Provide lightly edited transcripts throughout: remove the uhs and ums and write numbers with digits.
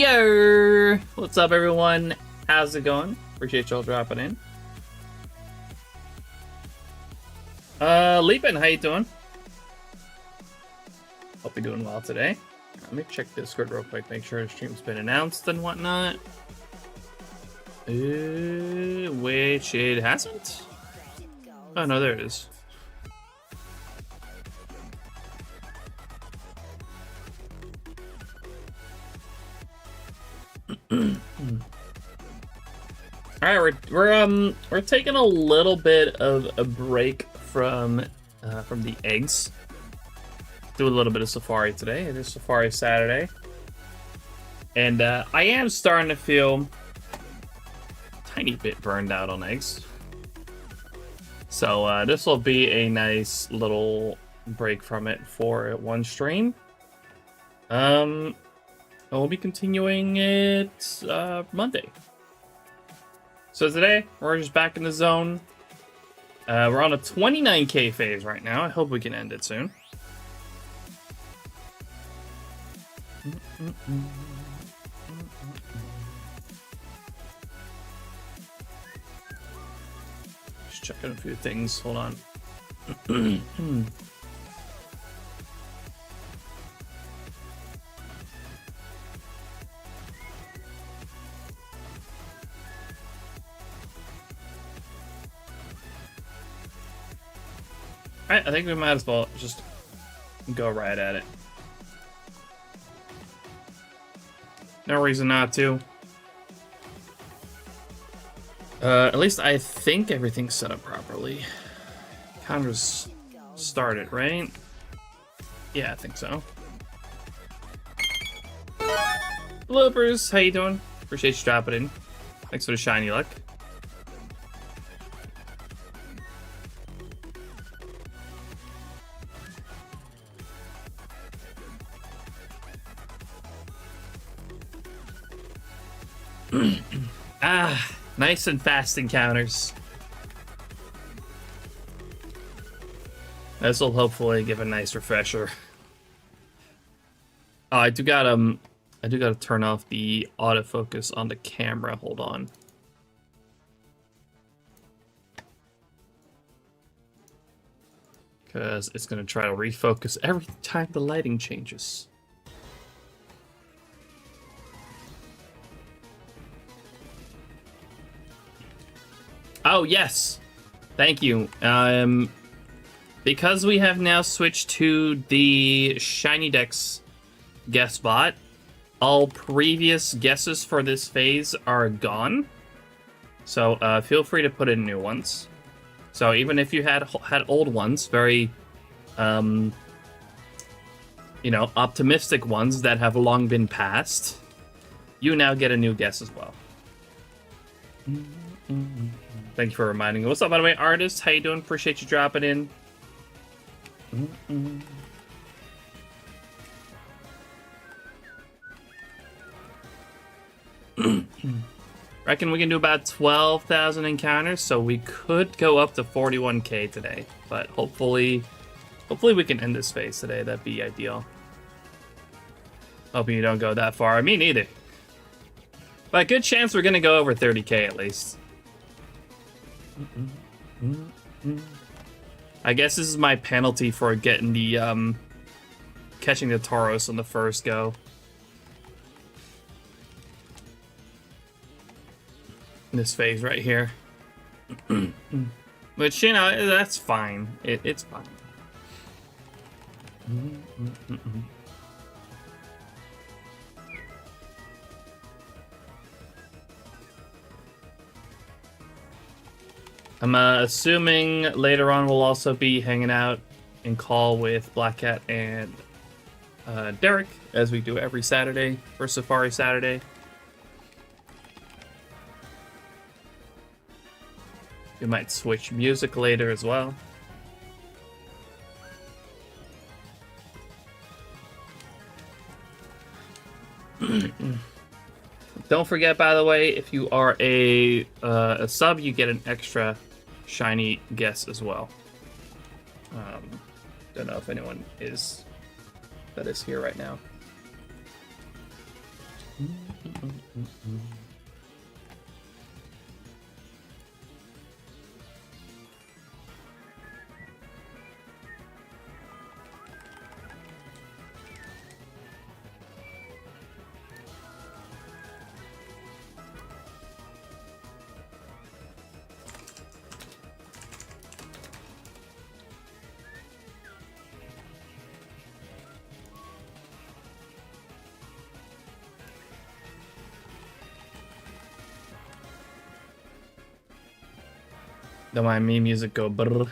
Heyo! What's up, everyone? How's it going? Appreciate y'all dropping in. Leapin, how you doing? Hope you're doing well today. Let me check Discord real quick, make sure the stream's been announced and whatnot. Which it hasn't? Oh, no, there it is. All right, we're taking a little bit of a break from the eggs. Do a little bit of Safari today. It is Safari Saturday, and I am starting to feel a tiny bit burned out on eggs. So this will be a nice little break from it for one stream. We'll be continuing it Monday. So today, we're just back in the zone. We're on a 29k phase right now. I hope we can end it soon. Just checking a few things. Hold on. Alright, I think we might as well just go right at it. No reason not to. At least I think everything's set up properly. Congress started, right? Yeah, I think so. Bloopers, how you doing? Appreciate you dropping in. Thanks for the shiny luck. Nice and fast encounters. This will hopefully give a nice refresher. Oh, I do gotta turn off the autofocus on the camera. Hold on. Because it's gonna try to refocus every time the lighting changes. Oh, yes. Thank you. Because we have now switched to the SHINYDEX guest bot, all previous guesses for this phase are gone. So feel free to put in new ones. So even if you had old ones, very, optimistic ones that have long been passed, you now get a new guess as well. Thank you for reminding me. What's up, by the way, artist? How you doing? Appreciate you dropping in. Reckon we can do about 12,000 encounters, so we could go up to 41k today. But hopefully we can end this phase today. That'd be ideal. Hoping you don't go that far. Me neither. But a good chance we're gonna go over 30k at least. I guess this is my penalty for getting the catching the Tauros on the first go. This phase right here. Which, that's fine. It's fine. I'm assuming later on we'll also be hanging out in call with Black Cat and Derek, as we do every Saturday for Safari Saturday. We might switch music later as well. Don't forget, by the way, if you are a sub, you get an extra shiny guess as well. Don't know if anyone that is here right now. Don't mind me, music go brr.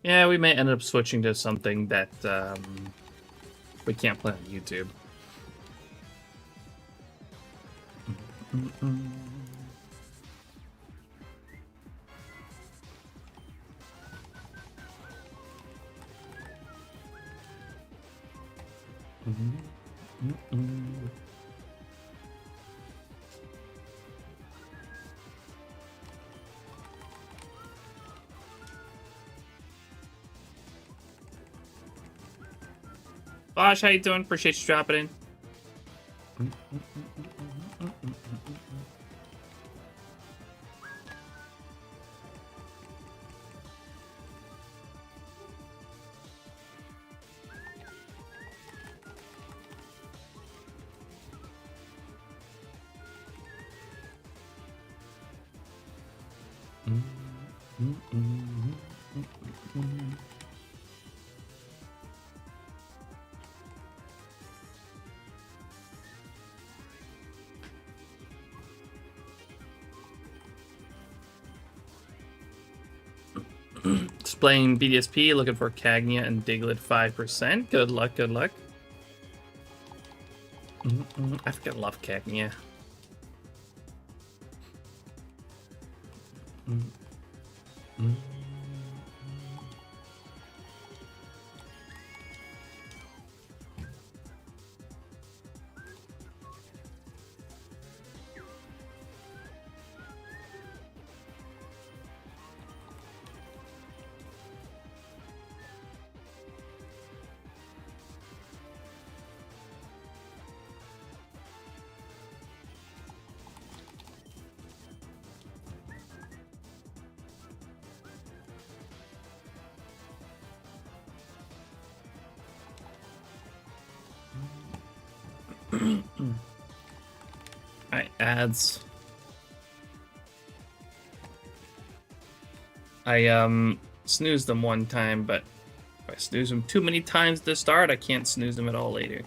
Yeah, we may end up switching to something that we can't play on YouTube. Bosh, how you doing? Appreciate you dropping in. Just playing BDSP, looking for Cagnia and Diglett 5%. Good luck, good luck. I freaking love Cagnia. Alright, ads. I snoozed them one time, but if I snooze them too many times to start, I can't snooze them at all later.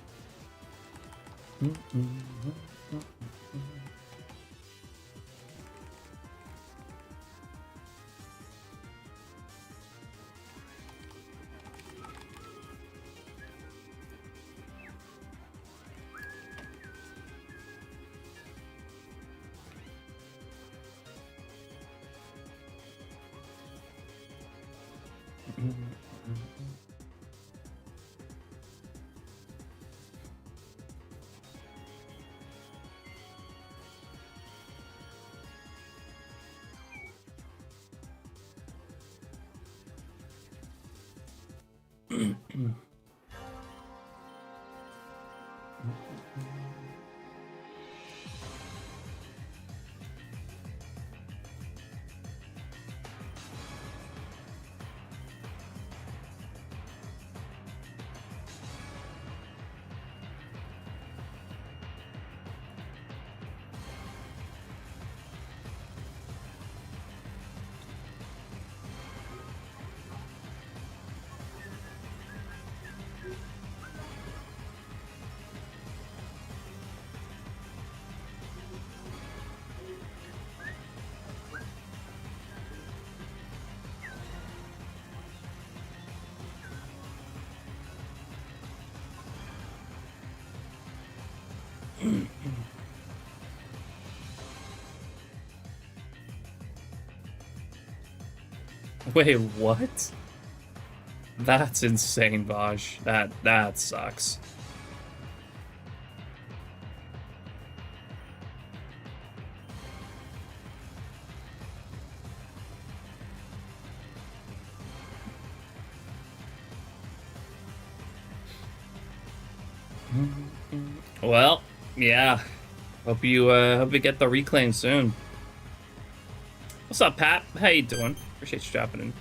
Wait, what? That's insane, Vaj. That sucks. Well, yeah. Hope you get the reclaim soon. What's up, Pat? How you doing? Appreciate you dropping in.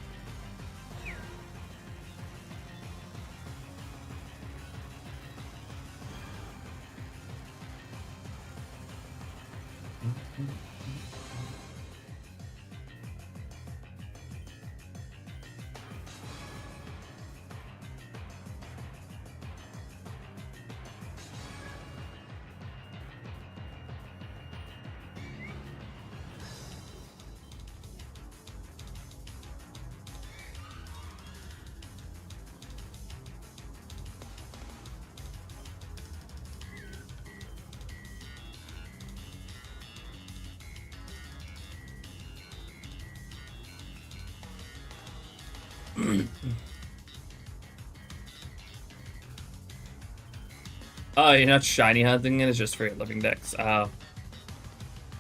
Oh, you're not shiny hunting it, it's just for your living decks. Well,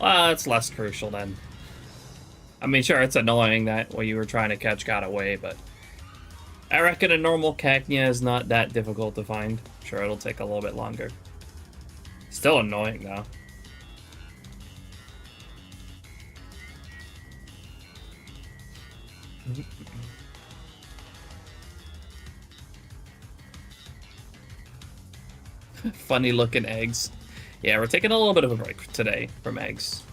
that's less crucial then. I mean, sure, it's annoying that what you were trying to catch got away, but I reckon a normal Cacnea is not that difficult to find. Sure, it'll take a little bit longer. Still annoying, though. Funny looking eggs. Yeah, we're taking a little bit of a break today from eggs.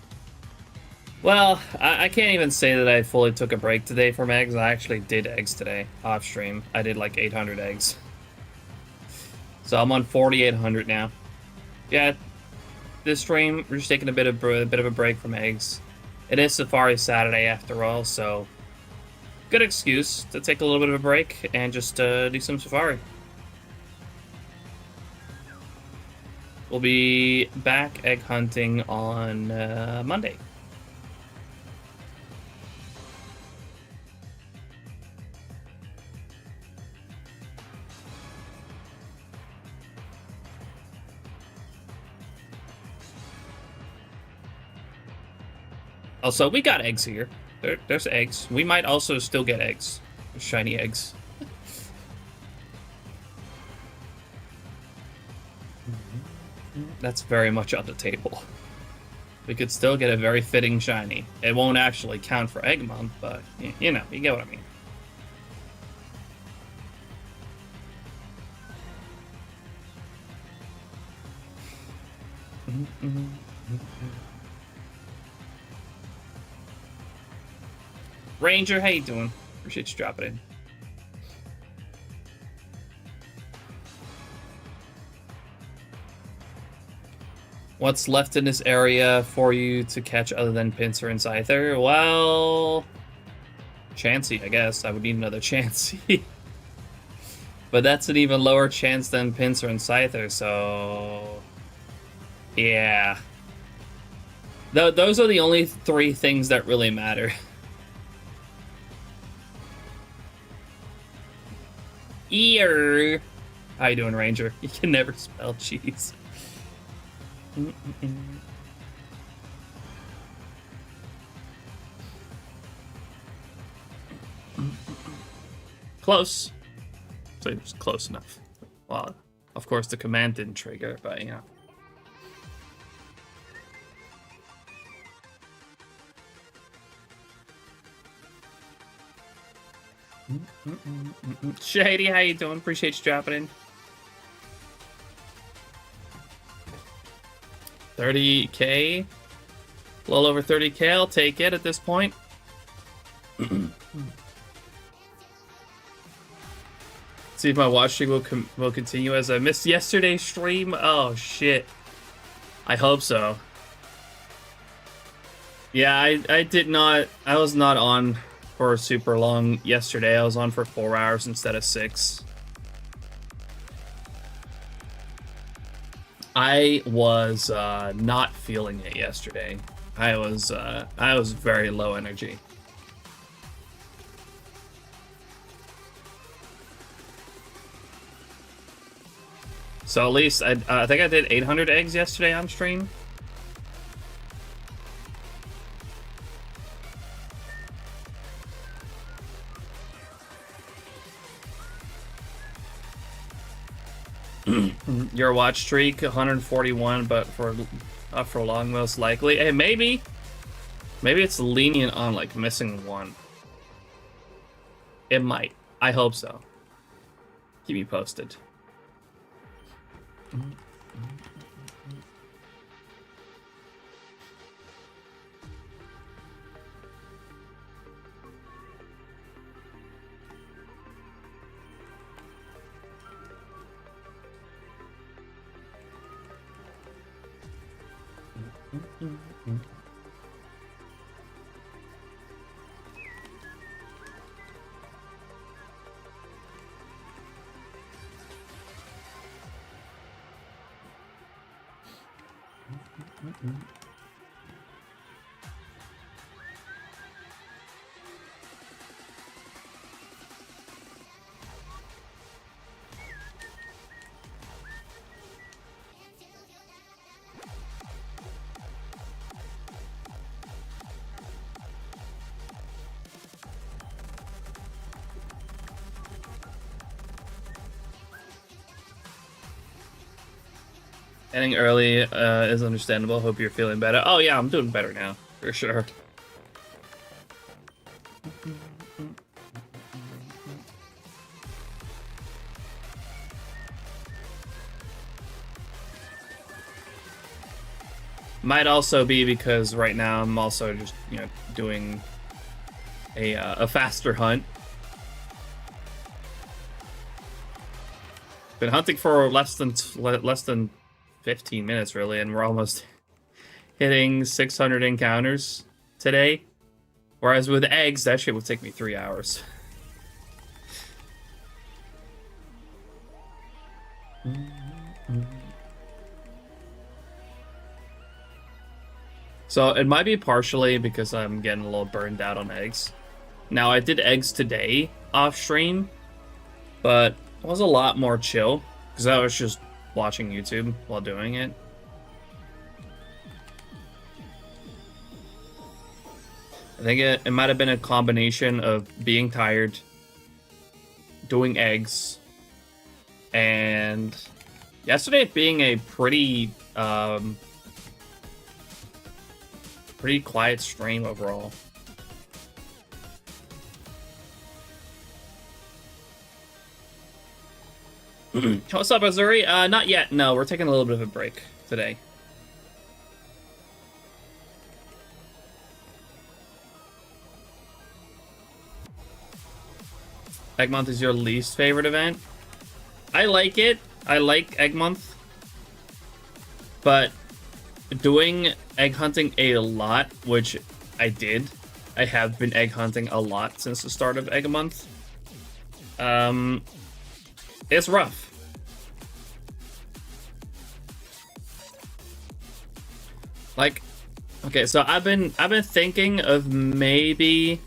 Well, I can't even say that I fully took a break today from eggs. I actually did eggs today, off stream. I did like 800 eggs. So I'm on 4,800 now. Yeah, this stream, we're just taking a bit of a break from eggs. It is Safari Saturday after all, so good excuse to take a little bit of a break and just do some Safari. We'll be back egg hunting on Monday. Also, we got eggs here. There's eggs. We might also still get eggs. Shiny eggs. That's very much on the table. We could still get a very fitting shiny. It won't actually count for egg month, but you know, you get what I mean. Ranger, how you doing? Appreciate you dropping in. What's left in this area for you to catch other than Pinsir and Scyther? Well, Chansey, I guess. I would need another Chansey. But that's an even lower chance than Pinsir and Scyther, so... yeah. Those are the only three things that really matter. Ear. How you doing, Ranger? You can never spell cheese. Close. So it was close enough. Well, of course the command didn't trigger, but you know. Shady, how you doing? Appreciate you dropping in. 30k, a little over 30k. I'll take it at this point. See if my watch stream will continue as I missed yesterday's stream. Oh shit! I hope so. Yeah, I did not. I was not on for super long yesterday. I was on for 4 hours instead of 6. I was not feeling it yesterday. I was very low energy. So at least I think I did 800 eggs yesterday on stream. Your watch streak 141, but for not for long, most likely. Hey, maybe it's lenient on like missing one. It might. I hope so. Keep me posted. Ending early is understandable. Hope you're feeling better. Oh yeah, I'm doing better now, for sure. Might also be because right now I'm also just, you know, doing a faster hunt. Been hunting for less than 15 minutes really, and we're almost hitting 600 encounters today. Whereas with eggs, that shit would take me 3 hours. So it might be partially because I'm getting a little burned out on eggs. Now I did eggs today off stream, but it was a lot more chill because I was just watching YouTube while doing it. I think it might have been a combination of being tired, doing eggs, and yesterday being a pretty pretty quiet stream overall. What's up, Azuri? Not yet. No, we're taking a little bit of a break today. Egg Month is your least favorite event? I like it. I like Egg Month. But doing egg hunting a lot, which I did. I have been egg hunting a lot since the start of Egg Month. It's rough. Like, okay, so I've been thinking of maybe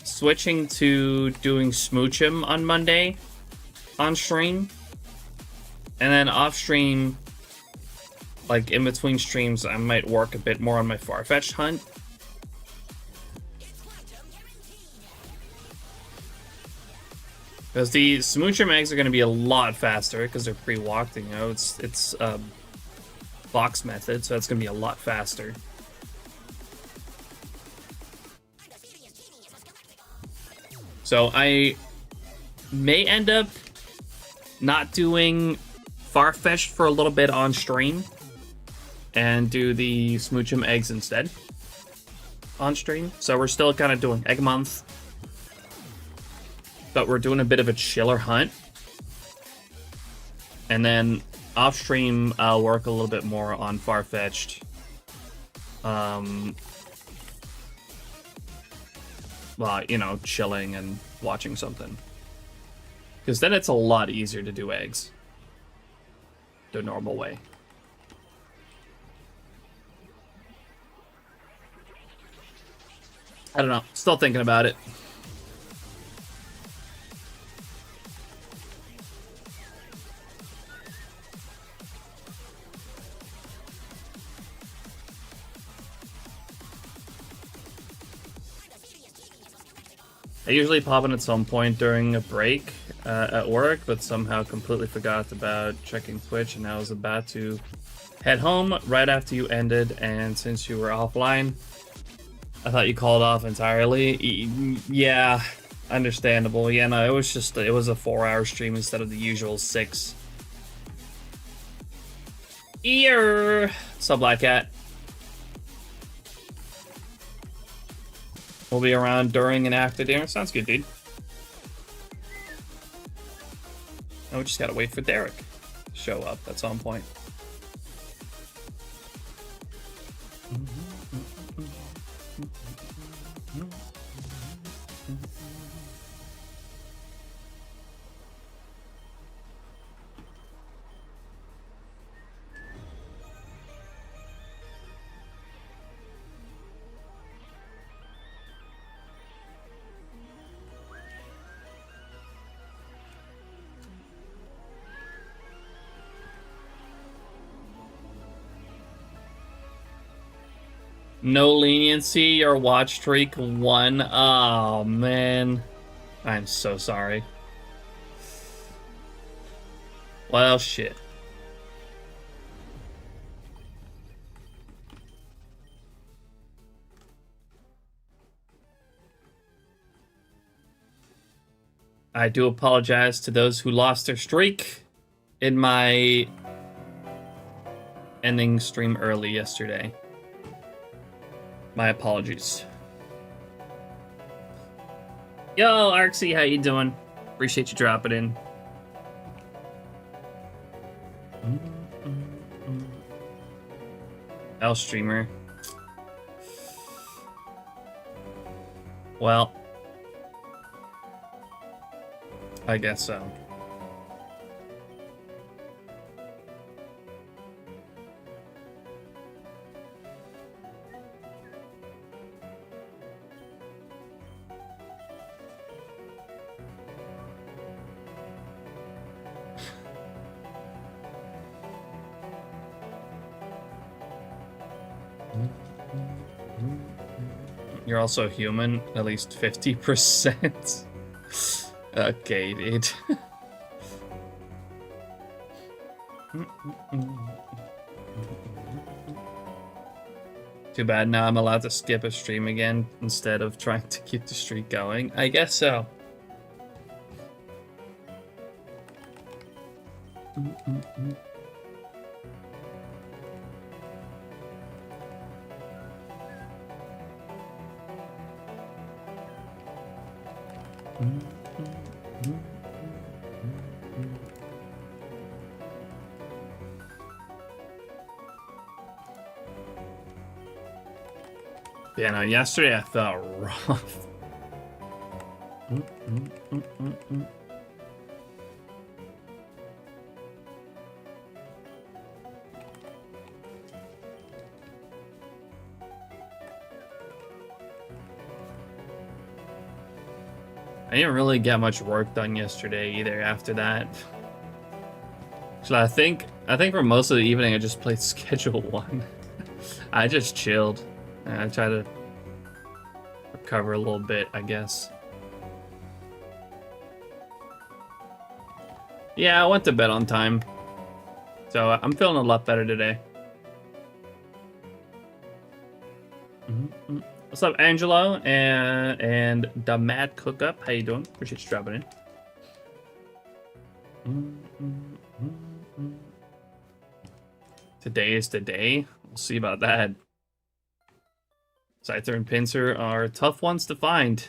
switching to doing Smooch'em on Monday on stream, and then off stream, like in between streams, I might work a bit more on my Farfetch'd hunt. Because the Smooch'em eggs are going to be a lot faster because they're pre-walked, you know, it's box method, so it's going to be a lot faster. So I may end up not doing Farfetch'd for a little bit on stream and do the Smooch'em eggs instead on stream. So we're still kind of doing Egg Month, but we're doing a bit of a chiller hunt. And then off stream, I'll work a little bit more on Farfetch'd. Well, you know, chilling and watching something. Because then it's a lot easier to do eggs the normal way. I don't know. Still thinking about it. I usually pop in at some point during a break. at work, but somehow completely forgot about checking Twitch, and I was about to head home right after you ended, and since you were offline, I thought you called off entirely. Yeah, understandable. Yeah, no, it was a 4-hour stream instead of the usual 6. Ear! What's up, Black Cat? We'll be around during and after dinner. Sounds good, dude. Now we just gotta wait for Derek to show up. That's on point. No leniency or watch streak 1. Oh, man. I'm so sorry. Well, shit. I do apologize to those who lost their streak in my ending stream early yesterday. My apologies. Yo, Arxie, how you doing? Appreciate you dropping in. L streamer. Well, I guess so. You're also human, at least 50%. Okay, dude. Too bad now I'm allowed to skip a stream again instead of trying to keep the streak going. I guess so. Yeah, no, yesterday I felt rough. I didn't really get much work done yesterday either after that. So I think for most of the evening I just played Schedule 1. I just chilled. I tried to recover a little bit, I guess. Yeah, I went to bed on time. So I'm feeling a lot better today. What's up, Angelo and the Mad Cook Up? How you doing? Appreciate you dropping in. Today is the day. We'll see about that. Scyther and Pinsir are tough ones to find.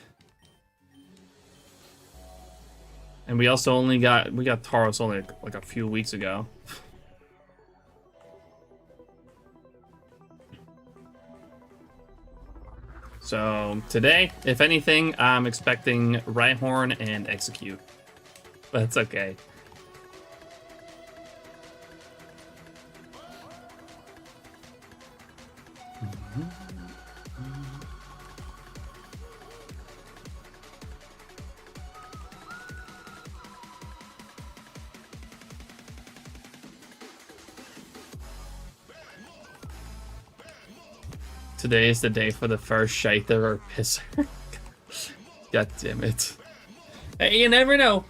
And we also only got Tauros only like a few weeks ago. So today, if anything, I'm expecting Rhyhorn and Execute. But it's okay. Today is the day for the first Scyther or Pinsir. God damn it. Hey, you never know.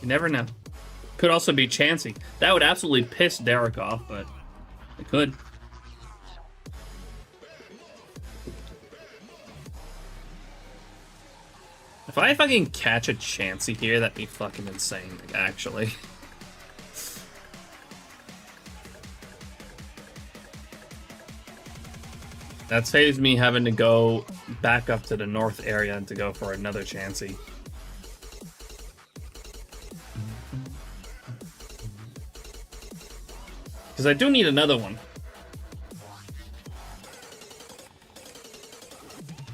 You never know. Could also be Chansey. That would absolutely piss Derek off, but it could. If I fucking catch a Chansey here, that'd be fucking insane, like, actually. That saves me having to go back up to the north area to go for another Chansey. Because I do need another one.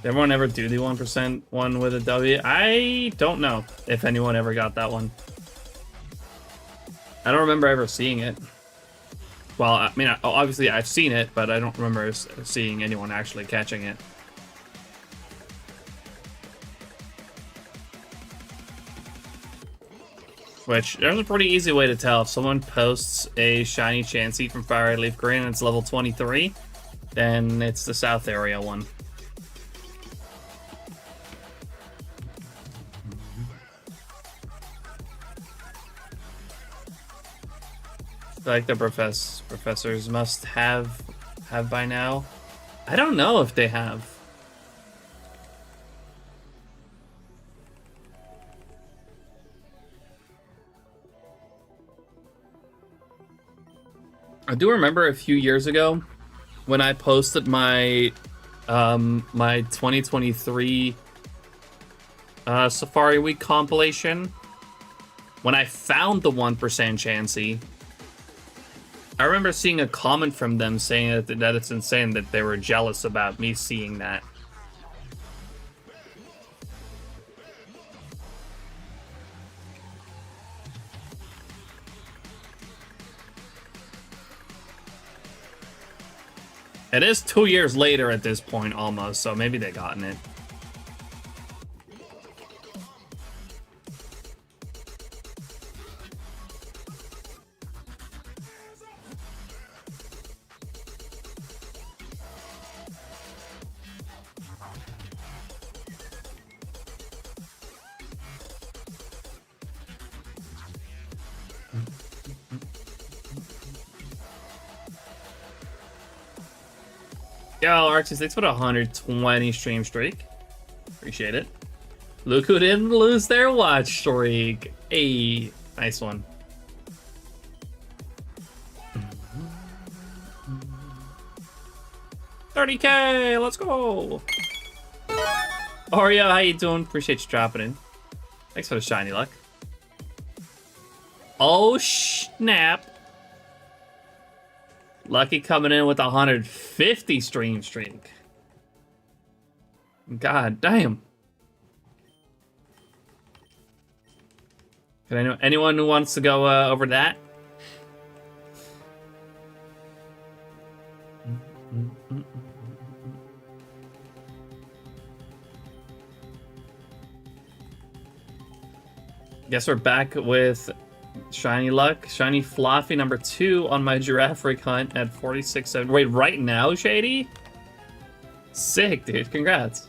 Did everyone ever do the 1% one with a W? I don't know if anyone ever got that one. I don't remember ever seeing it. Well, I mean, obviously I've seen it, but I don't remember seeing anyone actually catching it. Which, there's a pretty easy way to tell. If someone posts a shiny Chansey from Fire Red Leaf Green and it's level 23, then it's the South area one. Like the professors must have by now. I don't know if they have. I do remember a few years ago when I posted my my 2023 Safari Week compilation. When I found the 1% Chansey, I remember seeing a comment from them saying that it's insane that they were jealous about me seeing that. It is 2 years later at this point almost, so maybe they gotten it. Yo, Archie, thanks for the 120 stream streak. Appreciate it. Look who didn't lose their watch streak. Hey, nice one. $30K, let's go. Oreo, how you doing? Appreciate you dropping in. Thanks for the shiny luck. Oh, snap. Lucky coming in with 150 stream streak. God damn. Can I know anyone who wants to go over that? Guess we're back with shiny luck. Shiny Fluffy number 2 on my giraffe rig hunt at 46.7. Wait, right now, Shady? Sick, dude. Congrats.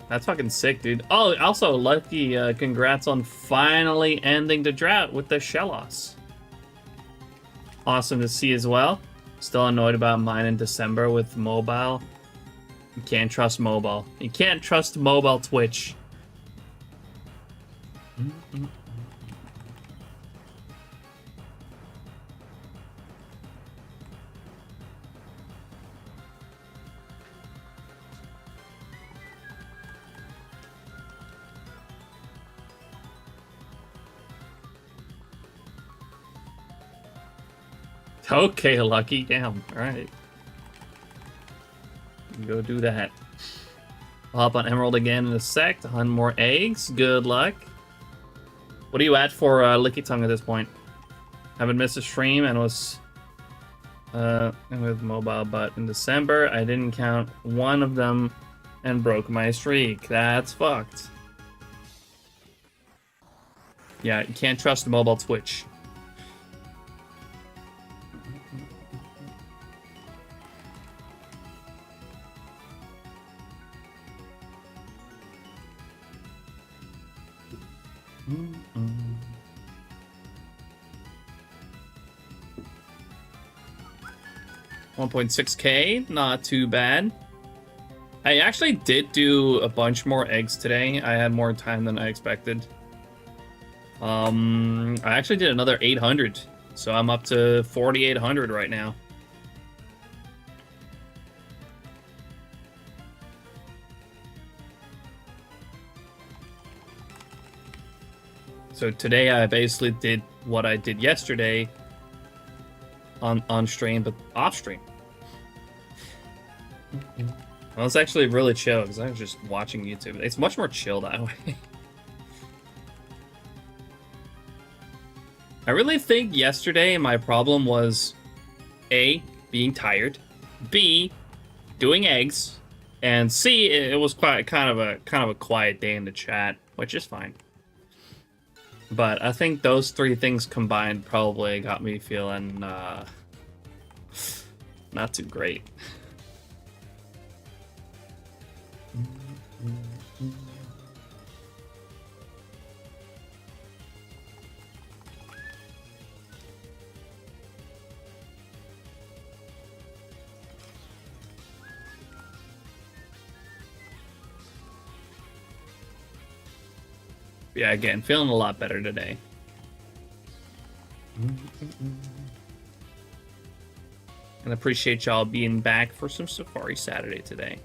That's fucking sick, dude. Oh, also, Lucky, congrats on finally ending the drought with the Shellos. Awesome to see as well. Still annoyed about mine in December with mobile. You can't trust mobile. You can't trust mobile Twitch. Okay, Lucky. Damn. Alright. Go do that. I'll hop on Emerald again in a sec to hunt more eggs. Good luck. What are you at for Licky Tongue at this point? Haven't missed a stream and was with mobile, but in December I didn't count one of them and broke my streak. That's fucked. Yeah, you can't trust mobile Twitch. Mm-mm. 1.6K, not too bad. I actually did do a bunch more eggs today. I had more time than I expected. I actually did another 800, so I'm up to 4,800 right now. So today I basically did what I did yesterday on stream, but off stream. Well, it's actually really chill because I was just watching YouTube. It's much more chill that way. I really think yesterday my problem was A, being tired, B, doing eggs, and C, it was quite kind of a quiet day in the chat, which is fine. But I think those three things combined probably got me feeling not too great. Yeah, again, feeling a lot better today. And appreciate y'all being back for some Safari Saturday today.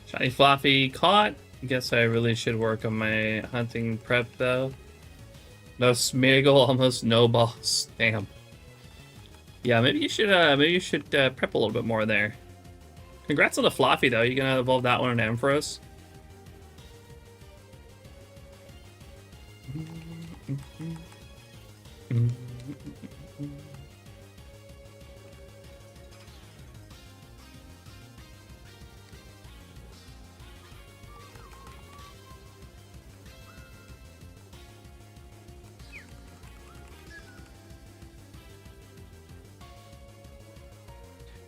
Shiny Floppy caught. I guess I really should work on my hunting prep though. No Smeagol, almost no balls. Damn. Yeah, maybe you should prep a little bit more there. Congrats on the Floppy though. You gonna evolve that one in Ampharos?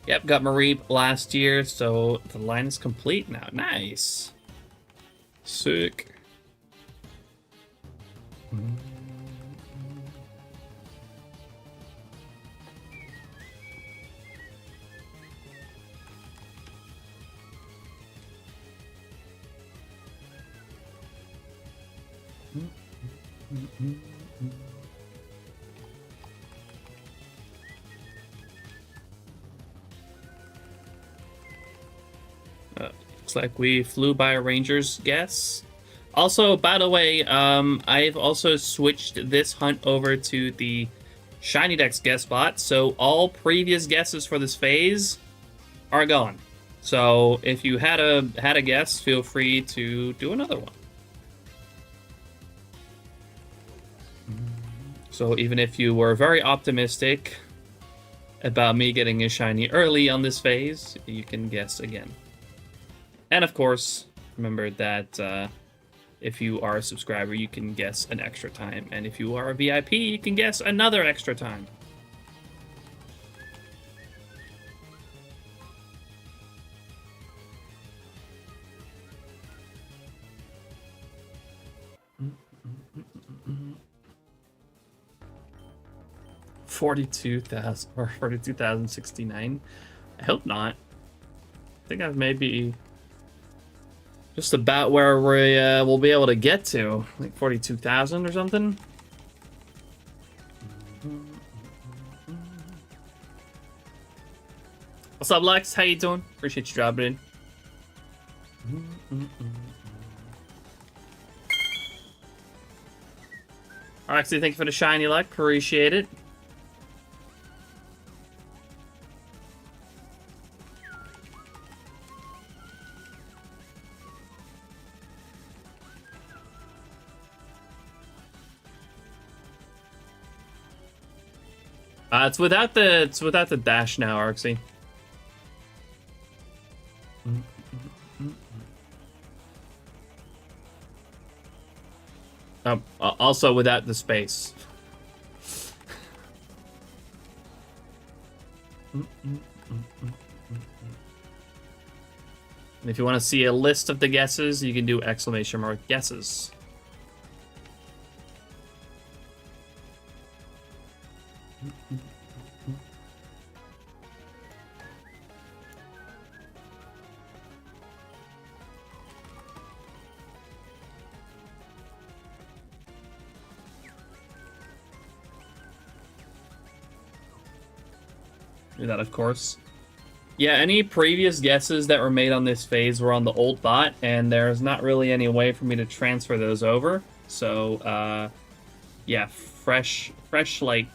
Yep, got Mareep last year, so the line is complete now. Nice. Sick. Looks like we flew by a ranger's guess. Also, by the way, I've also switched this hunt over to the SHINYDEX guess bot, so all previous guesses for this phase are gone. So if you had a guess, feel free to do another one. So even if you were very optimistic about me getting a shiny early on this phase, you can guess again. And of course, remember that if you are a subscriber, you can guess an extra time. And if you are a VIP, you can guess another extra time. $42,000 or $42,069. I hope not. I think I've maybe just about where we will be able to get to, like 42,000 or something. What's up, Lex? How you doing? Appreciate you dropping in. Alright, so thank you for the shiny luck. Appreciate it. It's without the dash now, Arxie. Also without the space. And if you want to see a list of the guesses, you can do !! guesses. Do that, of course. Yeah, any previous guesses that were made on this phase were on the old bot, and there's not really any way for me to transfer those over. So, yeah, fresh, like...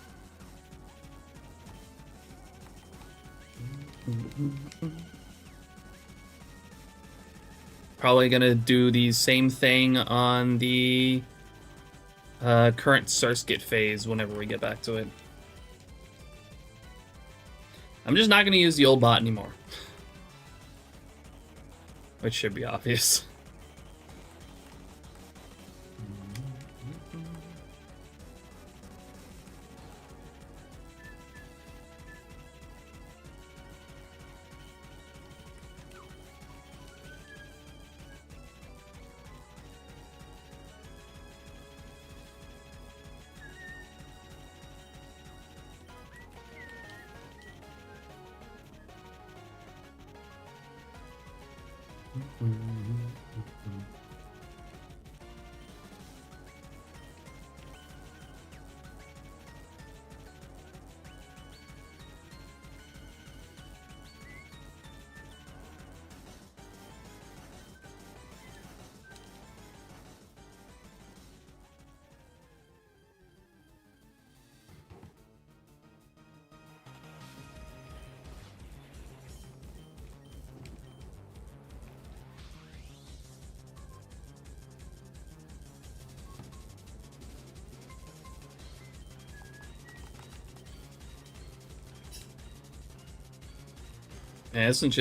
Probably gonna do the same thing on the current Surskit phase whenever we get back to it. I'm just not going to use the old bot anymore. Which should be obvious. And isn't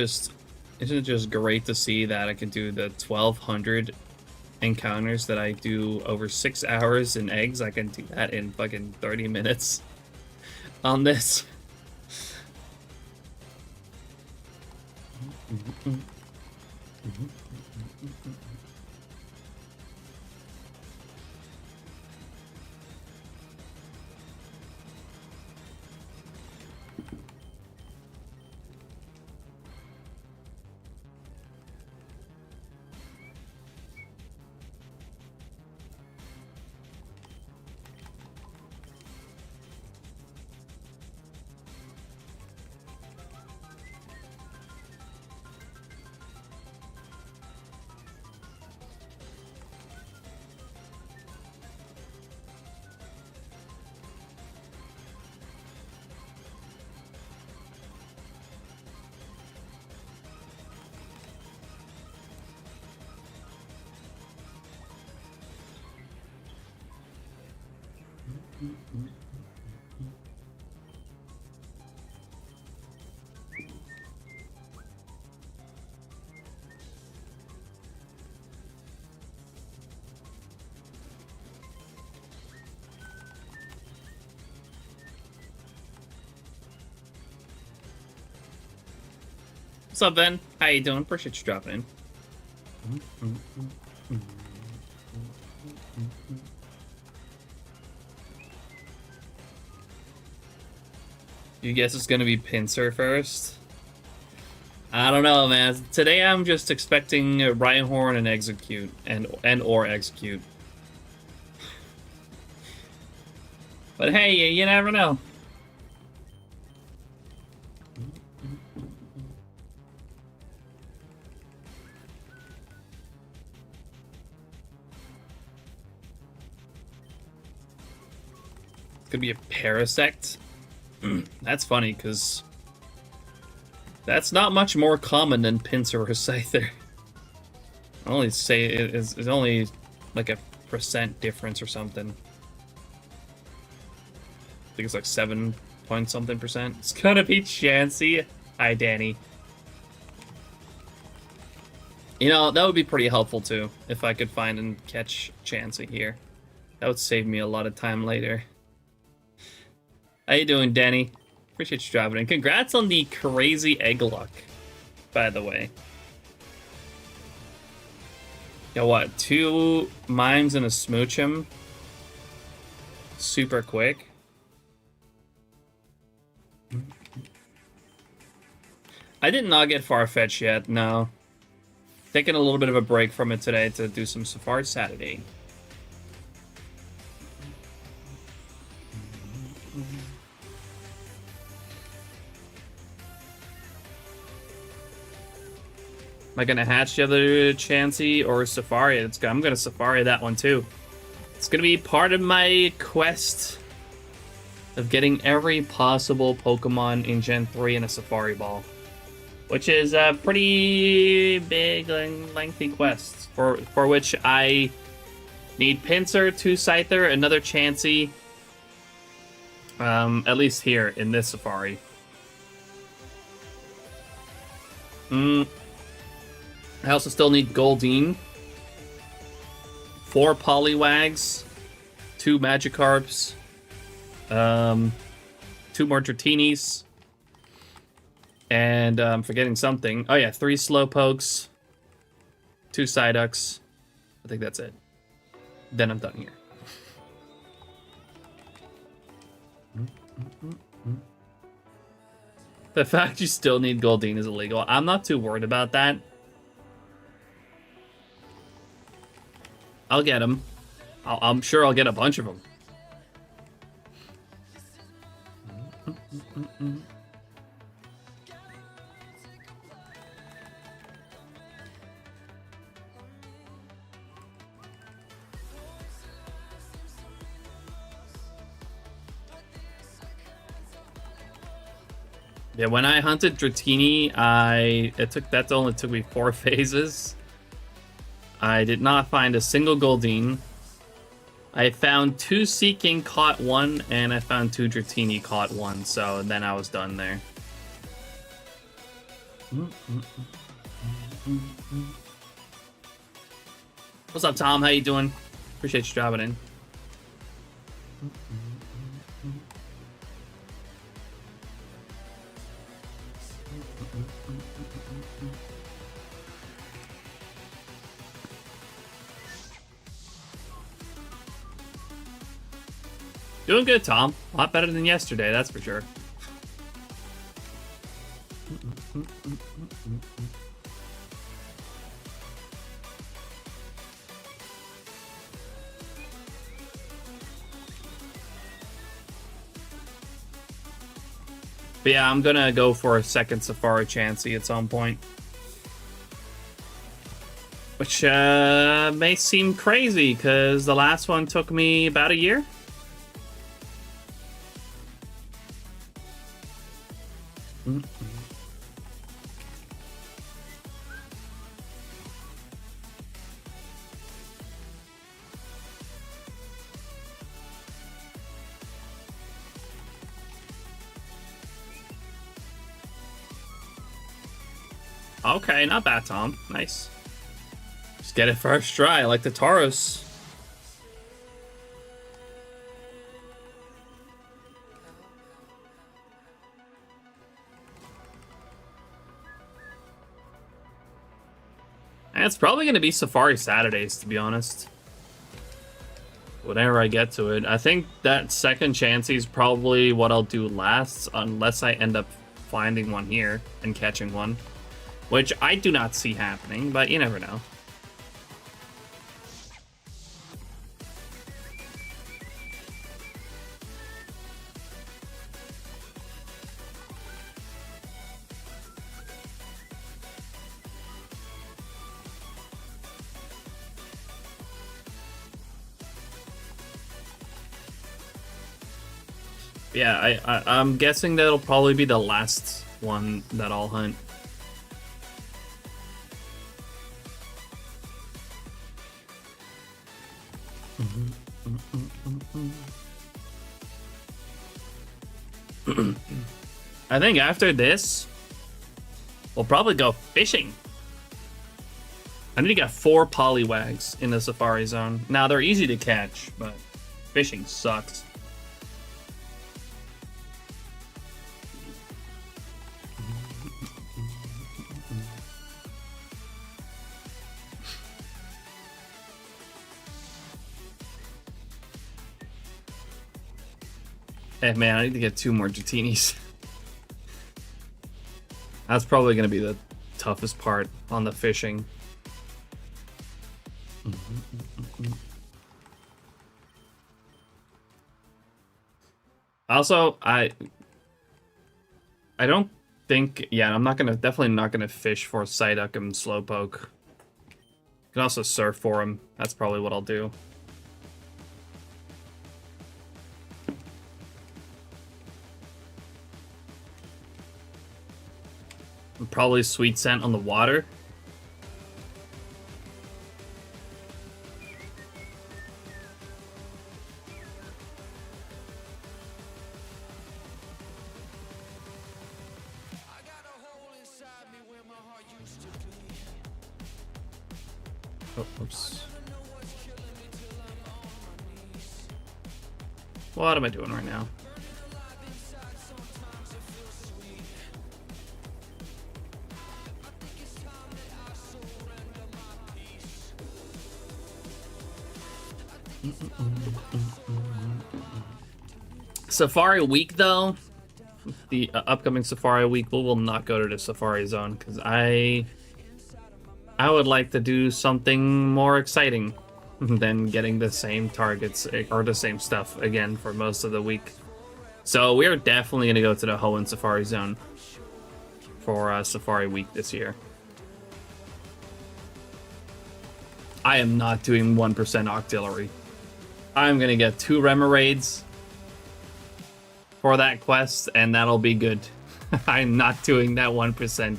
it just great to see that I can do the 1,200 encounters that I do over 6 hours in eggs? I can do that in fucking 30 minutes on this. What's up, Ben? How you doing? Appreciate you dropping in. You guess it's gonna be Pinsir first? I don't know, man. Today I'm just expecting Rhyhorn and Execute or Execute. But hey, you never know. Could be a Parasect. That's funny, because that's not much more common than Pinsir or Scyther. I only say it's only like a % difference or something. I think it's like 7 point something percent. It's gonna be Chansey. Hi, Danny. You know, that would be pretty helpful too, if I could find and catch Chansey here. That would save me a lot of time later. How you doing, Danny? Appreciate you driving in. Congrats on the crazy egg luck, by the way. Yeah, what? 2 mimes and a smoochum? Super quick. I did not get Farfetch yet, no. Taking a little bit of a break from it today to do some Safari Saturday. Am I gonna hatch the other Chansey or Safari? I'm gonna Safari that one too. It's gonna be part of my quest of getting every possible Pokemon in Gen 3 in a Safari Ball. Which is a pretty big and lengthy quest, for which I need Pinsir, 2 Scyther, another Chansey, at least here in this Safari. I also still need Goldeen, 4 Poliwags, 2 Magikarps, 2 more Dratinis, and I'm forgetting something. Oh yeah, 3 Slowpokes, 2 Psyducks. I think that's it. Then I'm done here. The fact you still need Goldeen is illegal. I'm not too worried about that. I'll get him. I'm sure I'll get a bunch of them. Yeah, when I hunted Dratini, that only took me 4 phases. I did not find a single Goldeen. I found 2 Seeking, caught 1, and I found 2 Dratini, caught 1. So then I was done there. What's up, Tom? How you doing? Appreciate you dropping in. Doing good, Tom. A lot better than yesterday, that's for sure. But yeah, I'm gonna go for a second Safari Chansey at some point. Which may seem crazy, because the last one took me about a year. Okay, not bad, Tom. Nice. Just get it first try, like the Tauros. And it's probably going to be Safari Saturdays, to be honest. Whenever I get to it. I think that second Chansey is probably what I'll do last, unless I end up finding one here and catching one. Which I do not see happening, but you never know. Yeah, I'm guessing that'll probably be the last one that I'll hunt. I think after this, we'll probably go fishing. I need to get 4 polywags in the Safari Zone. Now, they're easy to catch, but fishing sucks. Hey, man, I need to get 2 more Jatinis. That's probably going to be the toughest part on the fishing. Also, I don't think, yeah, I'm definitely not gonna fish for Psyduck and Slowpoke. You can also surf for him. That's probably what I'll do. And probably Sweet Scent on the water. Oh, oops. What am I doing right now? Safari Week, though, the upcoming Safari Week, we will not go to the Safari Zone because I would like to do something more exciting than getting the same targets or the same stuff again for most of the week. So we are definitely going to go to the Hoenn Safari Zone for Safari Week this year. I am not doing 1% Octillery. I'm going to get 2 Remoraid's for that quest, and that'll be good. I'm not doing that 1%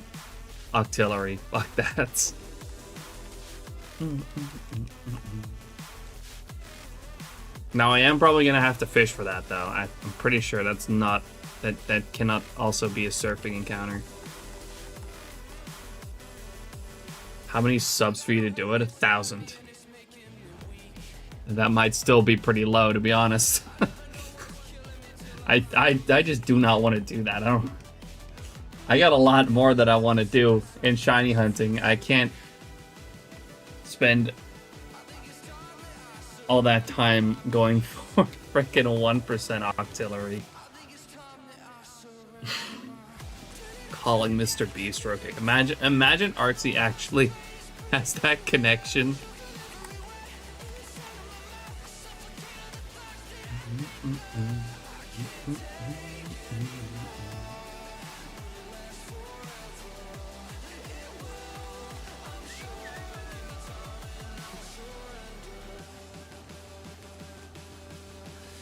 Octillery. Fuck that. Now I am probably gonna have to fish for that, though. I'm pretty sure that's not that cannot also be a surfing encounter. How many subs for you to do it? 1,000. That might still be pretty low, to be honest. I just do not want to do that. I got a lot more that I want to do in shiny hunting. I can't spend all that time going for freaking 1% Octillery. Calling Mr. Beast real quick. Imagine Artsy actually has that connection.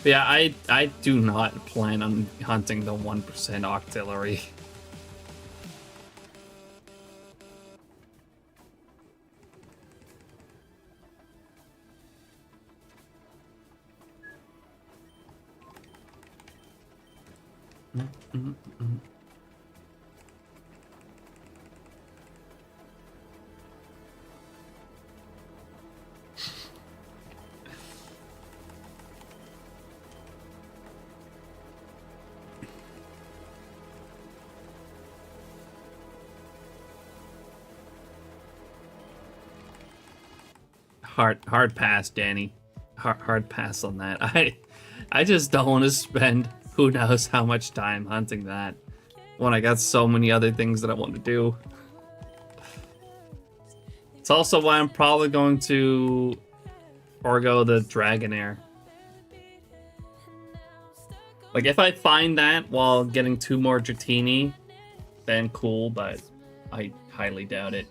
Yeah, I do not plan on hunting the 1% Octillery. Hard pass, Danny. Hard pass on that. I just don't want to spend who knows how much time hunting that when I got so many other things that I want to do. It's also why I'm probably going to forego the Dragonair. Like, if I find that while getting 2 more Dratini, then cool, but I highly doubt it.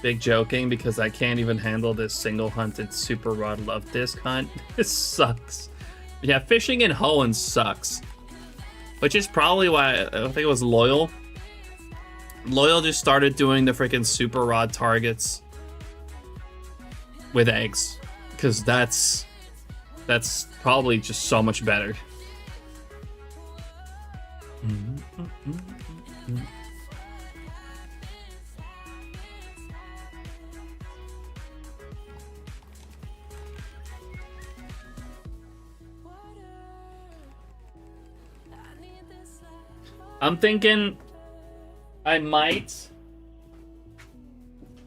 Big joking because I can't even handle this single hunted Super Rod Love Disc hunt. This sucks. Yeah, fishing in Hoenn sucks. Which is probably why I think it was Loyal Loyal just started doing the freaking super rod targets with eggs, because that's probably just so much better. I'm thinking I might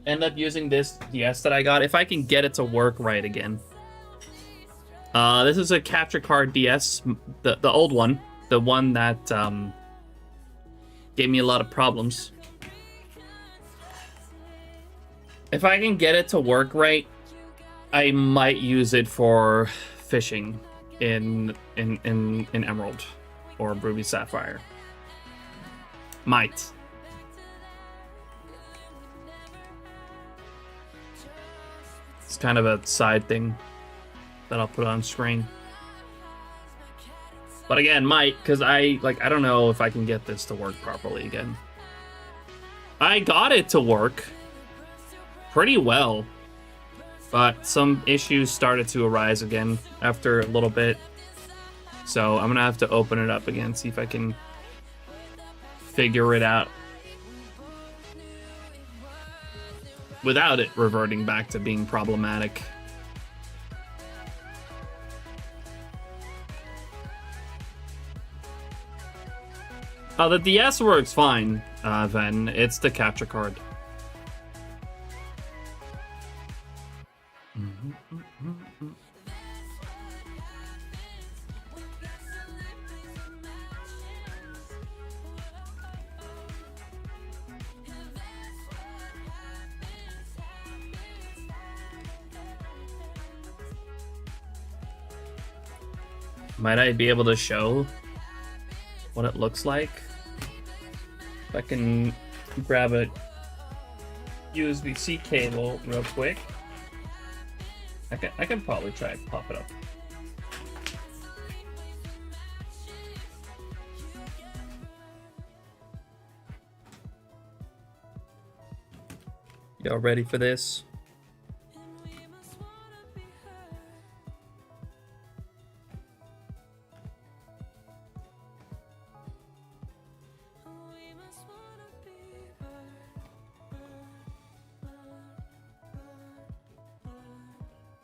end up using this DS that I got if I can get it to work right again. This is a capture card DS, the old one, the one that gave me a lot of problems. If I can get it to work right, I might use it for fishing in Emerald or Ruby Sapphire. Might. It's kind of a side thing that I'll put on screen. But again, might, because I don't know if I can get this to work properly again. I got it to work pretty well, but some issues started to arise again after a little bit. So I'm gonna have to open it up again, see if I can figure it out without it reverting back to being problematic. The DS works fine, then. It's the capture card. Might I be able to show what it looks like? If I can grab a USB-C cable real quick. I can probably try to pop it up. Y'all ready for this?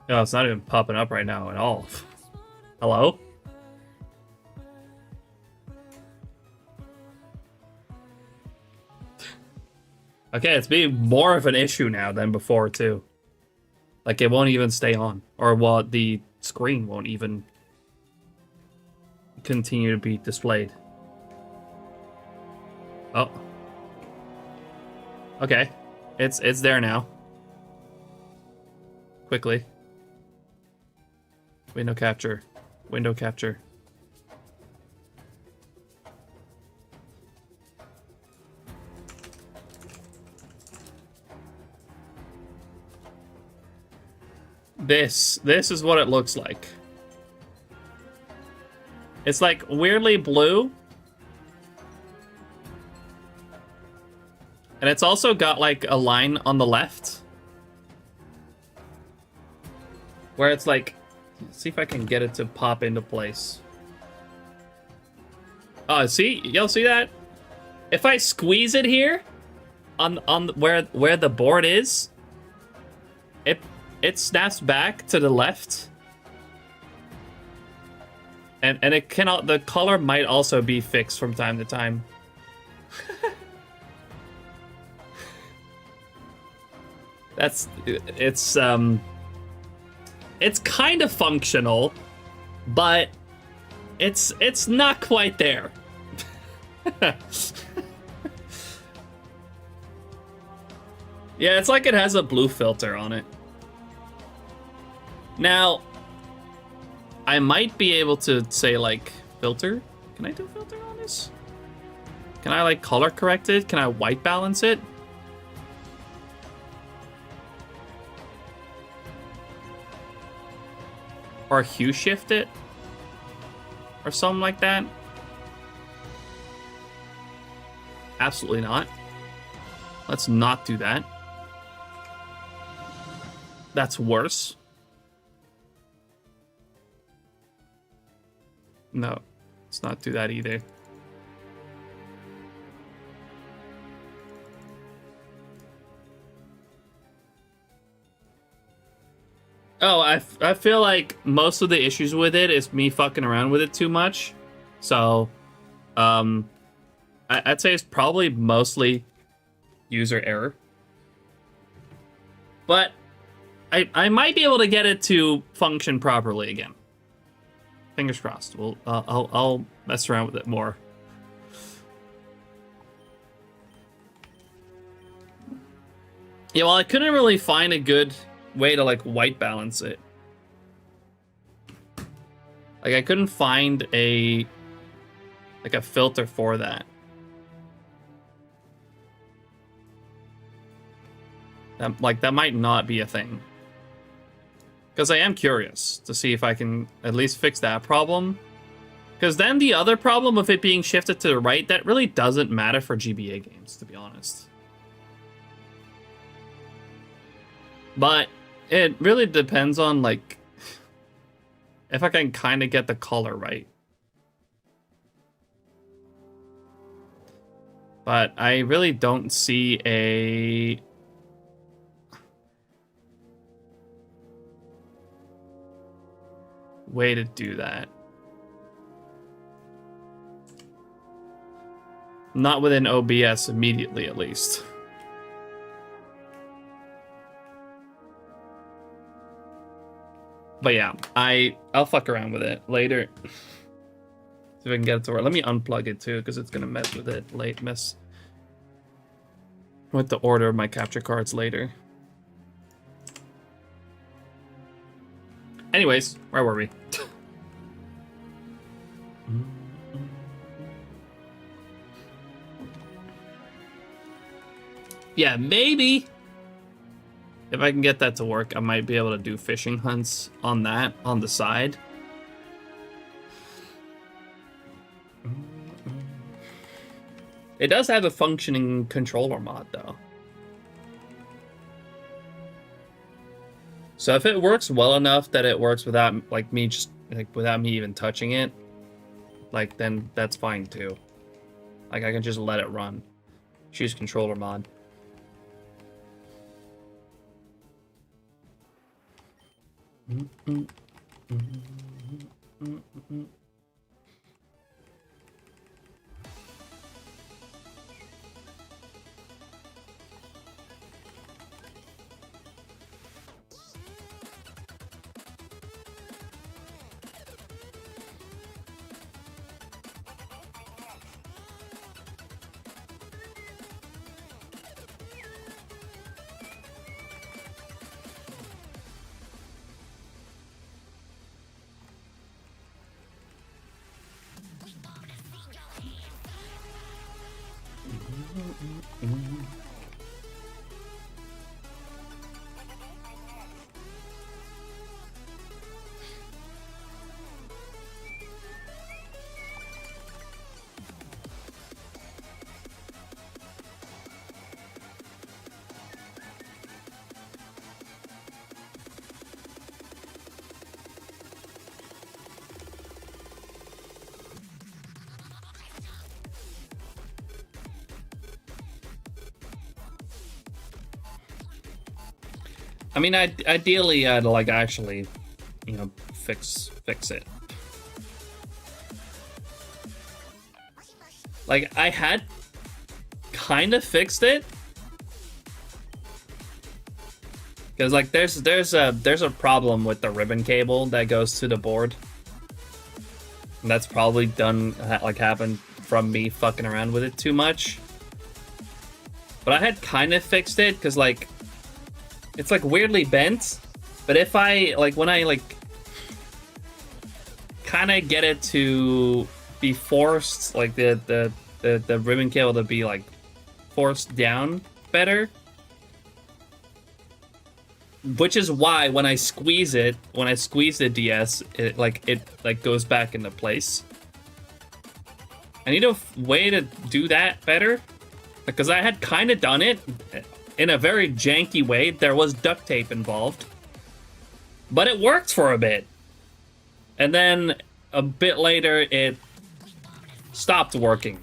Oh, it's not even popping up right now at all. Hello? Okay, it's being more of an issue now than before, too. Like, it won't even stay on. Or, well, the screen won't even continue to be displayed. Oh. Okay. It's there now. Quickly. Window capture. Window capture. This is what it looks like. It's like weirdly blue. And it's also got like a line on the left where it's like, see if I can get it to pop into place. Oh, see? Y'all see that? If I squeeze it here on where the board is, it snaps back to the left. And it cannot, the color might also be fixed from time to time. It's kind of functional, but it's not quite there. Yeah, it's like it has a blue filter on it. Now, I might be able to say, like, filter. Can I do filter on this? Can I, like, color correct it? Can I white balance it? Or hue shift it? Or something like that? Absolutely not. Let's not do that. That's worse. No, let's not do that either. Oh, I feel like most of the issues with it is me fucking around with it too much. So, I'd say it's probably mostly user error. But I might be able to get it to function properly again. Fingers crossed. Well, I'll mess around with it more. Yeah, well, I couldn't really find a good way to like white balance it. Like I couldn't find a filter for that. That might not be a thing. Because I am curious to see if I can at least fix that problem. Because then the other problem of it being shifted to the right, that really doesn't matter for GBA games, to be honest. But it really depends on, like, if I can kind of get the color right. But I really don't see a way to do that. Not within OBS immediately, at least. But yeah, I'll fuck around with it later. See if I can get it to work. Let me unplug it too, because it's gonna mess with it mess with the order of my capture cards later. Anyways, where were we? Yeah, maybe if I can get that to work, I might be able to do fishing hunts on that on the side. It does have a functioning controller mod though. So if it works well enough that it works without like me just like without me even touching it, like then that's fine too. Like I can just let it run. Choose controller mod. I mean, ideally, I'd like actually, you know, fix it. Like I had kind of fixed it because like there's a problem with the ribbon cable that goes to the board. And that's probably happened from me fucking around with it too much. But I had kind of fixed it because like. It's like weirdly bent, but if I like when I like kind of get it to be forced, like the ribbon cable to be like forced down better, which is why when I squeeze the DS, it goes back into place. I need a way to do that better. Because I had kind of done it in a very janky way. There was duct tape involved. But it worked for a bit. And then a bit later, it stopped working.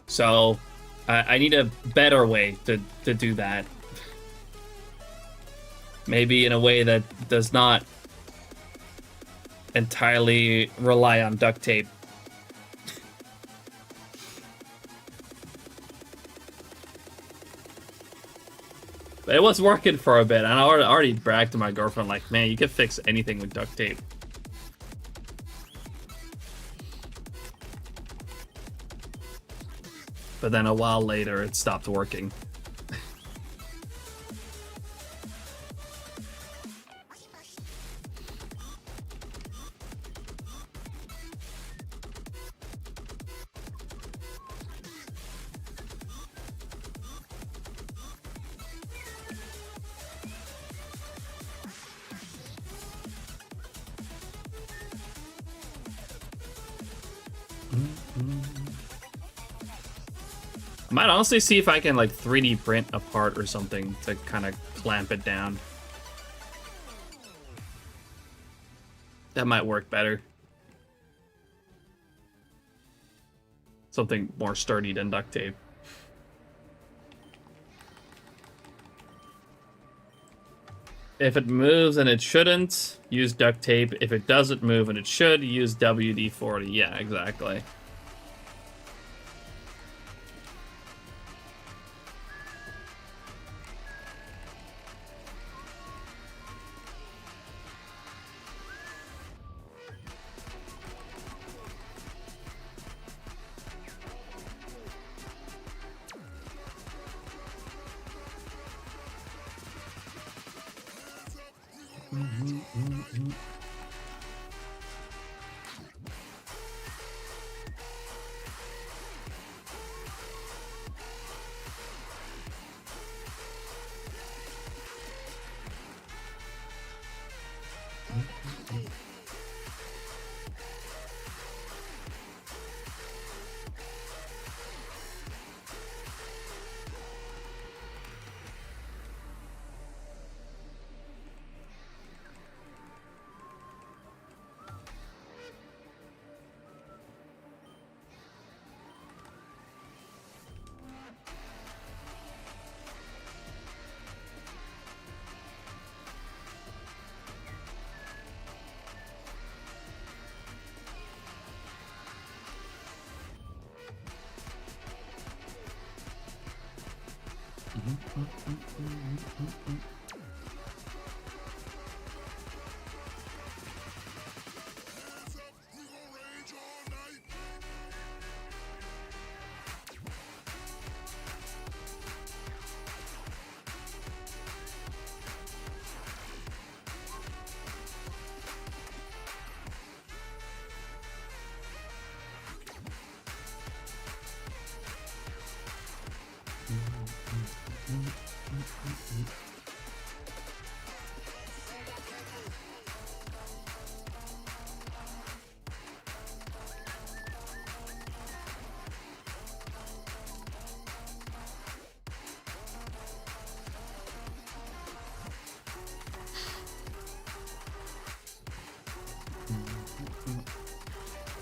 So I need a better way to do that. Maybe in a way that does not entirely rely on duct tape. But it was working for a bit, and I already bragged to my girlfriend, like, man, you can fix anything with duct tape. But then a while later, it stopped working. I might honestly see if I can like 3D print a part or something to kind of clamp it down. That might work better. Something more sturdy than duct tape. If it moves and it shouldn't, use duct tape. If it doesn't move and it should, use WD-40. Yeah, exactly.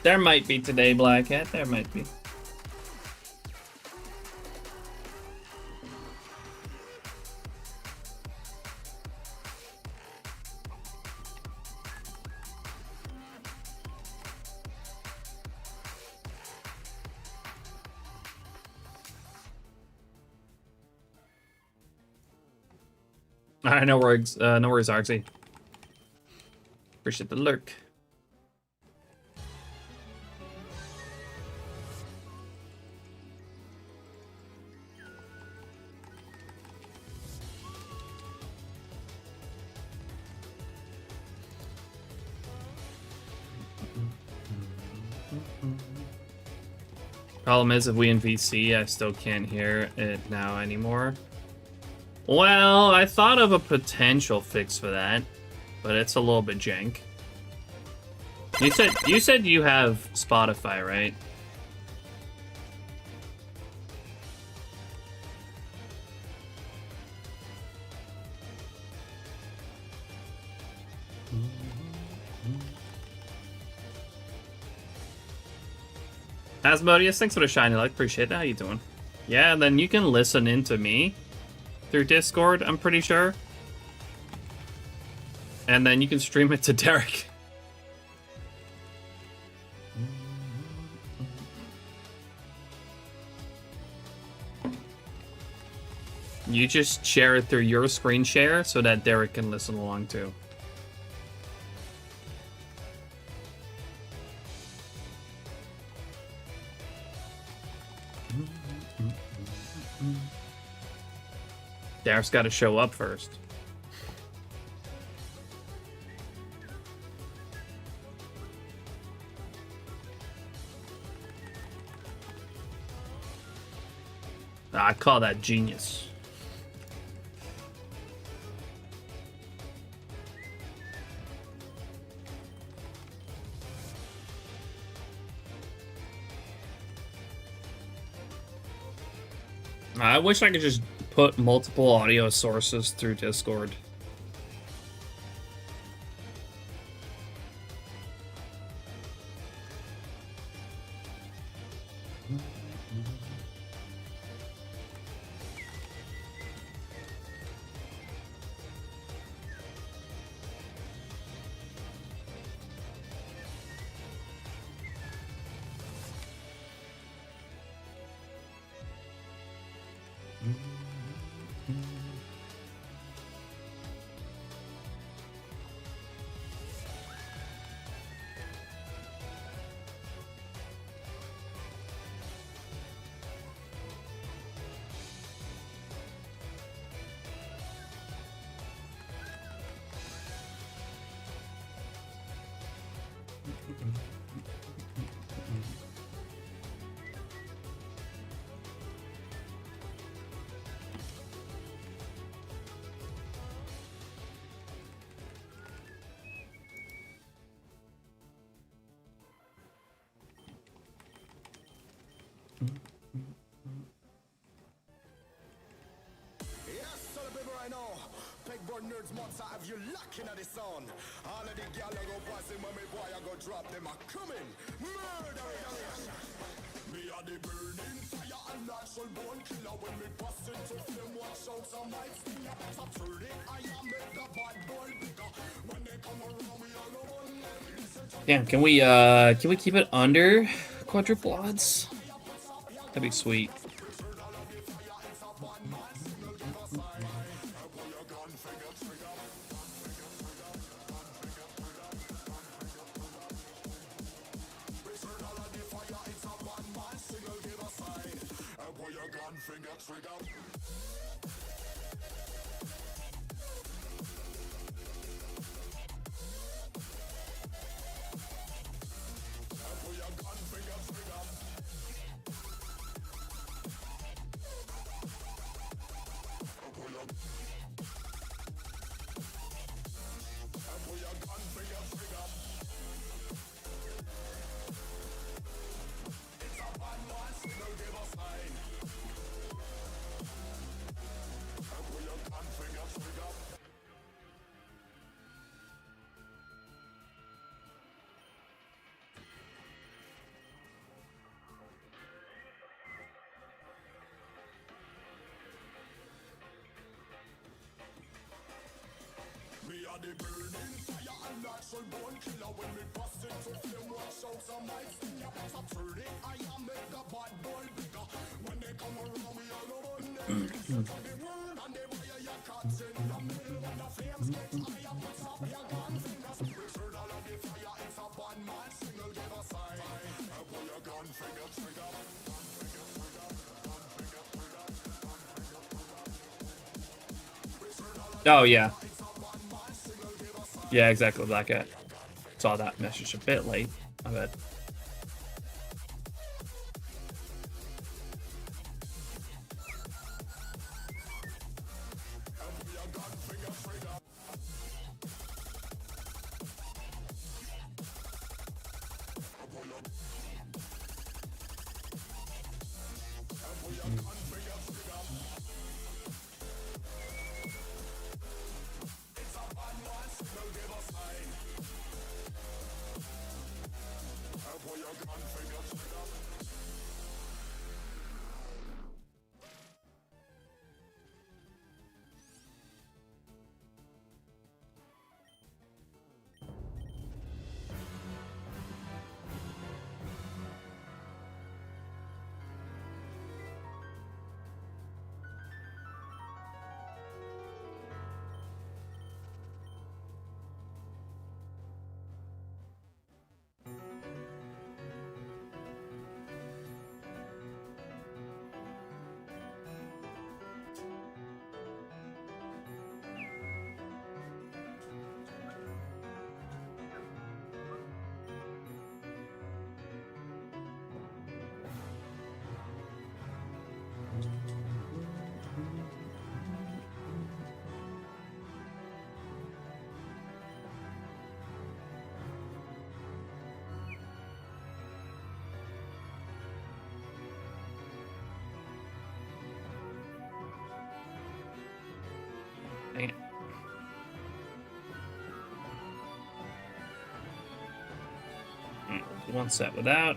There might be today, Black Hat. There might be. Alright, no worries, Arxie. Appreciate the lurk. Problem is, if we in VC, I still can't hear it now anymore. Well, I thought of a potential fix for that, but it's a little bit jank. You said you have Spotify, right? Asmodeus, thanks for the shiny like. Appreciate that. How you doing? Yeah, and then you can listen into me through Discord, I'm pretty sure. And then you can stream it to Derek. You just share it through your screen share so that Derek can listen along too. Derek's got to show up first. I call that genius. I wish I could just put multiple audio sources through Discord. Damn, can we keep it under quadruple odds? That'd be sweet. Oh, yeah. Yeah, exactly, Black Cat. Saw that message a bit late, I bet. one set without.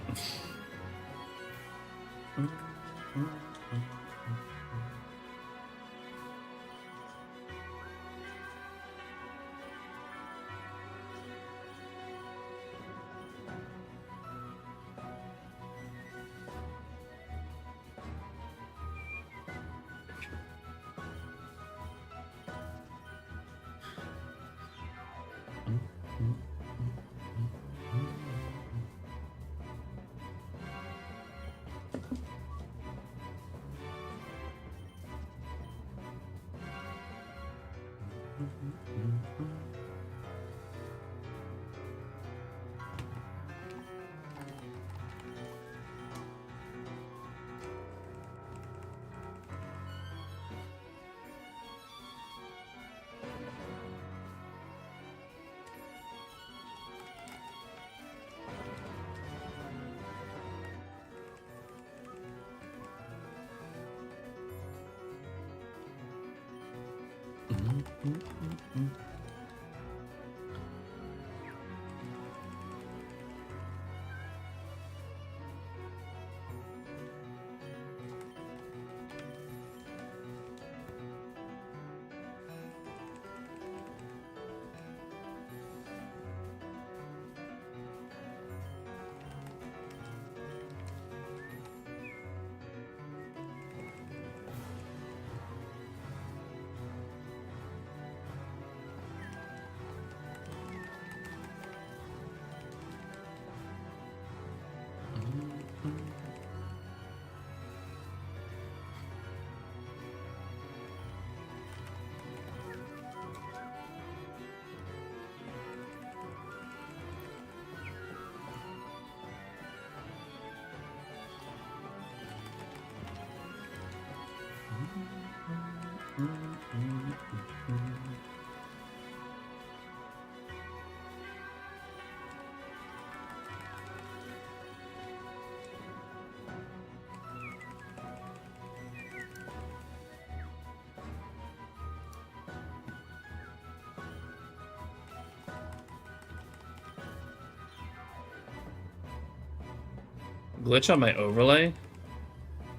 Glitch on my overlay?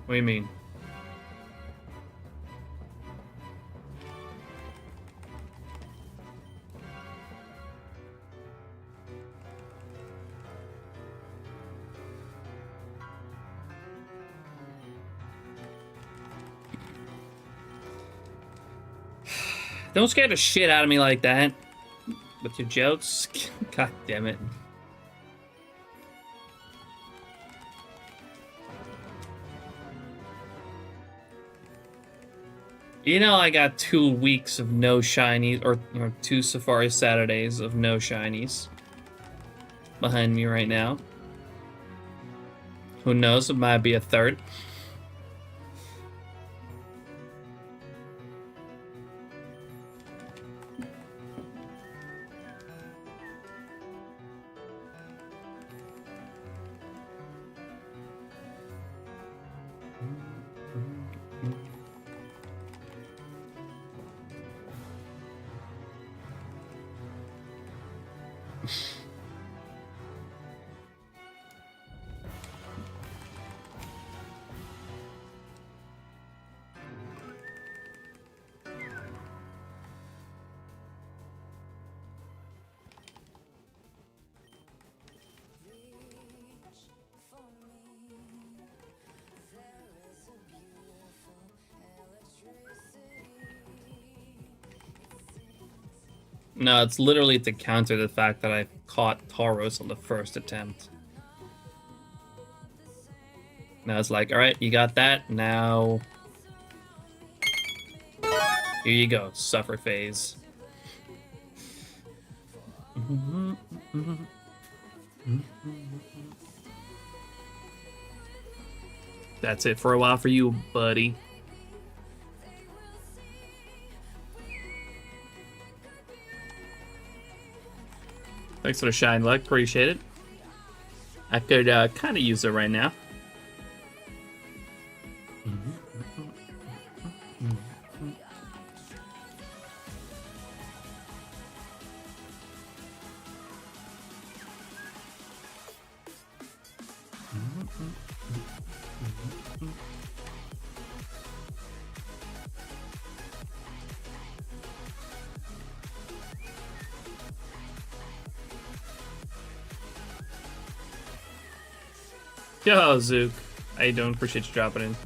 What do you mean? Don't scare the shit out of me like that with your jokes. God damn it. You know, I got 2 weeks of no shinies, or 2 Safari Saturdays of no shinies behind me right now. Who knows? It might be a third. No, it's literally to counter the fact that I caught Tauros on the first attempt. Now it's like, alright, you got that, now... Here you go, suffer phase. That's it for a while for you, buddy. Thanks for the shine luck, appreciate it. I could kind of use it right now. Yo, Zook. How you doing? Appreciate you dropping in.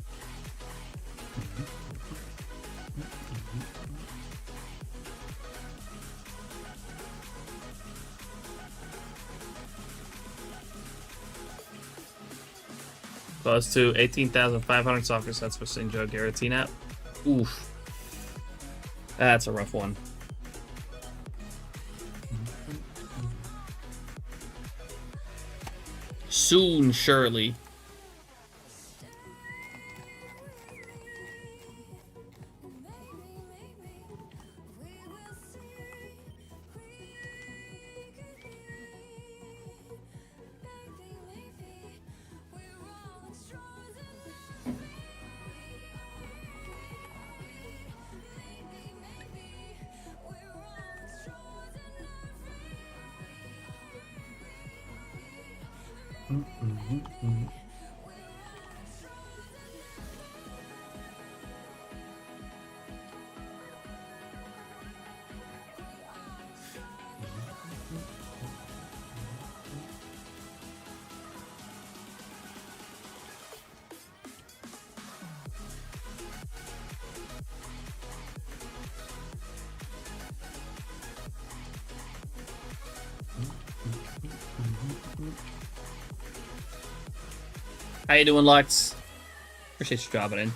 Close to 18,500 soccer sets for Sinjo Garatina. Oof. That's a rough one. Soon, surely. How you doing, Lux? Appreciate you dropping in.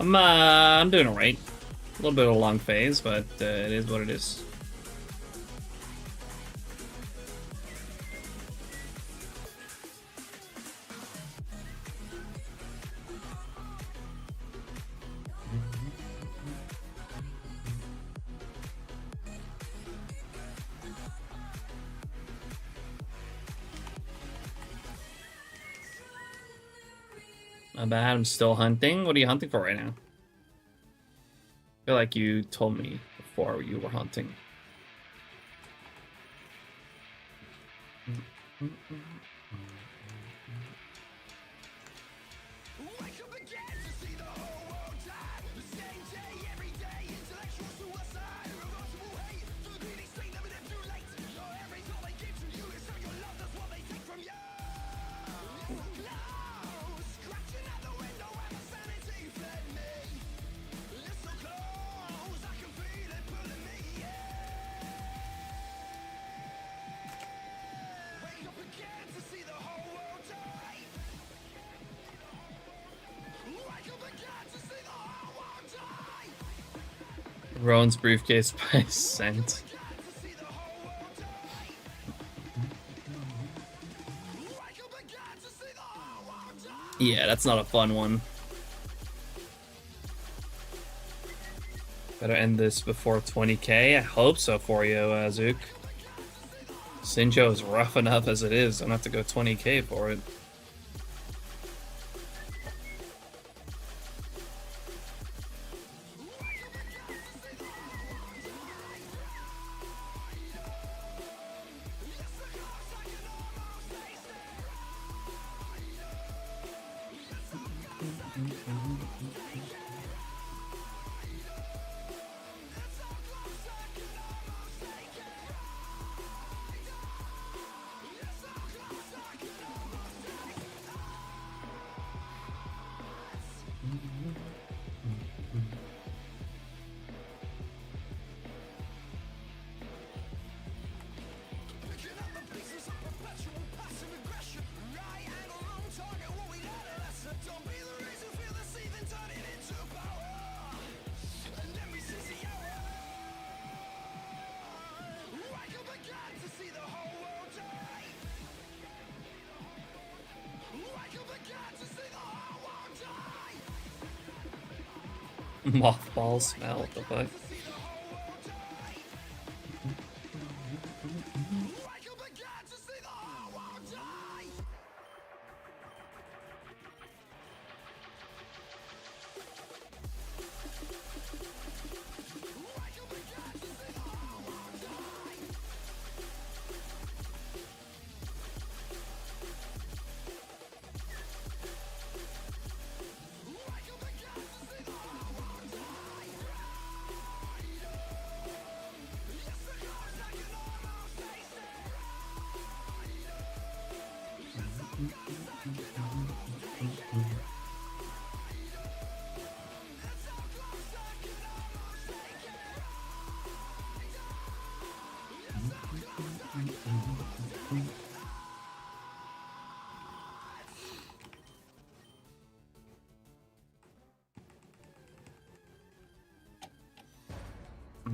I'm doing alright. A little bit of a long phase, but it is what it is. Not bad. I'm still hunting. What are you hunting for right now? I feel like you told me before you were hunting. Rowan's briefcase by cent. Yeah, that's not a fun one. Better end this before 20k. I hope so for you, Zook. Sinjo is rough enough as it is. I'm gonna have to go 20k for it. Mothball smell, what the fuck?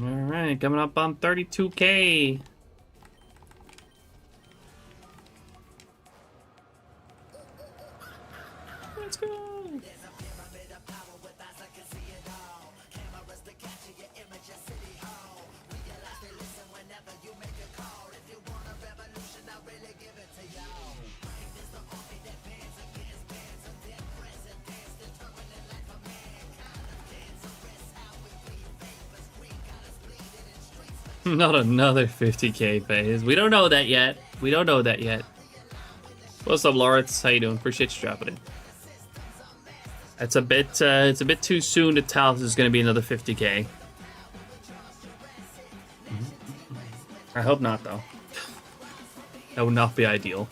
All right, coming up on 32K. Let's go. Not another 50K phase. We don't know that yet. We don't know that yet. What's up, Lawrence? How you doing? Appreciate you dropping in. It's a bit too soon to tell if this is going to be another 50K. I hope not, though. That would not be ideal.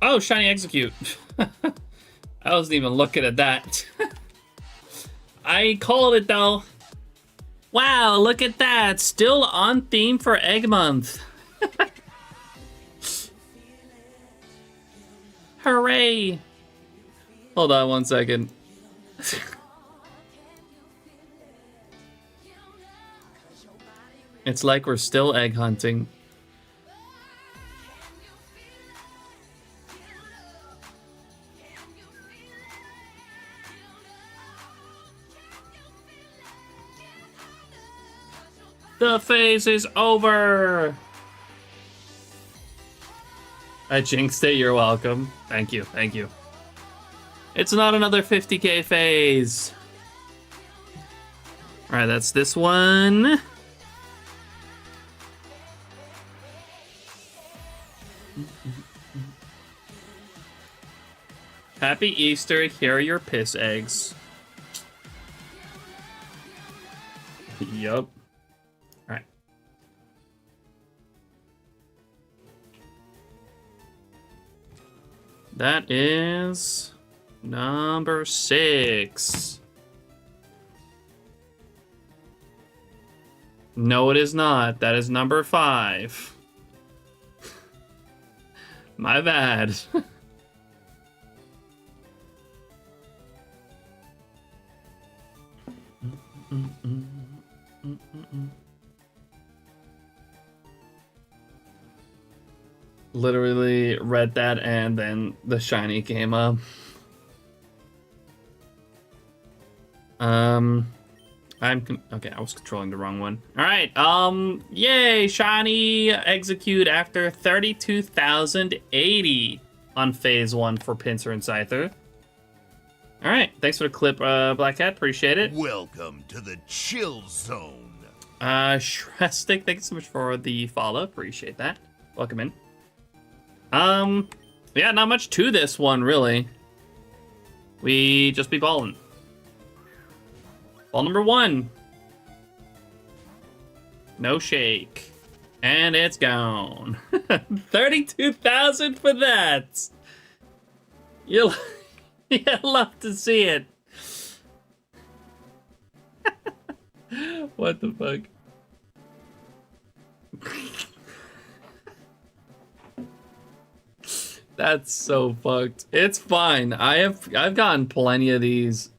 Oh, shiny execute. I wasn't even looking at that. I called it though. Wow, look at that. Still on theme for Egg Month. Hooray. Hold on one second. It's like we're still egg hunting. The phase is over. I jinxed it. You're welcome. Thank you. Thank you. It's not another 50K phase. All right, that's this one. Happy Easter. Here are your piss eggs. Yup. Alright. That is number 6. No, it is not. That is number 5. My bad. Literally read that and then the shiny came up. Okay, I was controlling the wrong one. All right, yay, shiny execute after 32,080 on phase 1 for Pinsir and Scyther. All right, thanks for the clip, Black Cat, appreciate it. Welcome to the chill zone. Shrestic, thanks so much for the follow, appreciate that. Welcome in. Yeah, not much to this one, really. We just be balling. Ball number 1. No shake. And it's gone. 32,000 for that. You'll love to see it. What the fuck? That's so fucked. It's fine. I've gotten plenty of these.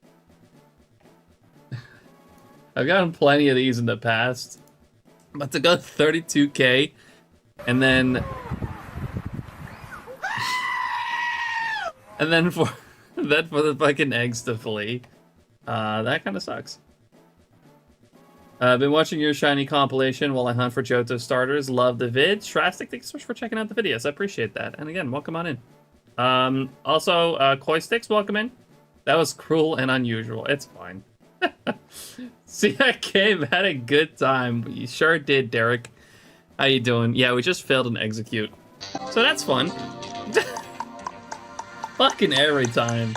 I've gotten plenty of these in the past. But to go 32k and then for the fucking eggs to flee. That kind of sucks. I've been watching your shiny compilation while I hunt for Johto starters. Love the vid. Shrastic, thanks so much for checking out the videos. I appreciate that. And again, welcome on in. Also, Koi Sticks, welcome in. That was cruel and unusual. It's fine. See, I came, had a good time. You sure did, Derek. How you doing? Yeah, we just failed an execute. So that's fun. Fucking every time.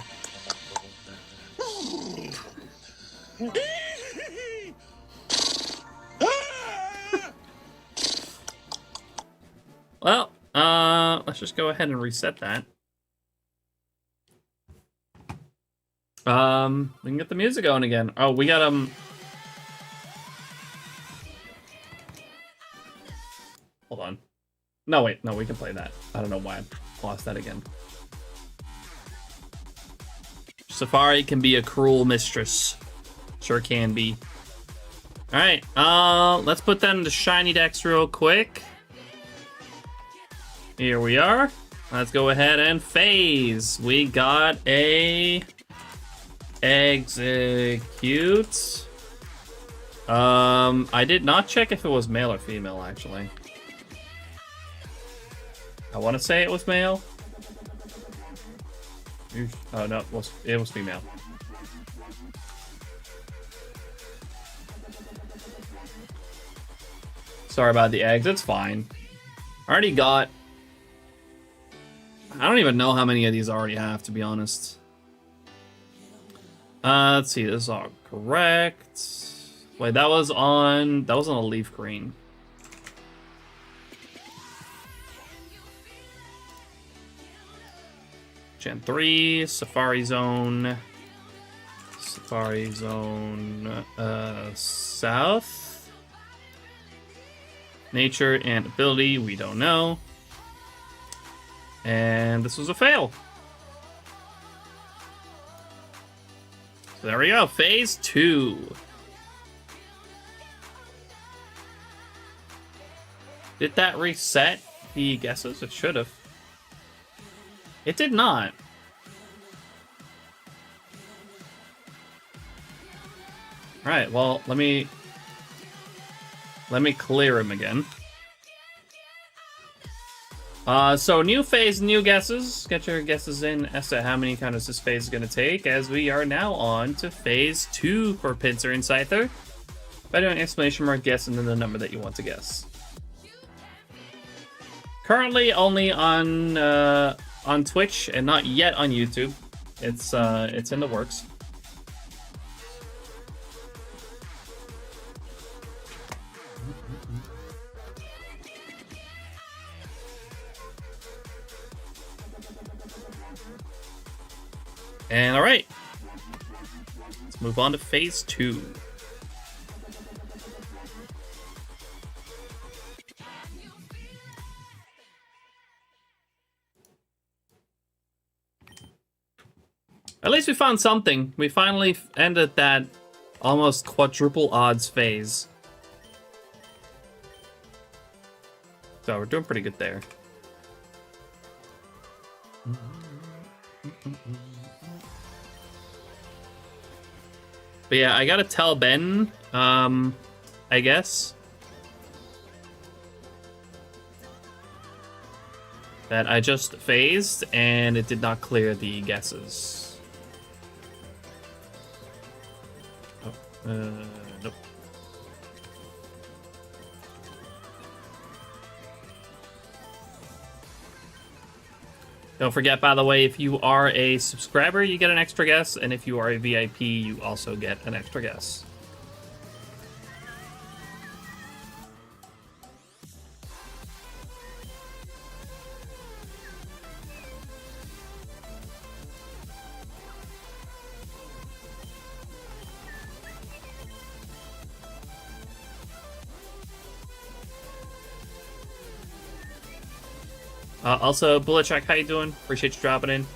Well, let's just go ahead and reset that. We can get the music going again. Oh, we got, hold on. No, wait, no, we can play that. I don't know why I lost that again. Safari can be a cruel mistress. Sure can be. Alright, let's put that into SHINYDEX real quick. Here we are. Let's go ahead and phase. We got a execute. I did not check if it was male or female, actually. I want to say it was male. Oh no, it was female. Sorry about the eggs, it's fine. I already got... I don't even know how many of these I already have, to be honest. Let's see, this is all correct. Wait, that was on a leaf green. Gen 3, Safari Zone, South. Nature and ability, we don't know. And this was a fail. So there we go, phase 2. Did that reset the guesses? It should have. It did not. Alright, well, let me clear him again. So new phase, new guesses. Get your guesses in as to how many counters this phase is going to take, as we are now on to phase 2 for Pinsir and Scyther. By doing exclamation mark guess and then the number that you want to guess. Currently only on Twitch and not yet on YouTube. It's in the works. And all right, let's move on to phase 2. At least we found something. We finally ended that Almost quadruple odds phase. So we're doing pretty good there. But yeah, I gotta tell Ben, I guess, that I just phased and it did not clear the guesses. Oh, nope. Don't forget, by the way, if you are a subscriber, you get an extra guess, and if you are a VIP, you also get an extra guess. Also, Bullet Check, how you doing? Appreciate you dropping in.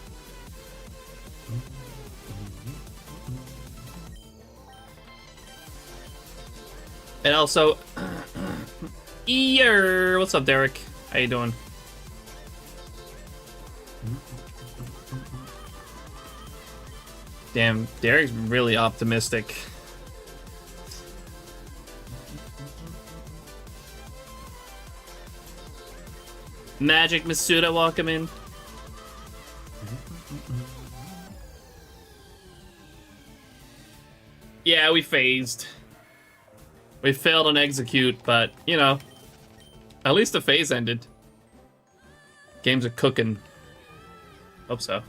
And also, what's up, Derek? How you doing? Damn, Derek's really optimistic. Magic Masuda, welcome in. Yeah, we phased. We failed on execute, but, you know, at least the phase ended. Games are cooking. Hope so.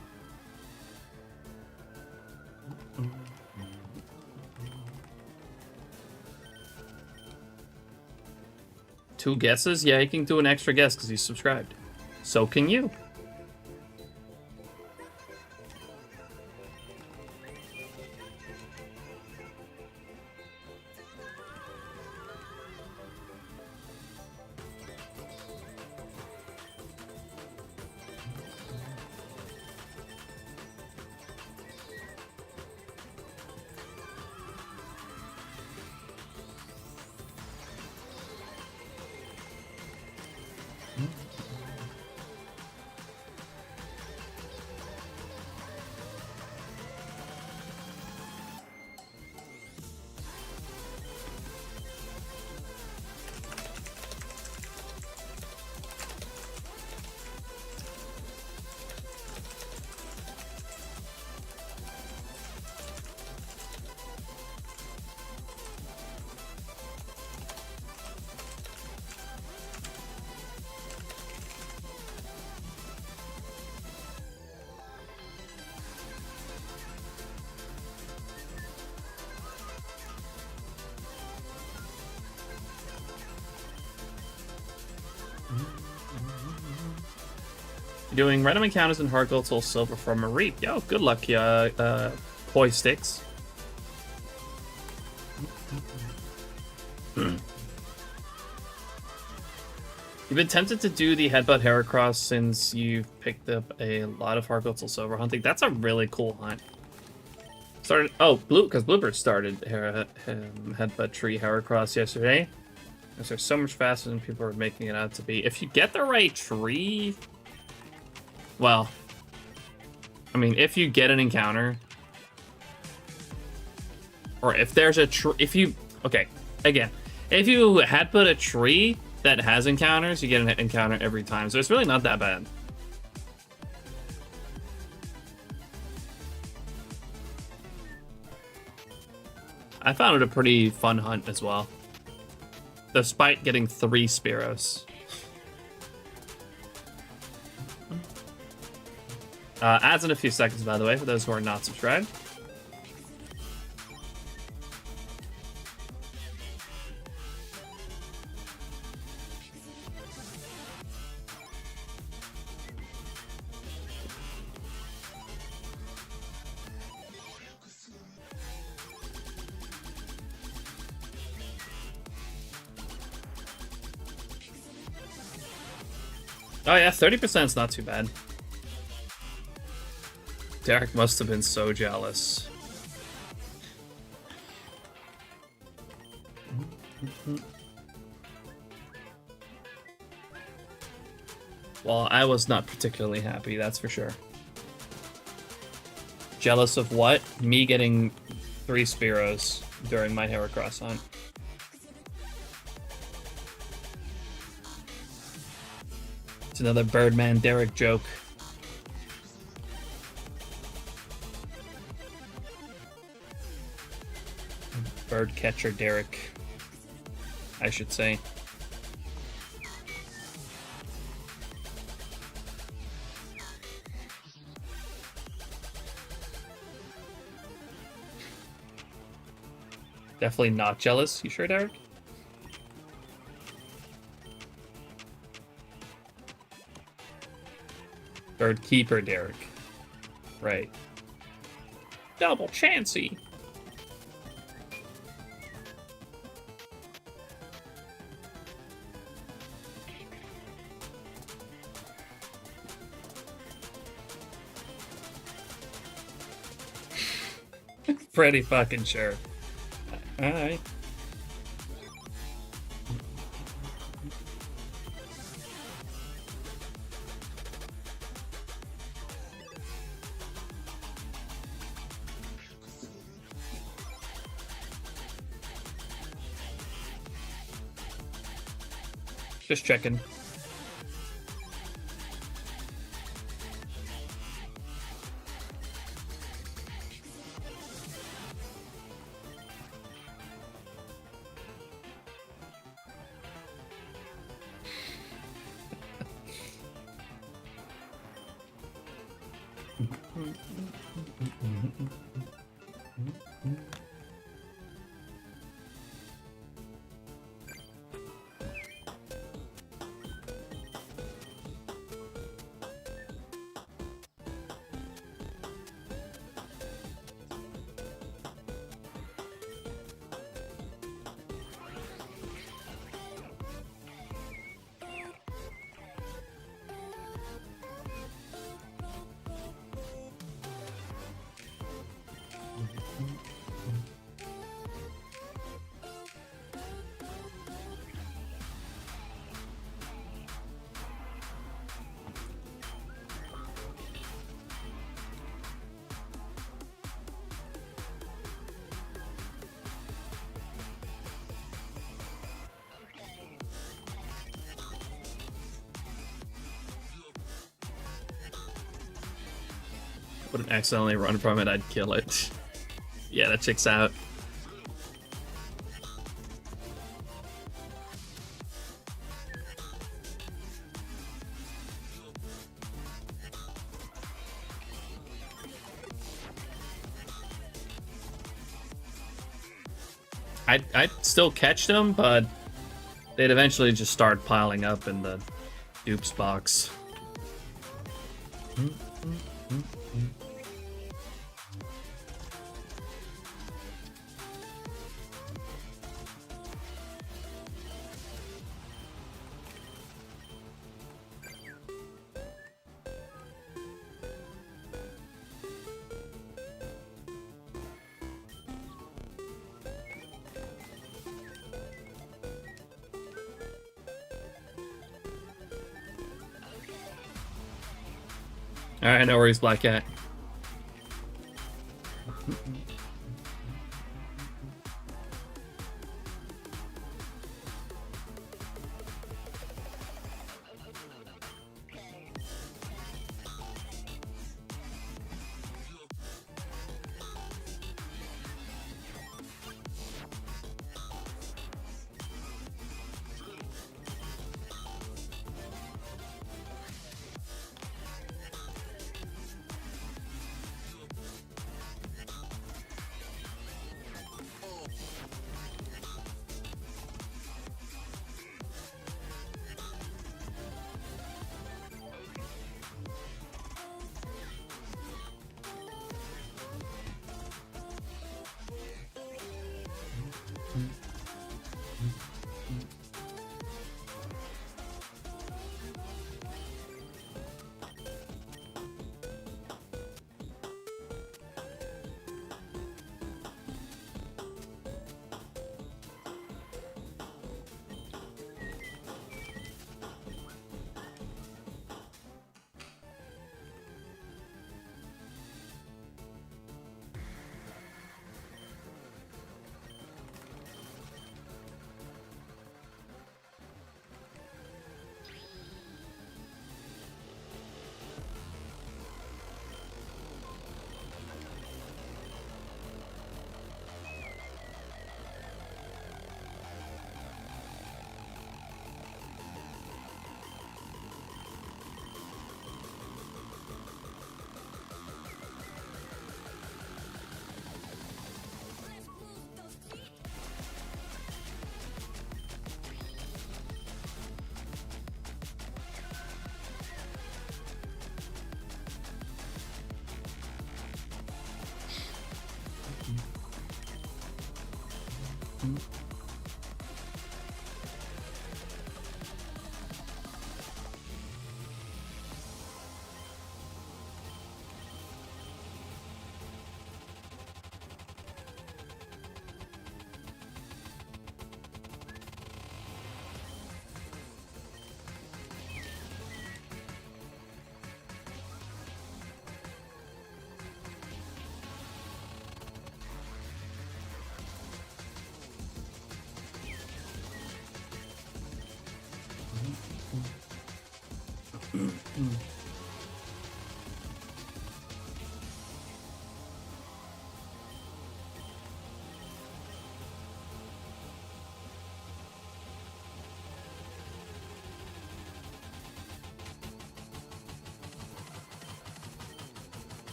Two guesses? Yeah, he can do an extra guess because he's subscribed. So can you. You're doing random encounters in hard gold, soul silver from a reap. Yo, good luck, poi sticks. You've been tempted to do the headbutt Heracross since you've picked up a lot of hard gold, soul silver hunting. That's a really cool hunt. Started because Bluebird started headbutt tree Heracross yesterday. They're so much faster than people are making it out to be. If you get the right tree. Well, I mean, if you get an encounter, or if there's a if you had put a tree that has encounters, you get an encounter every time. So it's really not that bad. I found it a pretty fun hunt as well, despite getting 3 Spearows. Ads in a few seconds, by the way, for those who are not subscribed. Oh yeah, 30% is not too bad. Derek must have been so jealous. Well, I was not particularly happy, that's for sure. Jealous of what? Me getting 3 Spearows during my Heracross hunt. It's another Birdman Derek joke. Bird catcher Derek, I should say. Definitely not jealous. You sure, Derek? Bird keeper Derek. Right. Double Chansey. Pretty fucking sure. Alright. Just checking. Wouldn't accidentally run from it, I'd kill it. Yeah, that checks out. I'd still catch them, but they'd eventually just start piling up in the dupes box. Alright, no worries, Black Cat.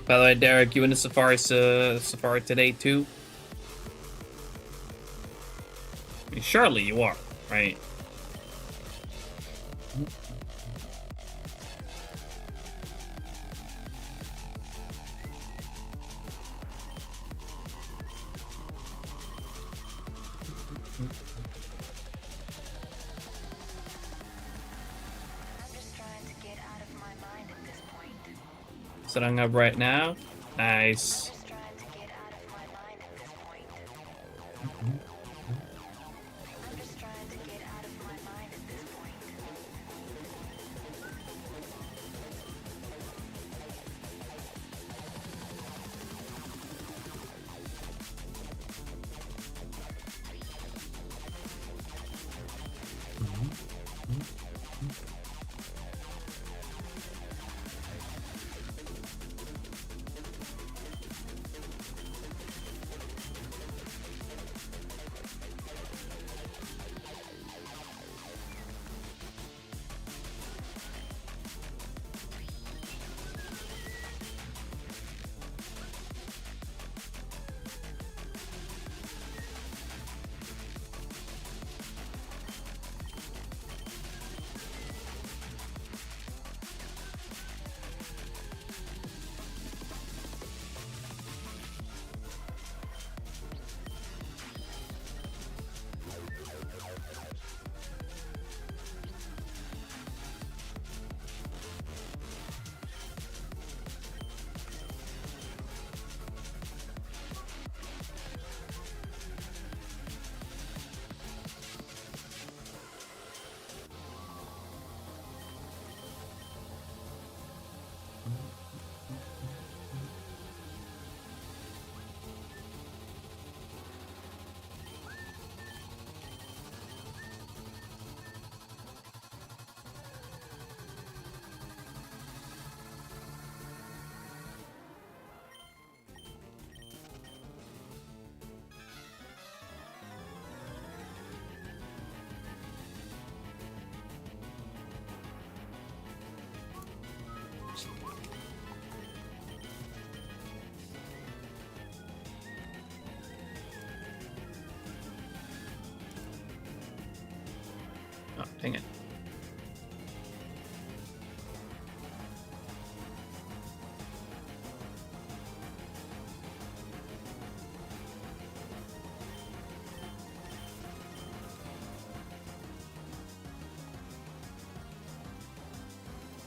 By the way, Derek, you in the Safari today too? I mean, surely you are, right? Setting up right now. Nice. Oh, dang it.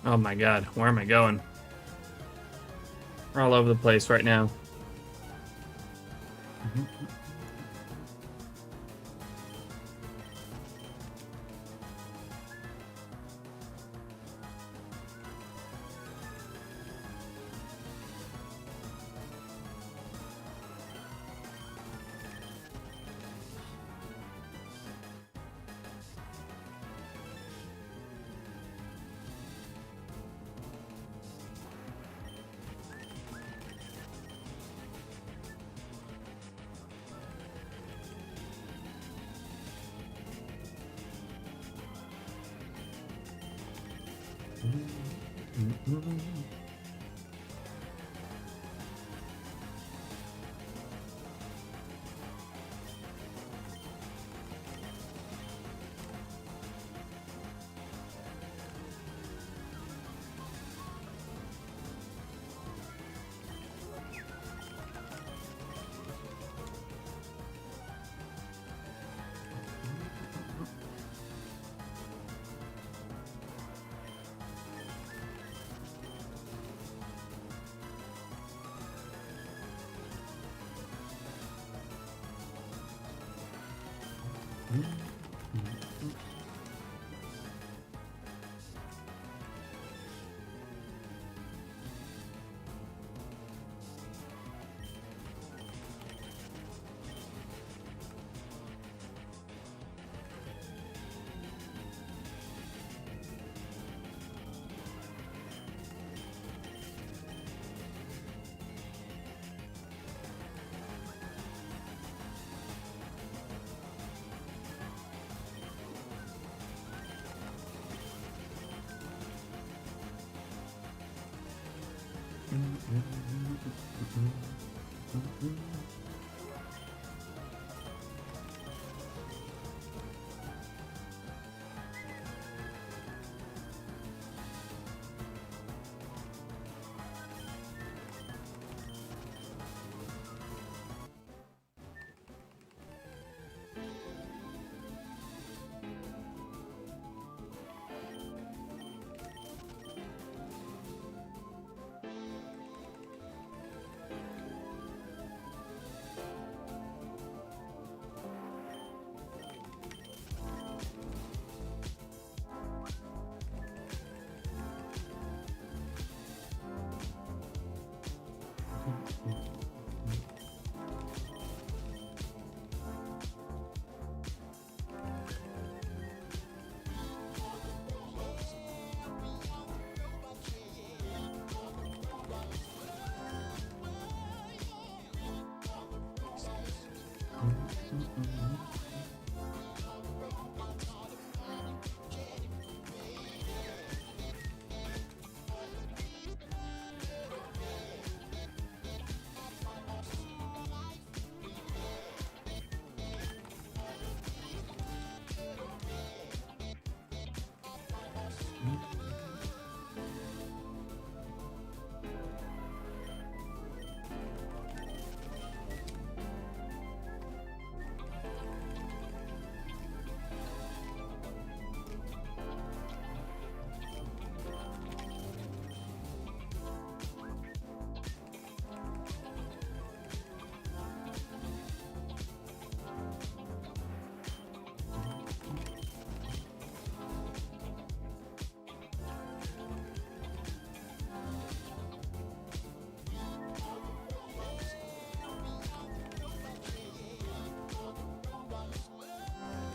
Oh my god, where am I going? We're all over the place right now.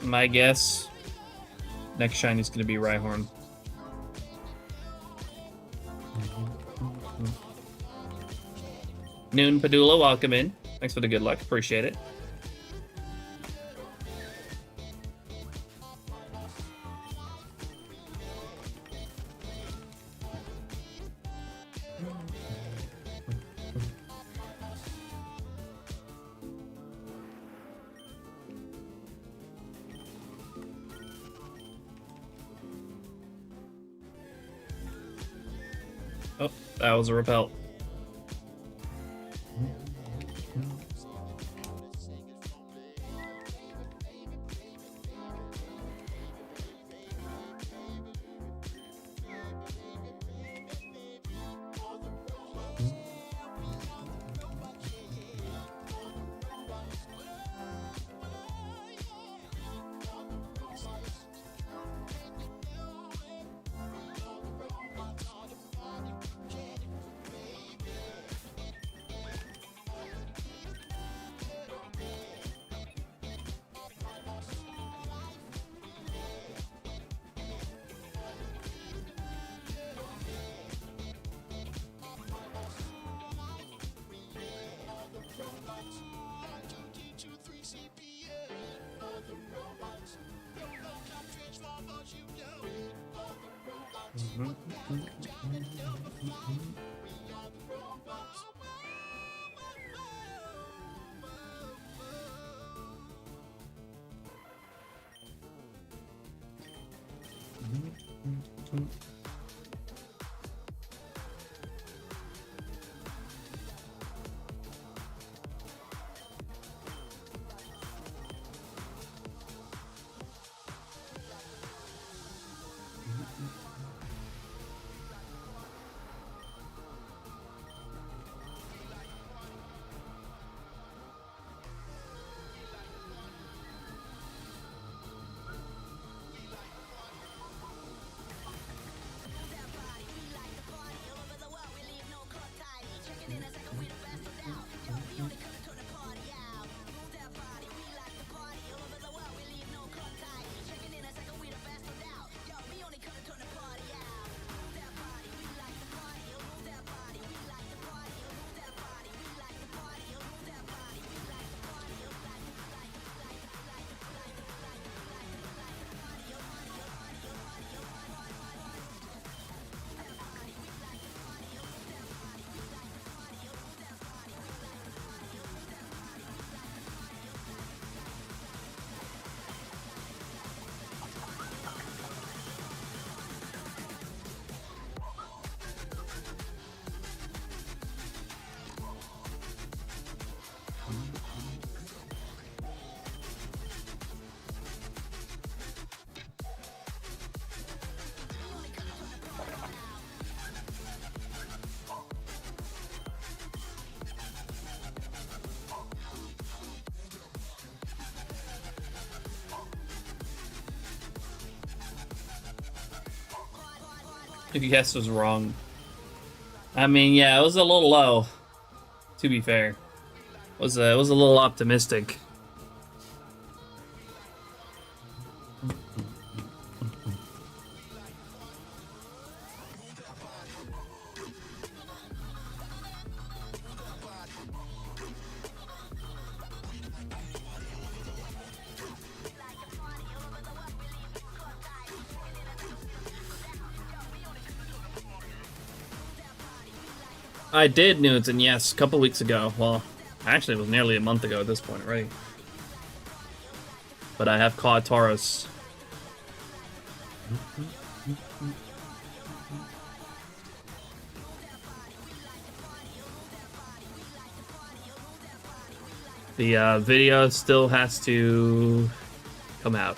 My guess, next shiny's gonna be Rhyhorn. Noon Padula, welcome in. Thanks for the good luck, appreciate it. Oh, that was a repel. Your guess was wrong. I mean, yeah, it was a little low. To be fair, it was a little optimistic. I did, Newton, yes, a couple weeks ago. Well, actually, it was nearly a month ago at this point, right? But I have caught Tauros. The video still has to come out.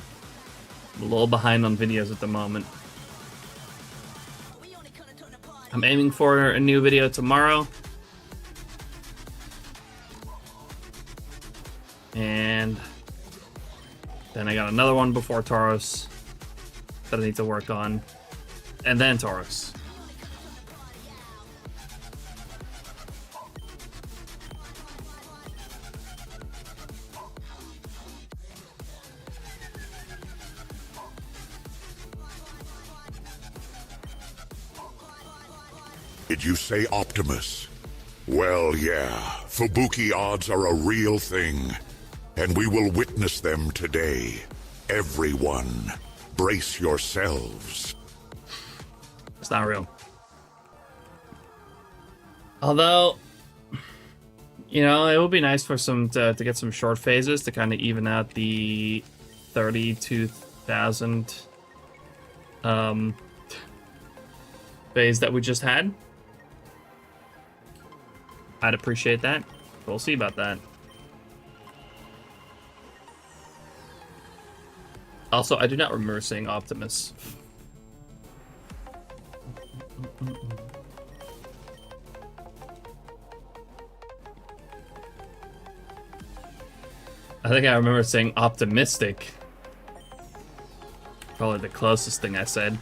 I'm a little behind on videos at the moment. I'm aiming for a new video tomorrow. And then I got another one before Tauros that I need to work on. And then Tauros. Did you say Optimus? Well, yeah, Fubuki odds are a real thing, and we will witness them today. Everyone, brace yourselves. It's not real. Although, you know, it would be nice for some to get some short phases to kind of even out the 32,000 phase that we just had. I'd appreciate that. We'll see about that. Also, I do not remember saying Optimus. I think I remember saying optimistic. Probably the closest thing I said.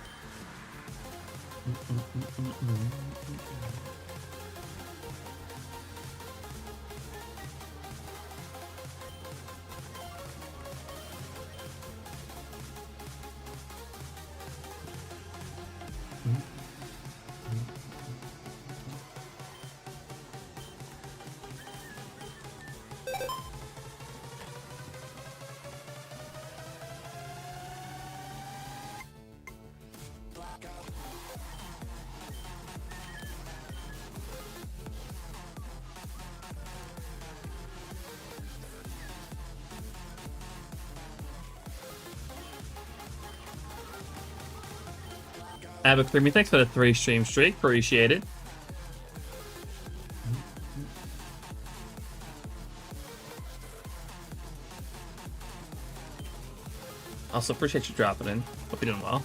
Abbott Creamy, thanks for the 3 stream streak. Appreciate it. Also, appreciate you dropping in. Hope you're doing well.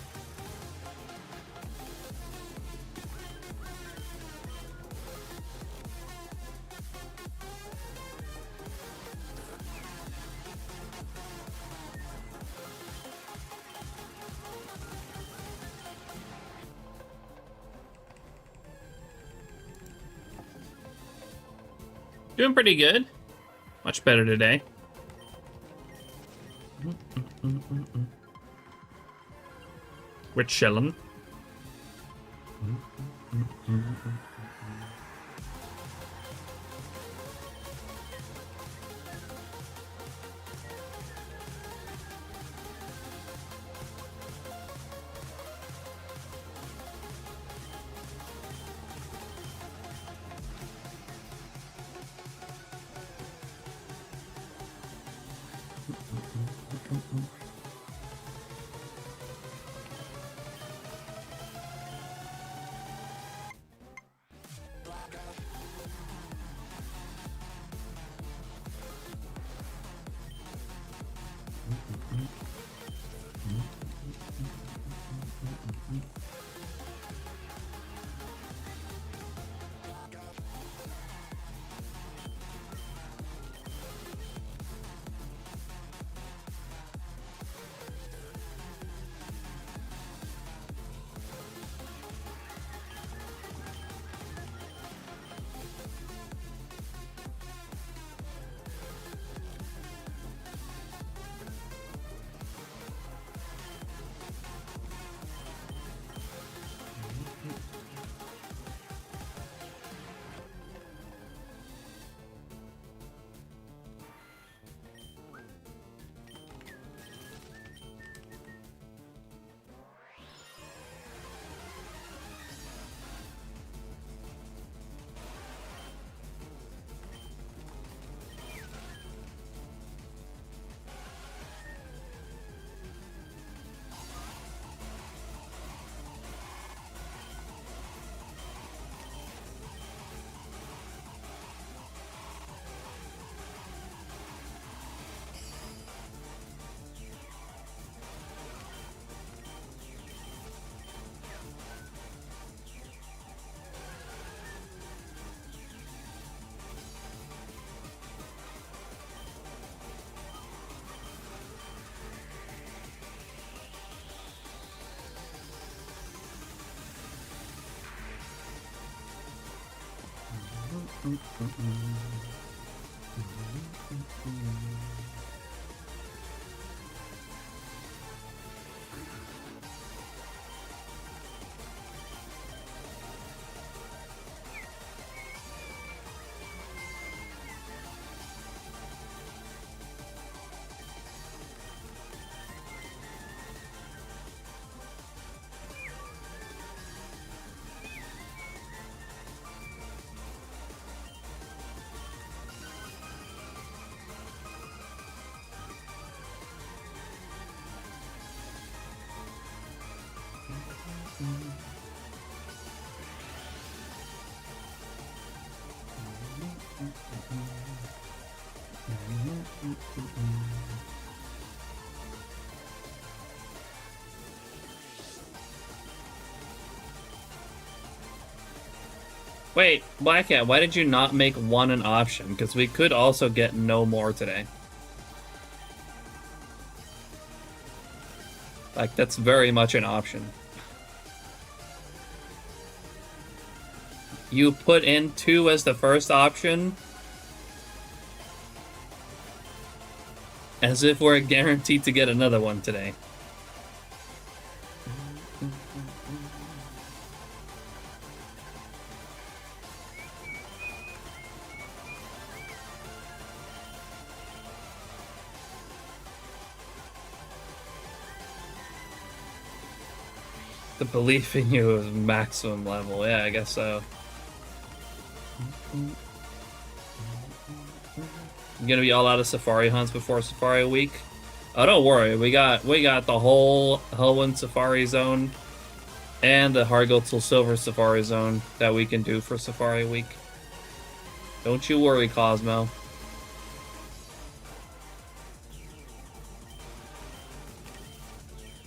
Doing pretty good. Much better today. We're chilling. Wait, Black Cat, why did you not make 1 an option? Because we could also get no more today. Like, that's very much an option. You put in 2 as the first option, as if we're guaranteed to get another one today. The belief in you is maximum level. Yeah, I guess so. I'm gonna be all out of safari hunts before Safari Week. Oh, don't worry. We got the whole Helwyn Safari Zone And the hard gold till silver Safari Zone that we can do for Safari Week. Don't you worry, Cosmo.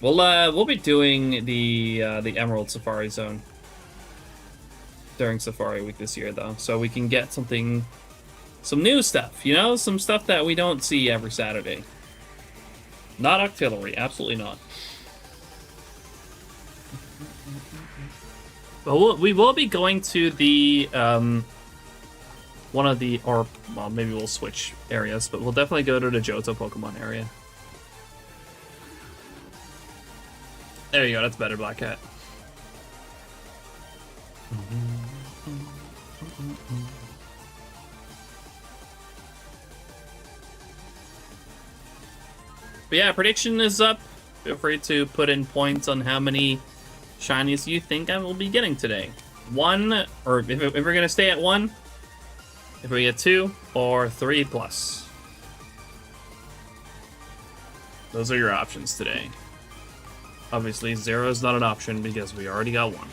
We'll be doing the Emerald Safari Zone during Safari Week this year, though, so we can get some new stuff, you know, some stuff that we don't see every Saturday. Not artillery, absolutely not. But we will be going to the one of the, or well, maybe we'll switch areas, but we'll definitely go to the Johto Pokemon area. There you go, that's better, Black Cat. But yeah, prediction is up. Feel free to put in points on how many shinies you think I will be getting today. 1, or if we're gonna stay at 1, if we get 2, or 3 plus. Those are your options today. Obviously, 0 is not an option because we already got 1.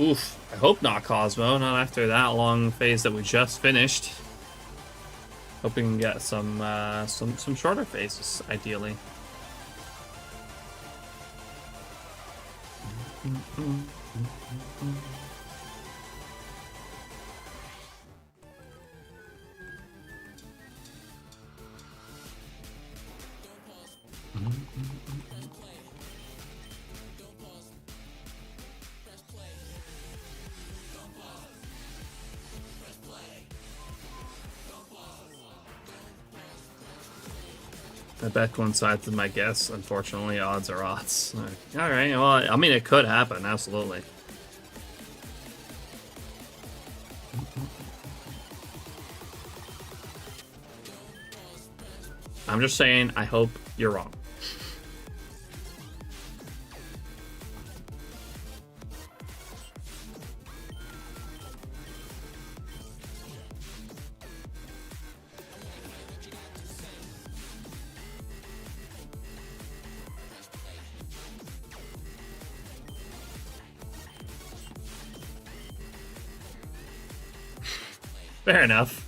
Oof, I hope not, Cosmo. Not after that long phase that we just finished. Hoping we can get some shorter phases, ideally. I bet coincides with my guess. Unfortunately, odds are odds. Alright, well, I mean, it could happen, absolutely. I'm just saying, I hope you're wrong. Fair enough.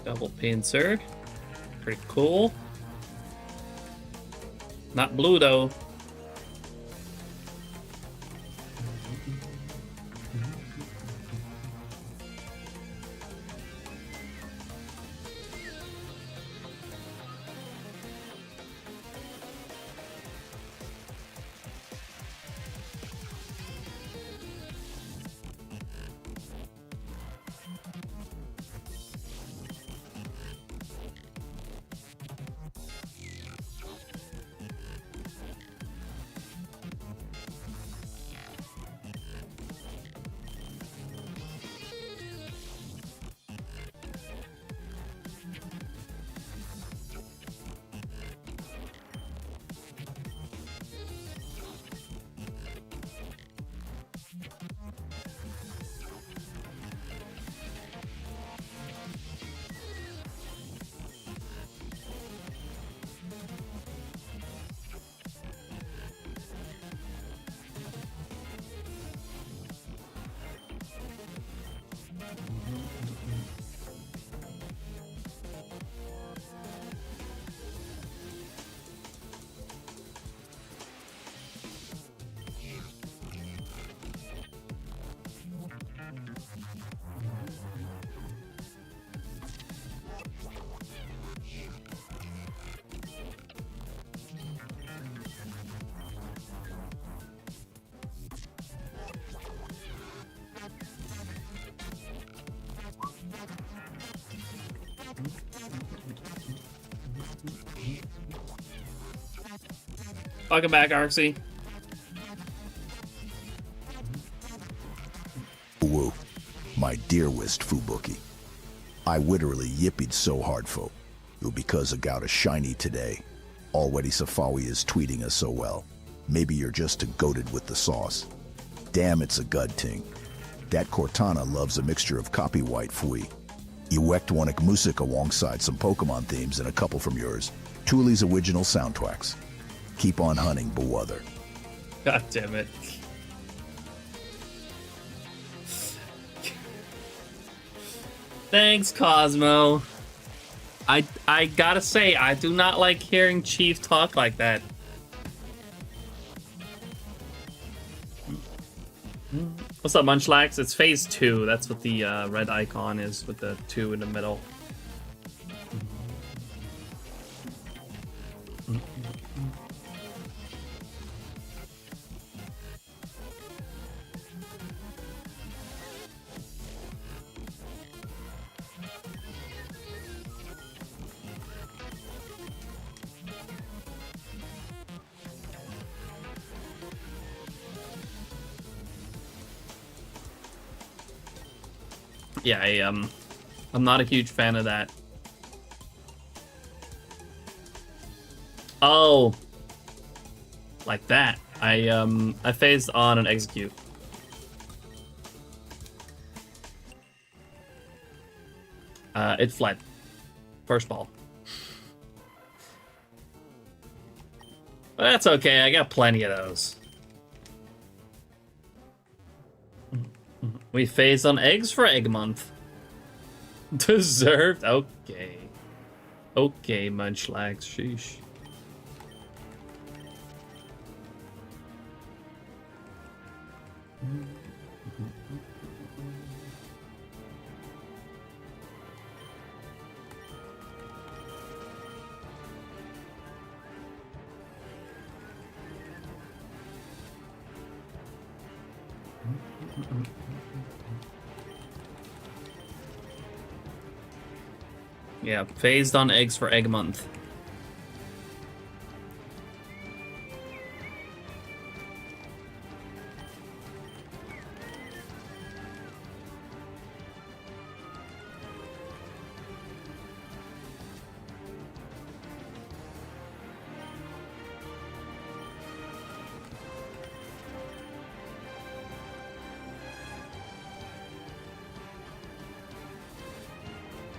Double Pinsir. Pretty cool. Not blue though. Welcome back, Arxie. Woo, my dearest Fubuki. I literally yippied so hard, fo. You because I got a shiny today. Already Safawi is tweeting us so well. Maybe you're just a goated with the sauce. Damn, it's a good ting. That Cortana loves a mixture of copy white fui. Electronic music alongside some Pokemon themes and a couple from yours. Thule's original soundtracks. Keep on hunting, brother. God damn it. Thanks, Cosmo. I gotta say, I do not like hearing Chief talk like that. What's up, Munchlax? It's phase 2. That's what the red icon is with the 2 in the middle. Yeah, I'm not a huge fan of that. Oh, like that. I phased on and execute. It fled. First ball. But that's okay. I got plenty of those. We phased on eggs for egg month. Deserved? Okay. Okay, Munchlax. Sheesh. Yeah, phased on eggs for egg month.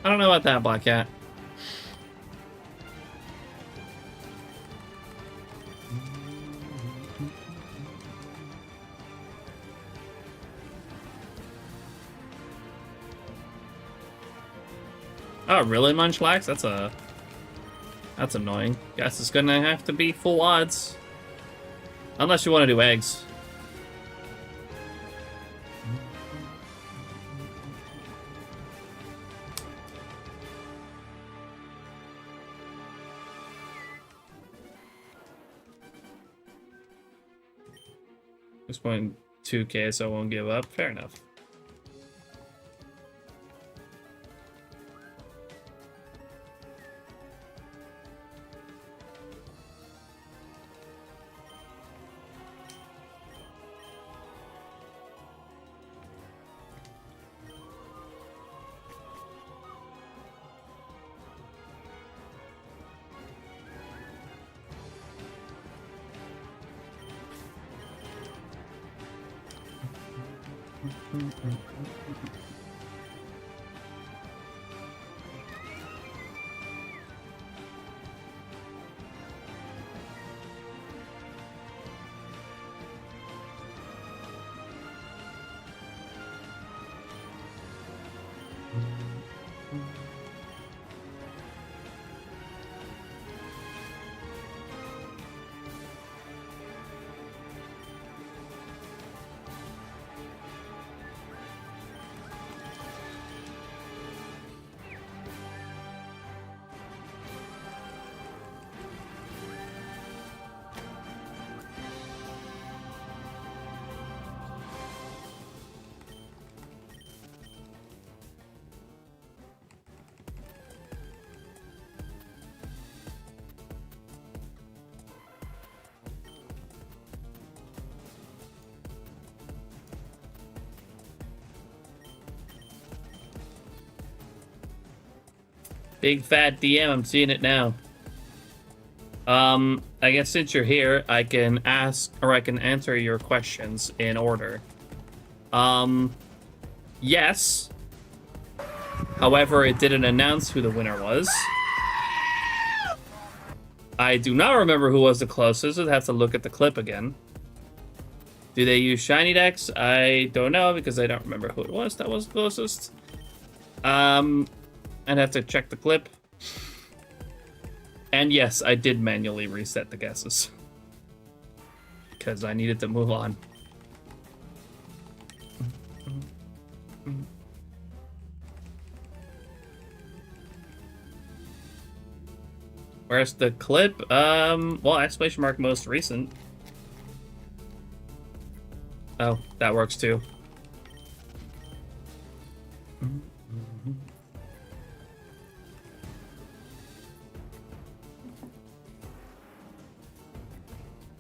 I don't know about that, Black Cat. Oh, really, Munchlax? That's annoying. Guess it's gonna have to be full odds. Unless you want to do eggs. Just point 2K, so I won't give up. Fair enough. Big fat DM, I'm seeing it now. I guess since you're here, I can ask, or I can answer your questions in order. Yes. However, it didn't announce who the winner was. I do not remember who was the closest. I'd have to look at the clip again. Do they use SHINYDEX? I don't know, because I don't remember who it was that was closest. I'd have to check the clip. And yes, I did manually reset the guesses. Because I needed to move on. Where's the clip? Well, exclamation mark most recent. Oh, that works too.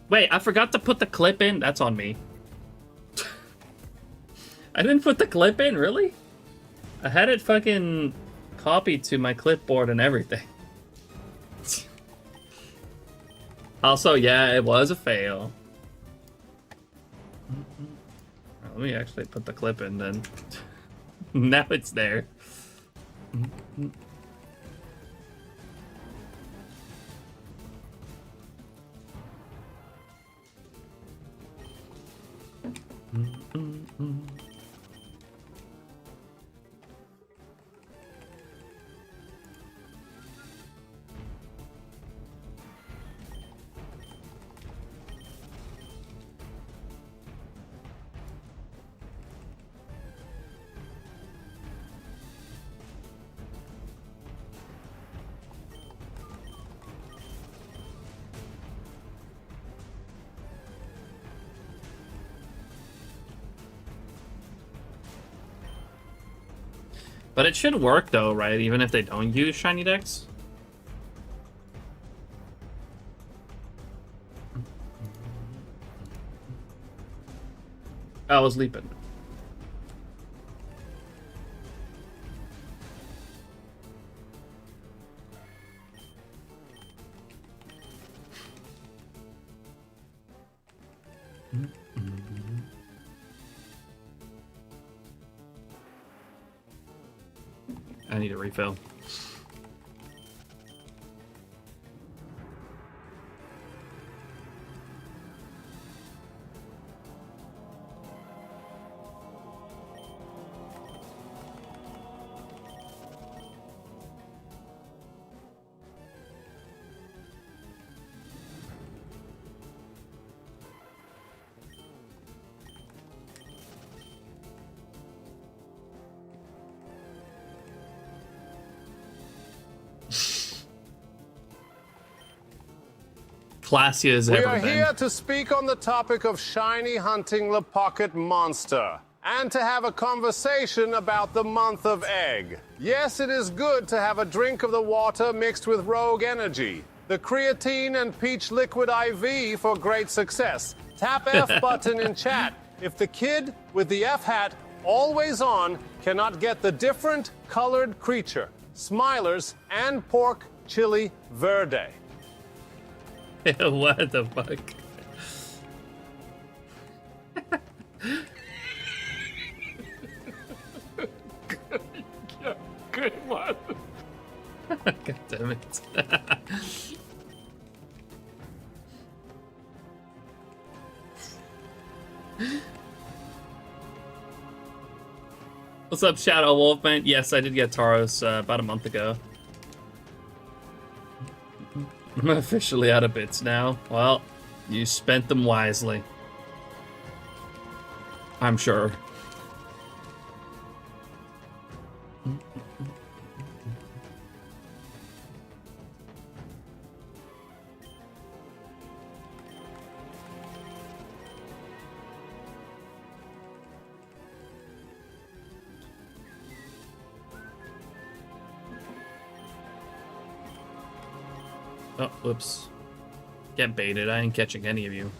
Wait, I forgot to put the clip in? That's on me. I didn't put the clip in, really? I had it fucking copied to my clipboard and everything. Also, yeah, it was a fail. Let me actually put the clip in then. Now it's there. But it should work though, right? Even if they don't use SHINYDEX? I was leaping. I need a refill. classy as We ever are been. here to speak on the topic of shiny hunting the pocket monster, and to have a conversation about the month of egg. Yes, it is good to have a drink of the water mixed with rogue energy. The creatine and peach liquid IV for great success. Tap F button in chat if the kid with the F hat always on cannot get the different colored creature, Smilers and pork chili verde. What the fuck? Good one. God damn it. What's up, Shadow Wolfman? Yes, I did get Tauros about a month ago. I'm officially out of bits now. Well, you spent them wisely. I'm sure. Oh, whoops. Get baited. I ain't catching any of you.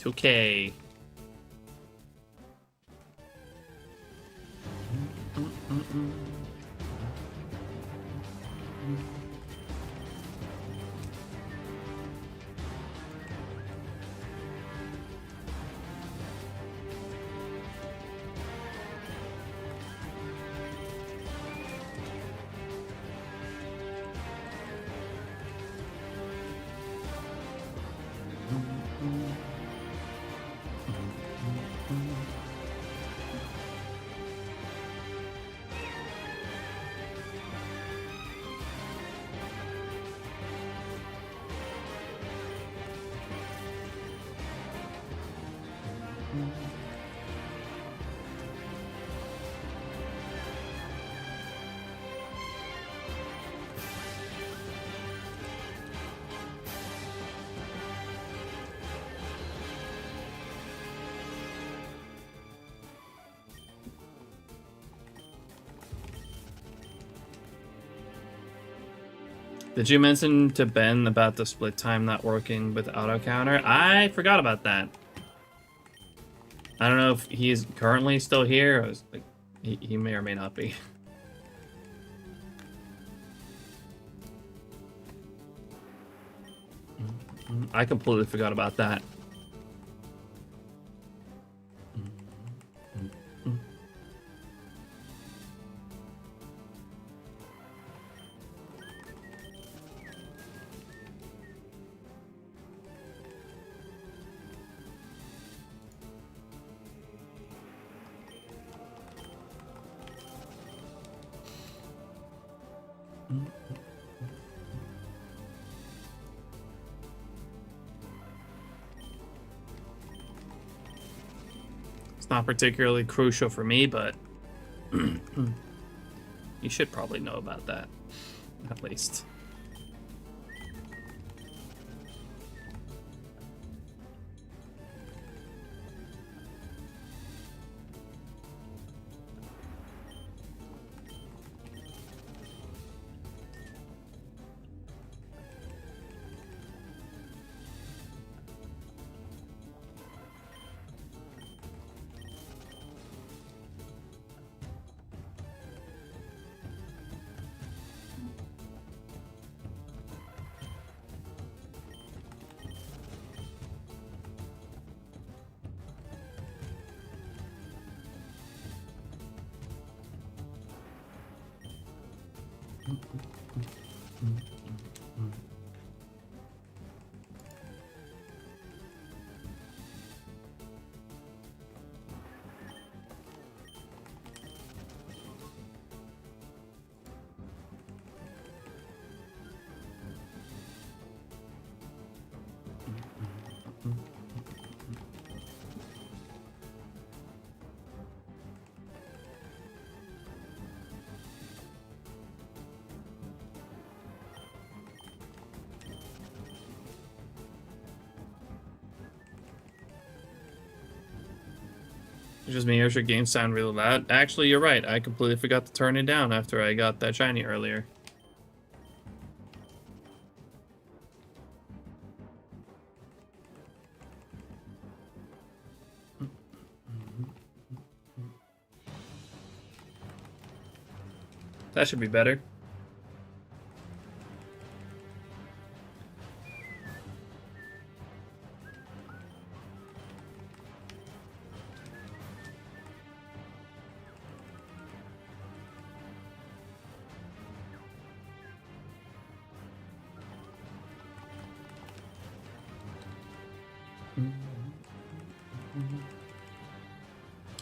Okay. Did you mention to Ben about the split time not working with auto counter? I forgot about that. I don't know if he's currently still here. Or like, he may or may not be. I completely forgot about that. It's not particularly crucial for me, but you should probably know about that, at least. It's just me, or should games sound really loud? Actually, you're right. I completely forgot to turn it down after I got that shiny earlier. That should be better.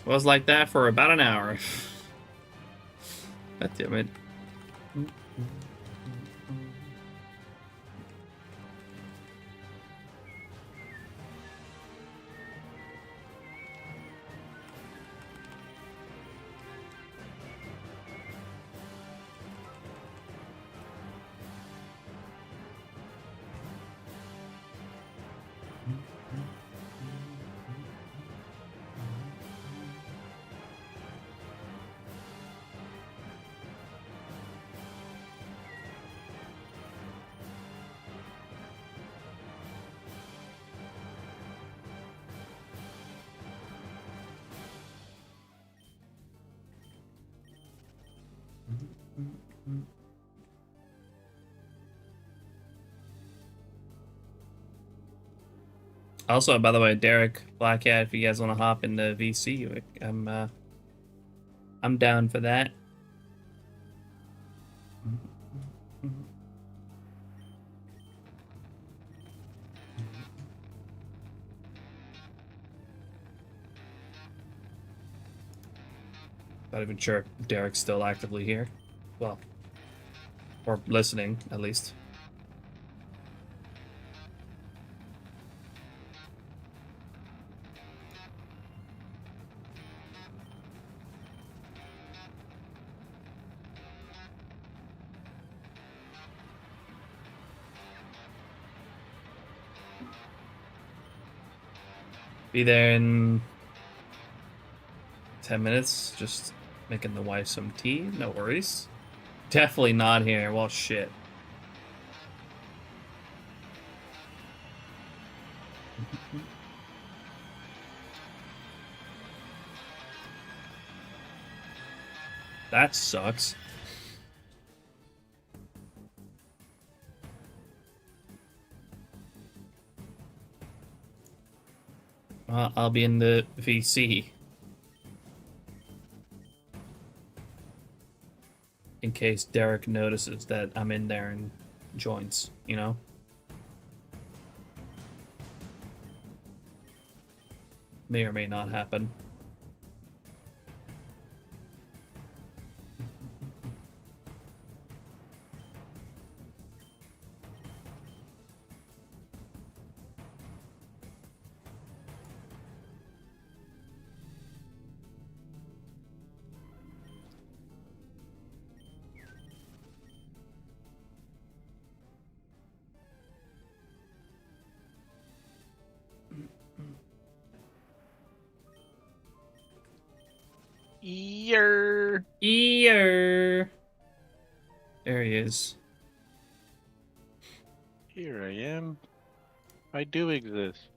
Was like that for about an hour. God damn it. Also, by the way, Derek, Black Cat, if you guys want to hop into VC, I'm down for that. Not even sure if Derek's still actively here. Well, or listening, at least. Be there in 10 minutes, just making the wife some tea, no worries. Definitely not here, well shit. That sucks. I'll be in the VC. In case Derek notices that I'm in there and joins, you know? May or may not happen. Ear. There he is. Here I am. I do exist.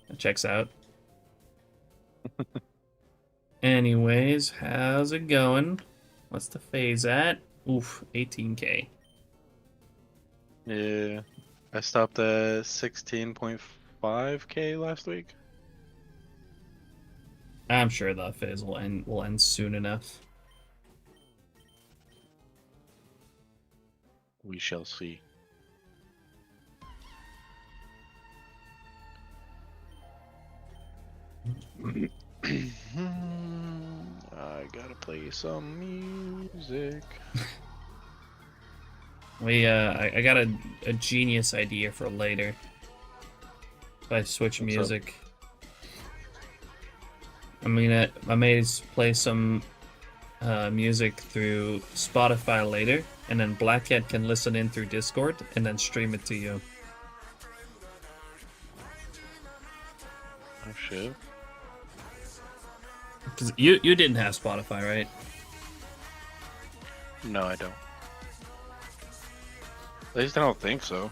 That checks out. Anyways, how's it going? What's the phase at? Oof, 18k. Yeah. I stopped at 16.5k last week. I'm sure that phase will end soon enough. We shall see. I gotta play some music. I got a genius idea for later. If I switch music. I mean, I may play some music through Spotify later, and then Black Cat can listen in through Discord, and then stream it to you. Oh shit. Because you didn't have Spotify, right? No, I don't. At least I don't think so.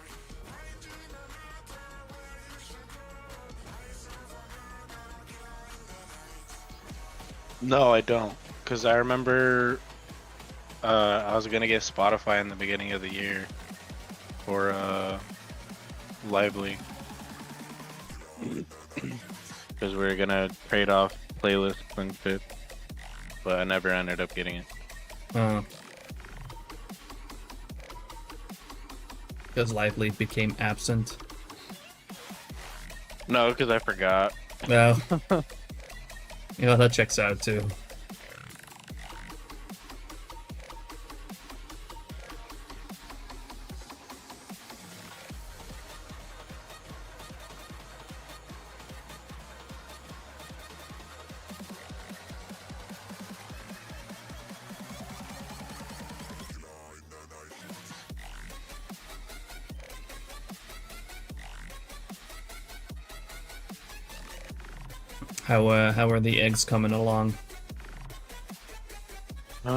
No, I don't. Because I remember I was going to get Spotify in the beginning of the year for Lively. Because we were going to trade off playlists and shit. But I never ended up getting it. Because Lively became absent. No, because I forgot. No. Yeah, that checks out too. How are the eggs coming along? I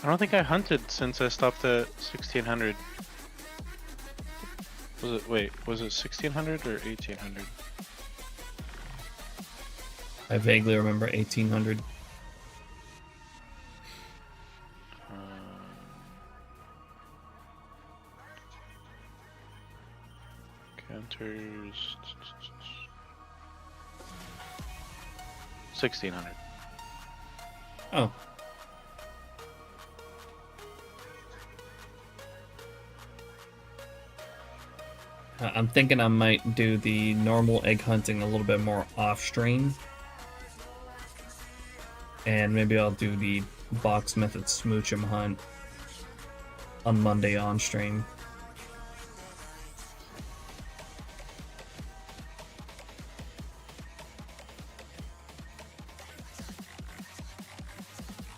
don't think I hunted since I stopped at 1600. Was it 1600 or 1800? I vaguely remember 1800. Counters 1600. Oh. I'm thinking I might do the normal egg hunting a little bit more off stream. And maybe I'll do the box method smooch 'em hunt on Monday on stream.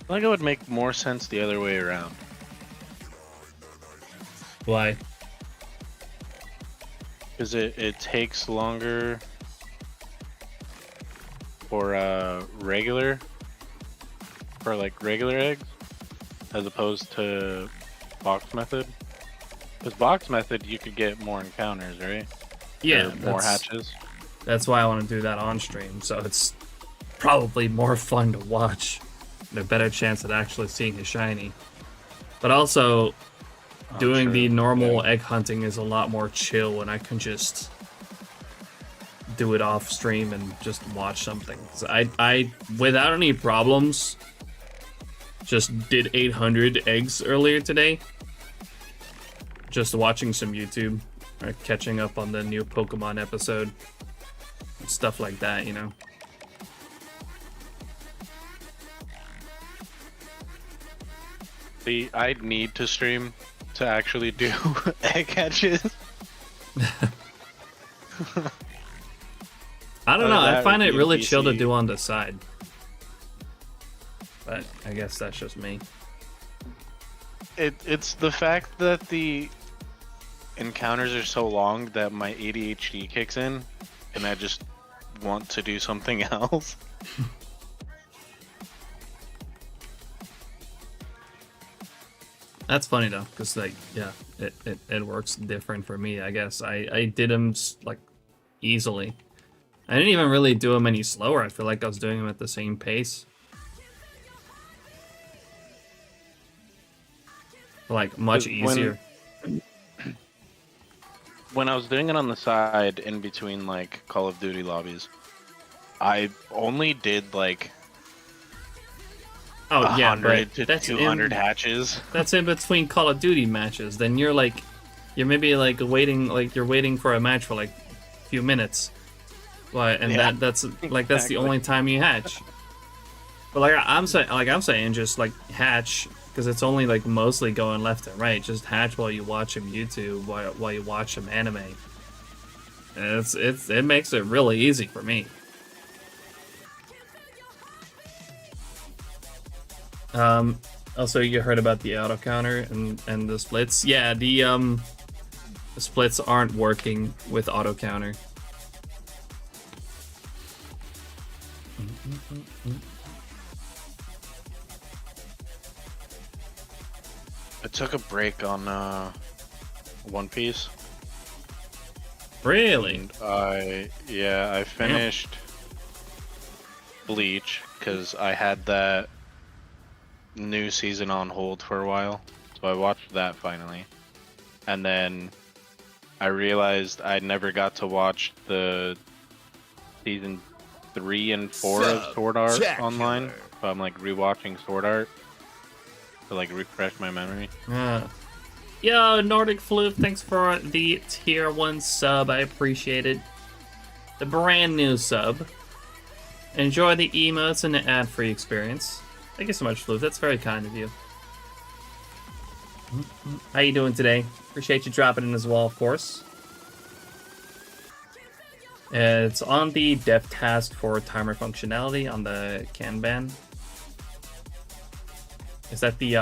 I think it would make more sense the other way around. Why? Because it takes longer for regular eggs as opposed to box method. Because box method you could get more encounters, right? Yeah, or more hatches. That's why I want to do that on stream, so it's probably more fun to watch. And a better chance at actually seeing a shiny. But also, doing true. the normal egg hunting is a lot more chill when I can just do it off stream and just watch something. So I without any problems, just did 800 eggs earlier today. Just watching some YouTube, or catching up on the new Pokemon episode. Stuff like that, you know. See, I need to stream to actually do egg hatches. I don't know, I that find would it be really PC. chill to do on the side. But I guess that's just me. It's the fact that the encounters are so long that my ADHD kicks in, and I just want to do something else. That's funny though, because like, yeah, it works different for me, I guess. I did them like easily. I didn't even really do them any slower. I feel like I was doing them at the same pace. Like much easier. When I was doing it on the side in between like Call of Duty lobbies, I only did like Oh yeah, 100 but to that's 200 hatches. That's in between Call of Duty matches. Then you're maybe like waiting, like you're waiting for a match for like a few minutes. Why? And Yeah, that's like that's the exactly. only time you hatch. But I'm saying, just like hatch, because it's only like mostly going left and right. Just hatch while you watch some YouTube, while you watch some anime. And it makes it really easy for me. Also, you heard about the auto counter and the splits. Yeah, the splits aren't working with auto counter. I took a break on One Piece. Really? I finished Bleach because I had that new season on hold for a while, so I watched that finally, and then I realized I never got to watch the season 3 and 4 of Sword Art online, so I'm like rewatching Sword Art to like refresh my memory. Yo, Nordic Floof, thanks for the tier 1 sub. I appreciate it. The brand new sub. Enjoy the emotes and the ad-free experience. Thank you so much, Floof. That's very kind of you. How you doing today? Appreciate you dropping in as well, of course. It's on the dev task for timer functionality on the Kanban. Is that the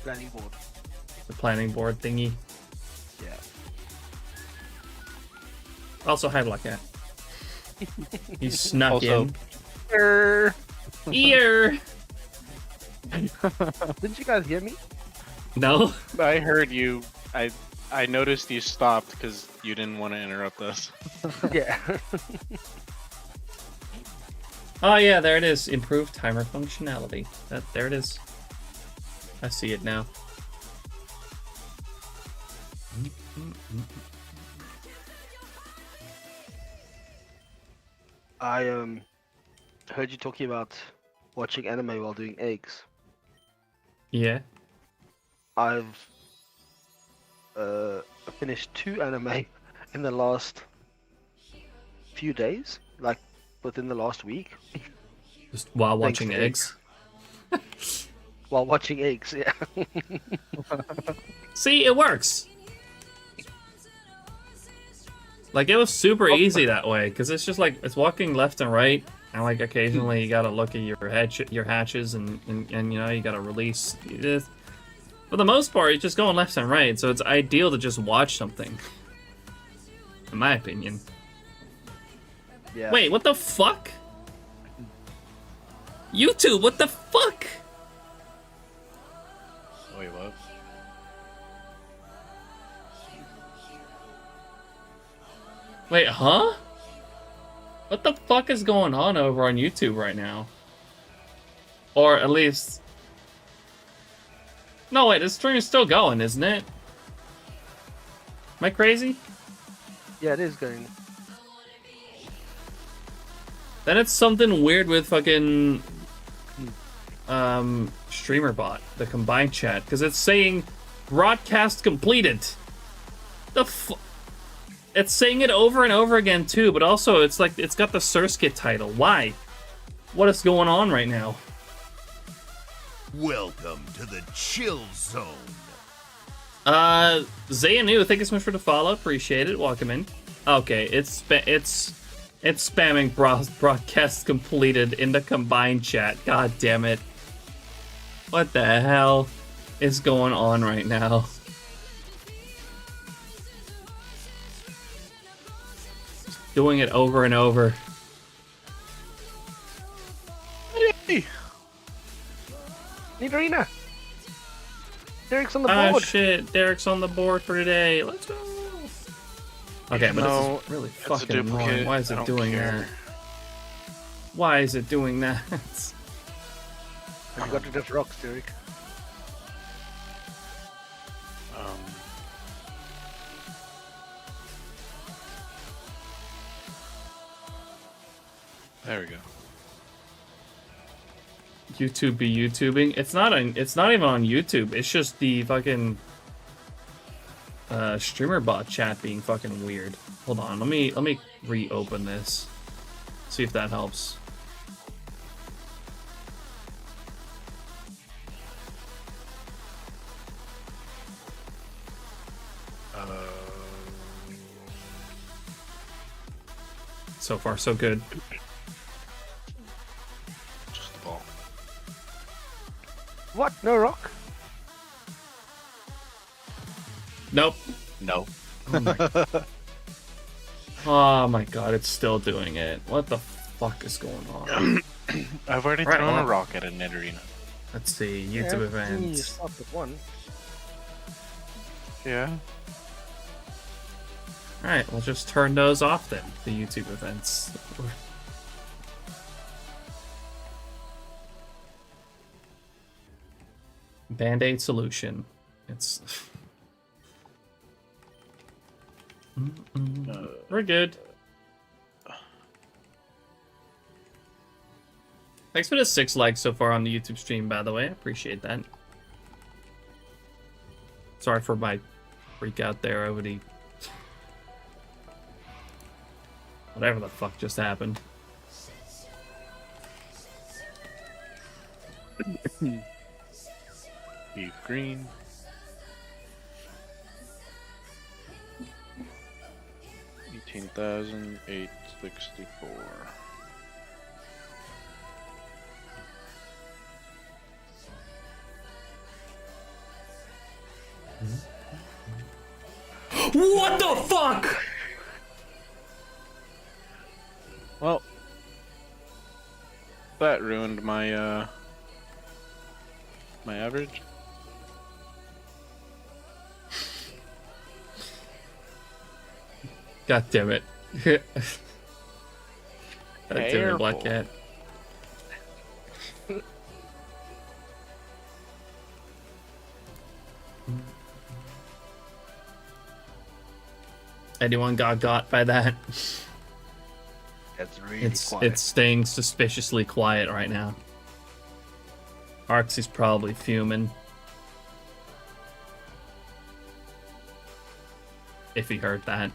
planning board. The planning board thingy? Yeah. Also, hi, Black Cat. He snuck Also- in. Ear! Didn't you guys hear me? No? I heard you. I noticed you stopped because you didn't want to interrupt us. Yeah. Oh yeah, there it is. Improved timer functionality. There it is. I see it now. I heard you talking about watching anime while doing eggs. Yeah. I've finished 2 anime in the last few days, like within the last week, Just while Thanks watching to eggs. while watching eggs. Yeah. See, it works. Like, it was super easy that way, because it's just like, it's walking left and right, and like occasionally you gotta look at your hatches, and you know, you gotta release. For the most part, it's just going left and right, so it's ideal to just watch something. In my opinion. Yeah. Wait, what the fuck? YouTube, what the fuck? Wait, what? Wait, huh? What the fuck is going on over on YouTube right now? Or at least... No, wait, this stream is still going, isn't it? Am I crazy? Yeah, it is going. Then it's something weird with fucking... streamer bot, the combined chat, because it's saying broadcast completed. It's saying it over and over again too, but also it's like it's got the Surskit title. Why? What is going on right now? Welcome to the chill zone. Zayanu, thank you so much for the follow. Appreciate it. Welcome in. Okay, it's spamming broadcast completed in the combined chat. God damn it. What the hell is going on right now? Just doing it over and over. Hey! Nidorina! Derek's on the Ah board! shit, Derek's on the board for today. Let's go! Okay, but No, this is really it's a fucking annoying. duplicate. Why is I it don't doing care. that? Why is it doing that? Have you got rid of rocks, Derek? There we go. YouTube be YouTubing. It's not even on YouTube. It's just the fucking streamer bot chat being fucking weird. Hold on, let me reopen this. See if that helps. So far, so good. Just the ball. What? No rock? Nope. No. Oh my god, it's still doing it. What the fuck is going on? I've already Right, thrown well- a rock at a Nidorina. Let's see, Yeah, YouTube You events. start with one. Yeah. Alright, we'll just turn those off then, the YouTube events. Band-Aid solution. It's... We're good. Thanks for the 6 likes so far on the YouTube stream, by the way. I appreciate that. Sorry for my freak out there over the... Whatever the fuck just happened. Leaf green. $18,864. What the fuck?! Well, that ruined my my average. God damn it. God damn it, Black Careful. Cat. Anyone got by that? That's really It's quiet. it's staying suspiciously quiet right now. Arxie's probably fuming. If he heard that.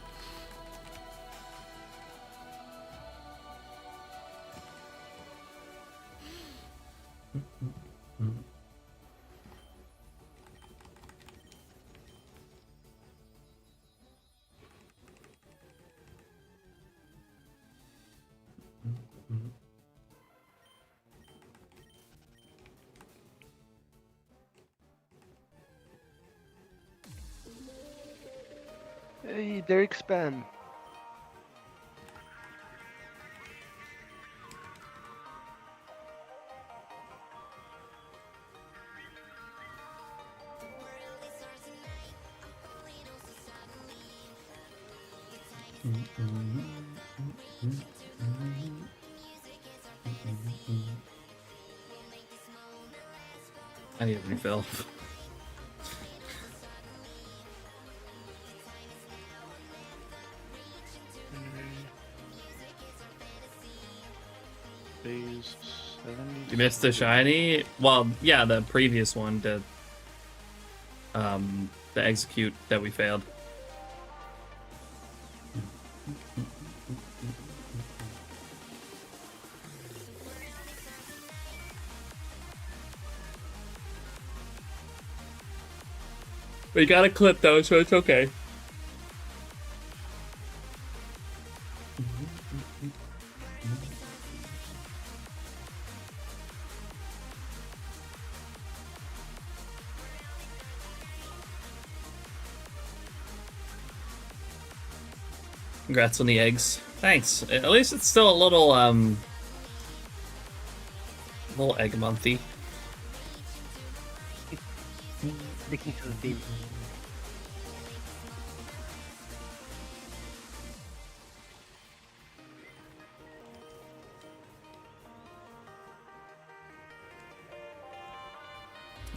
Hey, Derek spam. I need a refill. Phase 70. You missed the shiny? Well, yeah, the previous one, the execute that we failed. We got a clip though, so it's okay. Congrats on the eggs. Thanks. At least it's still a little egg monthy. Sticking to the theme.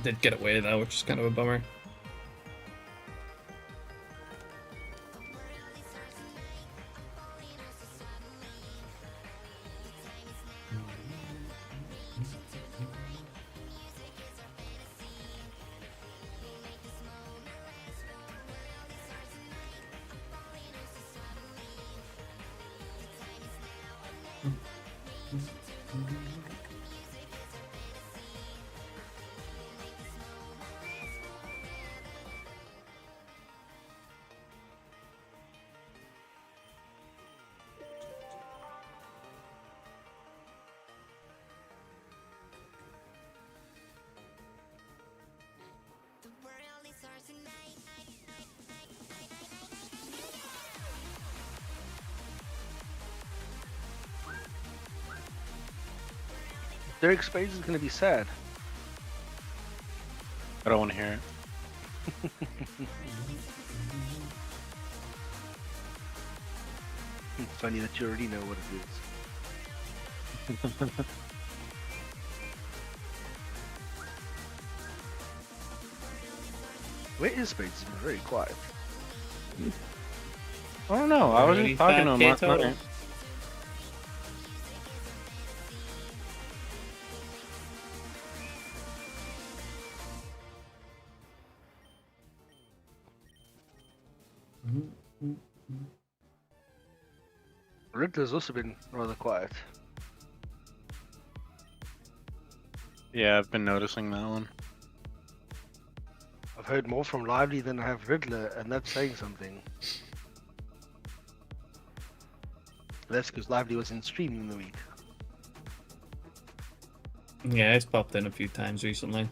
Did get away though, which is kind of a bummer. Derek Spades is gonna be sad. I don't want to hear it. It's funny that you already know what it is. Where is Spades? He's been very quiet. I don't know. I wasn't talking to him last night. Riddler's also been rather quiet. Yeah, I've been noticing that one. I've heard more from Lively than I have Riddler, and that's saying something. That's because Lively was in stream in the week. Yeah, it's popped in a few times recently.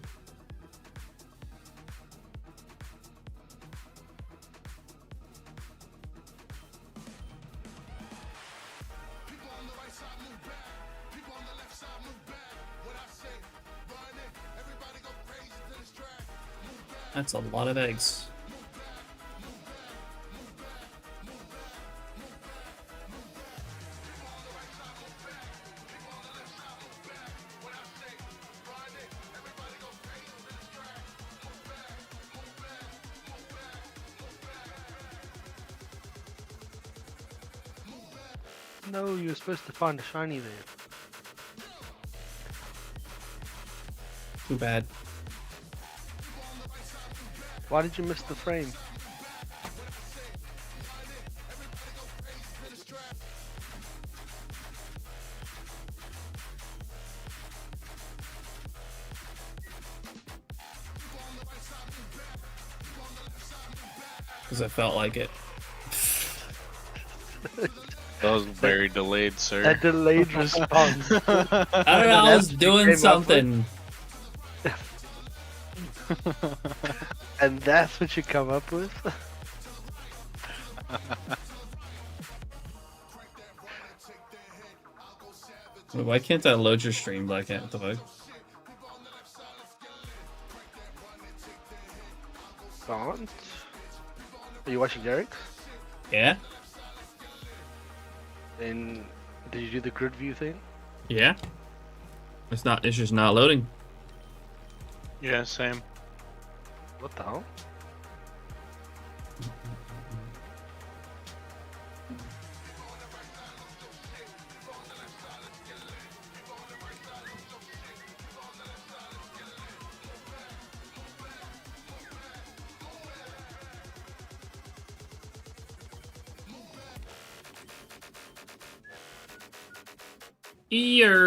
That's a lot of eggs. No, you were supposed to find a shiny there. Too bad. Why did you miss the frame? Because I felt like it. That was very delayed, sir. A delayed response. I don't know, I was doing something. And that's what you come up with? Wait, why can't I load your stream like that? What the fuck? Can't. Are you watching Derek's? Yeah? Then did you do the grid view thing? Yeah? It's just not loading. Yeah, same. What the hell?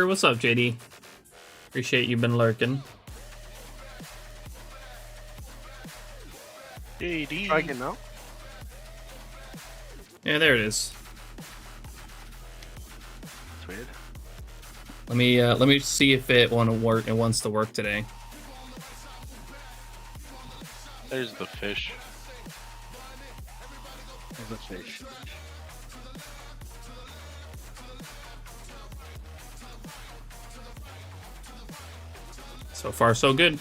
What's up, JD? Appreciate you been lurking. JD. Try again now. Yeah, there it is. It's weird. Let me see if it wants to work today. There's the fish. There's a fish. So far, so good.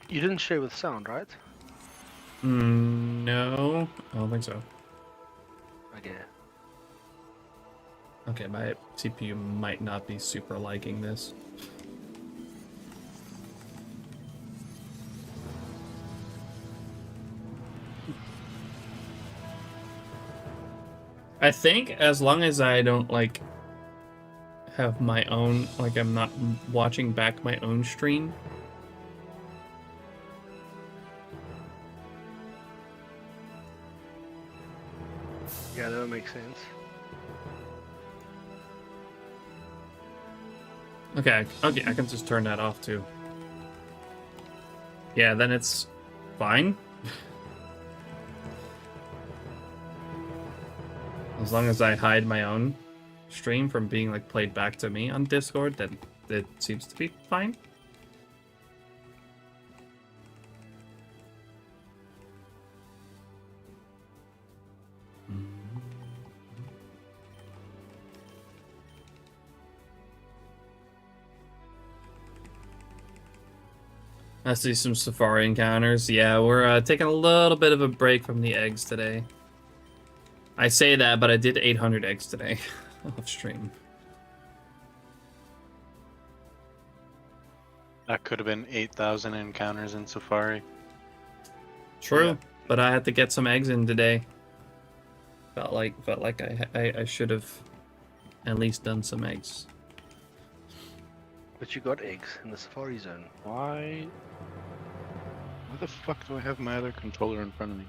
You didn't share with sound, right? No, I don't think so. Okay. Okay, my CPU might not be super liking this. I think as long as I don't like have my own, like I'm not watching back my own stream. Yeah, that would make sense. Okay, okay, I can just turn that off too. Yeah, then it's fine. As long as I hide my own stream from being like played back to me on Discord, then it seems to be fine. I see some Safari encounters. Yeah, we're taking a little bit of a break from the eggs today. I say that, but I did 800 eggs today off stream. That could have been 8,000 encounters in Safari. True, Yeah. but I had to get some eggs in today. Felt like I should have at least done some eggs. But you got eggs in the Safari zone. Why the fuck do I have my other controller in front of me?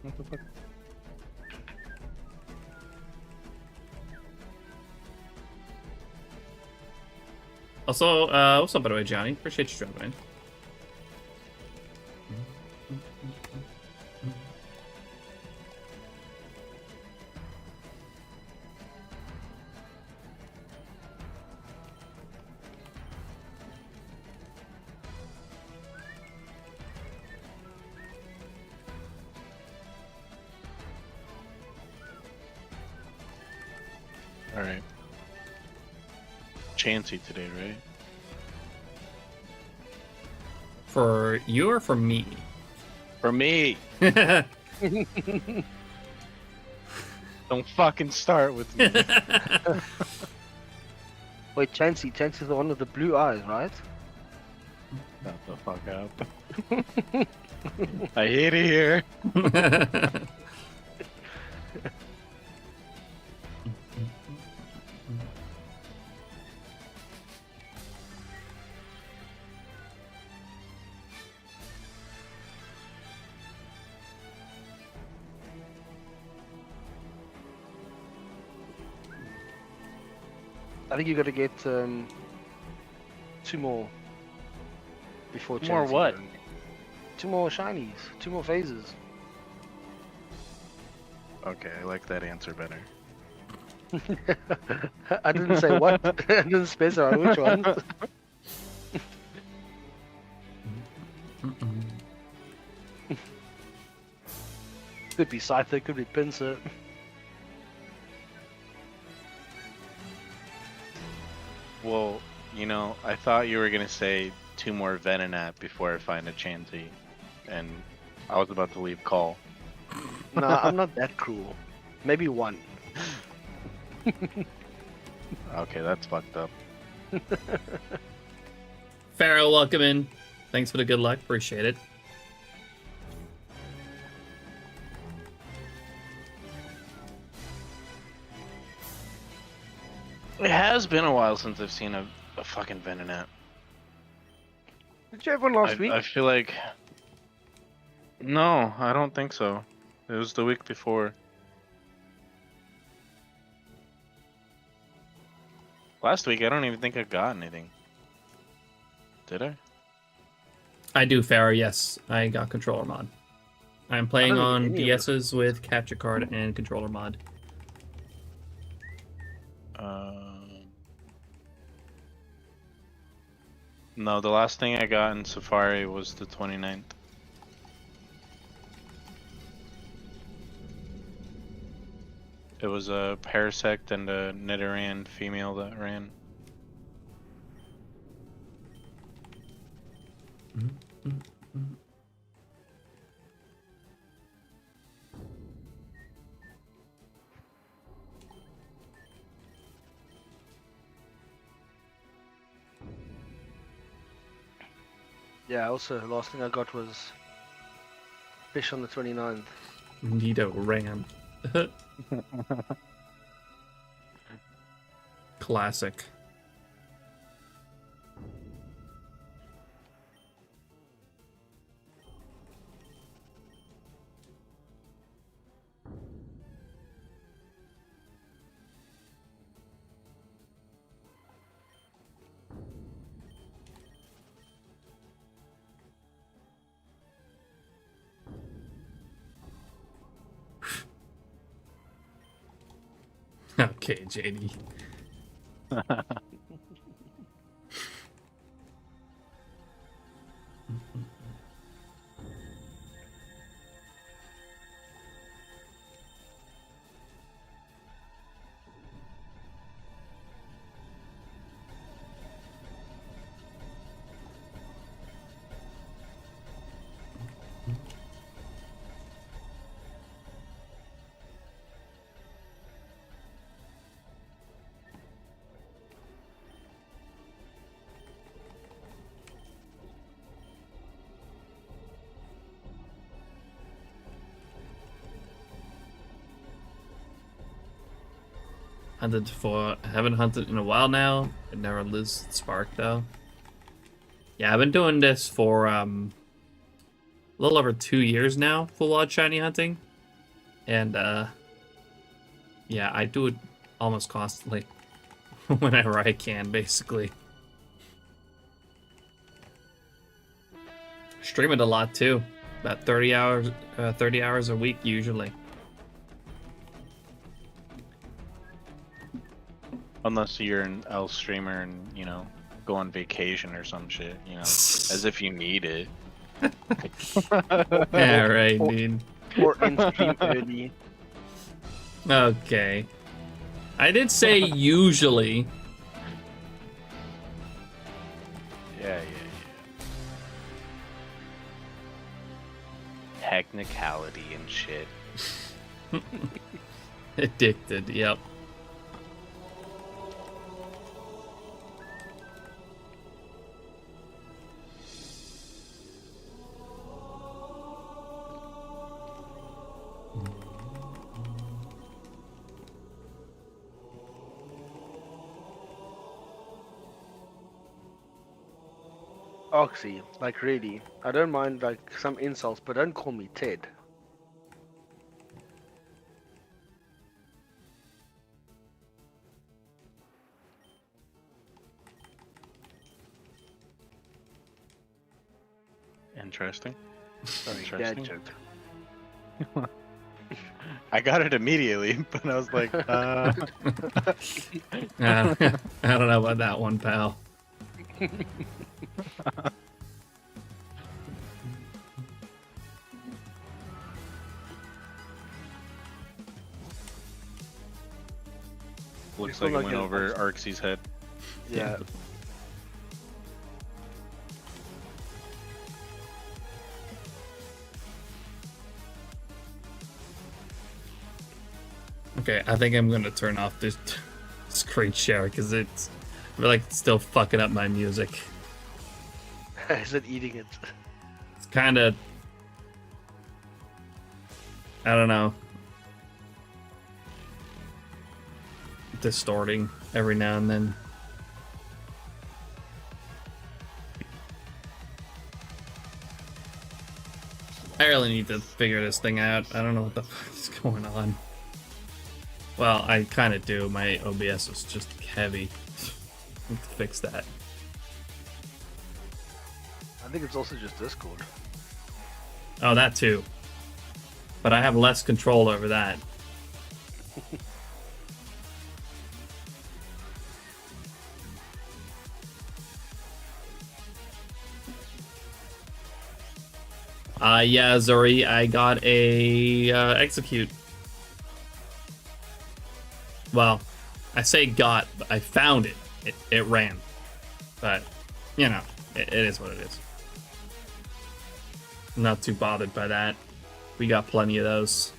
What the fuck? Also, what's up, by the way, Johnny? Appreciate you dropping in. Alright. Chancy today, right? For you or for me? For me! Don't fucking start with me. Wait, Chansey's the one with the blue eyes, right? Shut the fuck up. I hate it here. I think you got to get 2 more before Chansey. More what? 2 more shinies, 2 more phases. Okay, I like that answer better. I didn't say what. I didn't specify which one. Could be Scyther, could be Pinsir. Well, I thought you were gonna say 2 more Venonat before I find a Chansey, and I was about to leave call. No, I'm not that cruel. Maybe one. Okay, that's fucked up. Pharaoh, welcome in. Thanks for the good luck. Appreciate it. It has been a while since I've seen a fucking Venonat. Did you have one last week? I feel like... No, I don't think so. It was the week before. Last week, I don't even think I got anything. Did I? I do, Pharaoh, yes. I got controller mod. I'm playing on DSs with capture card and controller mod. No, the last thing I got in Safari was the 29th. It was a Parasect and a Nidoran female that ran. Yeah, also, the last thing I got was fish on the 29th. Nidoran. Classic. Okay, JD. Haven't hunted in a while now. It never loses its spark though. Yeah, I've been doing this for a little over 2 years now, full on shiny hunting. And yeah, I do it almost constantly. Whenever I can, basically. Stream it a lot too. About 30 hours a week usually. Unless you're an L streamer and, go on vacation or some shit, as if you need it. Yeah, right, dude. Or in stream early. Okay. I did say usually. Yeah. Technicality and shit. Addicted, yep. Oxy, like really. I don't mind like some insults, but don't call me Ted. Interesting. Sorry, dad joke. I got it immediately, but I was like, I don't know about that one, pal. looks still like it not went getting over punched. Arxie's head. Yeah. Okay, I think I'm gonna turn off this screen share because it's I feel like it's still fucking up my music. Is it eating it? It's kind of, I don't know, distorting every now and then. I really need to figure this thing out. I don't know what the fuck is going on. Well, I kind of do. My OBS is just heavy. I need to fix that. I think it's also just Discord. Oh, that too. But I have less control over that. Yeah, Zuri, I got a execute. Well, I say got, but I found it. It ran. But, you know, it is what it is. I'm not too bothered by that. We got plenty of those.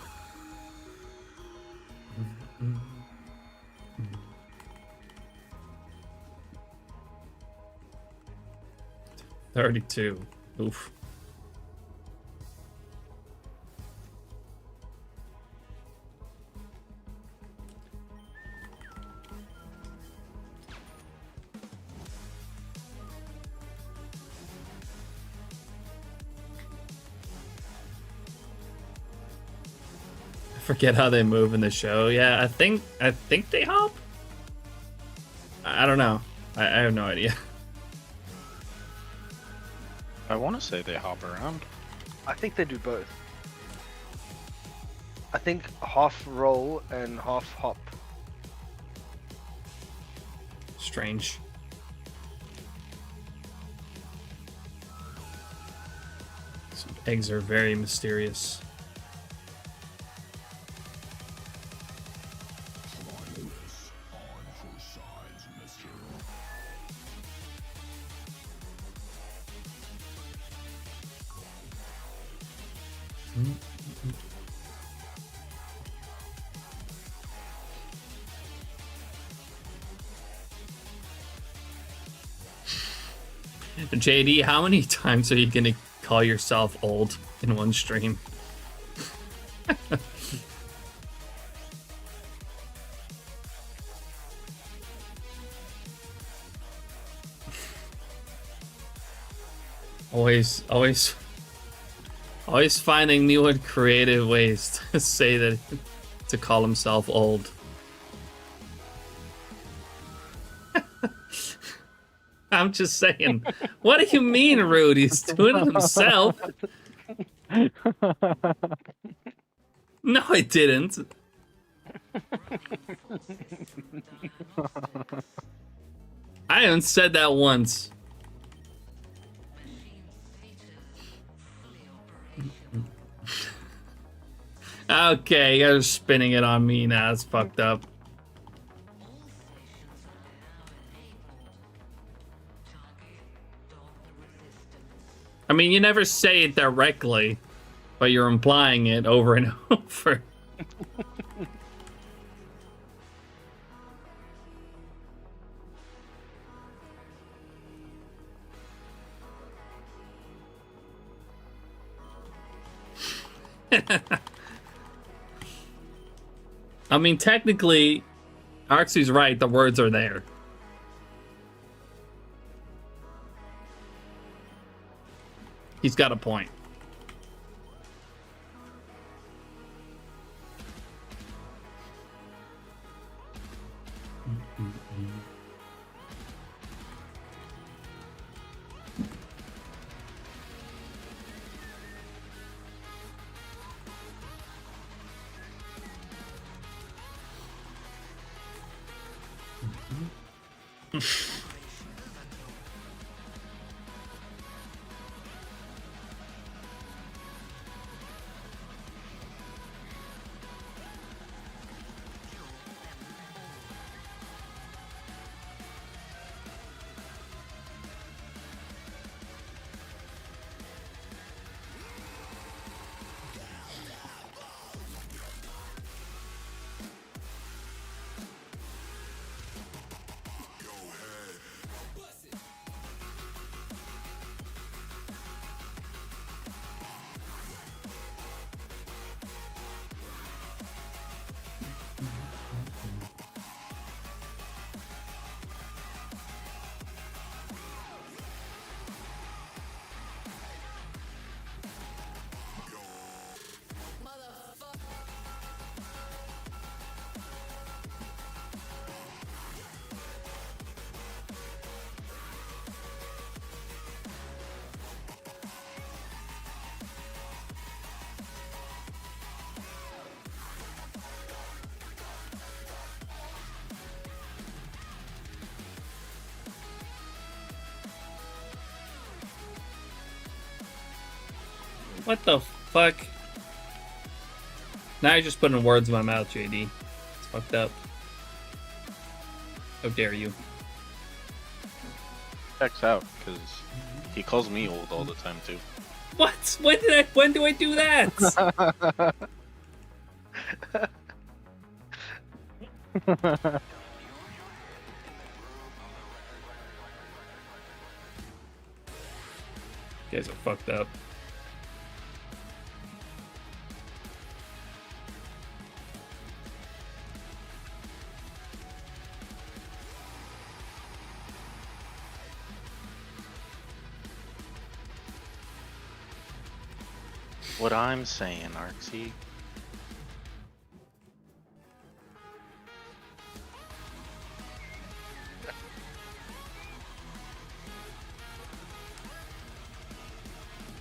32. Oof. I forget how they move in the show. Yeah, I think they hop. I don't know. I have no idea. I want to say they hop around. I think they do both. I think half roll and half hop. Strange. Some eggs are very mysterious. JD, how many times are you gonna call yourself old in one stream? always finding new and creative ways to say that, to call himself old. I'm just saying. What do you mean, Rude? He's doing it himself. No, I didn't. I haven't said that once. Okay, you guys are spinning it on me now. It's fucked up. I mean, you never say it directly, but you're implying it over and over. I mean, technically, Arxie's right. The words are there. He's got a point. What the fuck? Now you're just putting words in my mouth, JD. It's fucked up. How dare you? Checks out, because he calls me old all the time, too. What? When do I do that? You guys are fucked up. What I'm saying, Artsy.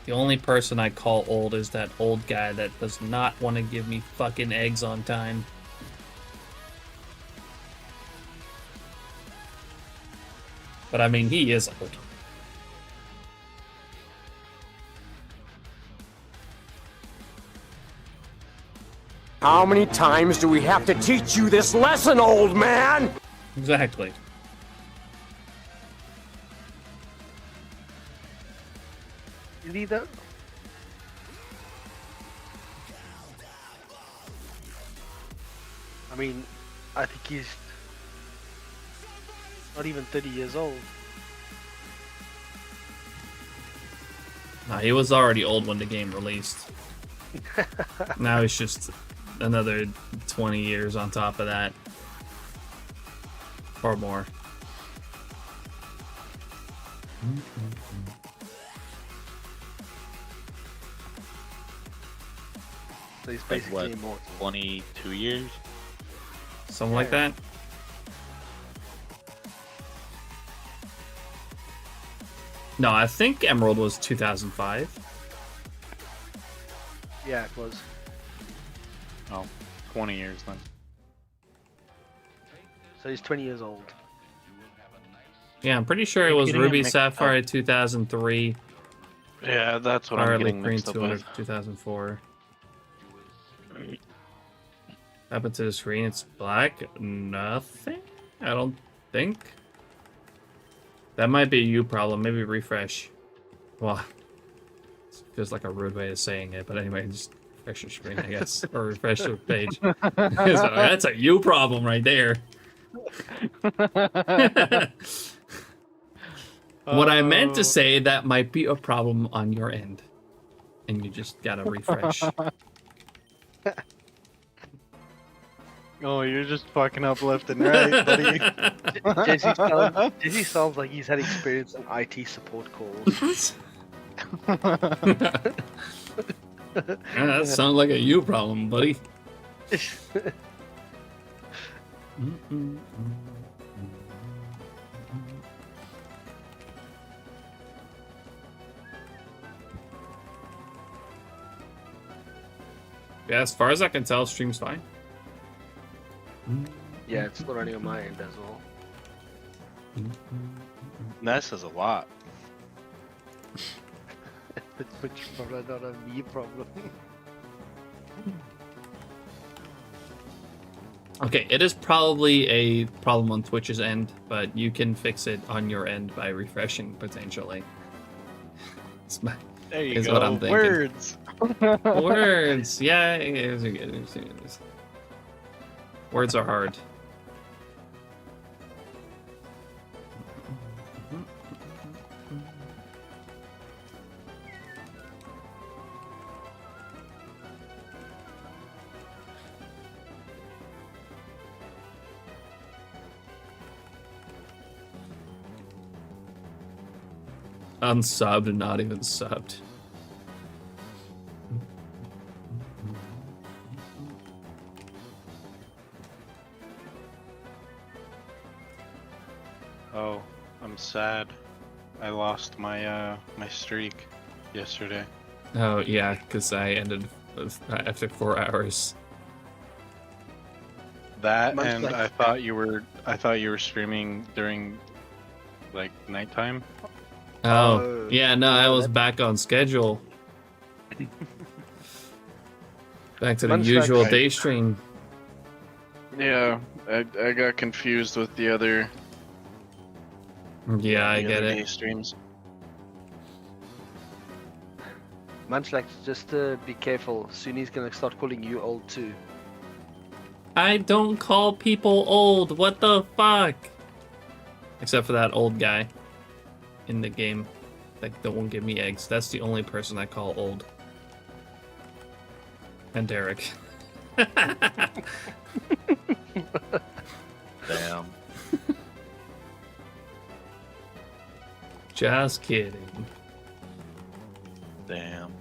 The only person I call old is that old guy that does not want to give me fucking eggs on time. But I mean, he is old. How many times do we have to teach you this lesson, old man? Exactly. Is he though? I mean, I think he's not even 30 years old. Nah, he was already old when the game released. Now he's just another 20 years on top of that. Or more. So he's Like basically what, immortal. 22 years? Something like that. No, I think Emerald was 2005. Yeah, it was. Oh, 20 years then. So he's 20 years old. Yeah, I'm pretty sure it was getting it Ruby mixed Sapphire up. 2003. Yeah, that's what I'm Violet getting Green mixed up 200 with. 2004. Happened to the screen? It's black. Nothing. I don't think. That might be a you problem. Maybe refresh. Well, it feels like a rude way of saying it, but anyway, just refresh your screen, I guess, or refresh your page. So that's a you problem right there. What I meant to say, that might be a problem on your end, and you just gotta refresh. Oh, you're just fucking up left and right, buddy. Jesse sounds like he's had experience in IT support calls. Yeah, that sounds like a you problem, buddy. Yeah, as far as I can tell, stream's fine. Yeah, it's still running on my end as well. Ness is a lot. It's Twitch problem, not a me problem. Okay, it is probably a problem on Twitch's end, but you can fix it on your end by refreshing potentially. There you Is go. what I'm thinking. Words. Words, yeah, words are hard. Unsubbed, not even subbed. Oh, I'm sad. I lost my my streak yesterday. Oh yeah, because I ended after 4 hours. That Much and like- I thought you were streaming during like nighttime. Oh yeah, no, I was that- back on schedule. Back to the Much usual like- day stream. Yeah, I got confused with the other. Yeah, I the get other it. day streams. Munchlax, just be careful. Soon he's gonna start calling you old too. I don't call people old. What the fuck? Except for that old guy in the game that won't give me eggs. That's the only person I call old. And Derek. Damn. Just kidding. Damn.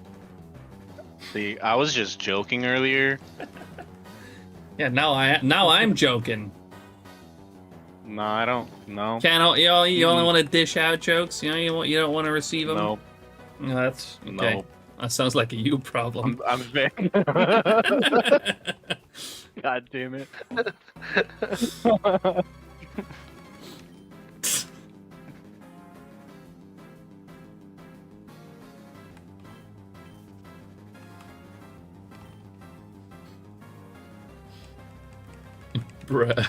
See, I was just joking earlier. Yeah, now I'm joking. No, I don't. No. You only want to dish out jokes. You know you don't want to receive them. No. No, that's okay. No. That sounds like a you problem. I'm very. God damn it. Bruh.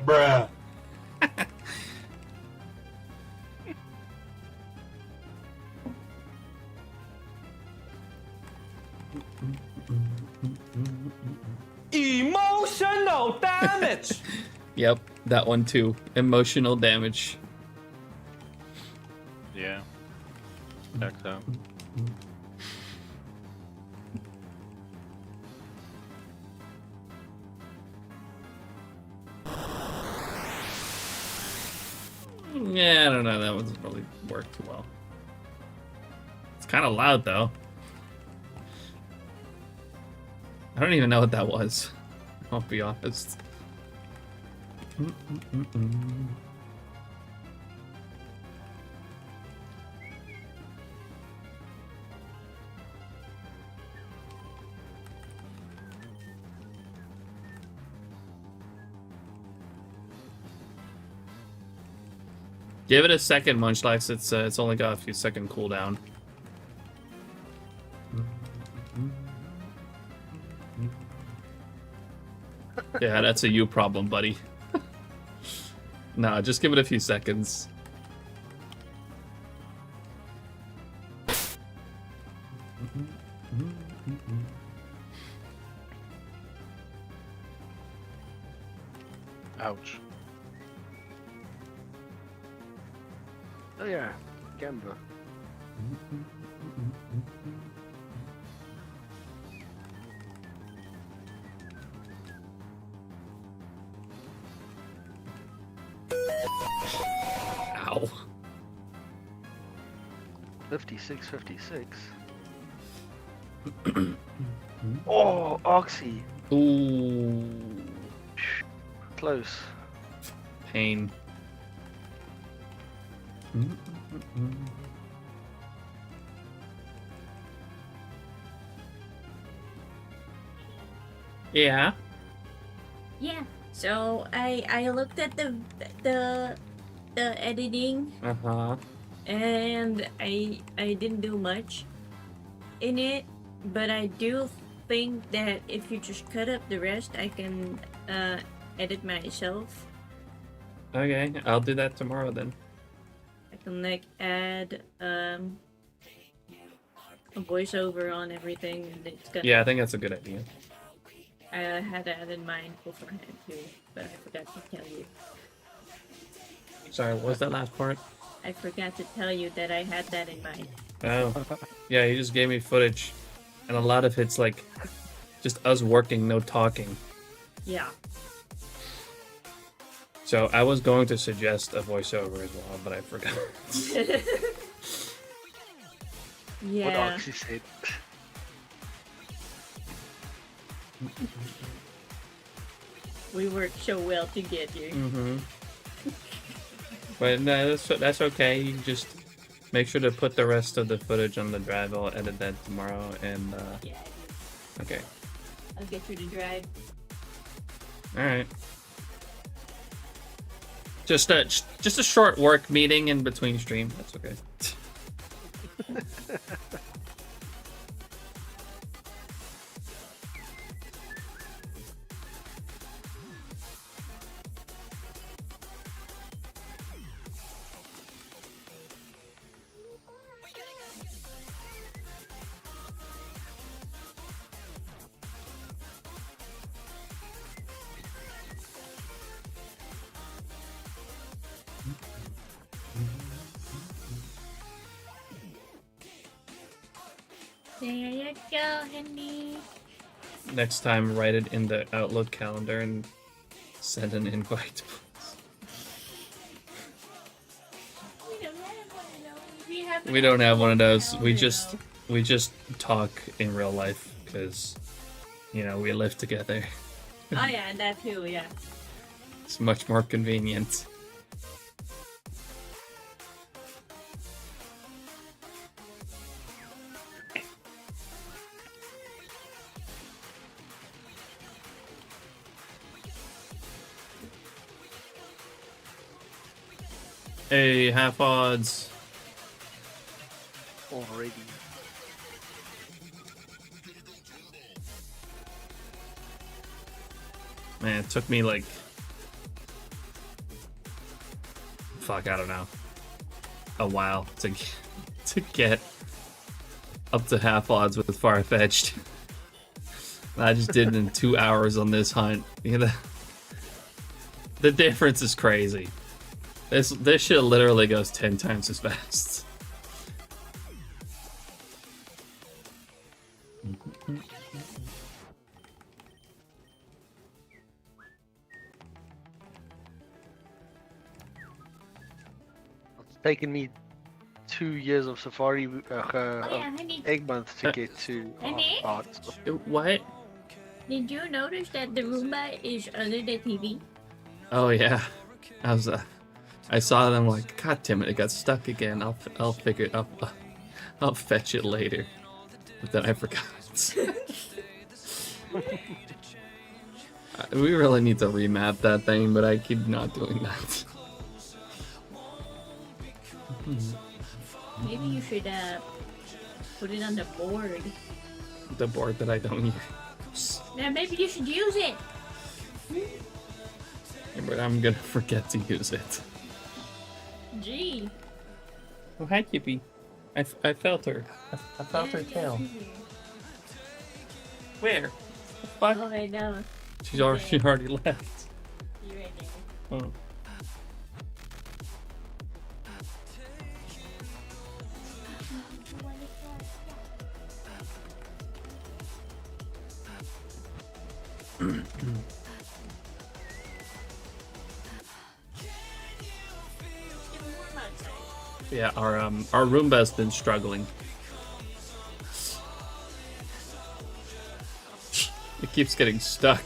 Bruh. Emotional damage. Yep, that one too. Emotional damage. Yeah. Checks out. Yeah, I don't know. That doesn't really work too well. It's kind of loud though. I don't even know what that was. I'll be honest. Give it a second, Munchlax. It's only got a few second cooldown. Yeah, that's a you problem, buddy. Nah, just give it a few seconds. Ouch. Oh yeah, Gamba. Ow. 56. Oh, Oxy. Ooh. Close. Pain. Yeah. Yeah. So I looked at the editing Uh-huh. and I didn't do much in it, but I do think that if you just cut up the rest, I can edit myself. Okay, I'll do that tomorrow then. I can like add a voiceover on everything, and it's gonna. Yeah, I think that's a good idea. I had that in mind beforehand too, but I forgot to tell you. Sorry, what was that last part? I forgot to tell you that I had that in mind. Oh. Yeah, you just gave me footage. And a lot of it's like just us working, no talking. Yeah. So I was going to suggest a voiceover as well, but I forgot. What Yeah. Oxy said. We worked so well together. Mm-hmm. But no, that's okay. You can just make sure to put the rest of the footage on the drive. I'll edit that tomorrow. And Yeah. okay, I'll get you to drive. all right. Just a short work meeting in between stream. That's okay. There you go, honey. Next time, write it in the Outlook calendar and send an invite. We don't have one of those. We don't have one of those. We just talk in real life because, you know, we live together. Oh yeah, that too. Yeah. It's much more convenient. Hey, half odds. Already. Man, it took me like... Fuck, I don't know. A while to get up to half odds with Far-Fetched. I just did it in 2 hours on this hunt. You know, the difference is crazy. This shit literally goes 10 times as fast. It's taken me 2 years of Safari honey. egg month to get to Honey? arts. What? Did you notice that the Roomba is under the TV? Oh yeah, I saw them like, God damn it, it got stuck again. I'll figure it up. I'll fetch it later. But then I forgot. We really need to remap that thing, but I keep not doing that. Maybe you should put it on the board. The board that I don't use. Now maybe you should use it. Yeah, but I'm gonna forget to use it. Gee. Oh, hi, Kippy. I felt her. I felt her tail. Where? The fuck? Oh, I know. She already left. You're right there. Oh. Yeah, our Roomba's been struggling. It keeps getting stuck.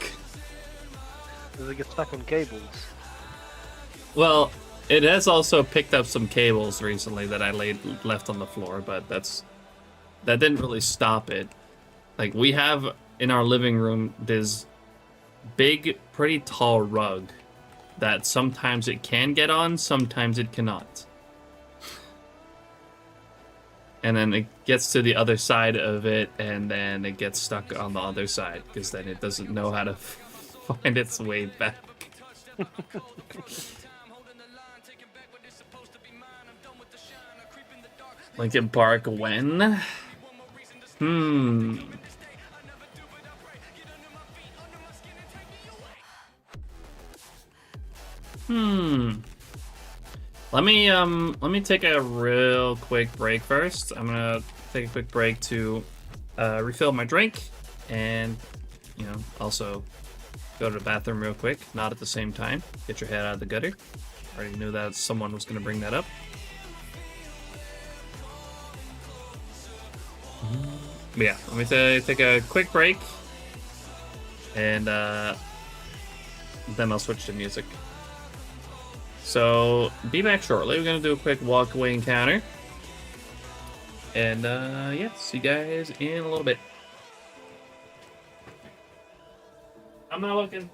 Does it get stuck on cables? Well, it has also picked up some cables recently that I left on the floor, but that didn't really stop it. Like, we have in our living room, there's big, pretty tall rug that sometimes it can get on, sometimes it cannot. And then it gets to the other side of it, and then it gets stuck on the other side, because then it doesn't know how to find its way back. Linkin Park when? Let me take a real quick break first. I'm gonna take a quick break to refill my drink and, you know, also go to the bathroom real quick. Not at the same time. Get your head out of the gutter. Already knew that someone was gonna bring that up. But yeah, let me take a quick break, and then I'll switch to music. So, be back shortly. We're going to do a quick walkaway encounter. And, yeah, see you guys in a little bit. I'm not looking.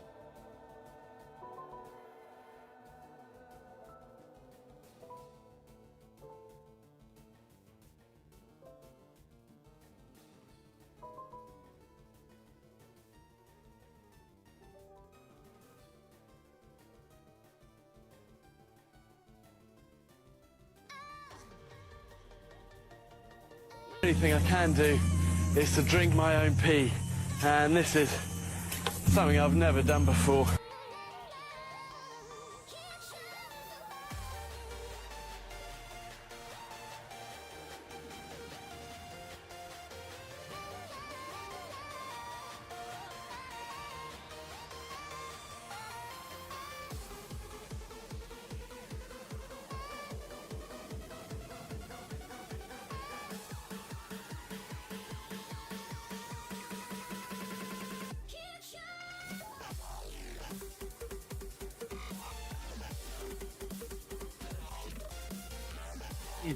Anything I can do is to drink my own pee, and this is something I've never done before.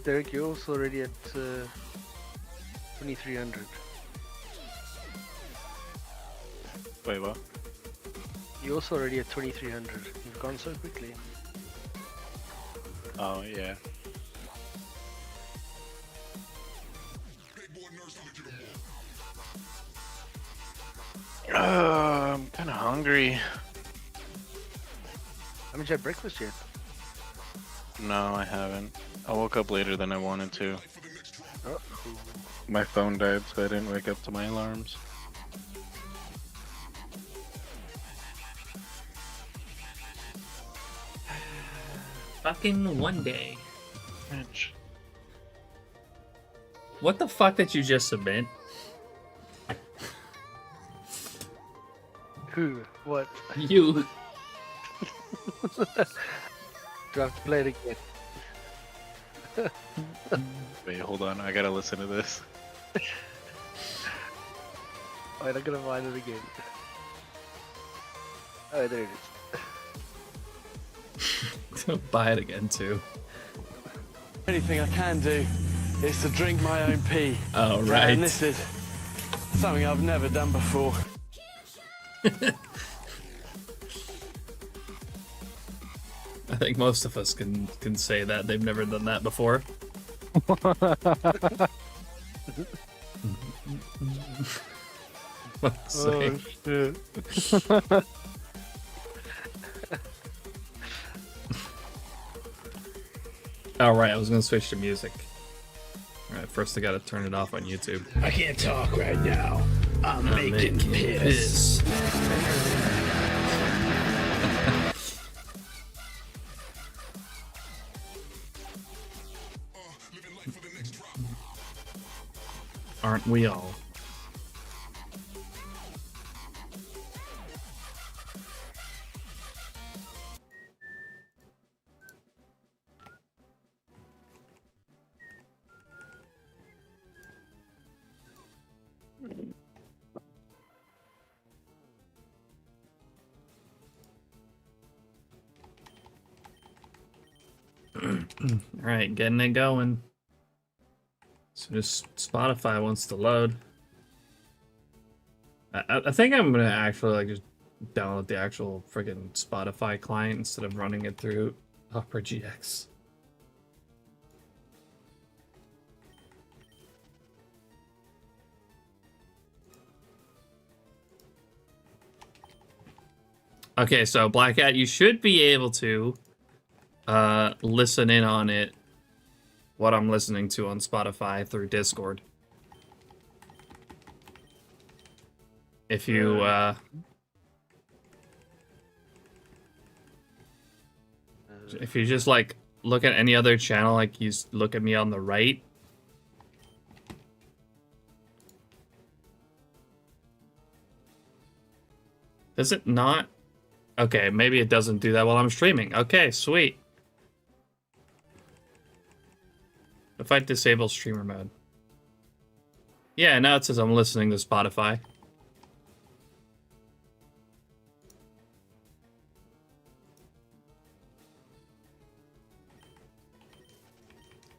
Derek, you're also already at 2300. Wait, what? You're also already at 2300. You've gone so quickly. Oh, yeah. I'm kind of hungry. Haven't you had breakfast yet? No, I haven't. I woke up later than I wanted to. Oh. My phone died, so I didn't wake up to my alarms. Fucking one day. French. What the fuck did you just submit? Who? What? You. Do I have to play it again? Wait, hold on. I gotta listen to this. Wait, I'm gonna find it again. Oh, there it is. Buy it again, too. Anything I can do is to drink my own pee. Oh, right. And this is something I've never done before. I think most of us can say that. They've never done that before. Fuck's sake. Shit. Alright, I was gonna switch to music. Alright, first I gotta turn it off on YouTube. I can't talk right now. I'm making piss. Aren't we all? Alright, getting it going. As soon as Spotify wants to load. I think I'm gonna actually like just download the actual friggin' Spotify client instead of running it through Opera GX. Okay, so Black Hat, you should be able to listen in on it, what I'm listening to on Spotify through Discord. If you if you just like look at any other channel, like you look at me on the right. Does it not? Okay, maybe it doesn't do that while I'm streaming. Okay, sweet. If I disable streamer mode. Yeah, now it says I'm listening to Spotify.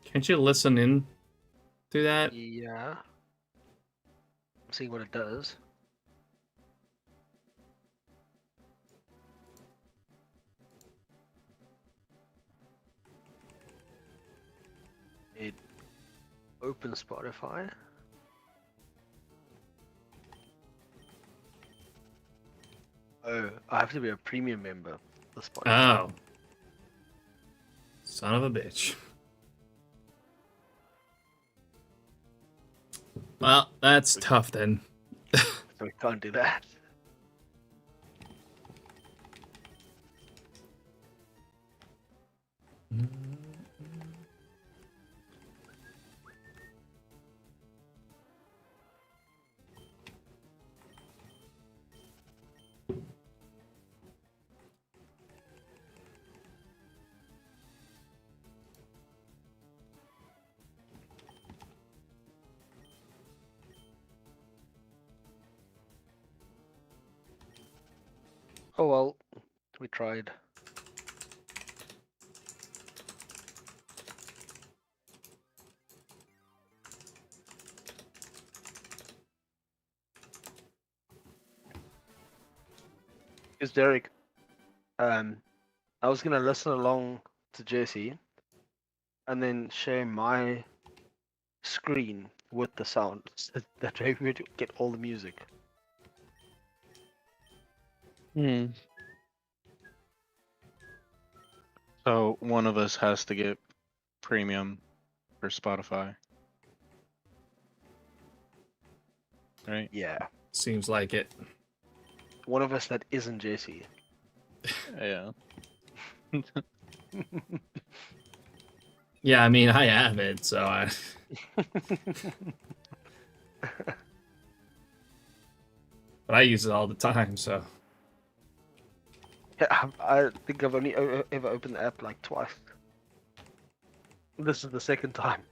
Can't you listen in through that? Yeah. See what it does. It opens Spotify. Oh, I have to be a premium member for Spotify. Oh. Son of a bitch. Well, that's tough then. So we can't do that. Oh well, we tried. It's Derek. I was gonna listen along to Jesse, and then share my screen with the sound. So that way we would get all the music. So one of us has to get premium for Spotify. Right? Yeah. Seems like it. One of us that isn't Jesse. Yeah. Yeah, I mean, I have it, so I... But I use it all the time, so... Yeah, I think I've only ever opened the app like twice. This is the second time.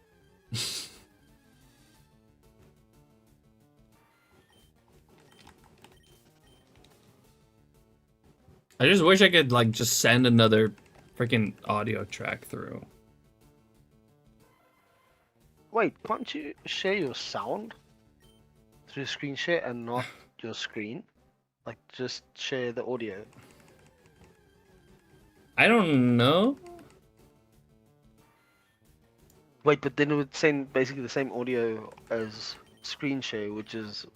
I just wish I could, like, just send another freaking audio track through. Wait, can't you share your sound through screen share and not your screen? Like, just share the audio. I don't know. Wait, but then it would send basically the same audio as screen share, which is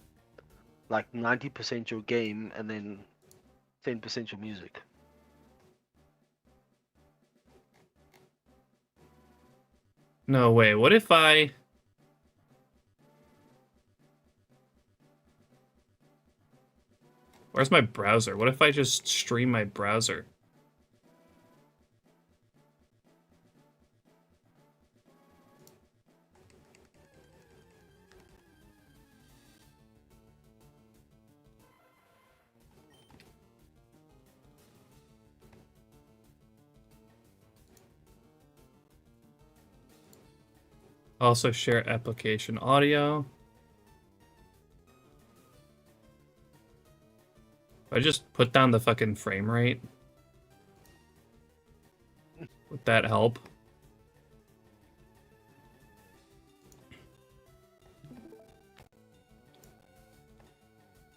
like 90% your game and then 10% your music. No way. What if I... Where's my browser? What if I just stream my browser? Also share application audio. I just put down the fucking frame rate. Would that help?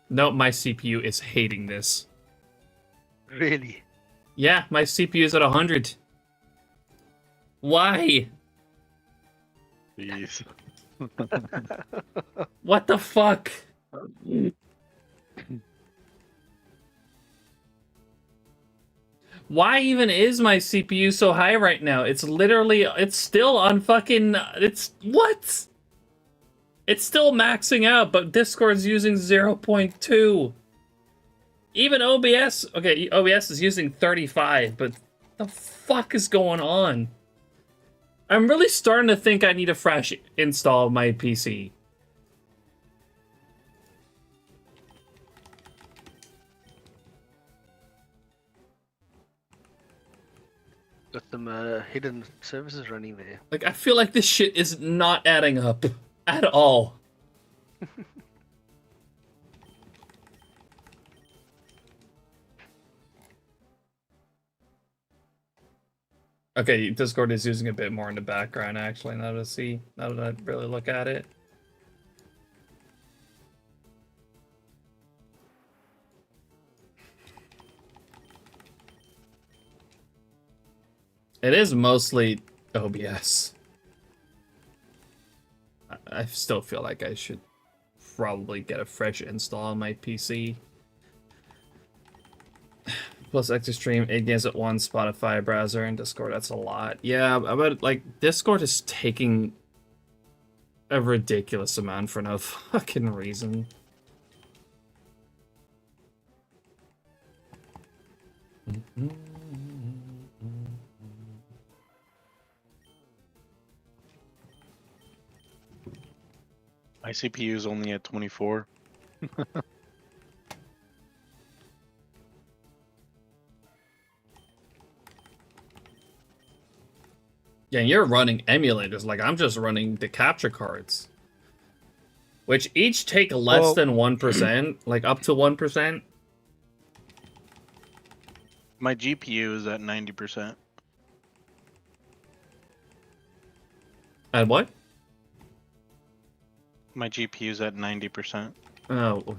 Nope, my CPU is hating this. Really? Yeah, my CPU's at 100. Why? Jeez. What the fuck? Why even is my CPU so high right now? It's literally, it's still on fucking, it's, what? It's still maxing out, but Discord's using 0.2. Even OBS, okay, OBS is using 35, but the fuck is going on? I'm really starting to think I need a fresh install of my PC. Got some hidden services running there. Like, I feel like this shit is not adding up at all. Okay, Discord is using a bit more in the background, actually, now that I really look at it. It is mostly OBS. I still feel like I should probably get a fresh install on my PC. Plus extra stream, 8 games at once, Spotify, browser, and Discord. That's a lot. Yeah, but like Discord is taking a ridiculous amount for no fucking reason. My CPU is only at 24. Yeah, you're running emulators. Like, I'm just running the capture cards. Which each take less than 1%. Like, up to 1%. My GPU is at 90%. At what? My GPU is at 90%. Oh,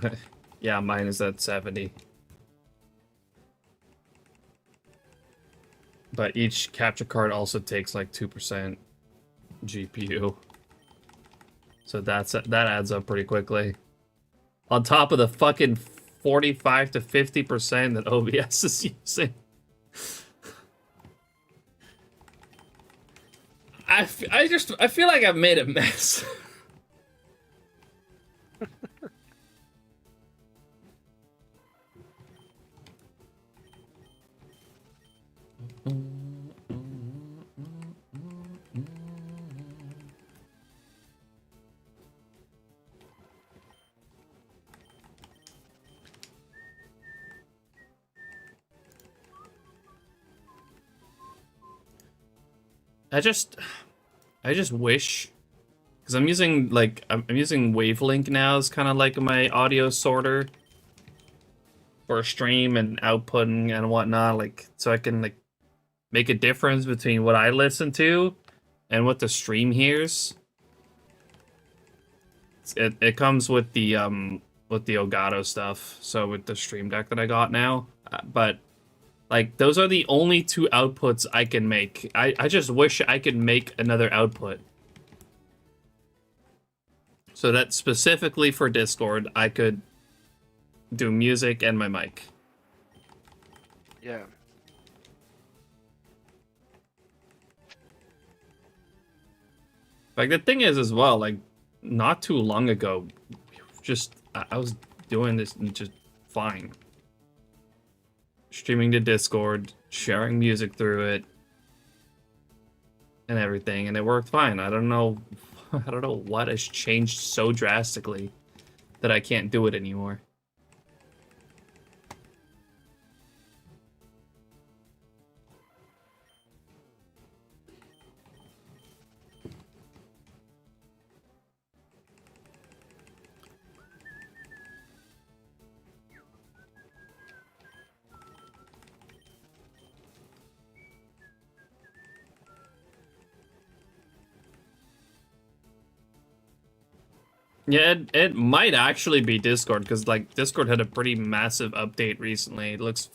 yeah, mine is at 70. But each capture card also takes like 2% GPU. So that adds up pretty quickly. On top of the fucking 45 to 50% that OBS is using. I feel like I've made a mess. I just wish, because I'm using I'm using Wavelink now as kind of like my audio sorter for stream and outputting and whatnot, like so I can like make a difference between what I listen to and what the stream hears. It comes with the Elgato stuff, so with the Stream Deck that I got now, but. Like, those are the only two outputs I can make. I just wish I could make another output. So that specifically for Discord, I could do music and my mic. Yeah. Like, the thing is as well, like, not too long ago, just, I was doing this just fine. Streaming to Discord, sharing music through it, and everything, and it worked fine. I don't know what has changed so drastically that I can't do it anymore. Yeah, it might actually be Discord, because like Discord had a pretty massive update recently. It looks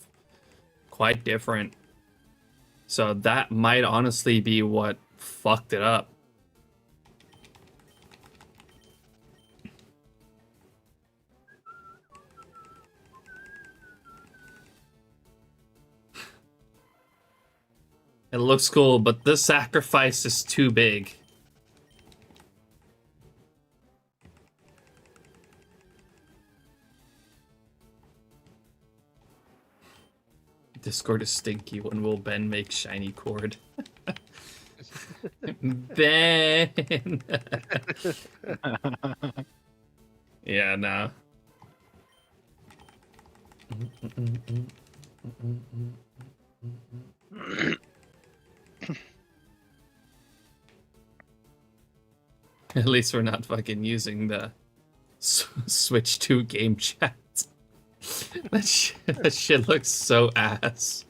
quite different. So that might honestly be what fucked it up. It looks cool, but the sacrifice is too big. Discord is stinky. When will Ben make shiny cord? Ben! Yeah, no. At least we're not fucking using the Switch 2 game chat. That shit looks so ass.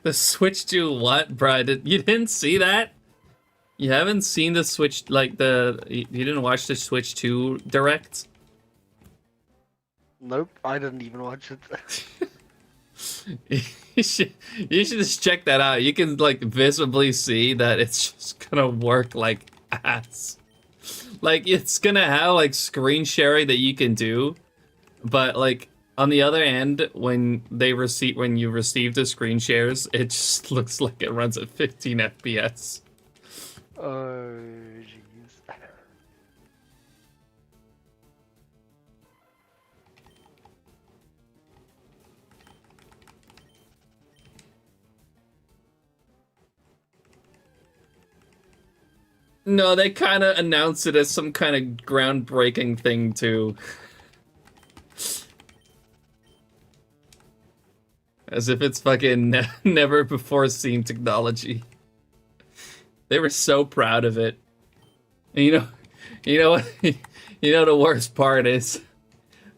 The Switch 2 what, bro? You didn't see that? You haven't seen the Switch, like you didn't watch the Switch 2 Direct? Nope, I didn't even watch it. you should just check that out. You can like visibly see that it's just gonna work like ass. Like it's gonna have like screen sharing that you can do, but like on the other end, when you receive the screen shares, it just looks like it runs at 15 FPS. Oh, jeez. No, they kind of announced it as some kind of groundbreaking thing too. As if it's fucking never before seen technology. They were so proud of it. And you know what? You know the worst part is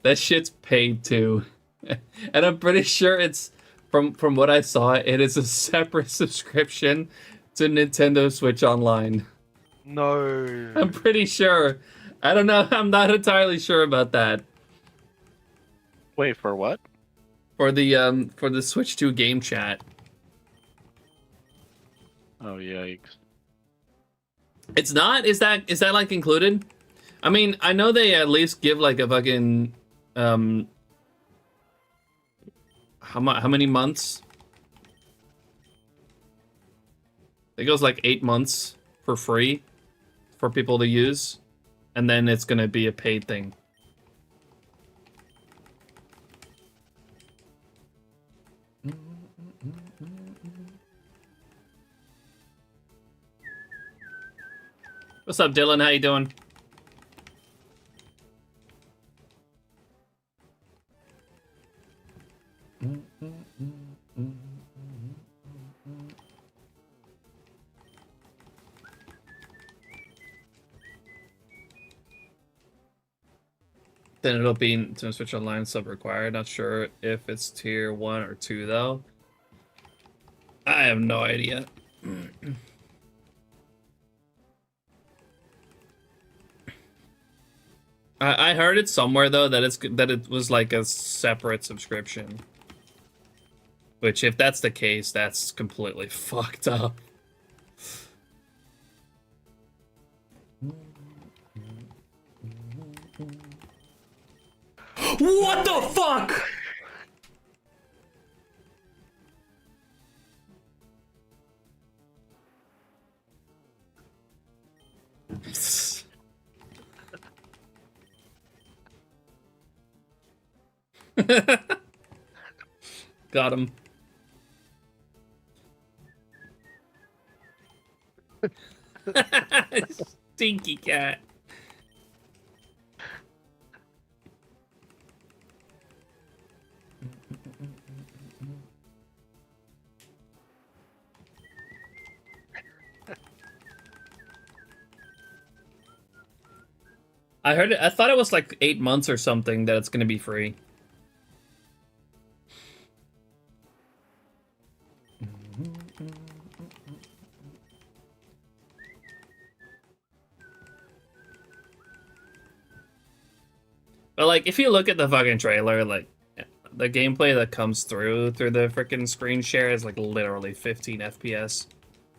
that shit's paid too, and I'm pretty sure it's from what I saw, it is a separate subscription to Nintendo Switch Online. No. I'm pretty sure. I don't know. I'm not entirely sure about that. Wait, for what? For the Switch 2 game chat. Oh, yikes. It's not? Is that like included? I mean, I know they at least give like a fucking how many months? It goes like 8 months for free for people to use, and then it's gonna be a paid thing. What's up, Dylan? How you doing? Then it'll be Nintendo Switch Online sub required. Not sure if it's tier 1 or 2 though. I have no idea. I heard it somewhere though that it was like a separate subscription. Which, if that's the case, that's completely fucked up. What the fuck? Got him. Stinky cat. I heard it. I thought it was like 8 months or something that it's gonna be free. But like, if you look at the fucking trailer, like the gameplay that comes through the freaking screen share is like literally 15 FPS,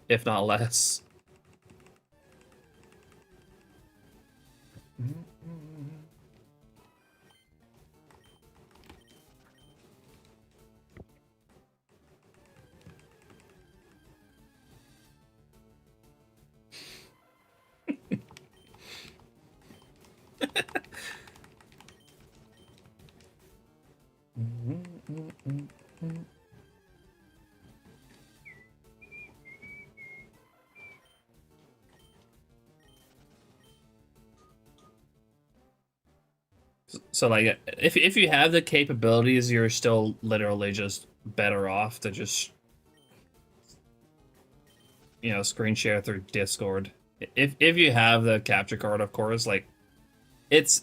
if not less. So like, if you have the capabilities, you're still literally just better off to just, you know, screen share through Discord. If you have the capture card, of course, like it's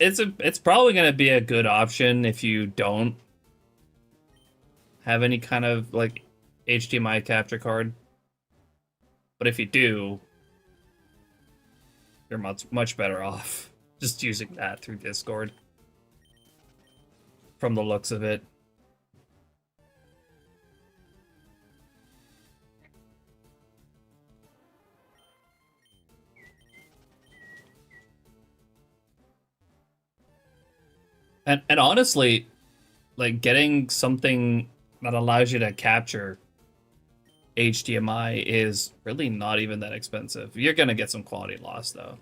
probably gonna be a good option if you don't have any kind of like HDMI capture card. But if you do, you're much better off just using that through Discord. From the looks of it. And honestly, like getting something that allows you to capture HDMI is really not even that expensive. You're gonna get some quality loss though.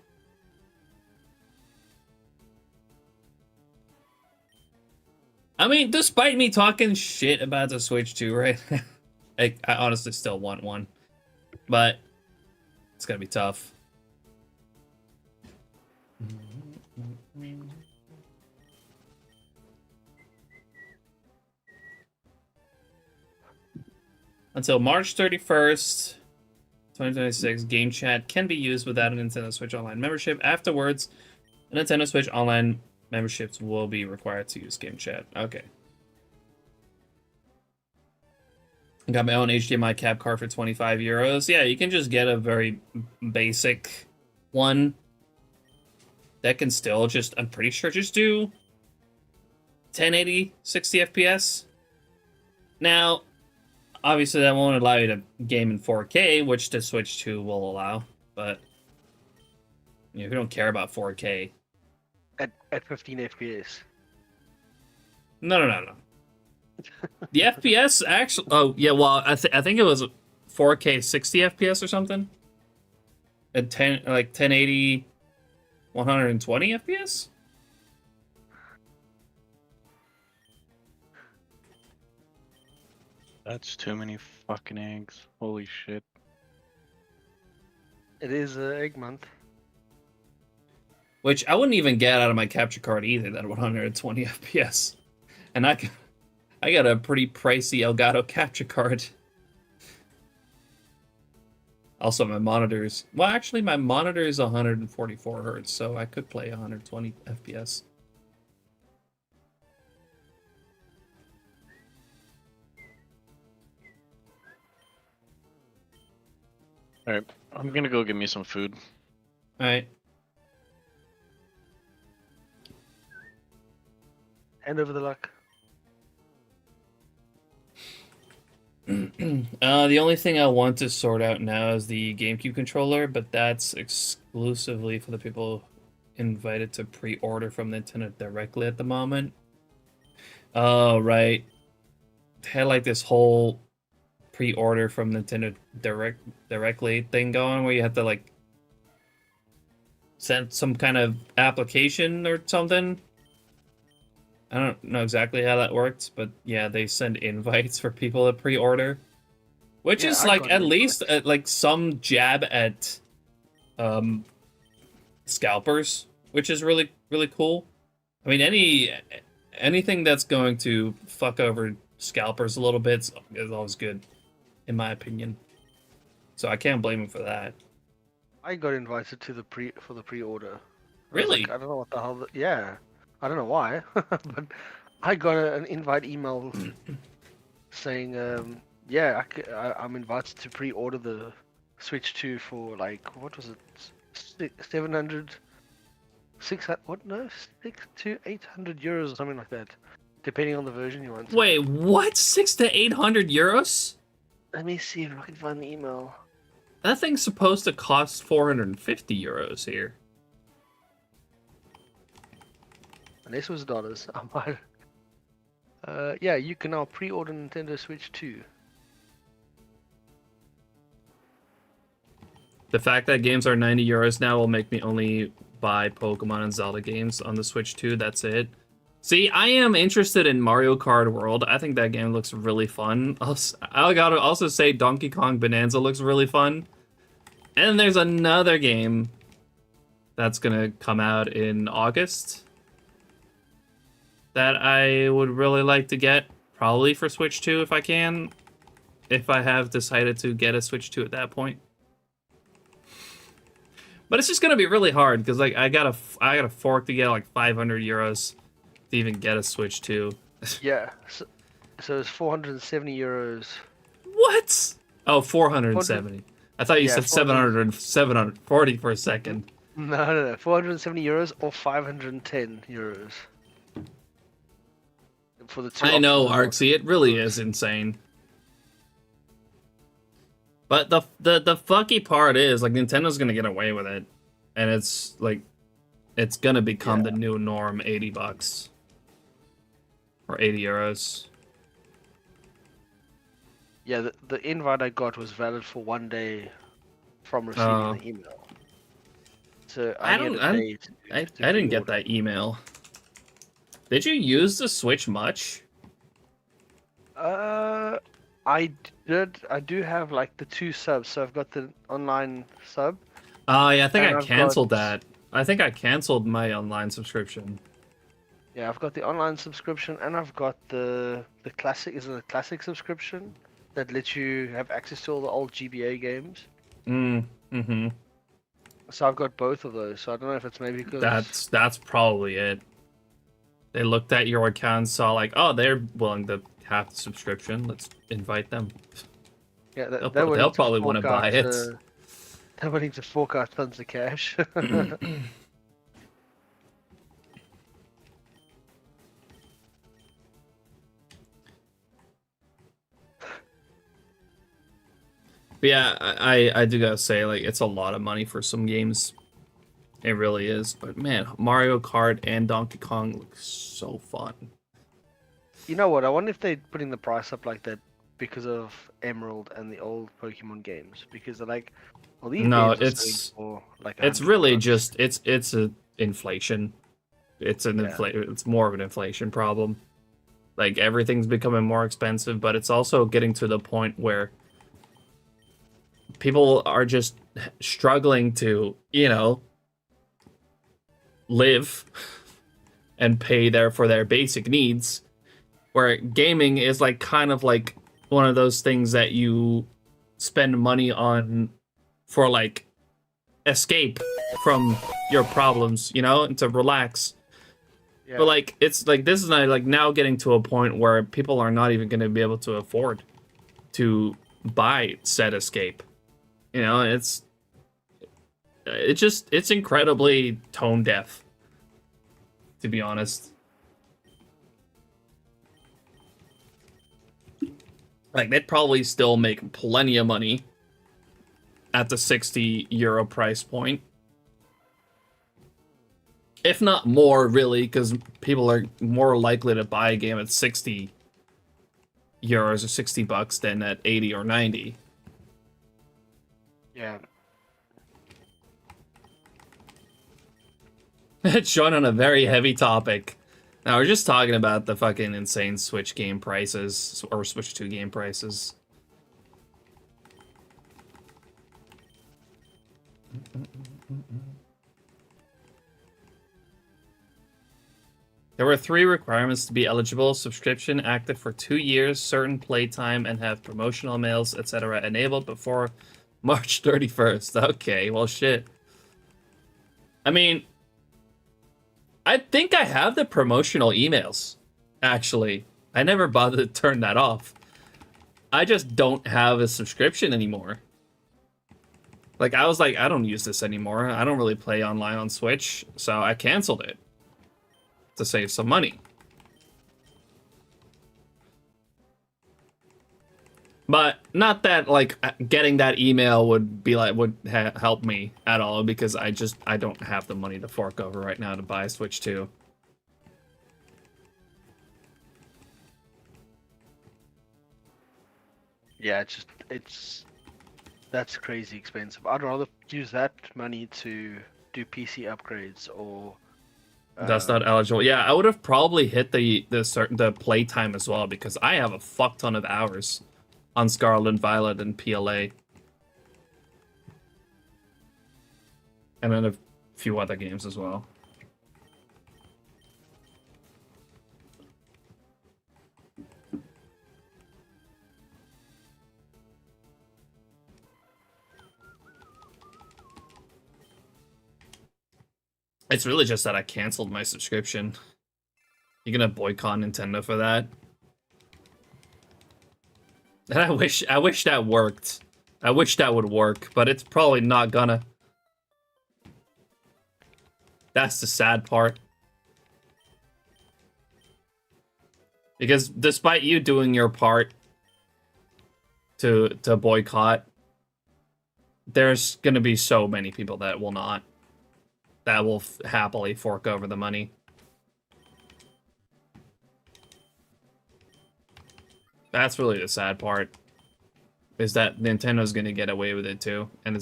I mean, despite me talking shit about the Switch 2 right now, I honestly still want one. But it's gonna be tough. Until March 31st, 2026, Game Chat can be used without a Nintendo Switch Online membership. Afterwards, a Nintendo Switch Online memberships will be required to use Game Chat. Okay. I got my own HDMI cap card for 25 euros. Yeah, you can just get a very basic one that can still just, I'm pretty sure, just do 1080, 60 FPS. Now, obviously that won't allow you to game in 4K, which the Switch 2 will allow, but you know, if you don't care about 4K. At 15 FPS. No. The FPS actually, oh yeah, well I think it was 4K 60 FPS or something. At 1080 120 FPS? That's too many fucking eggs. Holy shit. It is egg month. Which I wouldn't even get out of my capture card either, that 120 FPS. And I got a pretty pricey Elgato capture card. Also, my monitors. Well, actually, my monitor is 144 hertz, so I could play 120 FPS. Alright, I'm gonna go get me some food. Alright. Hand over the luck. The only thing I want to sort out now is the GameCube controller, but that's exclusively for the people invited to pre-order from Nintendo directly at the moment. Oh, right. They had like this whole pre-order from Nintendo directly thing going where you have to like send some kind of application or something. I don't know exactly how that works, but yeah, they send invites for people to pre-order, which is like at least like some jab at scalpers, which is really cool. I mean, anything that's going to fuck over scalpers a little bit is always good, in my opinion. So I can't blame him for that. I got invited to the pre-order Really? I don't know what the hell. Yeah, I don't know why, but I got an invite email saying, yeah, I'm invited to pre-order the Switch 2 for like what was it, 700, 600, what no, 6 to 800 euros or something like that, depending on the version you want. Wait, what? 600 to 800 euros? Let me see if I can find the email. That thing's supposed to cost 450 euros here. Unless it was dollars, I might. Yeah, you can now pre-order Nintendo Switch 2. The fact that games are 90 euros now will make me only buy Pokemon and Zelda games on the Switch 2. That's it. See, I am interested in Mario Kart World. I think that game looks really fun. I gotta also say Donkey Kong Bonanza looks really fun. And there's another game that's gonna come out in August that I would really like to get, probably for Switch 2 if I can, if I have decided to get a Switch 2 at that point. But it's just gonna be really hard because like I gotta fork to get like 500 euros to even get a Switch 2. Yeah, so it's 470 euros. What? Oh, 470. I thought you said 700 740 for a second. No. 470 euros or 510 euros. For the two. I know, Arksy, it really is insane. But the fucky part is like Nintendo's gonna get away with it, and it's like it's gonna become the new norm. $80 or 80 euros. Yeah, the invite I got was valid for 1 day from receiving the email. So I didn't get that email. Did you use the Switch much? I did. I do have like the 2 subs. So I've got the online sub. Oh yeah, I think I canceled that. I think I canceled my online subscription. Yeah, I've got the online subscription, and I've got the classic. Is it a classic subscription that lets you have access to all the old GBA games? Mm-hmm. So I've got both of those. So I don't know if it's maybe because that's probably it. They looked at your account, saw like, oh, they're willing to have the subscription. Let's invite them. Yeah, they'll probably want to buy it. They're willing to fork out tons of cash. But yeah, I do gotta say, like, it's a lot of money for some games. It really is. But man, Mario Kart and Donkey Kong look so fun. You know what? I wonder if they're putting the price up like that because of Emerald and the old Pokemon games. Because they're like, well, these games are selling for like it's really just it's a inflation. It's it's more of an inflation problem. Like everything's becoming more expensive, but it's also getting to the point where people are just struggling to, you know, live and pay for their basic needs, where gaming is like kind of like one of those things that you spend money on for like escape from your problems, you know, and to relax. Yeah. But like it's like this is like now getting to a point where people are not even going to be able to afford to buy said escape. You know, it's incredibly tone deaf, to be honest. Like, they'd probably still make plenty of money at the €60 price point. If not more, really, because people are more likely to buy a game at €60 or $60 than at 80 or 90. Yeah. It's shown on a very heavy topic. Now, we're just talking about the fucking insane Switch game prices, or Switch 2 game prices. There were 3 requirements to be eligible: subscription active for 2 years, certain playtime, and have promotional mails, etc. enabled before March 31st. Okay, well, shit. I mean, I think I have the promotional emails, actually. I never bothered to turn that off. I just don't have a subscription anymore. Like, I was like, I don't use this anymore. I don't really play online on Switch, so I canceled it to save some money. But not that, like, getting that email would be like, would help me at all, because I don't have the money to fork over right now to buy a Switch 2. Yeah, that's crazy expensive. I'd rather use that money to do PC upgrades or. That's not eligible. Yeah, I would have probably hit the playtime as well, because I have a fuck ton of hours on Scarlet and Violet and PLA. And then a few other games as well. It's really just that I canceled my subscription. You're gonna boycott Nintendo for that? And I wish that worked. I wish that would work, but it's probably not gonna. That's the sad part. Because despite you doing your part to boycott, there's gonna be so many people that will not. That will happily fork over the money. That's really the sad part. Is that Nintendo's gonna get away with it too, and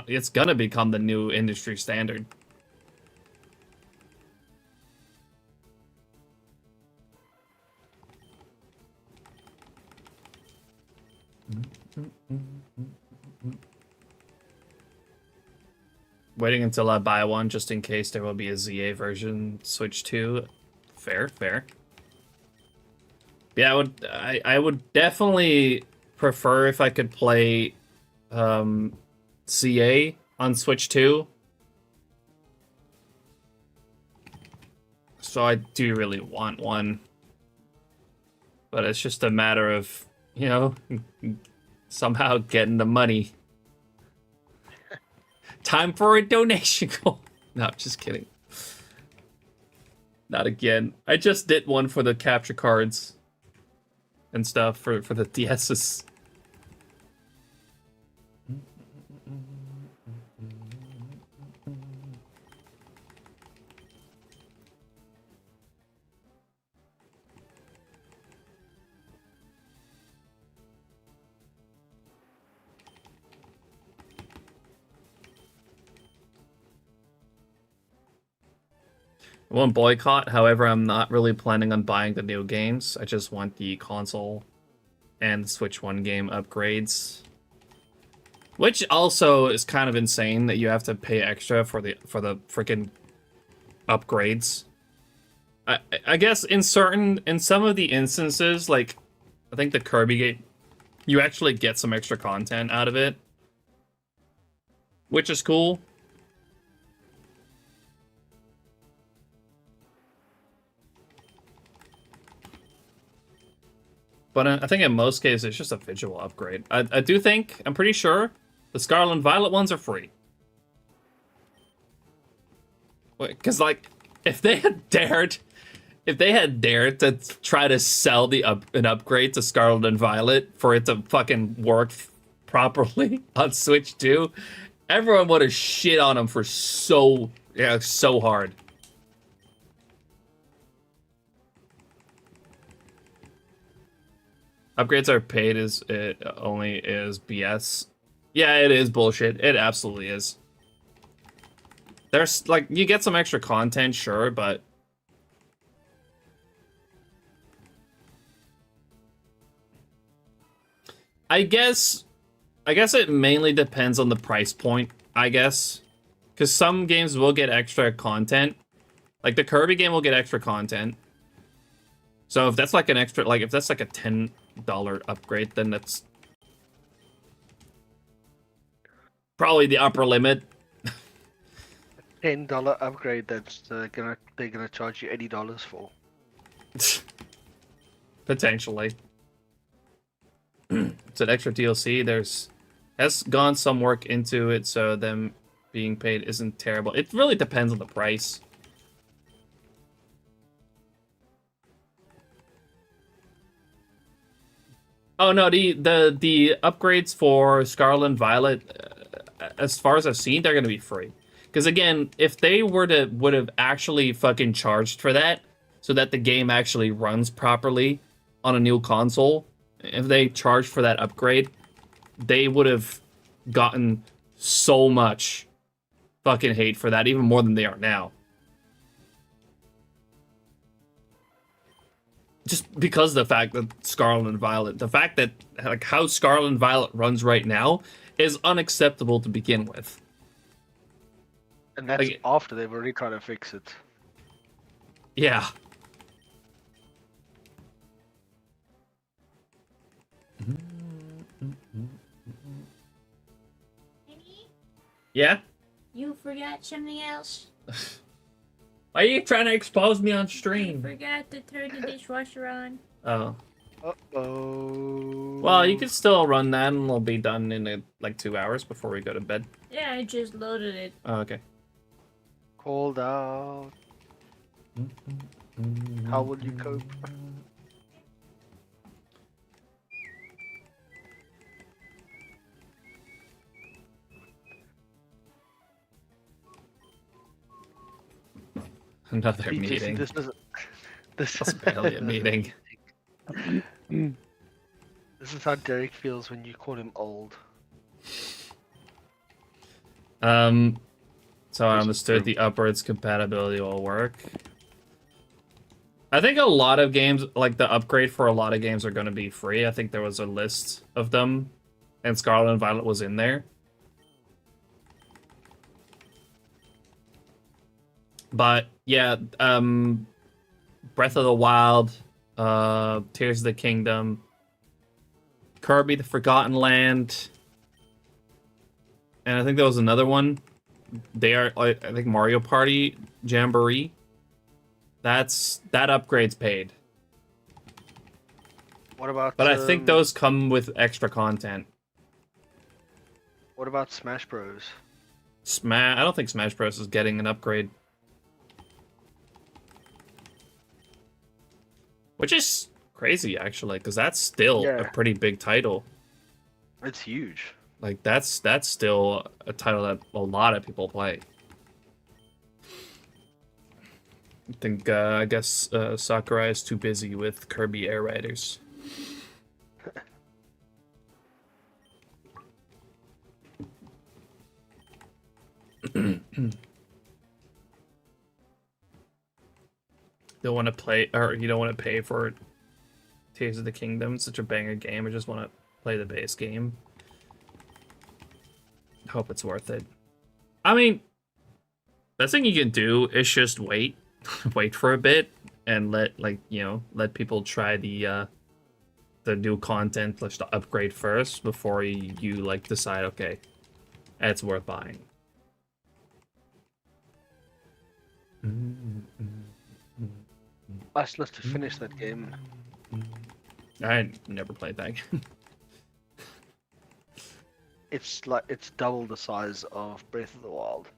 it's gonna become the new industry standard. Waiting until I buy one just in case there will be a ZA version Switch 2. Fair, fair. Yeah, I would definitely prefer if I could play CA on Switch 2. So I do really want one. But it's just a matter of, you know, somehow getting the money. Time for a donation goal. No, just kidding. Not again. I just did one for the capture cards and stuff for the DS's. I won't boycott, however, I'm not really planning on buying the new games. I just want the console and the Switch 1 game upgrades. Which also is kind of insane that you have to pay extra for the freaking upgrades. I guess in some of the instances, like I think the Kirby game, you actually get some extra content out of it. Which is cool. But I think in most cases, it's just a visual upgrade. I do think, I'm pretty sure, the Scarlet and Violet ones are free. Because, like, if they had dared to try to sell an upgrade to Scarlet and Violet for it to fucking work properly on Switch 2, everyone would have shit on them for so hard. Upgrades are paid only is BS. Yeah, it is bullshit. It absolutely is. There's, like, you get some extra content, sure, but... I guess it mainly depends on the price point, I guess. Because some games will get extra content. Like, the Kirby game will get extra content. So if that's like an extra, like, if that's like a $10 upgrade, then that's probably the upper limit. $10 upgrade that's they're gonna charge you $80 for. Potentially. It's an extra DLC. Has gone some work into it, so them being paid isn't terrible. It really depends on the price. Oh no, the upgrades for Scarlet and Violet, as far as I've seen, they're gonna be free. Because again, if they would have actually fucking charged for that, so that the game actually runs properly on a new console, if they charged for that upgrade, they would have gotten so much fucking hate for that, even more than they are now. Just because of the fact that Scarlet and Violet, the fact that like how Scarlet and Violet runs right now is unacceptable to begin with. And that's Like, after they've already tried to fix it. yeah. Yeah? You forgot something else? Why are you trying to expose me on I stream? forgot to turn the dishwasher on. Oh. Uh-oh. Well, you can still run that and we'll be done in like 2 hours before we go to bed. Yeah, I just loaded it. Oh, okay. Called out. How will you cope? Another PTC, meeting. This is That's barely a meeting. This is how Derek feels when you call him old. So I understood the upwards compatibility will work. I think a lot of games, like the upgrade for a lot of games, are going to be free. I think there was a list of them, and Scarlet and Violet was in there. But yeah, Breath of the Wild, Tears of the Kingdom, Kirby the Forgotten Land, and I think there was another one. They are, I think, Mario Party Jamboree. That upgrade's paid. What about? But I think those come with extra content. What about Smash Bros? I don't think Smash Bros is getting an upgrade. Which is crazy, actually, because that's still a pretty big title. It's huge. Like, that's still a title that a lot of people play. I think, I guess Sakurai is too busy with Kirby Air Riders. Don't want to play, or you don't want to pay for Tears of the Kingdom. It's such a banger game. I just want to play the base game. Hope it's worth it. I mean, best thing you can do is just wait for a bit and let people try the new content, like the upgrade first before you like decide, okay, it's worth buying. I still have to finish that game. I never played that game. It's double the size of Breath of the Wild.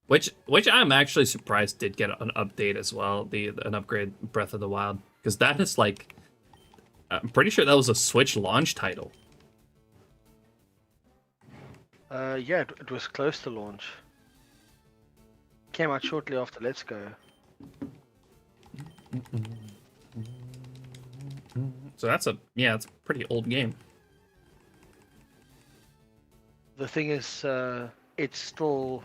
Which I'm actually surprised did get an update as well, an upgrade Breath of the Wild, because that is like, I'm pretty sure that was a Switch launch title. Yeah, it was close to launch. Came out shortly after Let's Go. So it's a pretty old game. The thing is, it's still,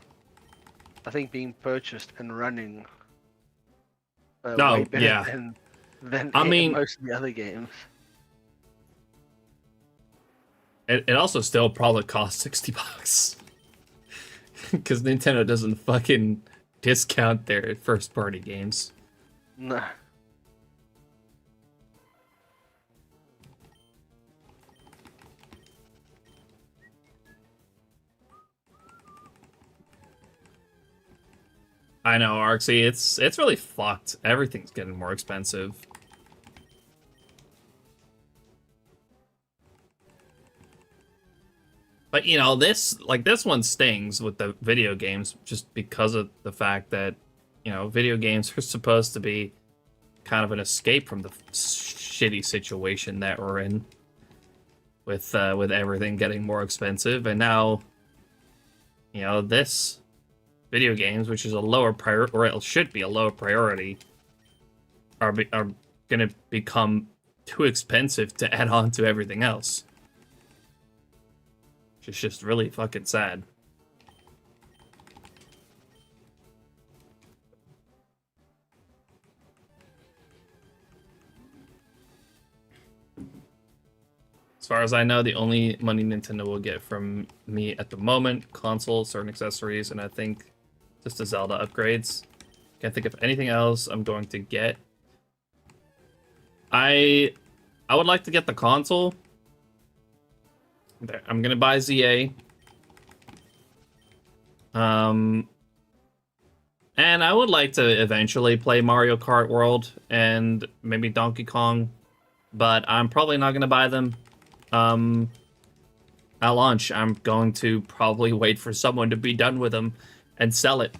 I think, being purchased and running. Way better than I mean, most of the other games. It also still probably costs $60 because Nintendo doesn't fucking discount their first-party games. No. I know, Arxie. It's really fucked. Everything's getting more expensive. But you know, this one stings with the video games just because of the fact that, you know, video games are supposed to be kind of an escape from the shitty situation that we're in with everything getting more expensive, and now, you know, this video games, which is a lower priority, or it should be a lower priority, are gonna become too expensive to add on to everything else. It's just really fucking sad. As far as I know, the only money Nintendo will get from me at the moment, consoles, certain accessories, and I think just the Zelda upgrades. Can't think of anything else I'm going to get. I would like to get the console. I'm gonna buy ZA. And I would like to eventually play Mario Kart World and maybe Donkey Kong, but I'm probably not gonna buy them. At launch, I'm going to probably wait for someone to be done with them and sell it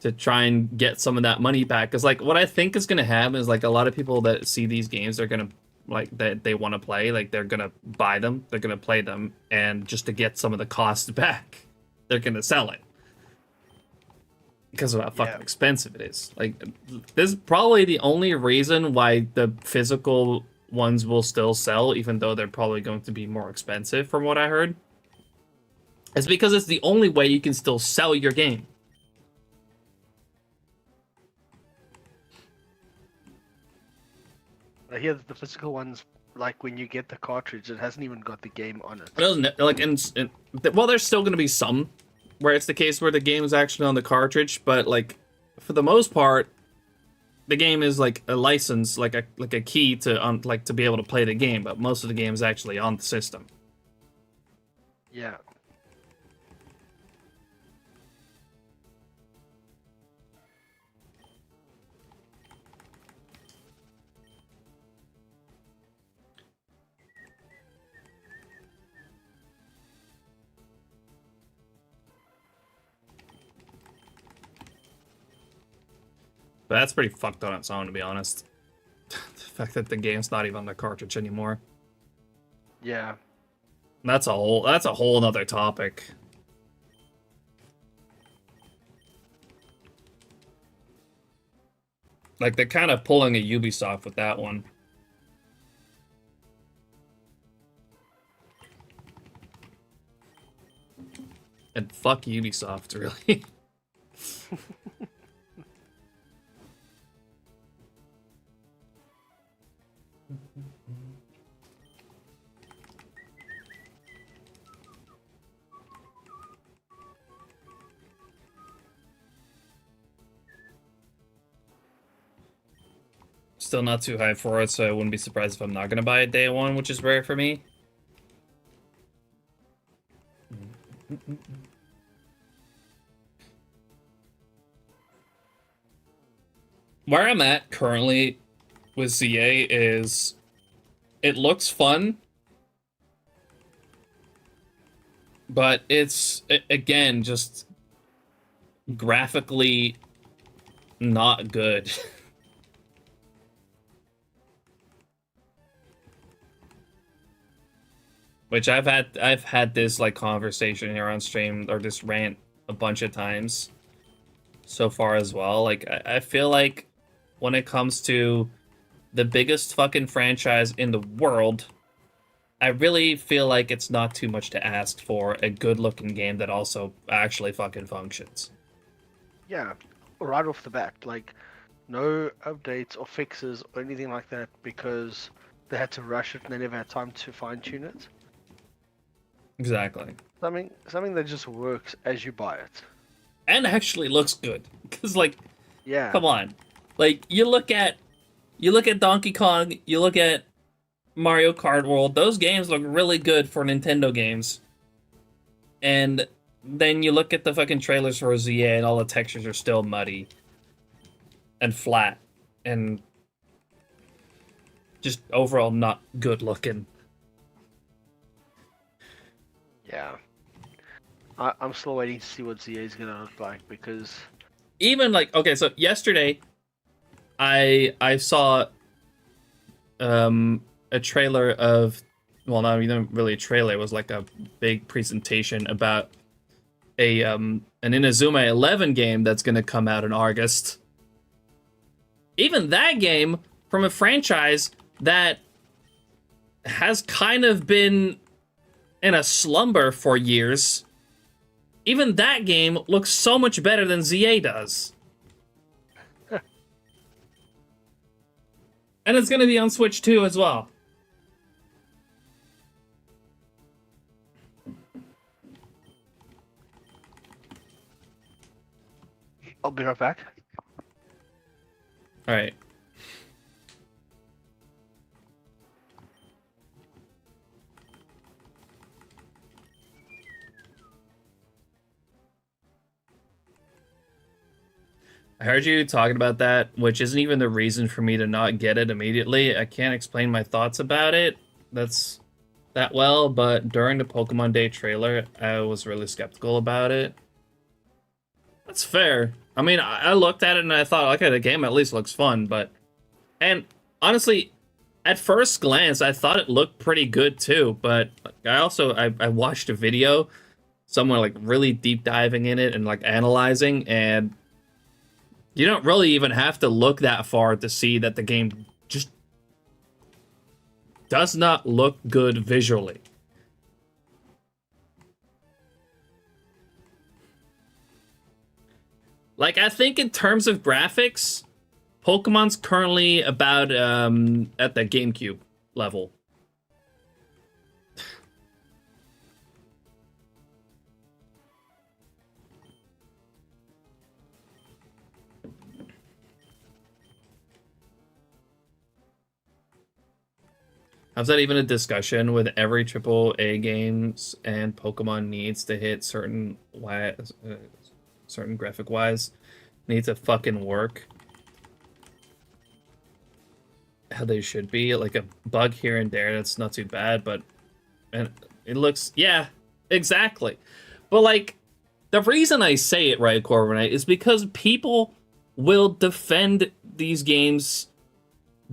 to try and get some of that money back. Because, like, what I think is gonna happen is, like, a lot of people that see these games, they're gonna, like, that they want to play, like, they're gonna buy them, they're gonna play them, and just to get some of the cost back, they're gonna sell it because of how fucking expensive it is. Like, this is probably the only reason why the physical ones will still sell, even though they're probably going to be more expensive, from what I heard, is because it's the only way you can still sell your game. I hear that the physical ones, like when you get the cartridge, it hasn't even got the game on it. It doesn't, like, well, there's still going to be some where it's the case where the game is actually on the cartridge, but, like, for the most part, the game is like a license, like a key to to be able to play the game, but most of the game is actually on the system. Yeah. But that's pretty fucked on its own, to be honest. The fact that the game's not even on the cartridge anymore. Yeah. That's a whole other topic. Like, they're kind of pulling a Ubisoft with that one. And fuck Ubisoft, really. Still not too high for it, so I wouldn't be surprised if I'm not going to buy it day one, which is rare for me. Where I'm at currently with ZA is, it looks fun, but it's, again, just graphically not good. Which I've had this, like, conversation here on stream, or this rant, a bunch of times so far as well. Like, I feel like when it comes to the biggest fucking franchise in the world, I really feel like it's not too much to ask for a good-looking game that also actually fucking functions. Yeah, right off the bat, like, no updates or fixes or anything like that because they had to rush it and they never had time to fine-tune it. Exactly. Something that just works as you buy it. And actually looks good. Because, like, yeah, come on. Like, you look at Donkey Kong, you look at Mario Kart World, those games look really good for Nintendo games. And then you look at the fucking trailers for ZA and all the textures are still muddy and flat and just overall not good looking. Yeah. I'm still waiting to see what ZA is gonna look like because Even like, okay, so yesterday I saw a trailer of, well, not even really a trailer, it was like a big presentation about a an Inazuma 11 game that's gonna come out in August. Even that game from a franchise that has kind of been in a slumber for years, even that game looks so much better than ZA does. And it's gonna be on Switch 2 as well. I'll be right back. Alright. I heard you talking about that, which isn't even the reason for me to not get it immediately. I can't explain my thoughts about it that well, but during the Pokemon Day trailer, I was really skeptical about it. That's fair. I mean, I looked at it and I thought, okay, the game at least looks fun, but... And honestly, at first glance, I thought it looked pretty good too, but I watched a video, someone like really deep diving in it and like analyzing, and you don't really even have to look that far to see that the game just does not look good visually. Like, I think in terms of graphics, Pokemon's currently about at the GameCube level. How's that even a discussion with every AAA games and Pokemon needs to hit certain graphic wise need to fucking work how they should be? Like a bug here and there, that's not too bad, but and it looks, yeah, exactly. But like, the reason I say it, right, Corviknight, is because people will defend these games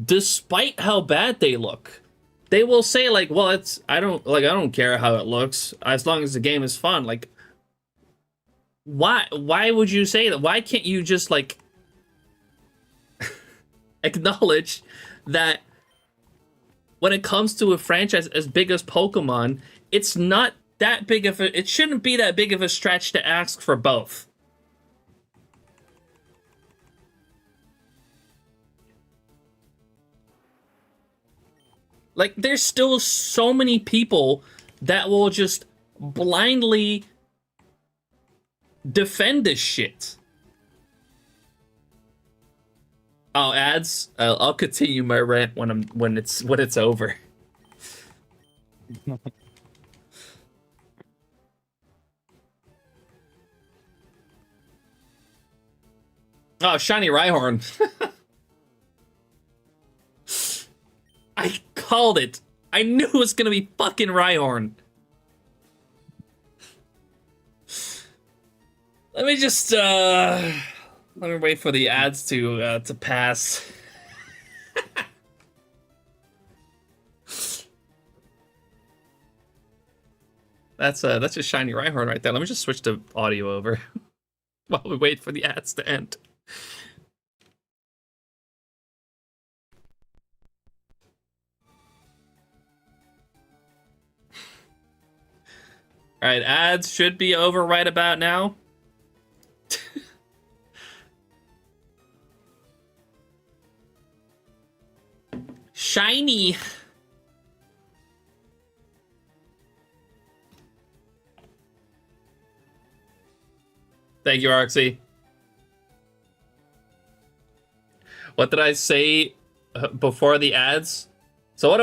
despite how bad they look. They will say like, well, I don't care how it looks as long as the game is fun. Like, why would you say that? Why can't you just like acknowledge that when it comes to a franchise as big as Pokemon, it's not that big of a, it shouldn't be that big of a stretch to ask for both. Like, there's still so many people that will just blindly defend this shit. Oh, ads. I'll continue my rant when it's over. Oh, shiny Rhyhorn. I called it. I knew it was gonna be fucking Rhyhorn. Let me just let me wait for the ads to pass. That's a shiny Rhyhorn right there. Let me just switch the audio over while we wait for the ads to end. All right, ads should be over right about now. Shiny. Thank you, Roxy. What did I say before the ads? So what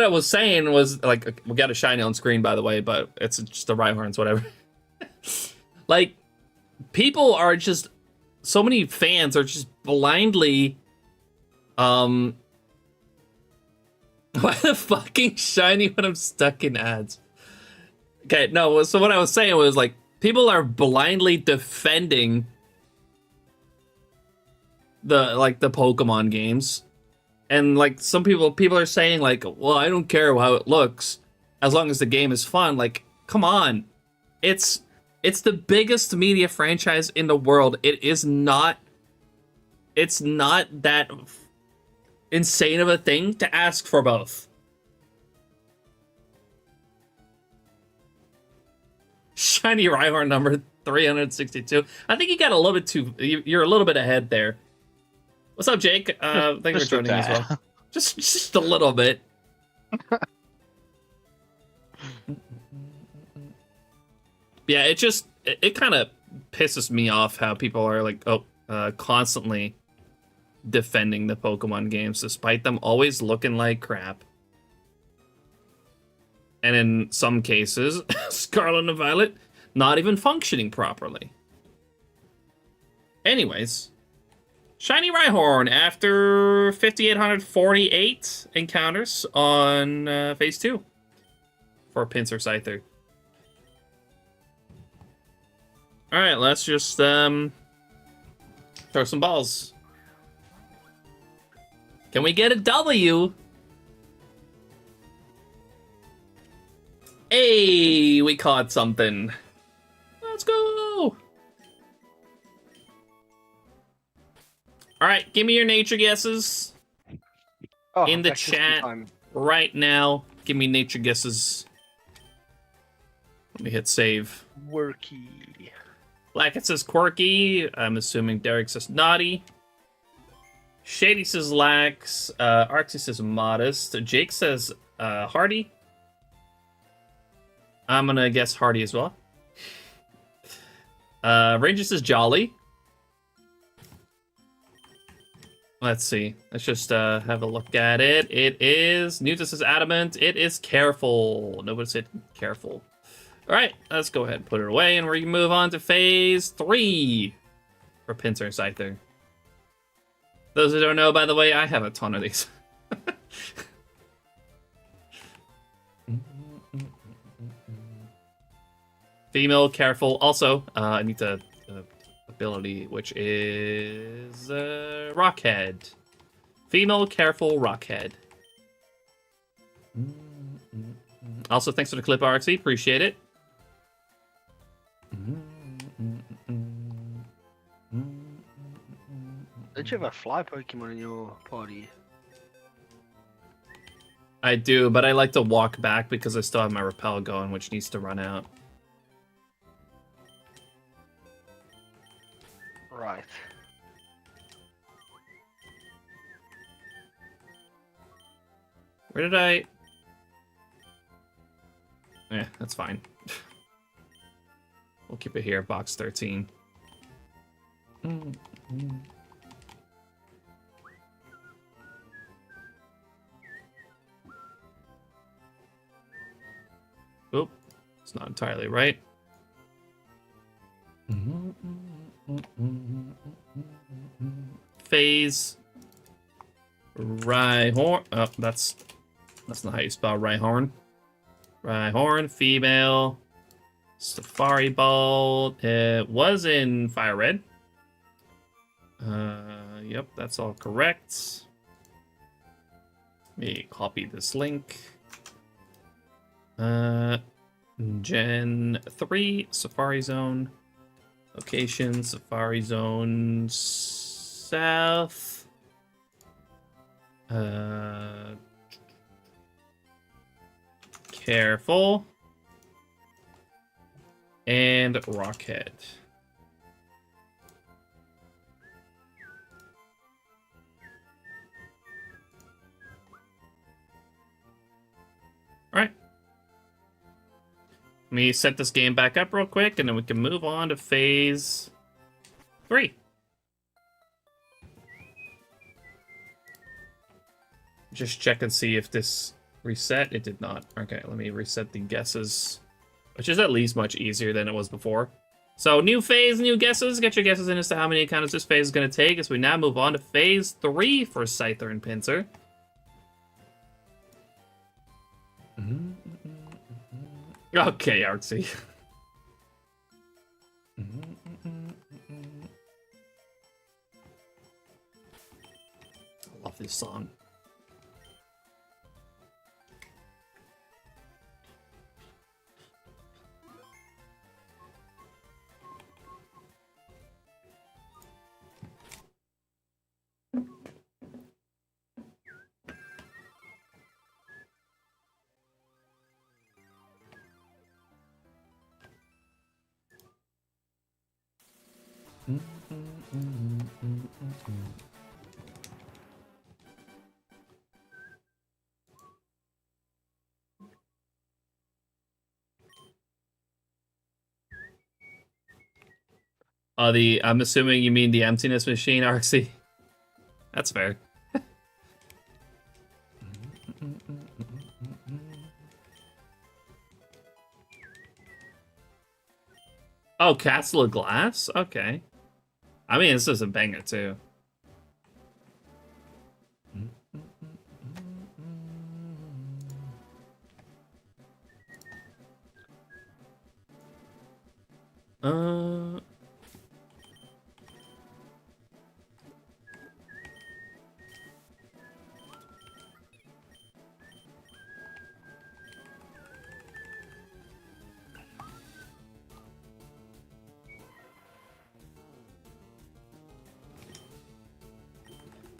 I was saying was, like, we got a shiny on screen, by the way, but it's just the Rhyhorns, whatever. Like, people are just, so many fans are just blindly, why the fucking shiny when I'm stuck in ads? Okay, no, so what I was saying was, like, people are blindly defending the Pokemon games. And, like, some people are saying, like, well, I don't care how it looks, as long as the game is fun. Like, come on. It's the biggest media franchise in the world. It's not that insane of a thing to ask for both. Shiny Rhyhorn number 362. I think you got a little bit too... You're a little bit ahead there. What's up, Jake? Thanks for joining as well. Just a little bit. Yeah, it kind of pisses me off how people are like, constantly defending the Pokemon games, despite them always looking like crap. And in some cases, Scarlet and Violet not even functioning properly. Anyways, Shiny Rhyhorn after 5,848 encounters on Phase 2 for Pinsir Scyther. Alright, let's just throw some balls. Can we get a W? Hey, we caught something. Let's go. Alright, give me your nature guesses. In the chat right now. Give me nature guesses. Let me hit save. Worky. Blackett says quirky. I'm assuming Derek says naughty. Shady says lax. Artsy says modest. Jake says hardy. I'm gonna guess hardy as well. Ranger says jolly. Let's see. Let's just have a look at it. It is... Newton says adamant. It is careful. Nobody said careful. Alright, let's go ahead and put it away, and we can move on to Phase 3 for Pinsir and Scyther. Those who don't know, by the way, I have a ton of these. Female, careful. Also, I need to ability, which is Rockhead. Female, careful, Rockhead. Also, thanks for the clip, RXC. Appreciate it. Don't you have a fly Pokemon in your party? I do, but I like to walk back because I still have my repel going, which needs to run out. Right. Where did I... Yeah, that's fine. We'll keep it here, box 13. Oop, it's not entirely right. Phase Rhyhorn. Oh, that's not how you spell Rhyhorn. Rhyhorn, female. Safari Ball. It was in Fire Red. Yep, that's all correct. Let me copy this link. Gen 3, Safari Zone. Location, Safari Zone South. Careful. And Rockhead. Alright. Let me set this game back up real quick, and then we can move on to Phase 3. Just check and see if this reset. It did not. Okay, let me reset the guesses, which is at least much easier than it was before. So, new phase, new guesses. Get your guesses in as to how many encounters this phase is going to take as we now move on to phase 3 for Scyther and Pinsir. Okay, Artsy. I love this song. I'm assuming you mean the emptiness machine, Arxie. That's fair. Oh, Castle of Glass? Okay. I mean, this is a banger, too.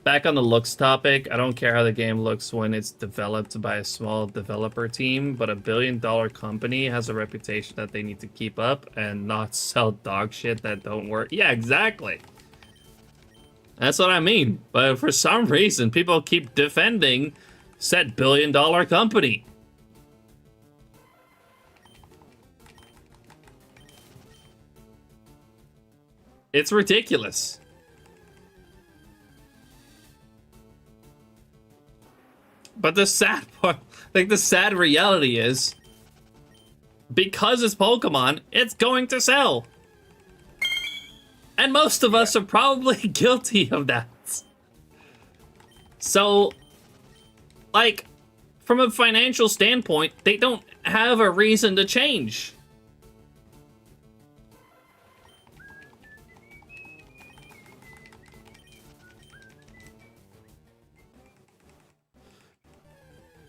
Back on the looks topic, I don't care how the game looks when it's developed by a small developer team, but a billion-dollar company has a reputation that they need to keep up and not sell dog shit that don't work. Yeah, exactly. That's what I mean. But for some reason, people keep defending said billion-dollar company. It's ridiculous. But the sad part, like the sad reality is, because it's Pokemon, it's going to sell. And most of us are probably guilty of that. So, like, from a financial standpoint, they don't have a reason to change.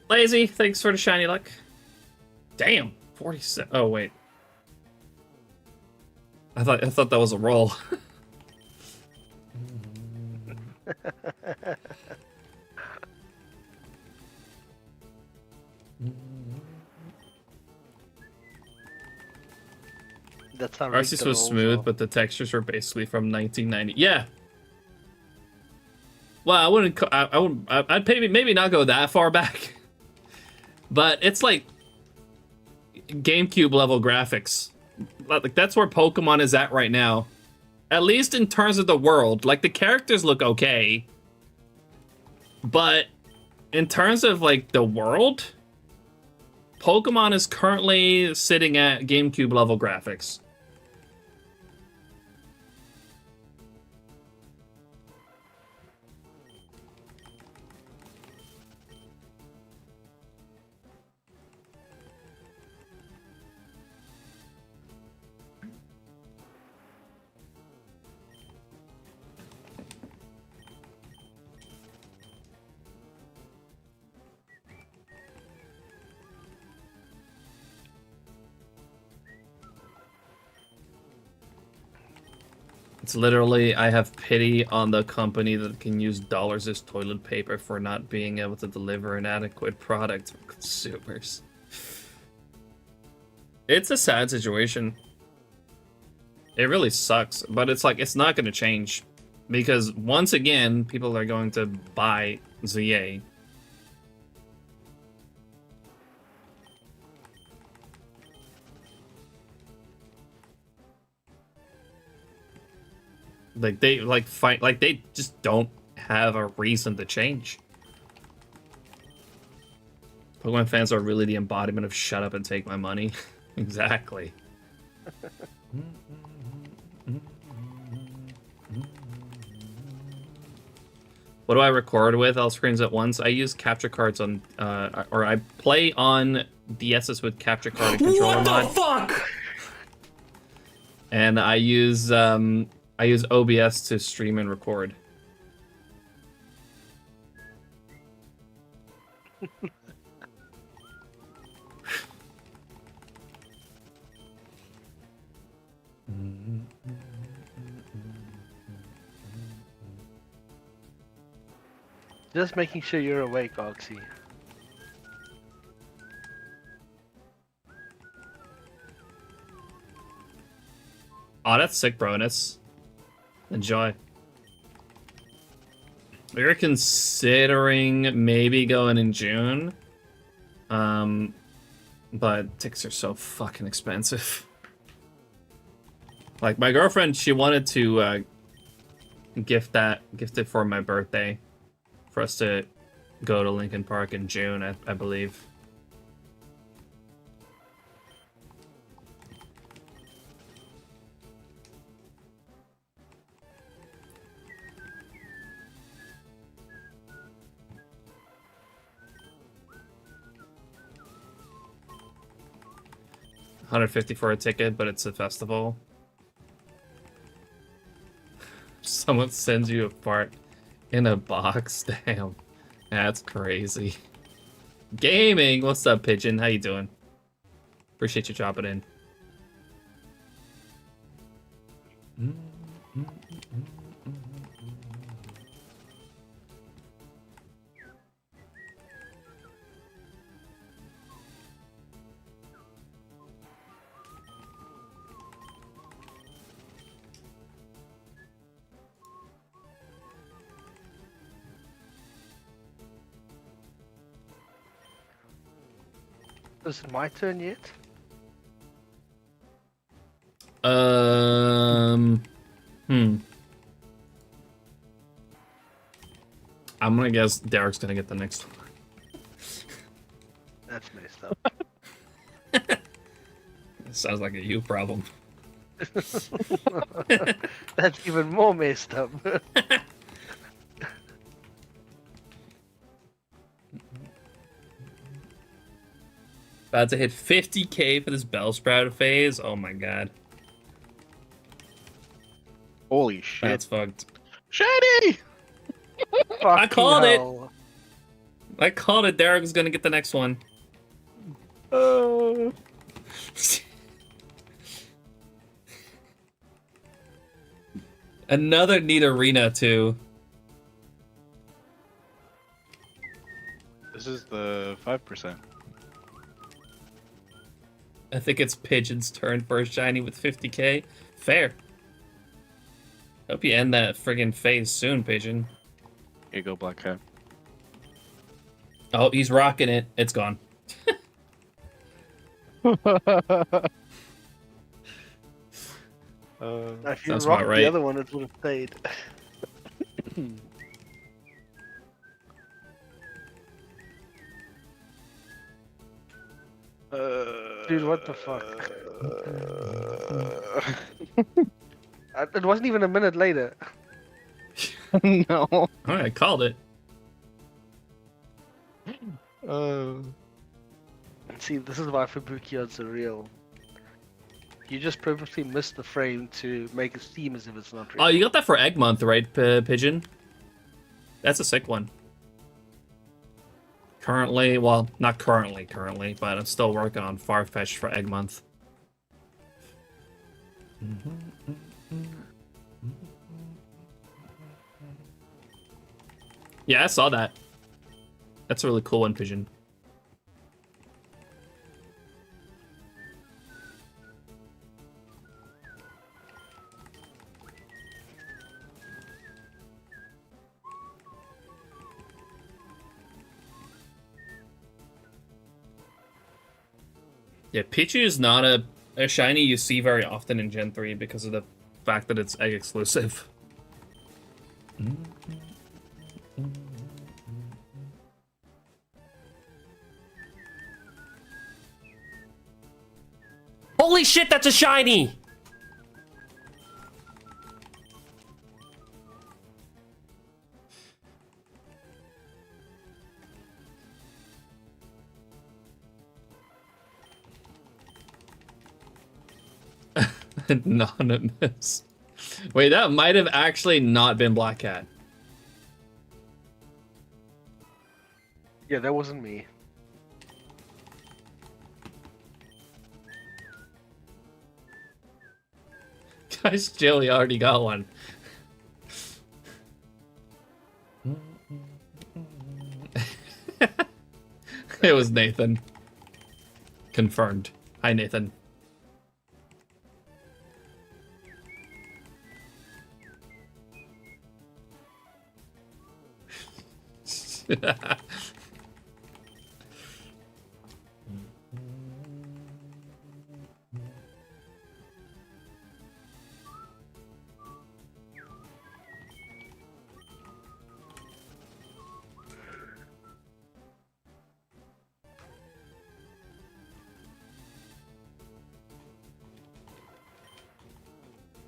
Lazy, thanks for the shiny luck. Damn, 47. Oh wait, I thought that was a roll. That's how Arceus was smooth, but the textures were basically from 1990. Yeah. Well, I wouldn't. I'd maybe not go that far back. But it's like GameCube level graphics. Like that's where Pokemon is at right now. At least in terms of the world. Like the characters look okay. But in terms of like the world, Pokemon is currently sitting at GameCube level graphics. It's literally, I have pity on the company that can use dollars as toilet paper for not being able to deliver an adequate product for consumers. It's a sad situation. It really sucks, but it's like, it's not going to change. Because once again, people are going to buy ZA. Like they fight, like they just don't have a reason to change. Pokemon fans are really the embodiment of shut up and take my money. Exactly. What do I record with all screens at once? I use capture cards on, or I play on DSs with capture card and controller mod. What the fuck? And I use OBS to stream and record. Just making sure you're awake, Oxy. Oh, that's sick, bonus. Enjoy. We were considering maybe going in June. But tickets are so fucking expensive. Like, my girlfriend, she wanted to gift it for my birthday. For us to go to Lincoln Park in June, I believe. $150 for a ticket, but it's a festival. Someone sends you a part in a box. Damn, that's crazy. Gaming, what's up, Pigeon? How you doing? Appreciate you dropping in. Is it my turn yet? I'm gonna guess Derek's gonna get the next one. That's messed up. Sounds like a you problem. That's even more messed up. About to hit 50k for this Bellsprout phase. Oh my god. Holy shit. That's fucked. Shiny! I called hell. it. I called it. Derek was gonna get the next one. Another neat arena too. This is the 5%. I think it's Pigeon's turn for a shiny with 50k. Fair. Hope you end that friggin' phase soon, Pigeon. Here you go, Black Cat. Oh, he's rocking it. It's gone. If you sounds rocked about right. the other one, it would have stayed. Dude, what the fuck? It wasn't even a minute later. No. Alright, I called it. See, this is why Fubuki odds are real. You just purposely missed the frame to make it seem as if it's not real. Oh, you got that for Egg Month, right, Pigeon? That's a sick one. Currently, well, not currently, but I'm still working on Farfetch for Egg Month. Yeah, I saw that. That's a really cool one, Pigeon. Yeah, Pichu is not a shiny you see very often in Gen 3 because of the fact that it's egg exclusive. Holy shit, that's a shiny! Anonymous. Wait, that might have actually not been Black Cat. Yeah, that wasn't me. Guys, Jilly already got one. It was Nathan. Confirmed. Hi, Nathan.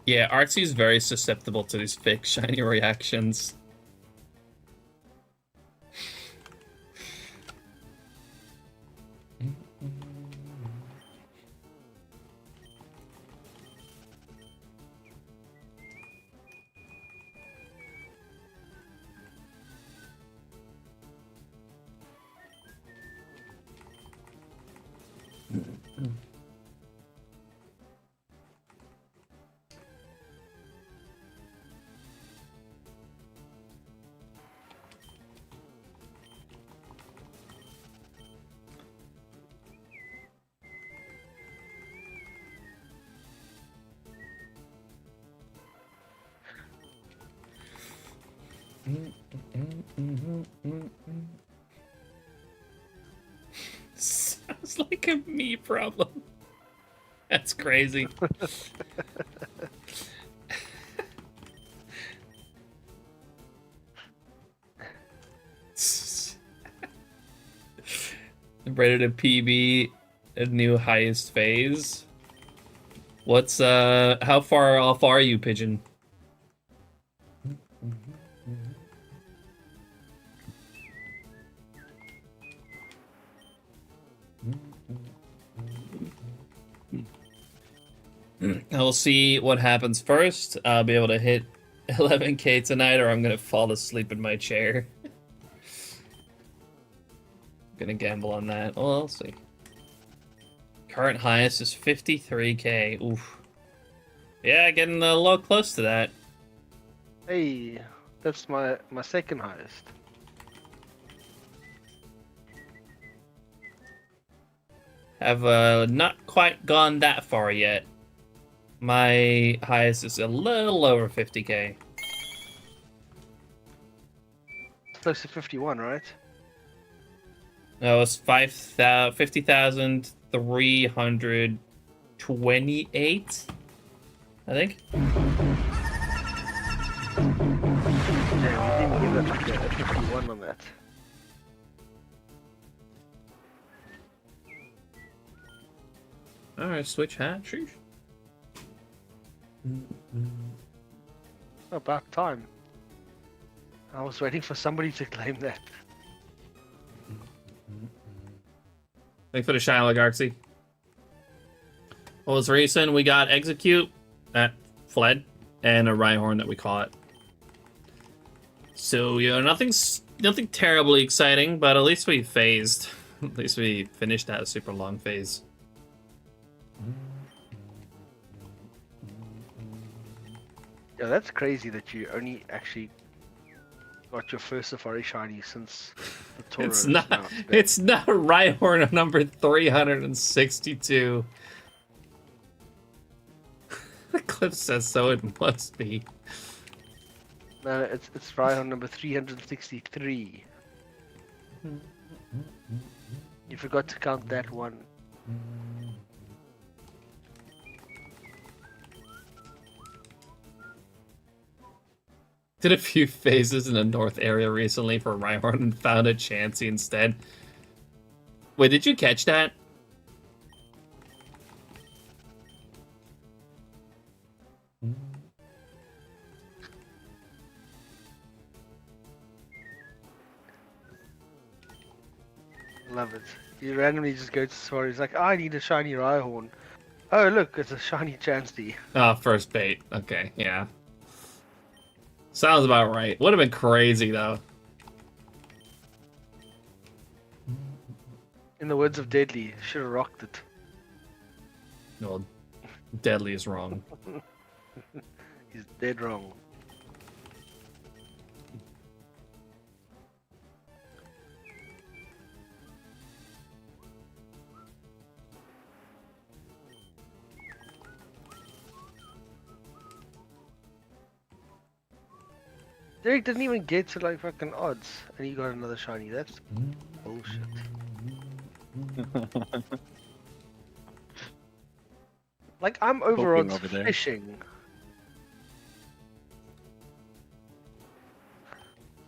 Yeah, Artsy's very susceptible to these fake shiny reactions. Sounds like a me problem. That's crazy. Ready to PB a new highest phase. What's how far off are you, Pigeon? I'll see what happens first. I'll be able to hit 11k tonight, or I'm gonna fall asleep in my chair. Gonna gamble on that. Well, I'll see. Current highest is 53k. Oof. Yeah, getting a little close to that. Hey, that's my second highest. Have not quite gone that far yet. My highest is a little over 50k. Close to 51, right? No, it's 50,328, I think. Yeah, we didn't give it like a 51 on that. Alright, switch hat. Sheesh. About time. I was waiting for somebody to claim that. Thanks for the Shiloh Gartsy. Well, was recent. We got Execute that fled and a Rhyhorn that we caught. So, you know, nothing terribly exciting, but at least we phased. At least we finished that super long phase. Yeah, that's crazy that you only actually got your first Safari shiny since the Toro. It's not Rhyhorn number 362. The clip says so, it must be. No, it's Rhyhorn number 363. You forgot to count that one. Did a few phases in the north area recently for Rhyhorn and found a Chansey instead. Wait, did you catch that? Love it. You randomly just go to Safari, it's like, I need a shiny Rhyhorn. Oh, look, it's a shiny Chansey. First bait. Okay, yeah. Sounds about right. Would have been crazy, though. In the words of Deadly, should have rocked it. Well, Deadly is wrong. He's dead wrong. Derek didn't even get to like fucking odds, and he got another shiny. That's bullshit. Like I'm over Hoping odds over there. fishing.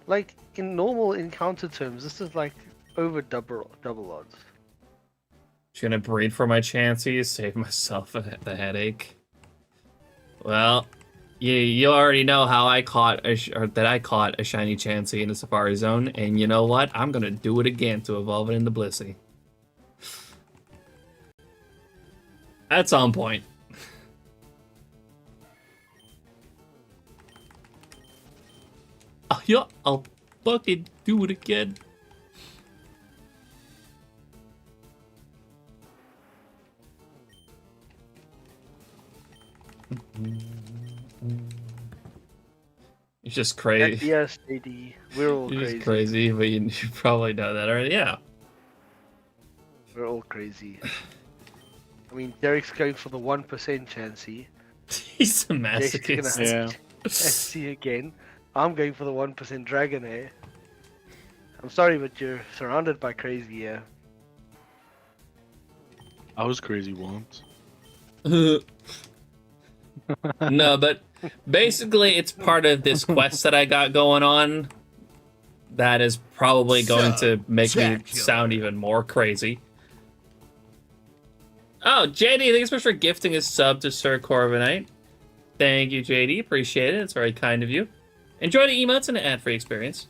Like in normal encounter terms, this is like over double odds. Just gonna breed for my chances, save myself the headache. Well, you already know how I caught that I caught a shiny Chansey in the Safari Zone, and you know what? I'm gonna do it again to evolve it into Blissey. At some point. Oh, yeah, I'll fucking do it again. It's just crazy. Yes, AD, we're all It's crazy. just crazy, but you probably know that already. Yeah. We're all crazy. I mean, Derek's going for the 1% Chansey. He's a Jake's masochist. gonna Yeah. Chansey again. I'm going for the 1% Dragonair. I'm sorry, but you're surrounded by crazy here. I was crazy once. No, but basically it's part of this quest that I got going on that is probably going to make me sound even more crazy. Oh, JD, thanks so much for gifting a sub to Sir Corviknight. Thank you, JD. Appreciate it. It's very kind of you. Enjoy the emotes and the ad-free experience.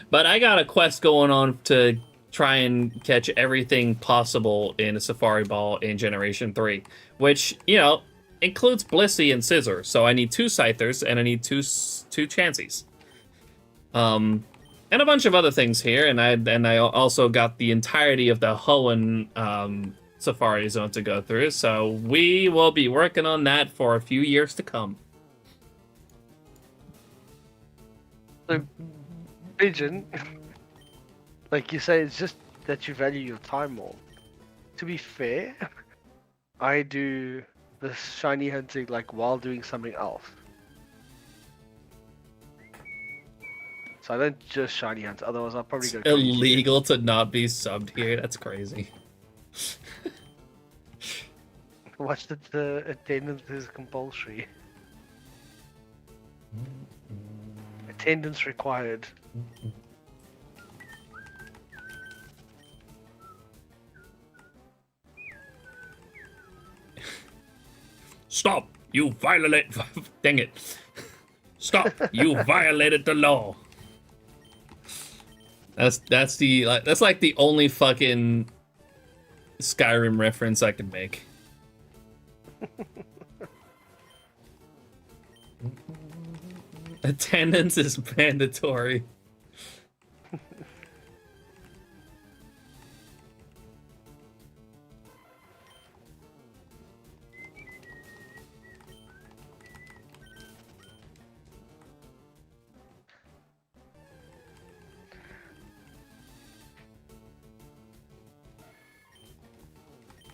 But I got a quest going on to try and catch everything possible in a Safari Ball in Generation 3, which, you know, includes Blissey and Scyther. So I need 2 Scythers and I need two Chanseys. And a bunch of other things here, and I also got the entirety of the Hoenn Safari Zone to go through, so we will be working on that for a few years to come. So, Pigeon, like you say, it's just that you value your time more. To be fair, I do the shiny hunting like while doing something else. So I don't just shiny hunt, otherwise I'll probably go crazy. Illegal to not be subbed here, that's crazy. Watch that the attendance is compulsory. Attendance required. Stop! You violate... Dang it. Stop! You violated the law. That's like the only fucking Skyrim reference I can make. Attendance is mandatory.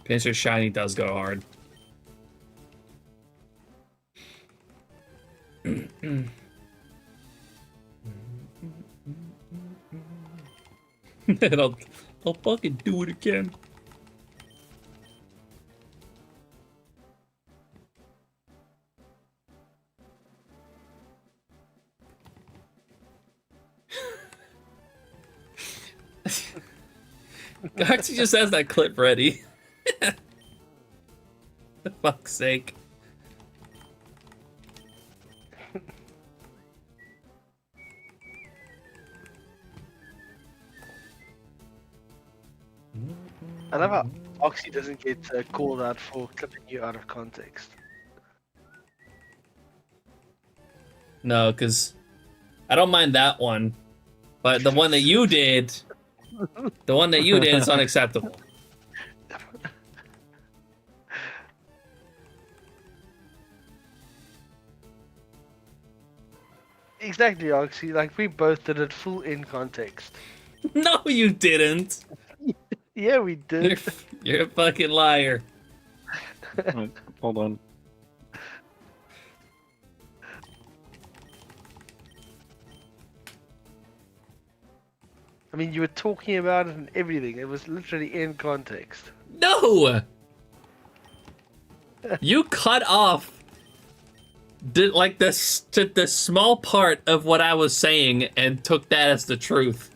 Pinsir shiny does go hard. And I'll fucking do it again. Goxie just has that clip ready. For fuck's sake. I love how Oxy doesn't get called out for clipping you out of context. No, because I don't mind that one, but the one that you did, is unacceptable. Exactly, Oxy. Like, we both did it full in context. No, you didn't. Yeah, we did. You're a fucking liar. Wait, hold on. I mean, you were talking about it and everything. It was literally in context. No! You cut off the small part of what I was saying and took that as the truth.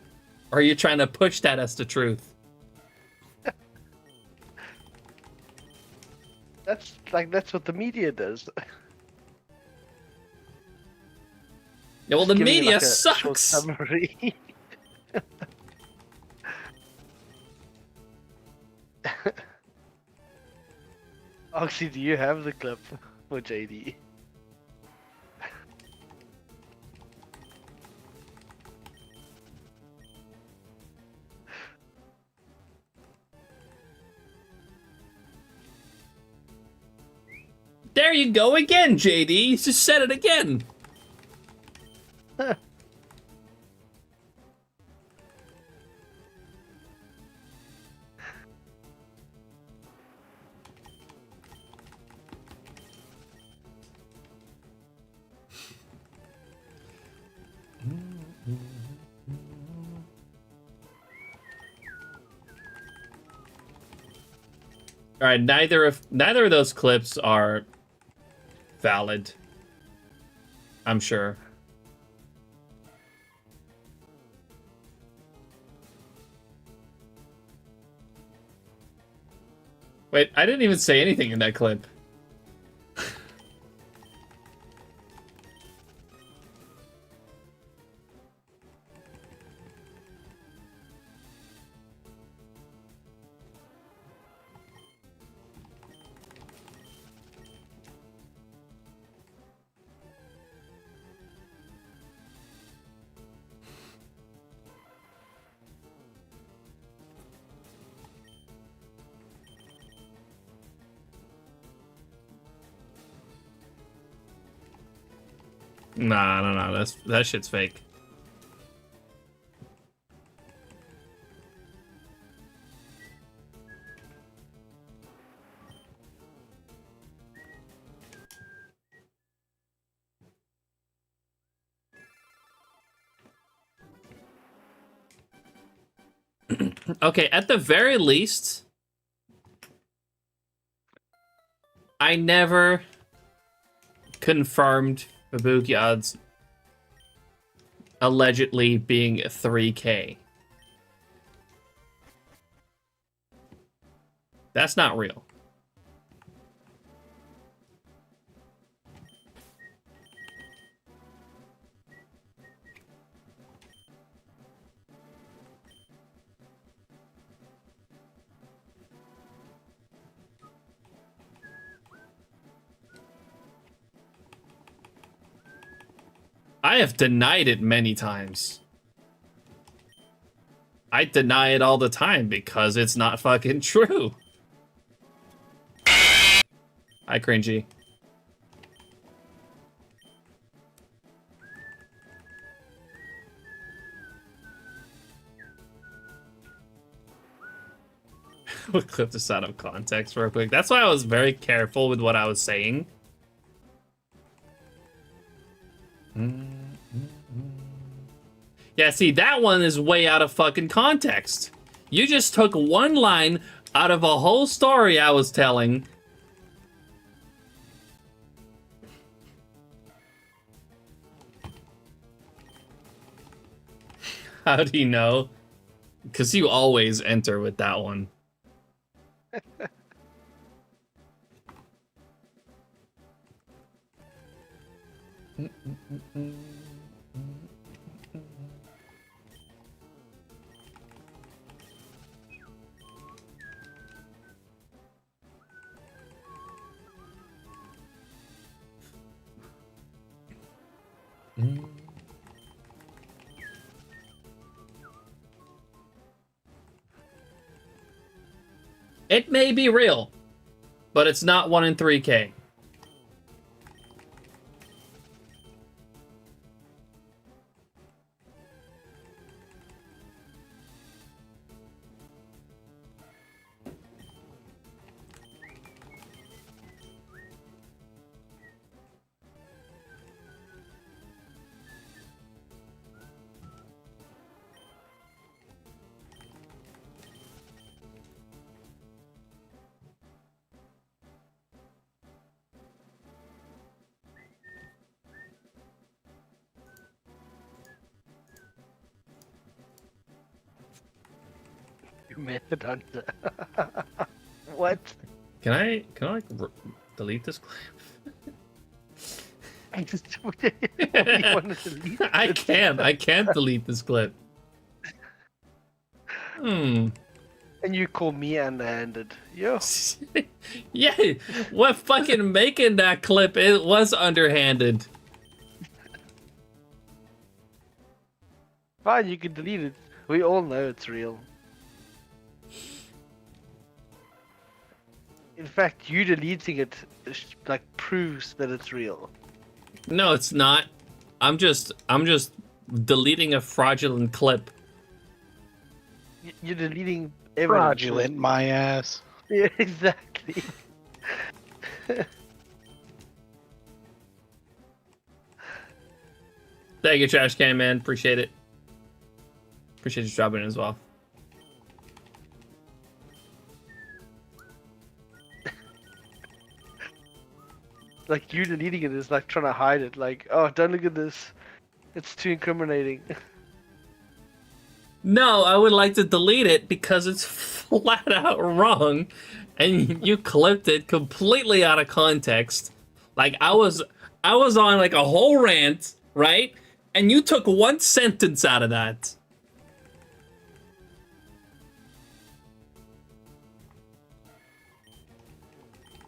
Or are you trying to push that as the truth? That's what the media does. Yeah, well, the Giving you, media like, a short sucks. summary. Oxy, do you have the clip for JD? There you go again, JD. You just said it again. All right, neither of those clips are valid. I'm sure. Wait, I didn't even say anything in that clip. Nah, no, that shit's fake. Okay, at the very least, I never confirmed Ibuki odds allegedly being 3K. That's not real. I have denied it many times. I deny it all the time because it's not fucking true. Hi, cringy. We'll clip this out of context real quick. That's why I was very careful with what I was saying. Yeah, see, that one is way out of fucking context. You just took one line out of a whole story I was telling. How do you know? Because you always enter with that one. It may be real, but it's not 1 in 3K. You method hunter. What? Can I like delete this clip? I just what do you want to delete it? I can't delete this clip. And you call me underhanded. Yo. Yeah, what fucking making that clip, it was underhanded. Fine, you can delete it. We all know it's real. In fact, you deleting it like proves that it's real. No, it's not. I'm just deleting a fraudulent clip. You're deleting evidence. Fraudulent, my ass. Yeah, exactly. Thank you, Trash Can Man. Appreciate it. Appreciate you dropping in as well. Like you deleting it is like trying to hide it. Like, oh, don't look at this. It's too incriminating. No, I would like to delete it because it's flat out wrong, and you clipped it completely out of context. Like I was on like a whole rant, right? And you took one sentence out of that.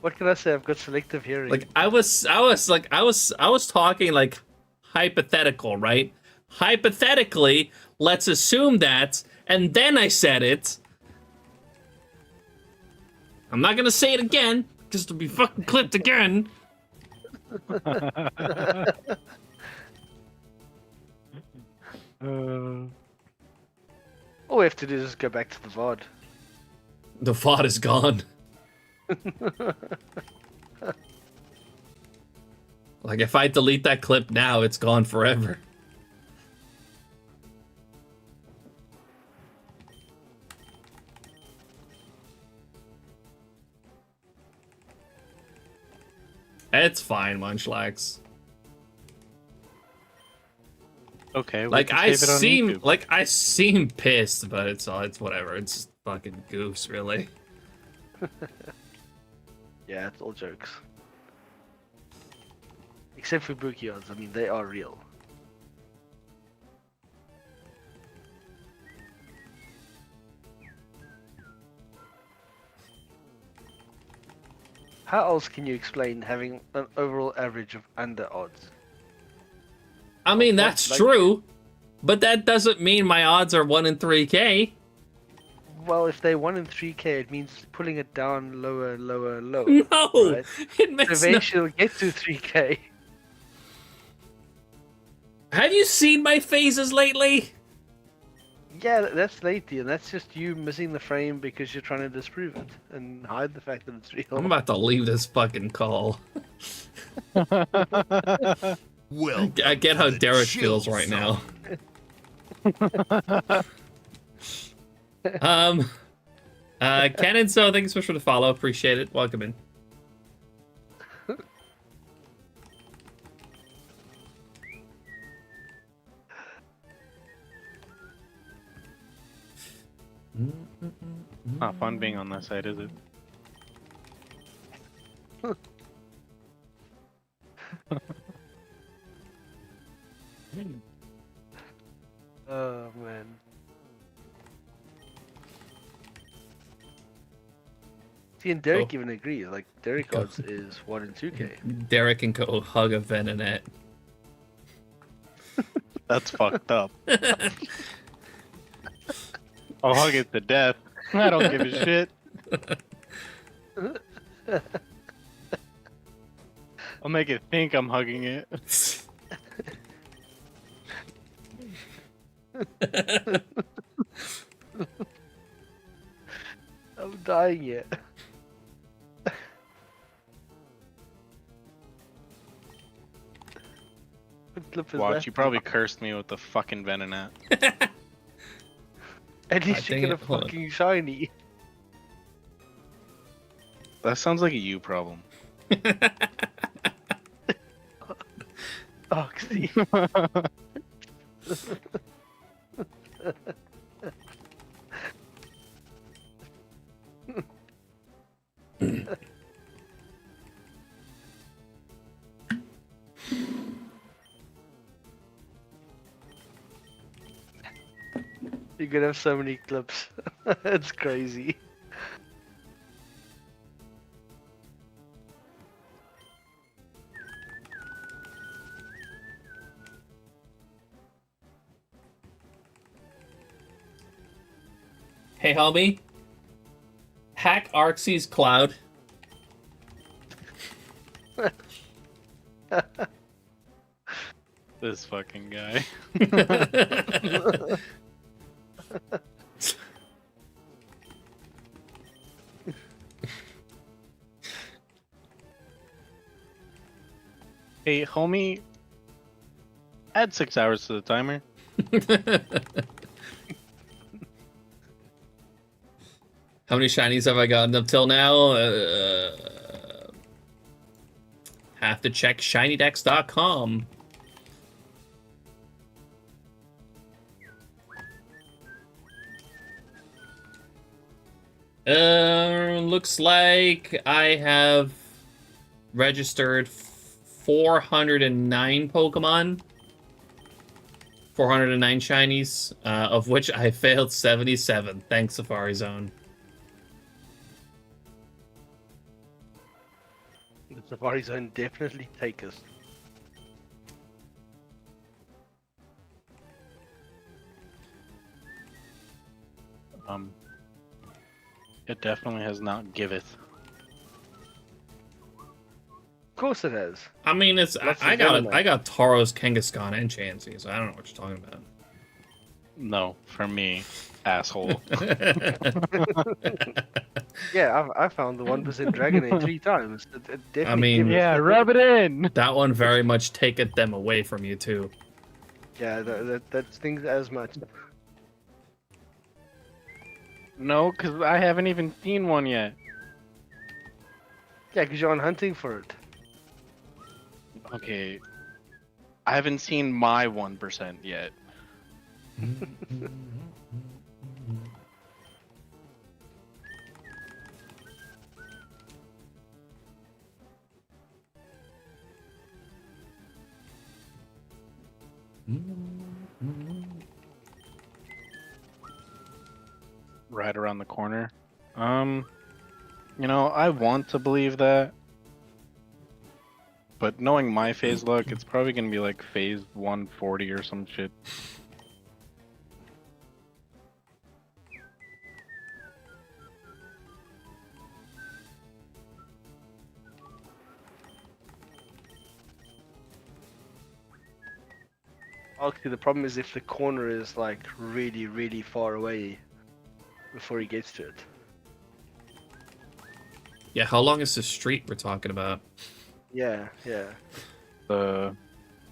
What can I say? I've got selective hearing. Like I was talking like hypothetical, right? Hypothetically, let's assume that, and then I said it. I'm not gonna say it again, because it'll be fucking clipped again. All we have to do is just go back to the VOD. The VOD is gone. Like, if I delete that clip now, it's gone forever. It's fine, Munchlax. Okay. Like I seem pissed, but it's whatever. It's just fucking goofs, really. Yeah, it's all jokes. Except for Bukions, I mean, they are real. How else can you explain having an overall average of under odds? I mean, that's true, but that doesn't mean my odds are 1 in 3K. Well, if they 1 in 3K, it means pulling it down lower, lower, lower. No! Right? It makes Eventually it'll get to 3K. Have you seen my phases lately? Yeah, that's lately, and that's just you missing the frame because you're trying to disprove it and hide the fact that it's real. I'm about to leave this fucking call. Well, I get how Derek feels right now. Canon, so thanks so much for the follow. Appreciate it. Welcome in. Not fun being on that side, is it? Oh man. See, and Derek even agrees. Like Derek odds is 1 in 2K. Derek can go hug a Venonette. That's fucked up. I'll hug it to death. I don't give a shit. I'll make it think I'm hugging it. I'm dying yet. What clip is Watch, that? you probably cursed me with the fucking Venonat. At least dang you get a it, hold on. fucking shiny. That sounds like a you problem. Oxy. You're gonna have so many clips. It's crazy. Hey, homie. Hack Arxie's cloud. This fucking guy. Hey, homie. Add 6 hours to the timer. How many shinies have I gotten up till now? Have to check SHINYDEX.com. Looks like I have registered 409 Pokemon. 409 shinies, of which I failed 77. Thanks, Safari Zone. The Safari Zone definitely take us. It definitely has not giveth. Of course it has. I mean, it's That's I the got Venom. I got Tauros, Kangaskhan, and Chansey, so I don't know what you're talking about. No, for me, asshole. Yeah, I found the 1% Dragonade 3 times. It definitely I mean- gives us Yeah, the- rub it in. That one very much taketh them away from you too. Yeah, that stings as much. No, because I haven't even seen one yet. Yeah, because you're on hunting for it. Okay. I haven't seen my 1% yet. Right around the corner. You know, I want to believe that. But knowing my phase luck, it's probably gonna be like phase 140 or some shit. Actually, the problem is if the corner is like really, really far away before he gets to it. Yeah, how long is the street we're talking about? Yeah, yeah. The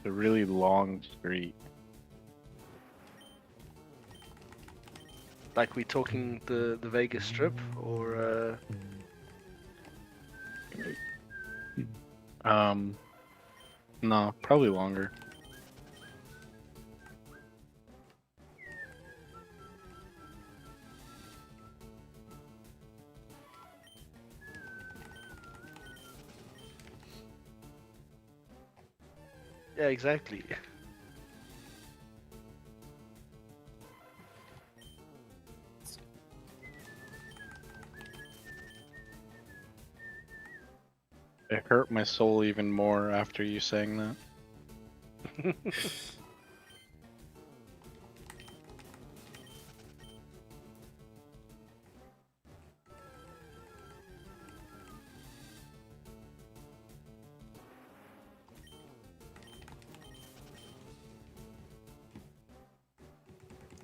really long street. Like we talking the Vegas Strip or No, probably longer. yeah, exactly. It hurt my soul even more after you saying that.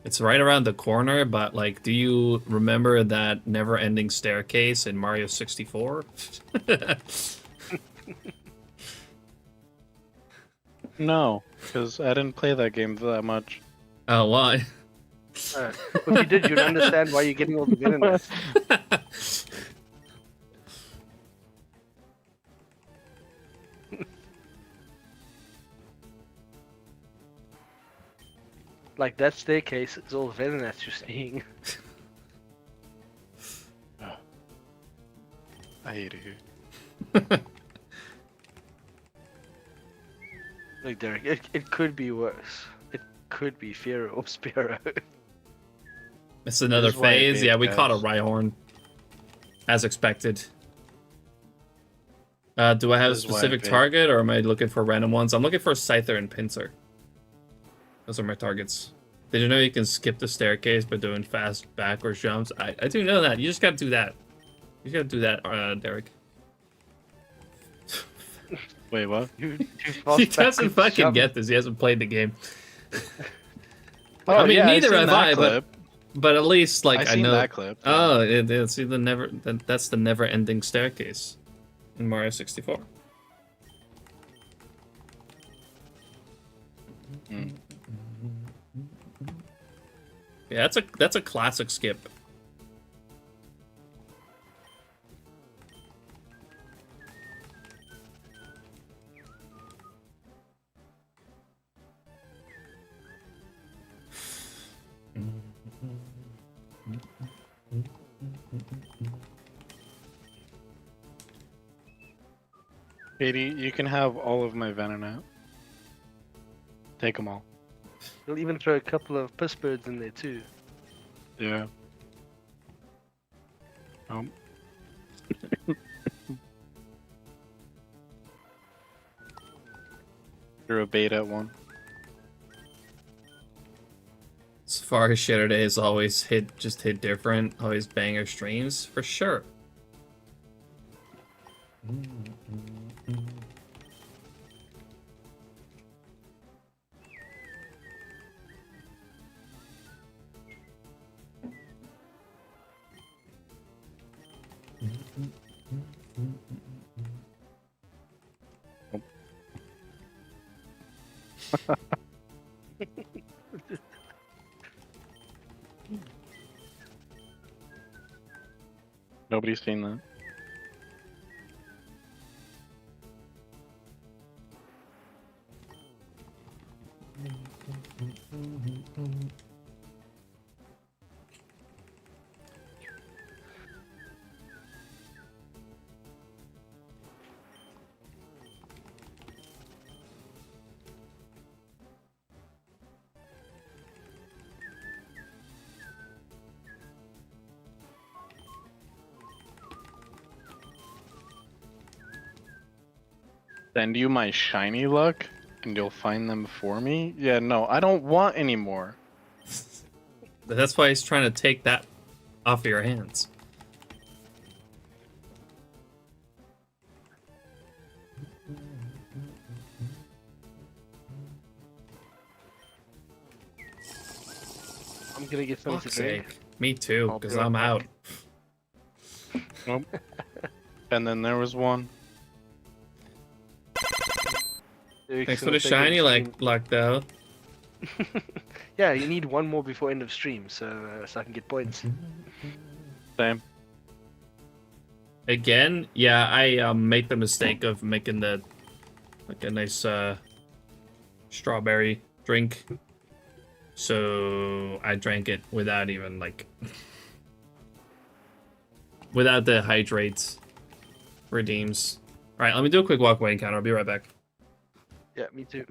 It's right around the corner, but like, do you remember that never-ending staircase in Mario 64? No, because I didn't play that game that much. Oh, why? If you did, you'd understand why you're getting all the villains. Like that staircase is all villains you're seeing. I hate it here. Look, Derek, it could be worse. It could be Firo or Spiro. It's another This is why I phase. hate Yeah, we guys. caught a Rhyhorn. As expected. Do I have a This is why I specific hate- target, or am I looking for random ones? I'm looking for Scyther and Pinsir. Those are my targets. Did you know you can skip the staircase by doing fast backwards jumps? I do know that. You just gotta do that. You just gotta do that, Derek. Wait, what? He doesn't fucking get this. He hasn't played the game. Oh, I mean, yeah, neither seen have that I, clip. but at least like I I seen know. that clip. Oh, see that's the never-ending staircase in Mario 64. Mm. Yeah, that's a classic skip. Katie, you can have all of my venom out. Take them all. You'll even throw a couple of piss birds in there too. Yeah. You're a beta one. Safari Shadow Days always hit different, always banger streams for sure. Nobody's seen that. Send you my shiny luck and you'll find them for me? Yeah, no, I don't want any more. That's why he's trying to take that off of your hands. I'm gonna get some to Fuck's drink. sake. Me too, I'll be because right I'm back. out. Nope. And then there was one. Eric's Thanks for gonna the take shiny it to luck though. stream. Yeah, you need one more before end of stream, so I can get points. Same. Again, yeah, I made the mistake of making the like a nice strawberry drink. So I drank it without even like without the hydrates redeems. Alright, let me do a quick walkway encounter. I'll be right back. Yeah, me too.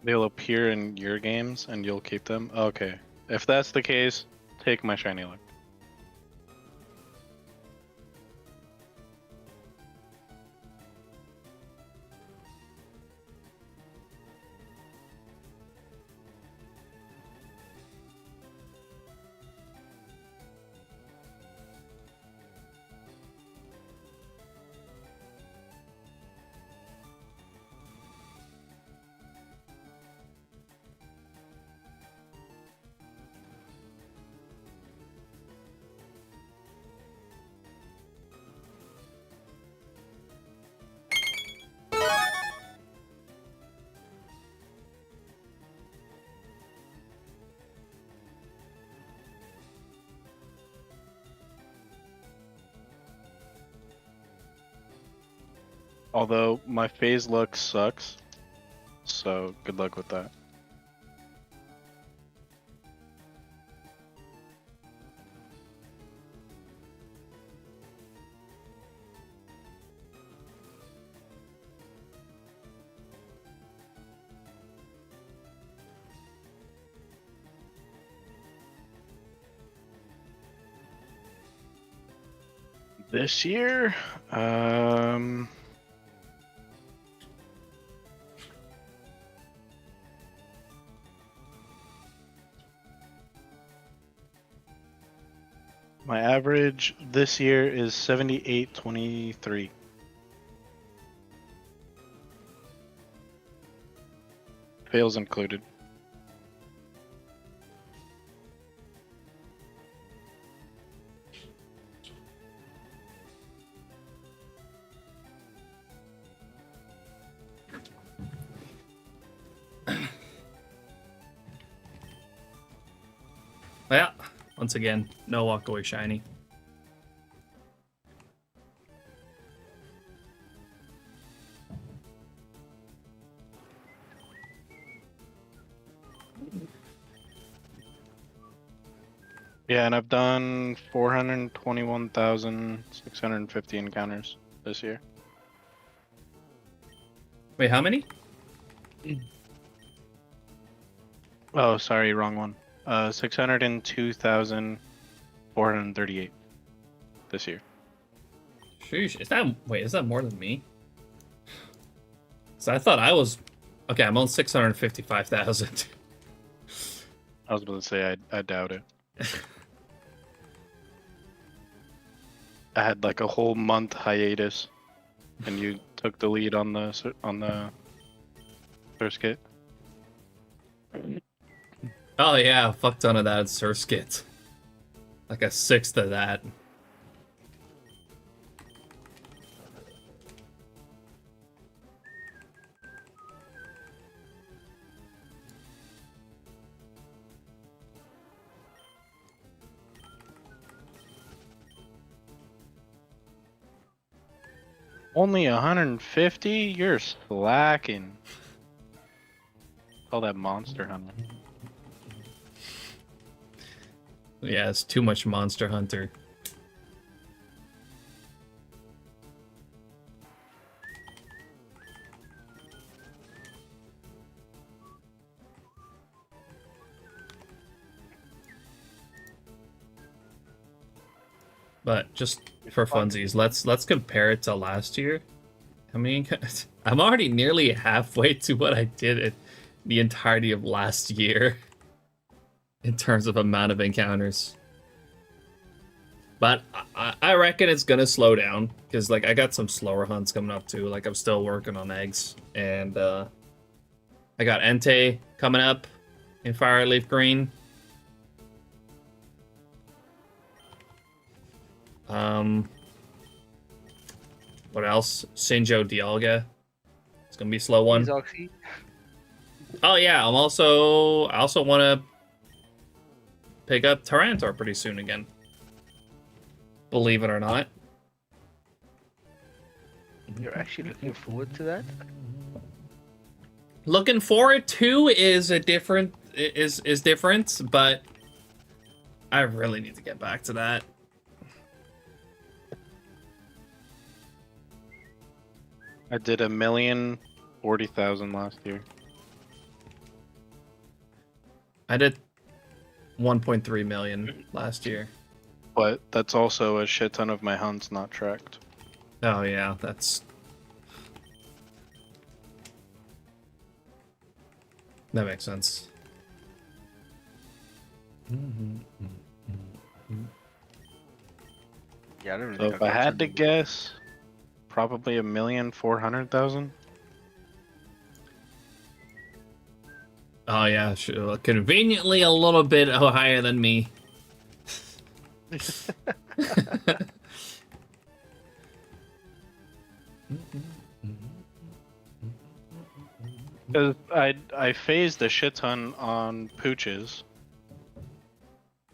They'll appear in your games and you'll keep them? Okay. If that's the case, take my shiny luck. Although my phase luck sucks, so good luck with that. This year, my average this year is 78.23. Fails included. Well, once again, no walk away shiny. Yeah, and I've done 421,650 encounters this year. Wait, how many? Oh, sorry, wrong one. 602,438 this year. Sheesh, is that more than me? So I thought I was... Okay, I'm on 655,000. I was about to say, I doubt it. I had like a whole month hiatus, and you took the lead on the first kit. Oh yeah, a fuck ton of that at Surskit. Like a sixth of that. Only 150? You're slacking. Call that Monster Hunter. Yeah, it's too much Monster Hunter. But just for funsies, let's compare it to last year. I mean, I'm already nearly halfway to what I did at the entirety of last year in terms of amount of encounters. But I reckon it's gonna slow down because like I got some slower hunts coming up too. Like I'm still working on eggs, and I got Entei coming up in Fireleaf Green. What else? Shinjo Dialga. It's gonna be a slow one. Oh yeah, I also want to pick up Tyranitar pretty soon again. Believe it or not. You're actually looking forward to that? Looking forward to is different, but I really need to get back to that. I did 1,040,000 last year. I did 1.3 million last year. But that's also a shit ton of my hunts not tracked. Oh yeah, that makes sense. Yeah, I don't really So if I had to guess, probably 1,400,000. Oh yeah, sure. Conveniently a little bit higher than me. Because I phased a shit ton on pooches,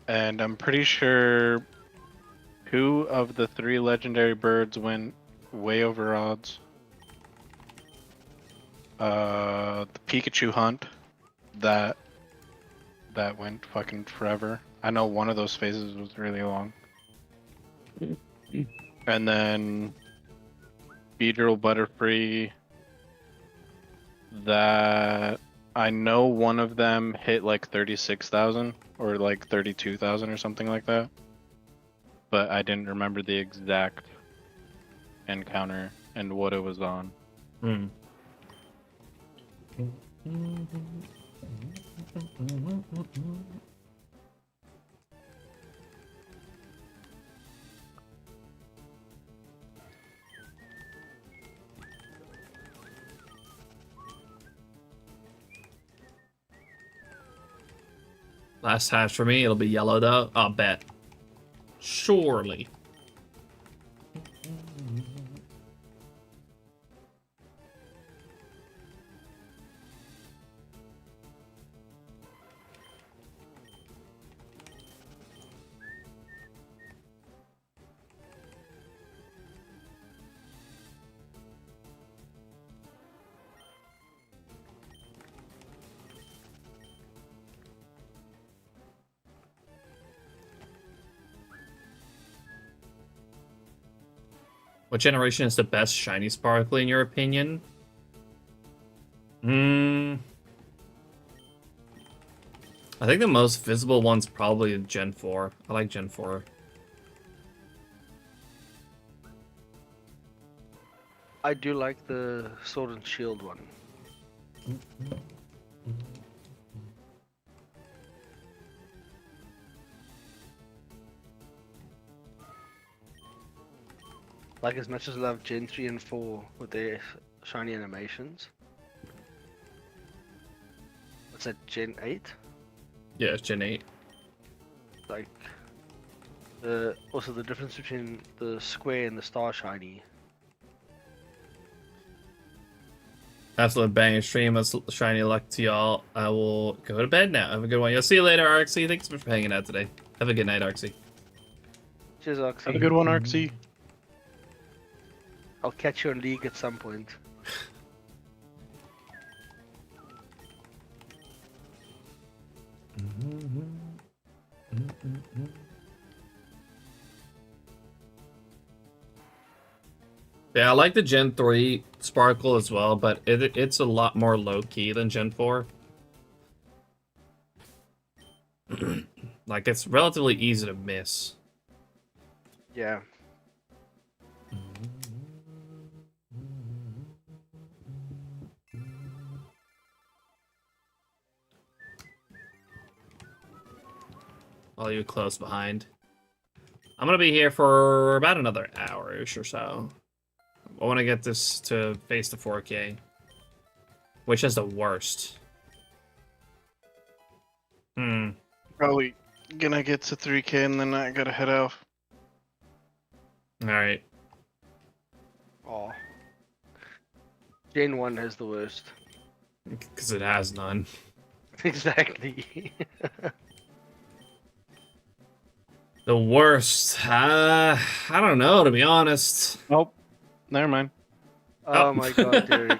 and I'm pretty sure 2 of the 3 legendary birds went way over odds. The Pikachu hunt. That went fucking forever. I know one of those phases was really long. And then Beedrill Butterfree. That I know one of them hit like 36,000 or like 32,000 or something like that. But I didn't remember the exact encounter and what it was on. Hmm. Last hatch for me, it'll be yellow though. I'll bet. Surely. What generation is the best shiny sparkly in your opinion? I think the most visible one's probably Gen 4. I like Gen 4. I do like the Sword and Shield one. Like, as much as I love Gen 3 and 4 with their shiny animations. What's that, Gen 8? Yeah, it's Gen 8. Like, also the difference between the square and the star shiny. Absolute banger stream. That's shiny luck to y'all. I will go to bed now. Have a good one. You'll see you later, Arxie. Thanks so much for hanging out today. Have a good night, Arxie. Cheers, Oxy. Have a good one, Arxie. I'll catch you on League at some point. Yeah, I like the Gen 3 Sparkle as well, but it's a lot more low-key than Gen 4. Like, it's relatively easy to miss. Yeah. While you're close behind. I'm gonna be here for about another hour-ish or so. I want to get this to face the 4K. Which is the worst? Probably gonna get to 3K and then I gotta head out. Alright. Oh. Gen 1 has the worst. Because it has none. Exactly. The worst? I don't know, to be honest. Nope. Never mind. Oh my god, Derek.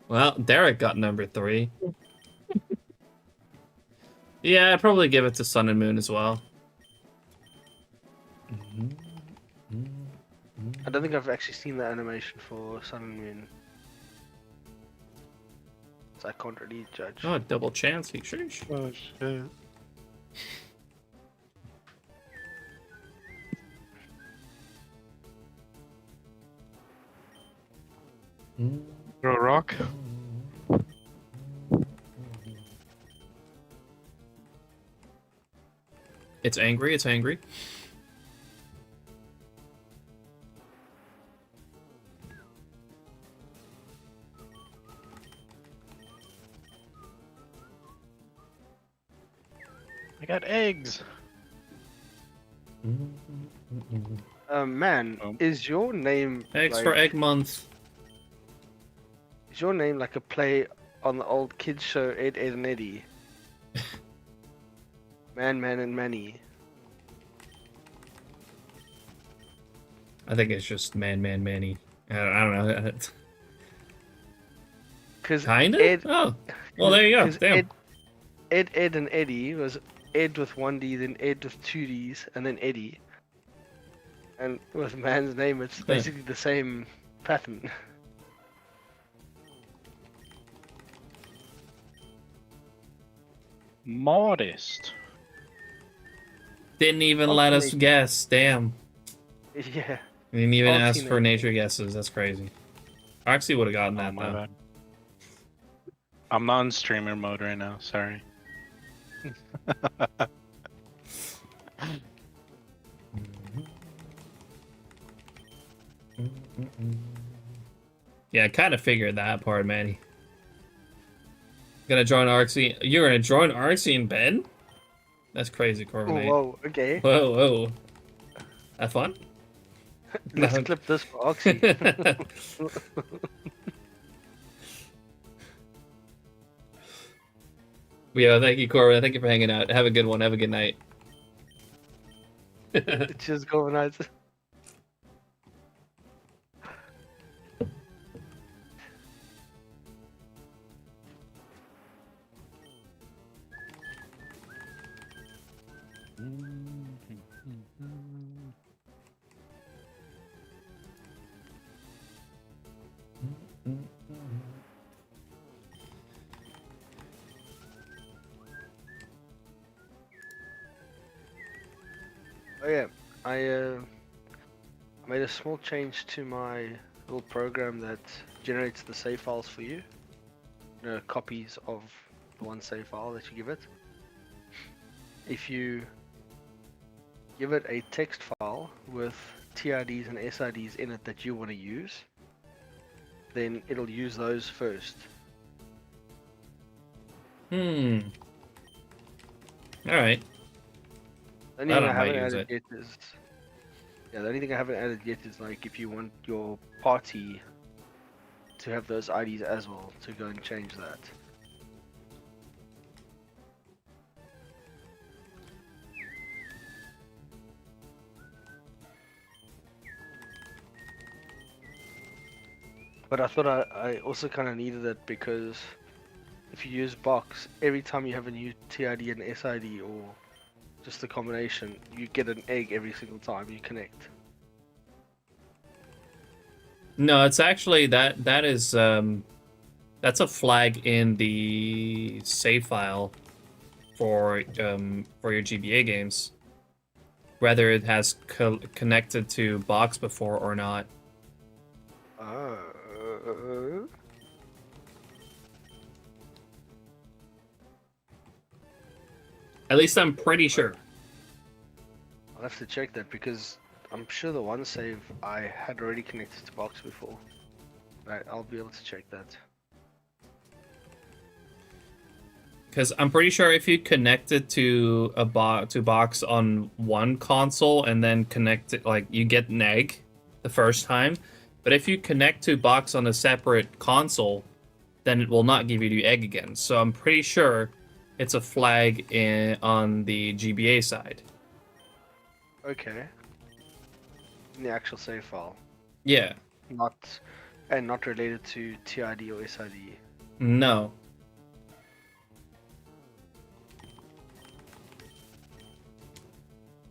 Well, Derek got number 3. Yeah, I'd probably give it to Sun and Moon as well. I don't think I've actually seen the animation for Sun and Moon. So I can't really judge. Oh, double chance, he sheesh. Oh shit. Throw a rock. It's angry, it's angry. I got eggs. Man, is your name Eggs like, for Egg Month. Is your name like a play on the old kids show Ed, Ed and Eddie? Man, and Manny. I think it's just Man, Manny. I don't know. Because Kinda? Ed, Oh. Well, there you go. 'cause Damn. Ed and Eddie was Ed with 1D, then Ed with 2Ds, and then Eddie. And with man's name, it's basically the same pattern. Modest. Didn't even let us Alternate. guess. Damn. Yeah. Didn't even ask for Alternate. nature guesses. That's crazy. I actually would have gotten Oh, that, my though. bad. I'm not in streamer mode right now. Sorry. Yeah, I kind of figured that part, Manny. Gonna join Arxie. You're gonna join Arxie in bed? That's crazy, Corbin. Whoa, okay. Whoa, whoa. Have fun? Let's No. clip this for Oxy. Yeah, thank you, Corbin. Thank you for hanging out. Have a good one. Have a good night. It's just going on. Oh yeah, I made a small change to my little program that generates the save files for you. You know, copies of the one save file that you give it. If you give it a text file with TRDs and SIDs in it that you want to use, then it'll use those first. Hmm. Alright. The only I thing don't I haven't might use added it. yet is the only thing I haven't added yet is like if you want your party to have those IDs as well, to go and change that. But I thought I also kind of needed it because if you use box, every time you have a new TID and SID or just a combination, you get an egg every single time you connect. No, it's actually that is that's a flag in the save file for your GBA games, whether it has connected to box before or not. At least I'm pretty sure. I'll have to check that because I'm sure the one save I had already connected to box before. Right, I'll be able to check that. Because I'm pretty sure if you connect it to a box on one console and then connect it, like, you get an egg the first time. But if you connect to box on a separate console, then it will not give you the egg again. So I'm pretty sure it's a flag on the GBA side. Okay. In the actual save file. Yeah. Not related to TID or SID. No.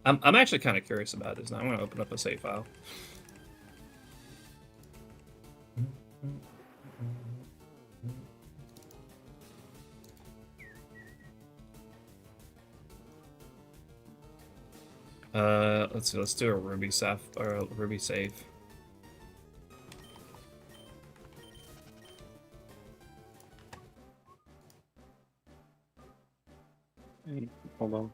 I'm actually kind of curious about this now. I'm going to open up a save file. Let's see. Let's do a Ruby save or a Ruby save. Hold on.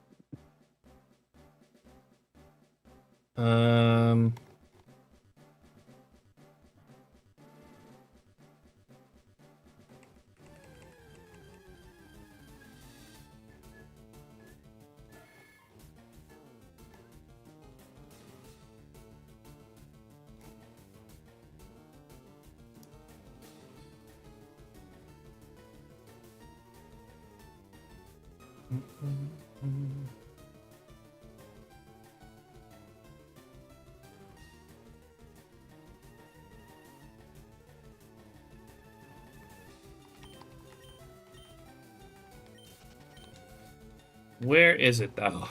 Where is it though?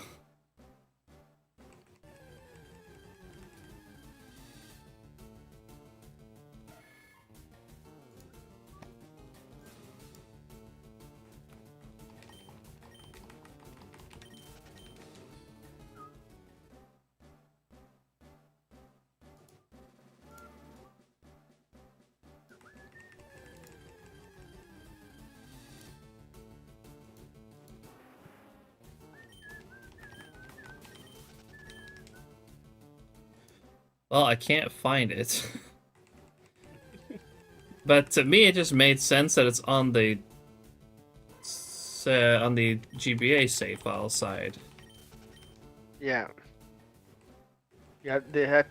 Well, I can't find it. But to me, it just made sense that it's on the GBA save file side. Yeah. Yeah, there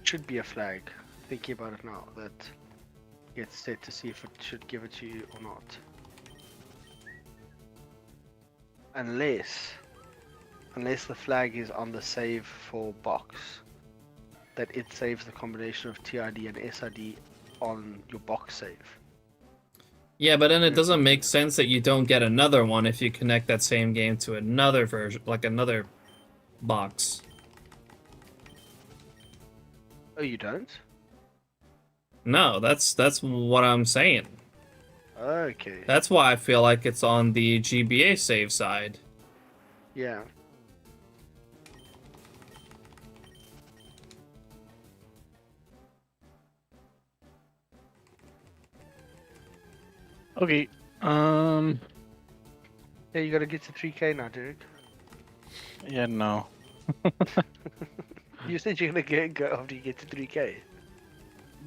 should be a flag. Thinking about it now, that gets set to see if it should give it to you or not. Unless the flag is on the save for box, that it saves the combination of TID and SID on your box save. Yeah, but then it doesn't make sense that you don't get another one if you connect that same game to another version, like another box. Oh, you don't? No, that's what I'm saying. Okay. That's why I feel like it's on the GBA save side. Yeah. Okay. Yeah, you gotta get to 3K now, Derek. Yeah, no. You said you're gonna go after you get to 3K.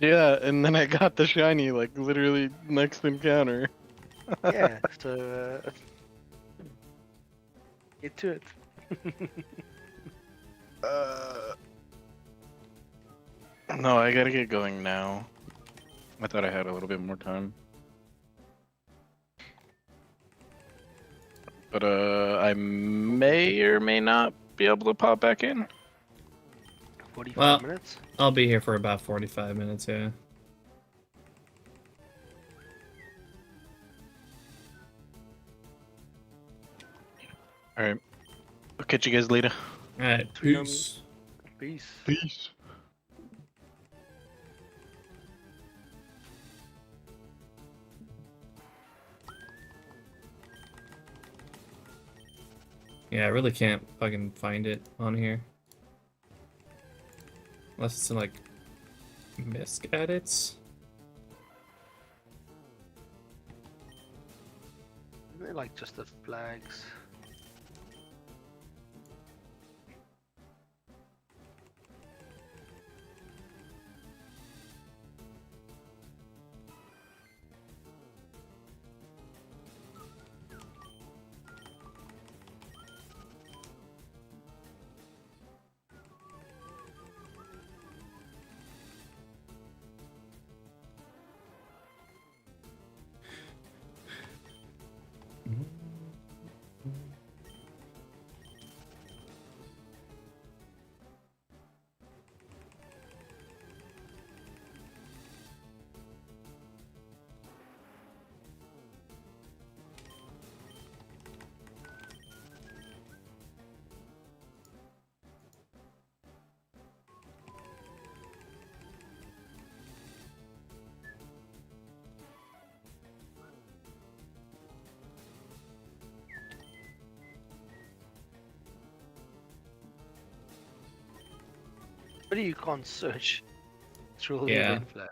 Yeah, and then I got the shiny, like, literally next encounter. Yeah, so get to it. No, I gotta get going now. I thought I had a little bit more time. But, I may or may not be able to pop back in. 45 minutes? I'll be here for about 45 minutes, yeah. Alright. I'll catch you guys later. Alright, peace. Peace. Peace. Yeah, I really can't fucking find it on here. Unless it's in, like, misc edits. Isn't it like just the flags? But you can't search through all the Yeah. event flags.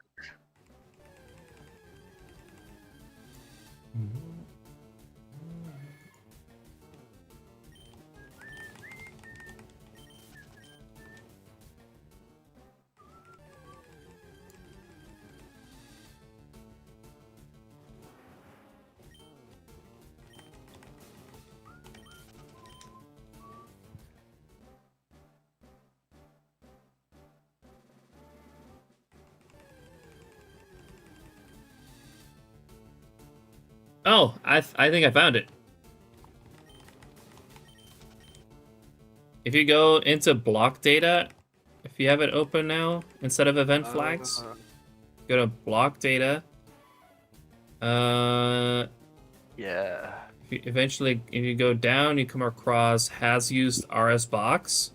Oh, I think I found it. If you go into block data, if you have it open now, instead of event flags, go to block data. Yeah. Eventually, if you go down, you come across has used RS box.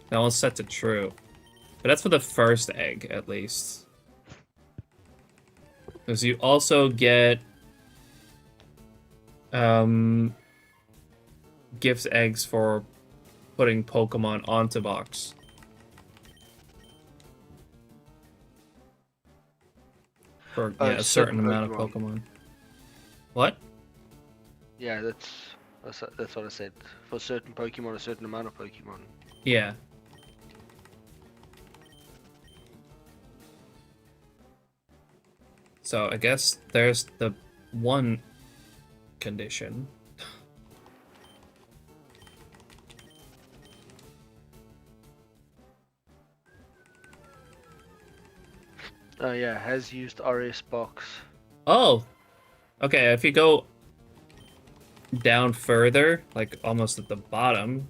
That one's set to true. But that's for the first egg, at least. Because you also get gift eggs for putting Pokemon onto box. For a certain amount of Pokemon. What? Yeah, that's what I said. For certain Pokemon, a certain amount of Pokemon. Yeah. So I guess there's the one condition. Oh yeah, has used RS box. Oh! Okay, if you go down further, like almost at the bottom,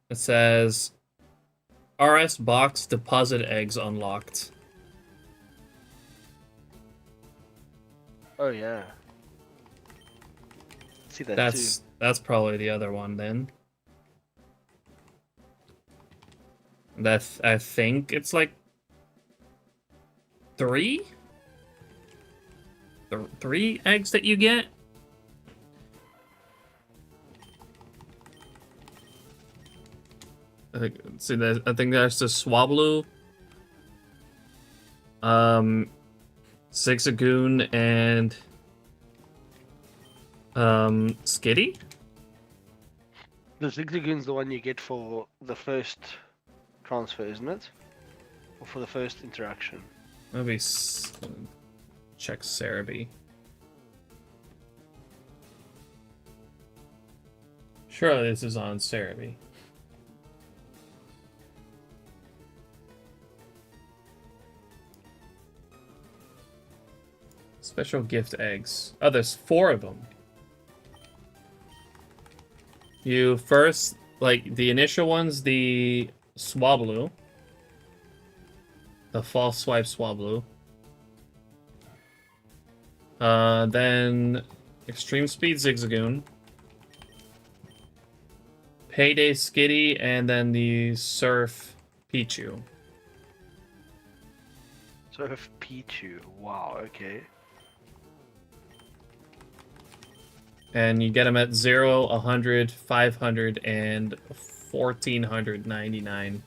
it says RS box deposit eggs unlocked. Oh yeah. See that too. That's probably the other one then. I think it's like three eggs that you get. I think there's the Swablu, Zigzagoon, and Skitty. The Zigzagoon's the one you get for the first transfer, isn't it? Or for the first interaction? Maybe check Cerebi. Surely this is on Cerebi. Special gift eggs. Oh, there's 4 of them. You first, like, the initial one's the Swablu. The false swipe Swablu. Then Extreme Speed Zigzagoon. Payday Skitty, and then the Surf Pichu. Surf Pichu, wow, okay. And you get them at 0, 100, 500, and 1499.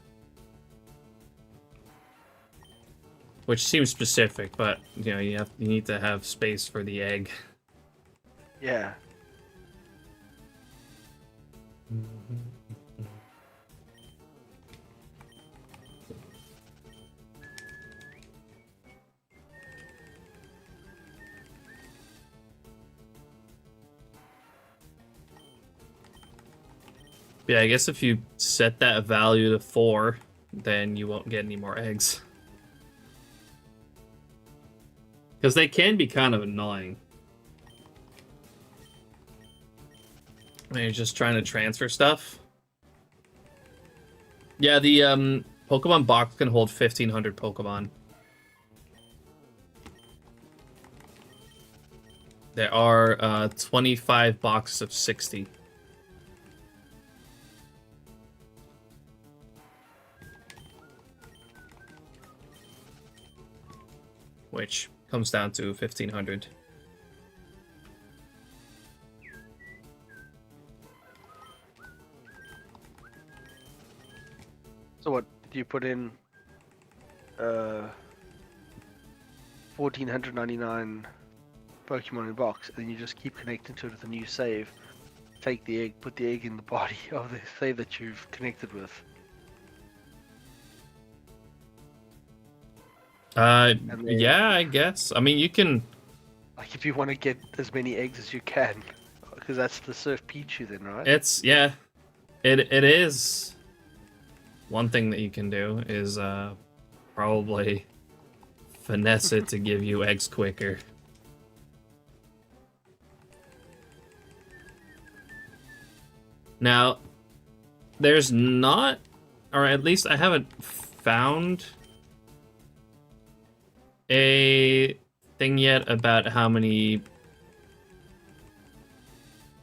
Which seems specific, but you know you need to have space for the egg. Yeah. Yeah, I guess if you set that value to 4, then you won't get any more eggs. Because they can be kind of annoying. When you're just trying to transfer stuff. Yeah, the Pokemon box can hold 1,500 Pokemon. There are 25 boxes of 60. Which comes down to 1,500. So what, do you put in 1,499 Pokemon in box, and then you just keep connecting to it with a new save, take the egg, put the egg in the body of the save that you've connected with? Yeah, I guess. I mean, you can... Like, if you want to get as many eggs as you can, because that's the Surf Pichu then, right? It's, yeah. It is... One thing that you can do is probably finesse it to give you eggs quicker. Now, there's not, or at least I haven't found a thing yet about how many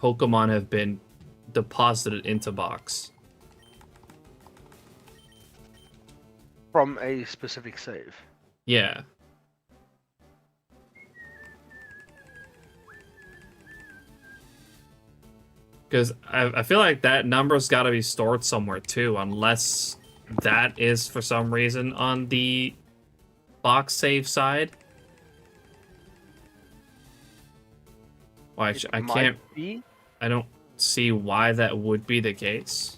Pokemon have been deposited into box. From a specific save. Yeah. Because I feel like that number's got to be stored somewhere too, unless that is for some reason on the box save side. Well, I can't. Be? I don't see why that would be the case.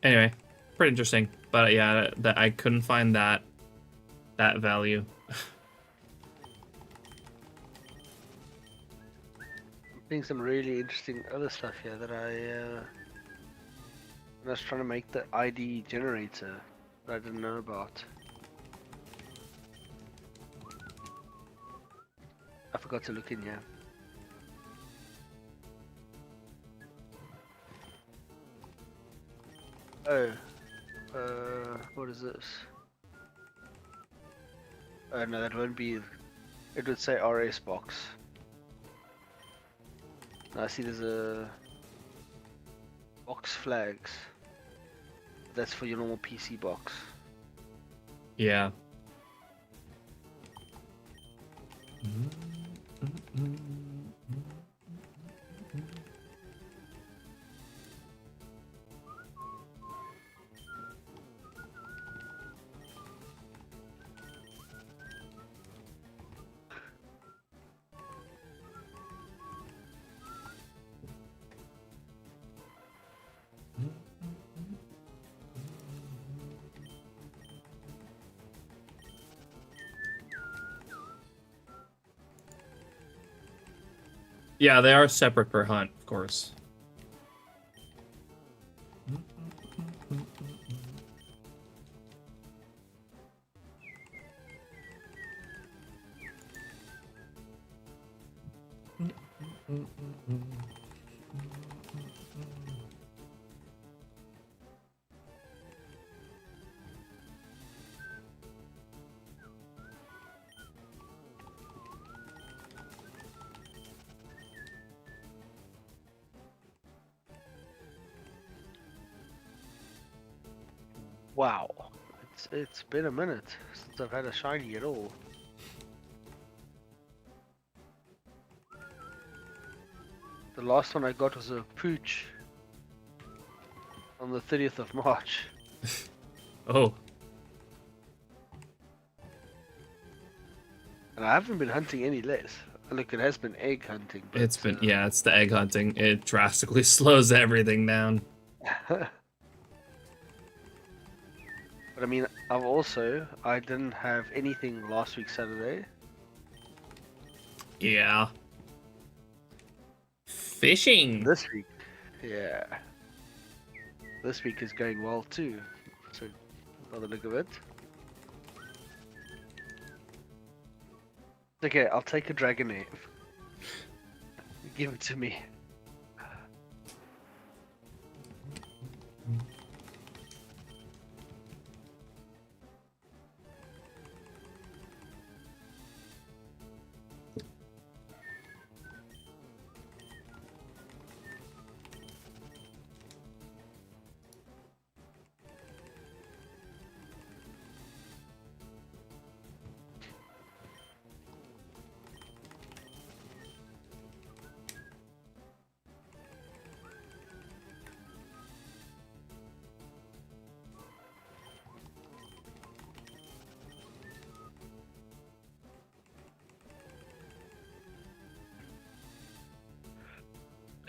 Anyway, pretty interesting. But yeah, that I couldn't find that value. I'm seeing some really interesting other stuff here that I was trying to make the ID generator that I didn't know about. I forgot to look in here. Oh, what is this? Oh no, that won't be. It would say RS box. Now I see there's a box flags. That's for your normal PC box. Yeah. Yeah, they are separate per hunt, of course. Wow, it's been a minute since I've had a shiny at all. The last one I got was a pooch on the 30th of March. Oh. And I haven't been hunting any less. Look, it has been egg hunting. But, It's been, yeah, it's the egg hunting. It drastically slows everything down. But I mean, I didn't have anything last week Saturday. Yeah. Fishing. This week, yeah. This week is going well too. So, by the look of it. Okay, I'll take a Dragonite. Give it to me.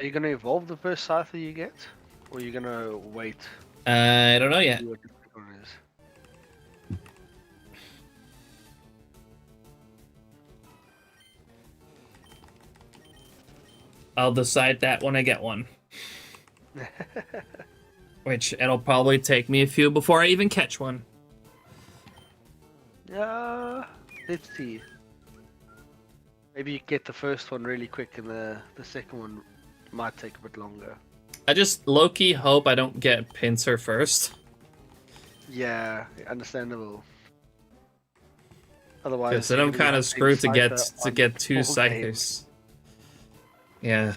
Are you gonna evolve the first Scyther you get, or are you gonna wait? I don't know to yet. see what the second one is? I'll decide that when I get one. Which it'll probably take me a few before I even catch one. Let's see. Maybe you get the first one really quick, and the second one might take a bit longer. I just low-key hope I don't get Pinsir first. Yeah, understandable. Otherwise, Because then you're I'm gonna be kind of hunting screwed to Scyther on get two full game. Scythers. Yeah.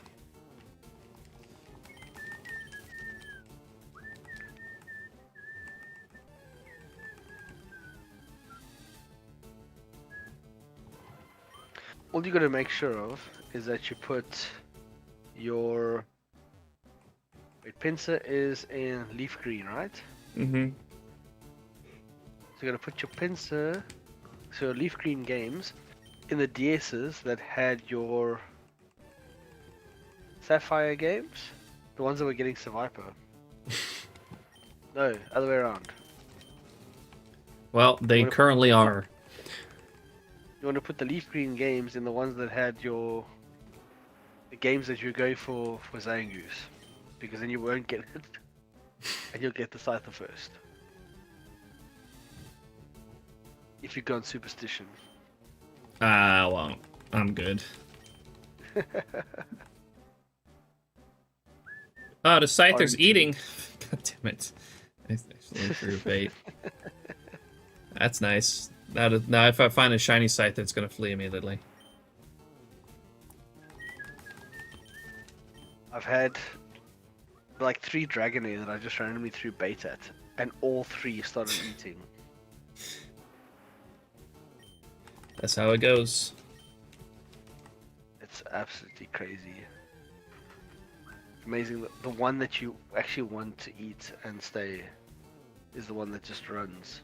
All you gotta make sure of is that you put your... Wait, Pinsir is in leaf green, right? Mm-hmm. So you're gonna put your Pinsir, so your leaf green games, in the DSs that had your Sapphire games, the ones that were getting Survivor. No, other way around. Well, they currently are. You want to put the leaf green games in the ones that had the games that you go for Zangoose, because then you won't get it, and you'll get the Scyther first. If you go on Superstition. Well, I'm good. Oh, the Scyther's eating. God damn it. I actually threw bait. That's nice. Now if I find a shiny Scyther, it's gonna flee immediately. I've had like 3 Dragonair that I just randomly threw bait at, and all 3 started eating. That's how it goes. It's absolutely crazy. Amazing that the one that you actually want to eat and stay is the one that just runs.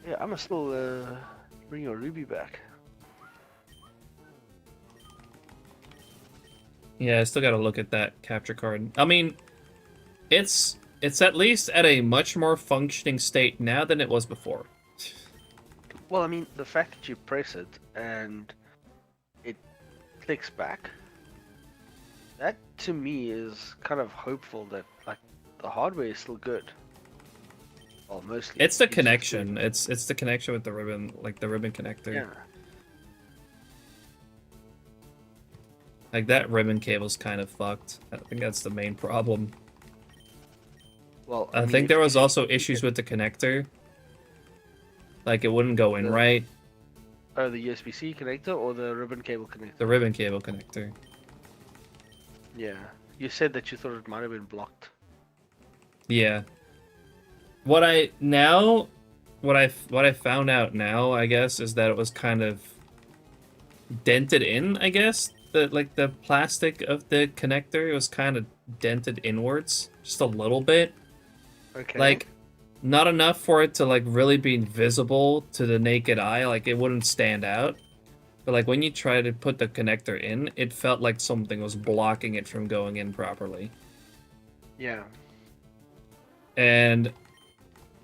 Yeah, I'm gonna still bring your Ruby back. Yeah, I still gotta look at that capture card. I mean, it's at least at a much more functioning state now than it was before. Well, I mean, the fact that you press it and it clicks back, that to me is kind of hopeful that like the hardware is still good. Well, mostly. It's the connection. It's the connection with the ribbon, like the ribbon connector. Yeah. Like that ribbon cable's kind of fucked. I think that's the main problem. Well, I think there was also issues with the connector. Like it wouldn't go in right. Oh, the USB-C connector or the ribbon cable connector? The ribbon cable connector. Yeah. You said that you thought it might have been blocked. Yeah. What I found out now, I guess, is that it was kind of dented in, I guess. The plastic of the connector, it was kind of dented inwards, just a little bit. Okay. Like, not enough for it to like really be visible to the naked eye, like it wouldn't stand out. But like when you try to put the connector in, it felt like something was blocking it from going in properly. Yeah. And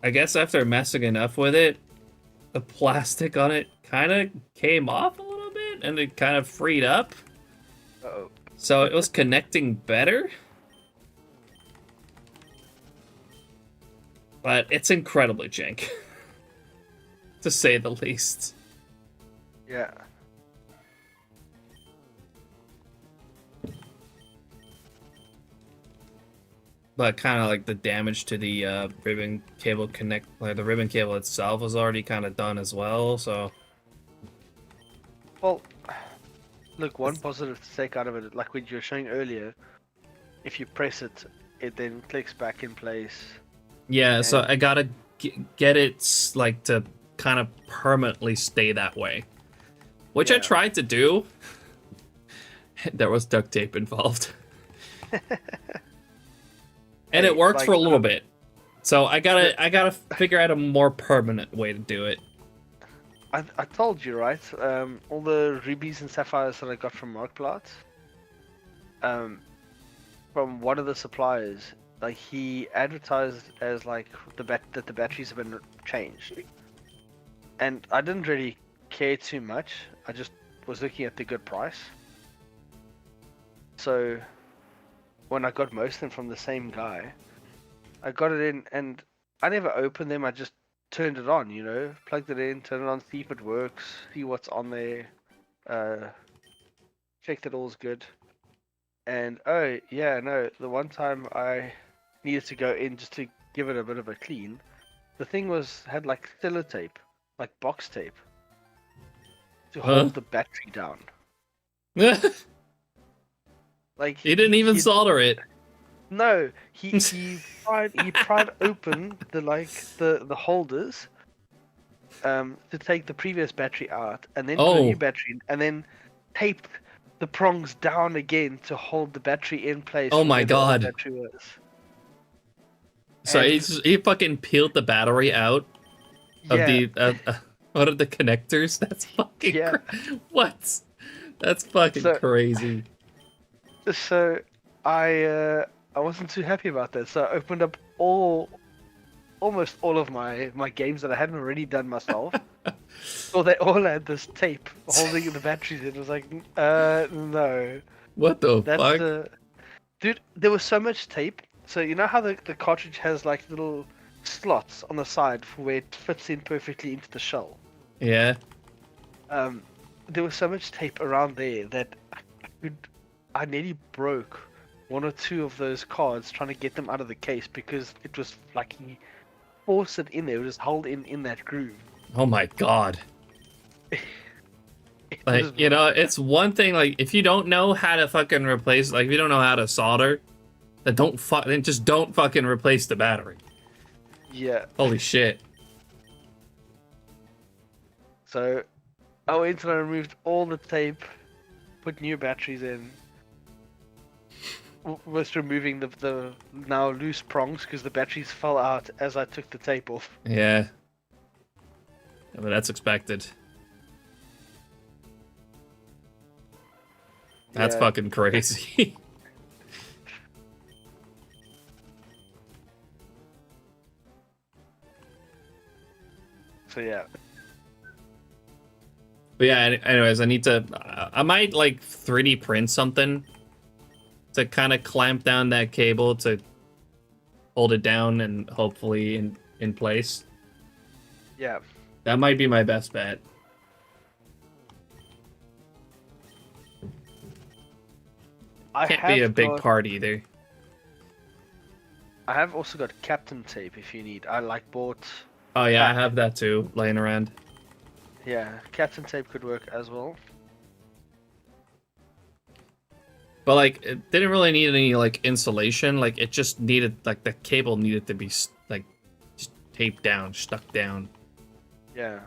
I guess after messing enough with it, the plastic on it kind of came off a little bit and it kind of freed up. Uh-oh. So it was connecting better. But it's incredibly jank. To say the least. Yeah. But kind of like the damage to the ribbon cable the ribbon cable itself was already kind of done as well, so... Well, look, one positive to take out of it, like what you were showing earlier, if you press it, it then clicks back in place. Yeah, so I gotta get it like to kind of permanently stay that way, which I tried to do. There was duct tape involved, and it worked for a little bit. So I gotta figure out a more permanent way to do it. I told you, right? All the rubies and sapphires that I got from Markplot, from one of the suppliers, like he advertised as like that the batteries have been changed, and I didn't really care too much. I just was looking at the good price. So when I got most of them from the same guy, I got it in, and I never opened them. I just turned it on, you know, plugged it in, turned it on, see if it works, see what's on there, check that all's good. And oh yeah, no, the one time I needed to go in just to give it a bit of a clean, the thing had like sellotape, like box tape, to hold the battery down. Like he didn't even solder it. No, he pried open the holders to take the previous battery out, and then put a new battery in, and then taped the prongs down again to hold the battery in place. Oh my god! The battery was. So he fucking peeled the battery out of the out of the connectors. That's fucking what? That's fucking crazy. So I wasn't too happy about that. So I opened up almost all of my games that I hadn't already done myself. So they all had this tape holding the batteries in. It was like, no. What the fuck? Dude, there was so much tape. So you know how the cartridge has like little slots on the side for where it fits in perfectly into the shell? Yeah. There was so much tape around there that I nearly broke one or two of those cards trying to get them out of the case because it was like he forced it in there. It was held in that groove. Oh my god. Like, you know, it's one thing, like, if you don't know how to fucking replace, like, if you don't know how to solder, then just don't fucking replace the battery. Yeah. Holy shit. So, I went and I removed all the tape, put new batteries in, was removing the now loose prongs because the batteries fell out as I took the tape off. Yeah. But that's expected. That's fucking crazy. So yeah. But yeah, anyways, I might like 3D print something to kind of clamp down that cable to hold it down and hopefully in place. Yeah. That might be my best bet. Can't be a big part either. I have also got Captain tape if you need. I bought. Oh yeah, I have that too, laying around. Yeah, Captain tape could work as well. But like, it didn't really need any like insulation. Like, it just needed, like, the cable needed to be like just taped down, stuck down. Yeah.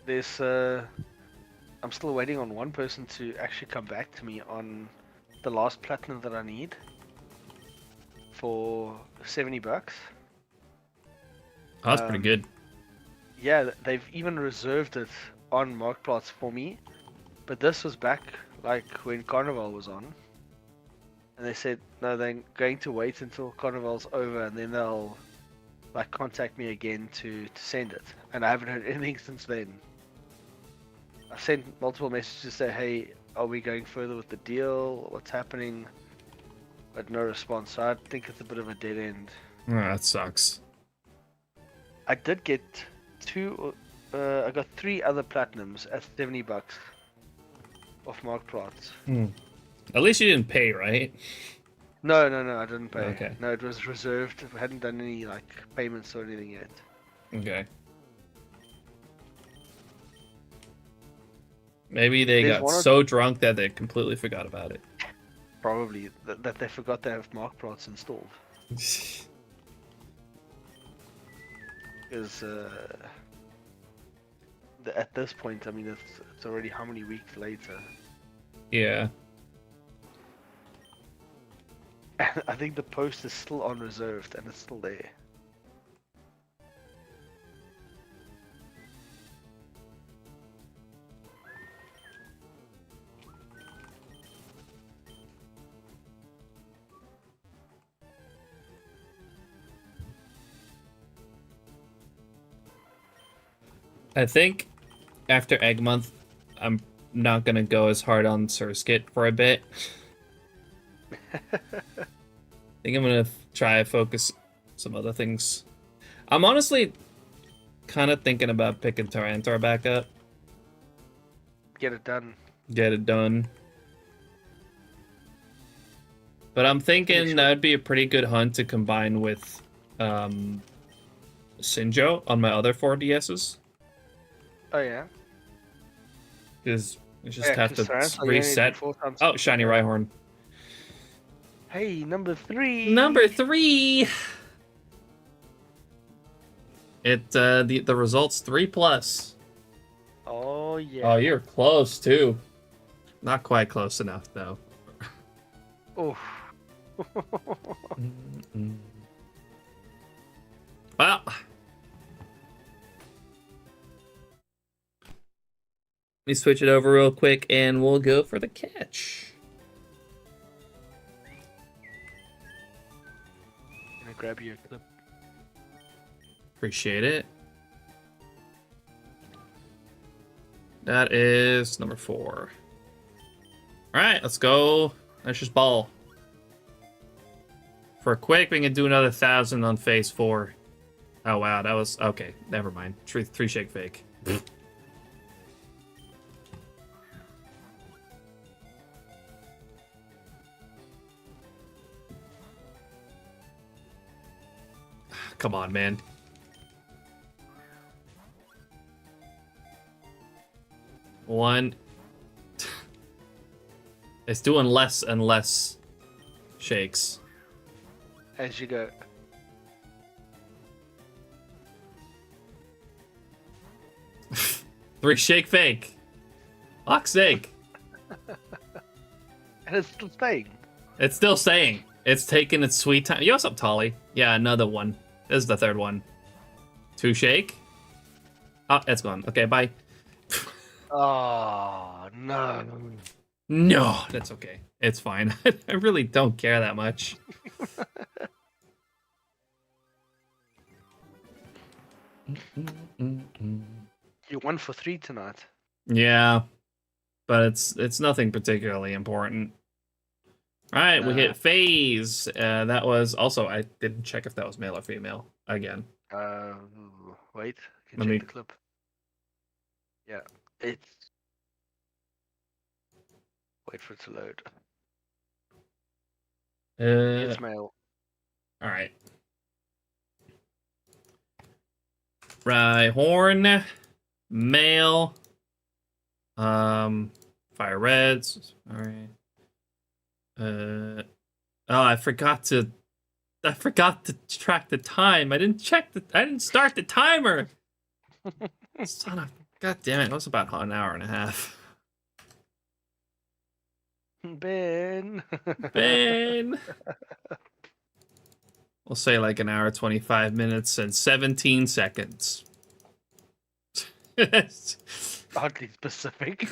There's I'm still waiting on one person to actually come back to me on the last platinum that I need for $70. Oh, that's pretty good. Yeah, they've even reserved it on Markplots for me, but this was back like when Carnival was on, and they said no, they're going to wait until Carnival's over and then they'll like contact me again to send it, and I haven't heard anything since then. I sent multiple messages to say, hey, are we going further with the deal? What's happening? But no response, so I think it's a bit of a dead end. Oh, that sucks. I did get I got 3 other platinums at $70 off Markplots. At least you didn't pay, right? No, I didn't pay. Okay. No, it was reserved. I hadn't done any like payments or anything yet. Okay. Maybe they got so drunk that they completely forgot about it. Probably that they forgot to have Markplots installed. Because at this point, I mean, it's already how many weeks later? Yeah. And I think the post is still on reserved, and it's still there. I think after Egg Month, I'm not gonna go as hard on Surskit for a bit. I think I'm gonna try to focus some other things. I'm honestly kind of thinking about picking Tyranitar back up. Get it done. Get it done. But I'm thinking that would be a pretty good hunt to combine with Sinjo on my other 4DSs. Oh yeah. Because you just have to reset. Oh, Shiny Rhyhorn. Hey, number 3. Number 3. It the results 3+. Oh yeah. Oh, you're close too. Not quite close enough though. Oh. Well. Let me switch it over real quick and we'll go for the catch. Gonna grab your clip. Appreciate it. That is number 4. Alright, let's go. Let's just ball. For a quick, we can do another 1,000 on phase 4. Oh wow, that was okay. Never mind. 3 shake fake. Come on, man. One. It's doing less and less shakes. As you go. Three shake fake. Fuck's sake. And it's still staying. It's still staying. It's taking its sweet time. Yo, what's up, Tolly? Yeah, another one. This is the 3rd one. 2 shake. Oh, it's gone. Okay, bye. Oh, no. No, that's okay. It's fine. I really don't care that much. You're 1 for 3 tonight. Yeah, but it's nothing particularly important. All right, we hit phase. That was also, I didn't check if that was male or female again. Wait, Let me check the clip. Yeah, it's. Wait for it to load. It's male. All right. Rhyhorn, male. Fire reds. All right. Oh, I forgot to track the time. I didn't start the timer. Son of, god damn it. It was about an hour and a half. Ben. We'll say like an hour, 25 minutes, and 17 seconds. Oddly specific.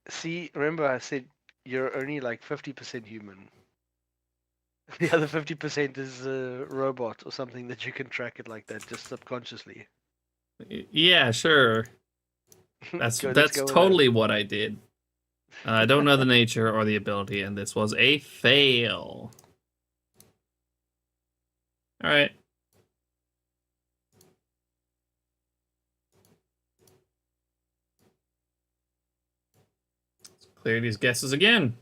See, remember I said you're only like 50% human. The other 50% is a robot or something that you can track it like that, just subconsciously. Yeah, sure. That's totally what I did. I don't know the nature or the ability, and this was a fail. All right. Let's clear these guesses again.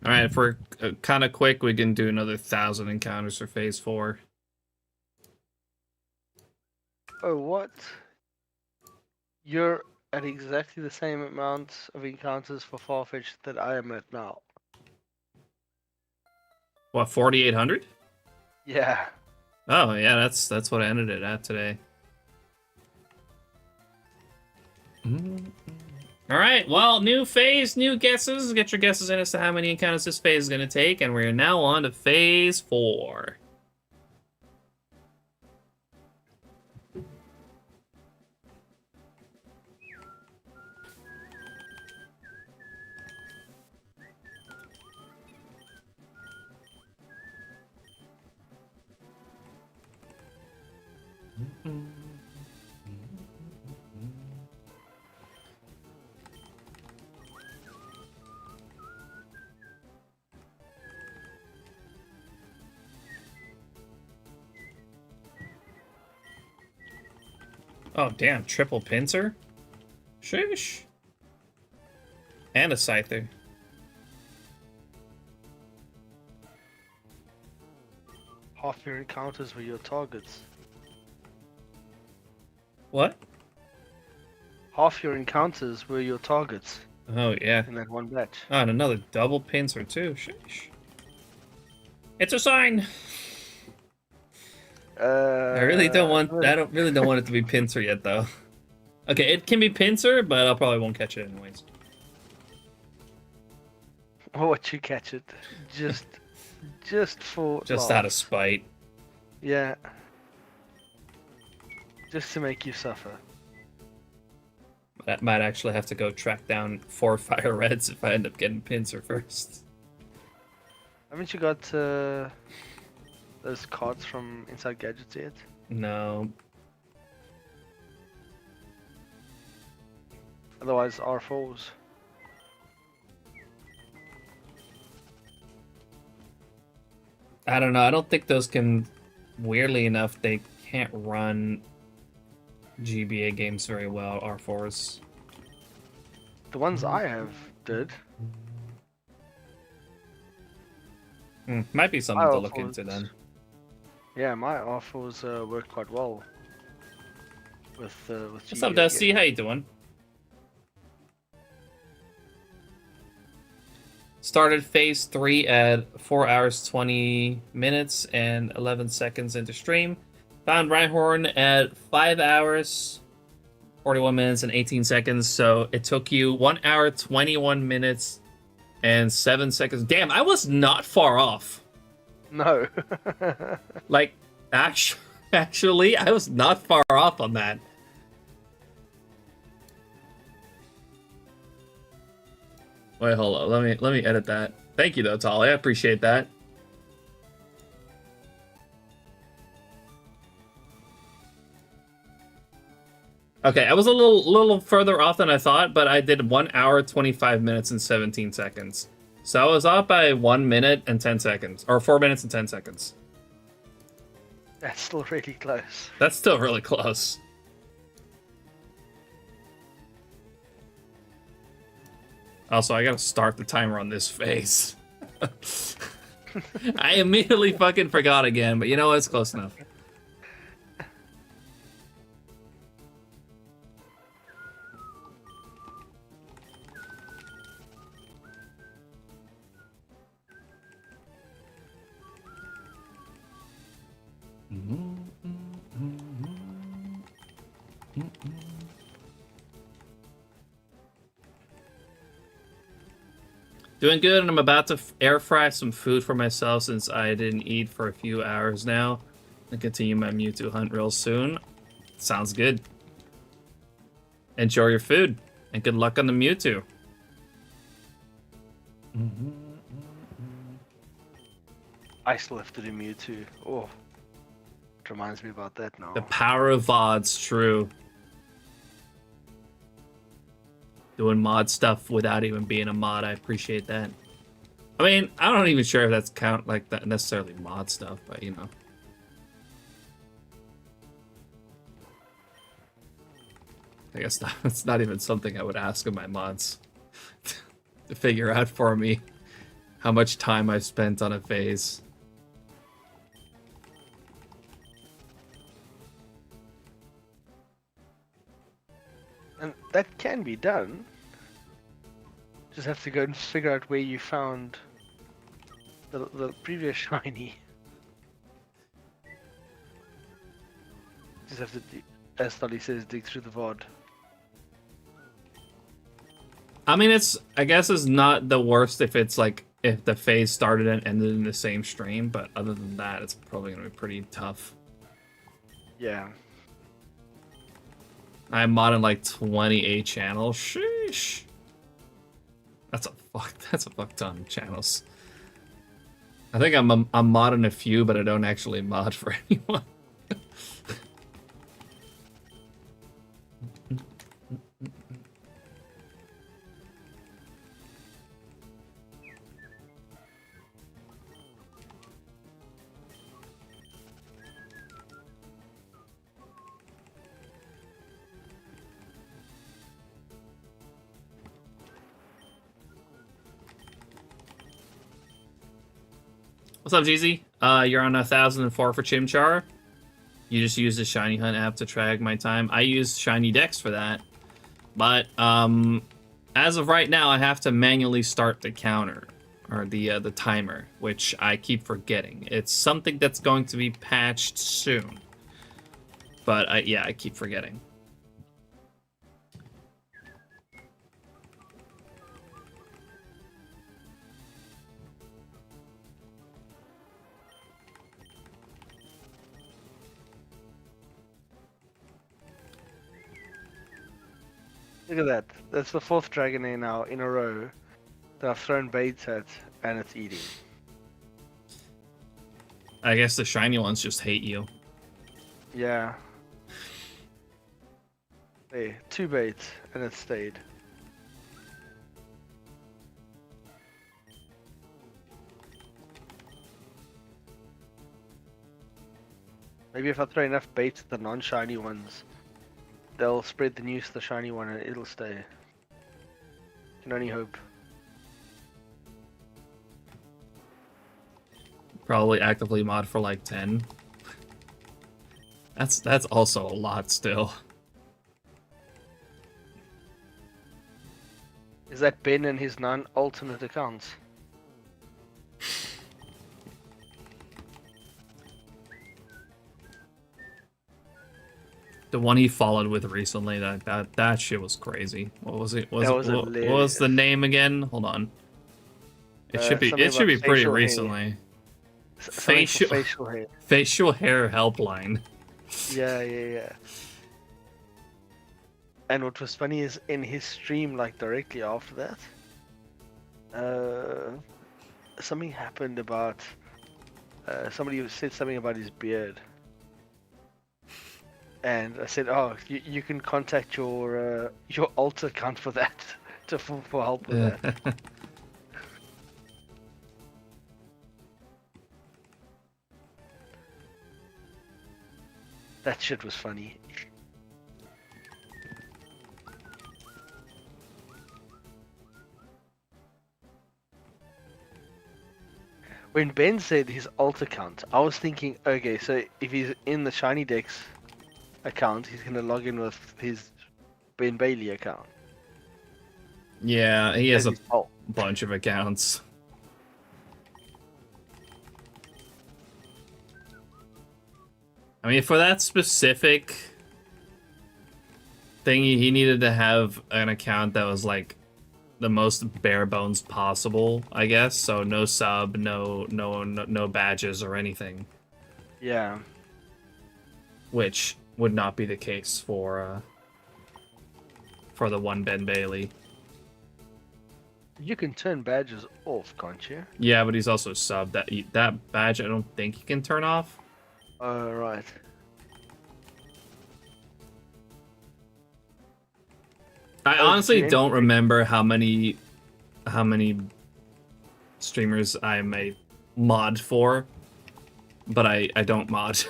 All right, if we're kind of quick, we can do another 1,000 encounters for phase 4. Oh, what? You're at exactly the same amount of encounters for Farfetch that I am at now. What, 4,800? Yeah. Oh yeah, that's what I ended it at today. All right, well, new phase, new guesses. Get your guesses in as to how many encounters this phase is going to take, and we're now on to phase 4. Oh, damn. Triple Pinsir? Sheesh. And a Scyther. Half your encounters were your targets. What? Half your encounters were your targets Oh, yeah. in that one batch. Oh, and another double Pinsir, too. Sheesh. It's a sign! I really don't want it to be Pinsir yet, though. Okay, it can be Pinsir, but I probably won't catch it anyways. Or what you catch it. Just for Just laughs. out of spite. Yeah. Just to make you suffer. That might actually have to go track down 4 Fire Reds if I end up getting Pinsir first. Haven't you got those cards from Inside Gadgets yet? No. Otherwise, R4s. I don't know. I don't think those can... Weirdly enough, they can't run GBA games very well, R4s. The ones I have did. Might be something to look into then. Yeah, my R4s work quite well. With What's up, GBA Dusty? games. How you doing? Started phase 3 at 4 hours 20 minutes and 11 seconds into stream. Found Rhyhorn at 5 hours 41 minutes and 18 seconds. So it took you 1 hour 21 minutes and 7 seconds. Damn, I was not far off. No. Like, actually, I was not far off on that. Wait, hold on. Let me edit that. Thank you, though, Tolly. I appreciate that. Okay, I was a little further off than I thought, but I did 1 hour, 25 minutes, and 17 seconds. So I was off by 1 minute and 10 seconds. Or 4 minutes and 10 seconds. That's still really close. That's still really close. Also, I gotta start the timer on this phase. I immediately fucking forgot again, but you know what? It's close enough. Doing good, and I'm about to air fry some food for myself since I didn't eat for a few hours now. And continue my Mewtwo hunt real soon. Sounds good. Enjoy your food, and good luck on the Mewtwo. I still have to do Mewtwo. Oh. It reminds me about that now. The power of VOD's true. Doing mod stuff without even being a mod, I appreciate that. I mean, I'm not even sure if that's count like that necessarily mod stuff, but you know. I guess it's not even something I would ask of my mods to figure out for me how much time I've spent on a phase. And that can can be done. Just have to go and figure out where you found the previous shiny. Just have to, as Stolly says, dig through the VOD. I mean, I guess it's not the worst if it's like, if the phase started and ended in the same stream, but other than that, it's probably gonna be pretty tough. Yeah. I'm modding like 28 channels. Sheesh. That's a fuck ton of channels. I think I'm modding a few, but I don't actually mod for anyone. What's up, Jeezy? You're on 1004 for Chimchar. You just use the Shiny Hunt app to track my time. I use SHINYDEX for that. But as of right now, I have to manually start the counter, or the timer, which I keep forgetting. It's something that's going to be patched soon. But yeah, I keep forgetting. Look at that. That's the 4th Dragonair now in a row that I've thrown baits at, and it's eating. I guess the shiny ones just hate you. Yeah. Hey, 2 baits, and it stayed. Maybe if I throw enough baits at the non-shiny ones, they'll spread the news to the shiny one and it'll stay. Can only hope. Probably actively mod for like 10. That's also a lot still. Is that Ben and his non-alternate accounts? The one he followed with recently, that shit was crazy. What was it? What was the name again? Hold on. It should be pretty recently. Facial hair helpline. Yeah. And what was funny is in his stream, like directly after that, something happened about somebody said something about his beard. And I said, "Oh, you can contact your alt account for that, for help with that." That shit was funny. When Ben said his alt account, I was thinking, okay, so if he's in the SHINYDEX account, he's gonna log in with his Ben Bailey account. Yeah, he has a bunch of accounts. I mean, for that specific thing, he needed to have an account that was like the most bare bones possible, I guess. So no sub, no badges or anything. Yeah. Which would not be the case for the one Ben Bailey. You can turn badges off, can't you? Yeah, but he's also sub. That badge, I don't think you can turn off. Oh, right. I honestly don't remember how many streamers I'm a mod for, but I don't mod.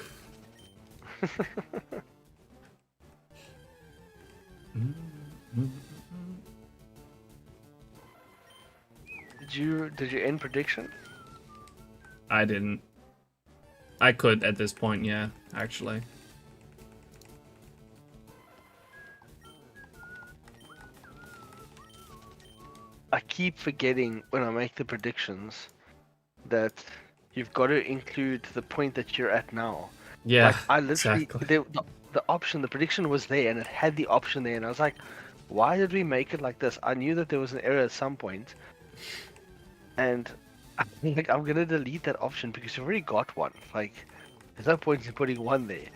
Did you end prediction? I didn't. I could at this point, yeah, actually. I keep forgetting when I make the predictions that you've got to include the point that you're at now. Yeah, Like I literally, exactly. the option, the prediction was there, and it had the option there, and I was like, why did we make it like this? I knew that there was an error at some point, and I'm gonna delete that option because you've already got one. Like, there's no point in putting one there.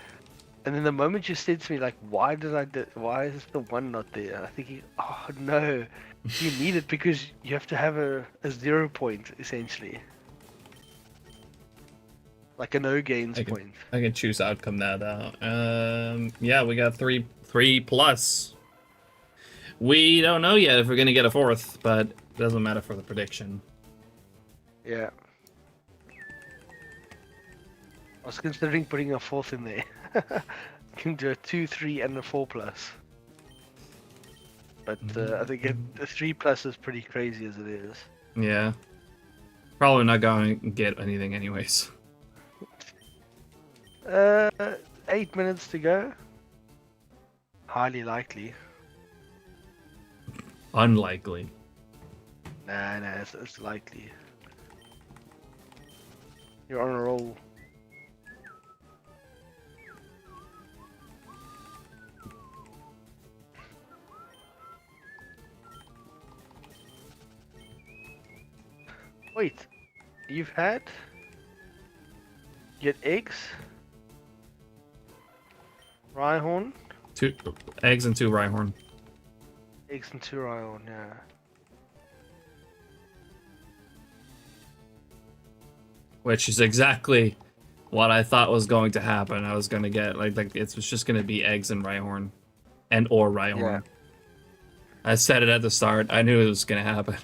And then the moment you said to me, like, why is the one not there? I'm thinking, oh no, you need it because you have to have a 0 point, essentially. Like a no gains point. I can choose outcome now, though. Yeah, we got 3 plus. We don't know yet if we're gonna get a 4th, but it doesn't matter for the prediction. Yeah. I was considering putting a 4th in there. Can do a 2, 3, and a 4 plus. But I think a 3 plus is pretty crazy as it is. Yeah. Probably not going to get anything anyways. 8 minutes to go. Highly likely. Unlikely. Nah, it's likely. You're on a roll. Wait, you've had? You had eggs? Rhyhorn? 2 eggs and 2 Rhyhorn. Eggs and 2 Rhyhorn, yeah. Which is exactly what I thought was going to happen. I was going to get, like it was just going to be eggs and Rhyhorn. Or Rhyhorn. Yeah. I said it at the start. I knew it was going to happen.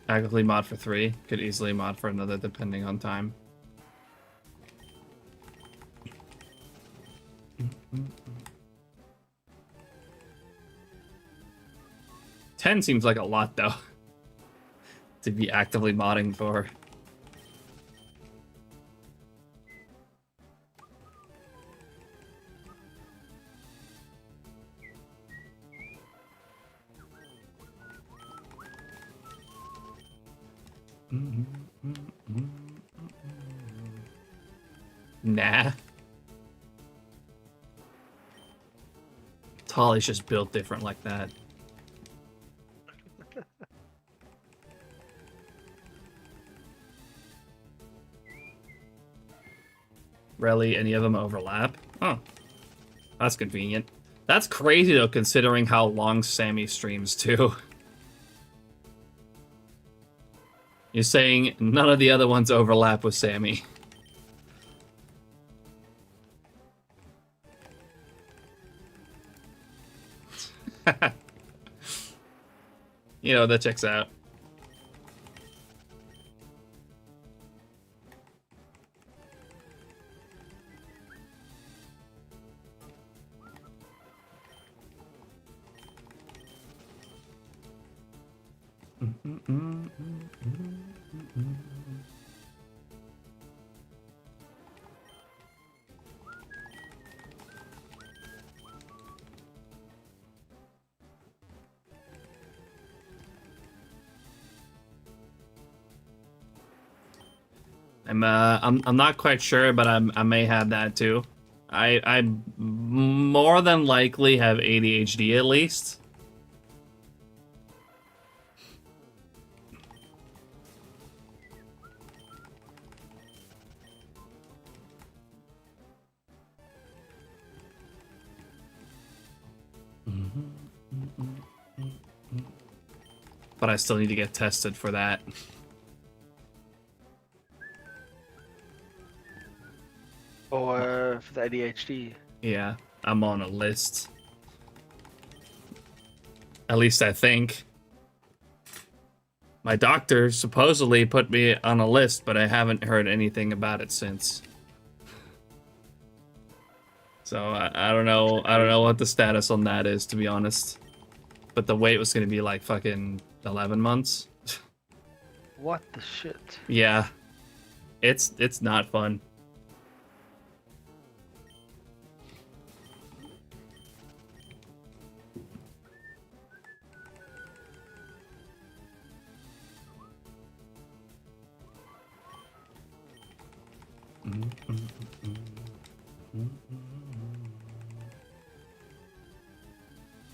Actively mod for 3. Could easily mod for another depending on time. $10 seems like a lot though. To be actively modding for. Nah. Tolly's just built different like that. Really, any of them overlap? Oh, that's convenient. That's crazy though, considering how long Sammy streams too. You're saying none of the other ones overlap with Sammy. You know, that checks out. I'm not quite sure, but I may have that too. I more than likely have ADHD at least. But I still need to get tested for that. Or for the ADHD. Yeah, I'm on a list. At least I think. My doctor supposedly put me on a list, but I haven't heard anything about it since. So I don't know. I don't know what the status on that is, to be honest. But the wait was gonna be like fucking 11 months. What the shit? Yeah, it's not fun.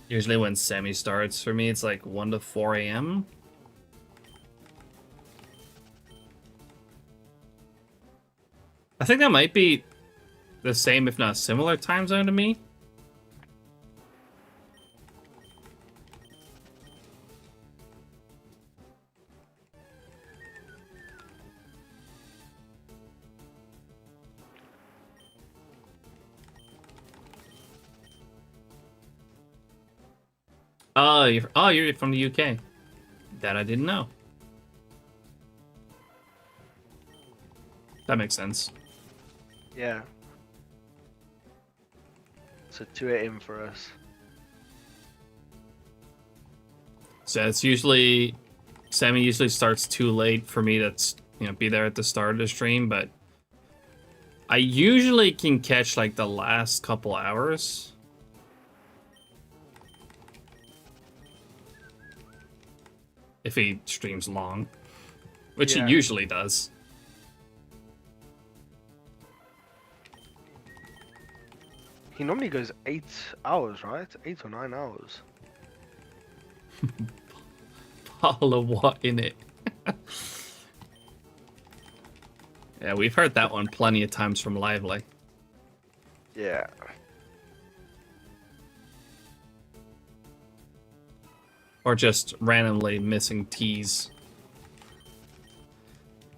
Usually when semi starts for me, it's like 1 to 4 a.m. I think that might be the same, if not similar, time zone to me. You're from the UK. That I didn't know. That makes sense. Yeah. So 2 a.m. for us. So it's usually Sammy usually starts too late for me to be there at the start of the stream, but I usually can catch like the last couple hours. If he streams long, which he usually does. He normally goes 8 hours, right? 8 or 9 hours. Bottle of what in it? Yeah, we've heard that one plenty of times from Lively. Yeah. Or just randomly missing T's.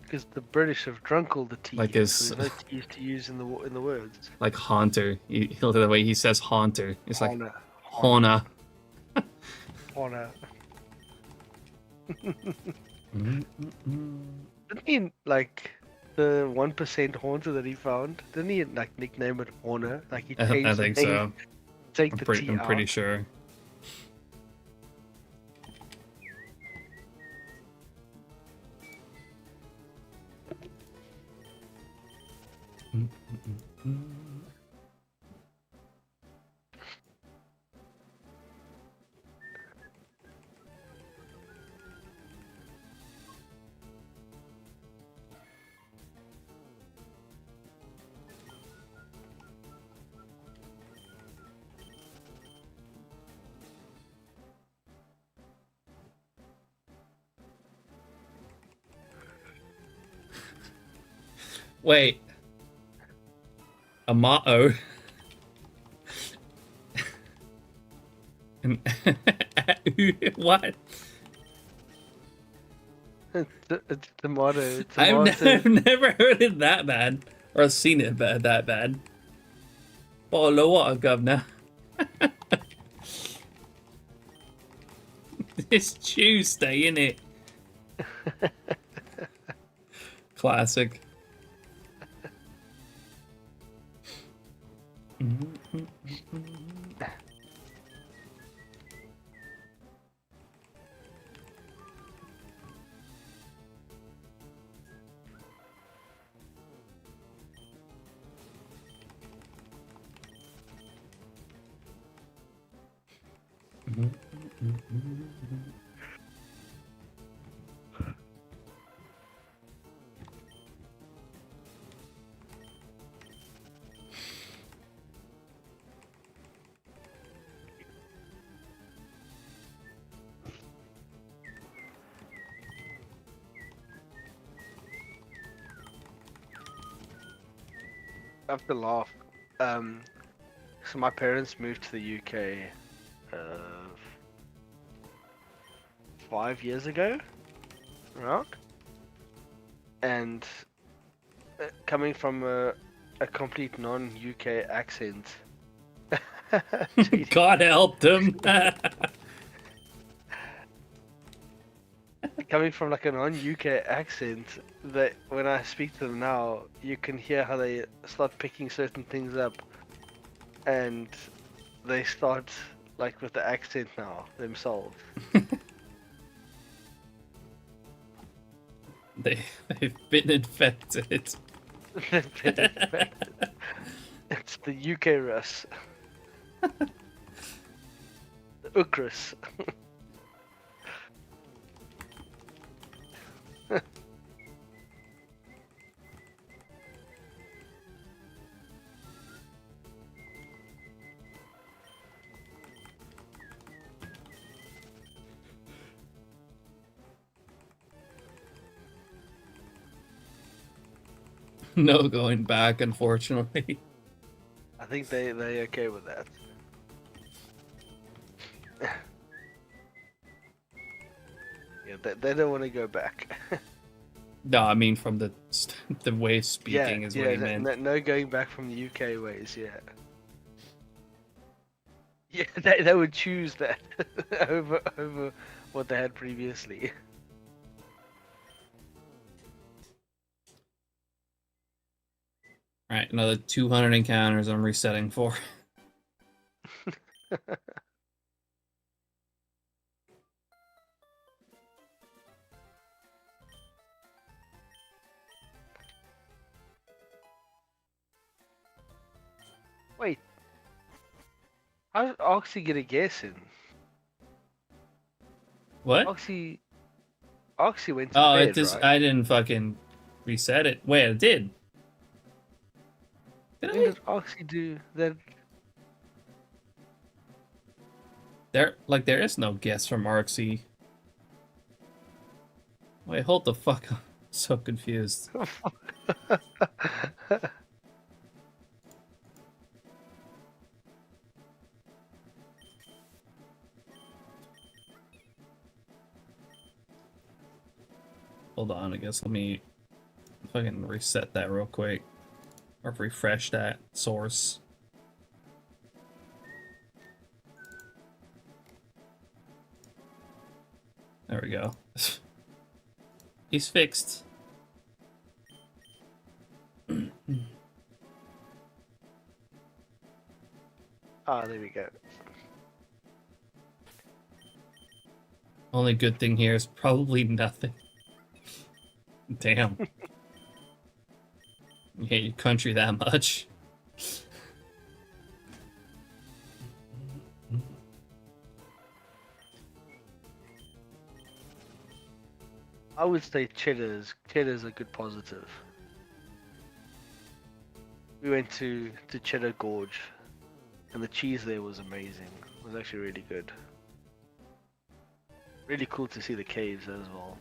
Because the British have drunk all the tea, Like so there's no T's to use in the words. Like Haunter. The way he says Haunter. It's like Hona. Hona. Didn't he, like, the 1% Haunter that he found, didn't he, like, nickname it Horner? Like, he changed I think the name, so. Take the T I'm out. pretty sure. Wait. Amato. What? It's tomato. I've never heard it that bad. Or seen it that bad. Bottle of water, governor. It's Tuesday, innit? Classic. I have to laugh. So my parents moved to the UK 5 years ago, right? And coming from a a complete non-UK accent. God help them. Coming from like a non-UK accent, that when I speak to them now, you can hear how they start picking certain things up, and they start like with the accent now themselves. They've been infected. It's the UK Russ. The Ukras. No going back, unfortunately. I think they're okay with that. Yeah, they don't want to go back. No, I mean from the way of speaking Yeah, is what he yeah, meant. no going back from the UK ways, yeah. Yeah, they would choose that over what they had previously. Alright, another 200 encounters I'm resetting for. Wait, how did Oxy get a guess in? What? Oxy went to Oh, bed, it just right? I didn't fucking reset it. Wait, it did. Did When I? did Oxy do that? There is no guess from Arxie. Wait, hold the fuck up. I'm so confused. Hold on, I guess let me fucking reset that real quick. Or refresh that source. There we go. He's fixed. Ah, there we go. Only good thing here is probably nothing. Damn. You hate your country that much. I would say Cheddar's a good positive. We went to Cheddar Gorge, and the cheese there was amazing. It was actually really good. Really cool to see the caves as well.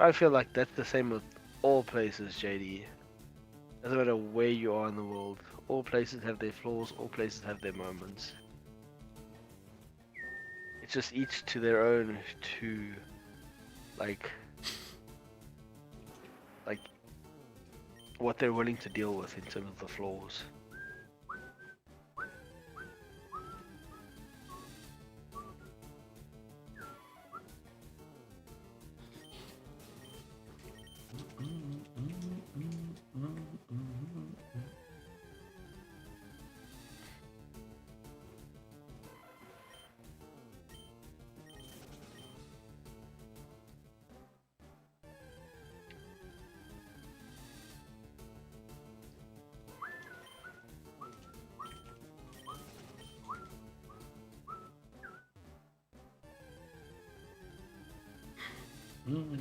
I feel like that's the same with all places, JD. Doesn't matter where you are in the world. All places have their flaws, all places have their moments. It's just each to their own to like what they're willing to deal with in terms of the flaws.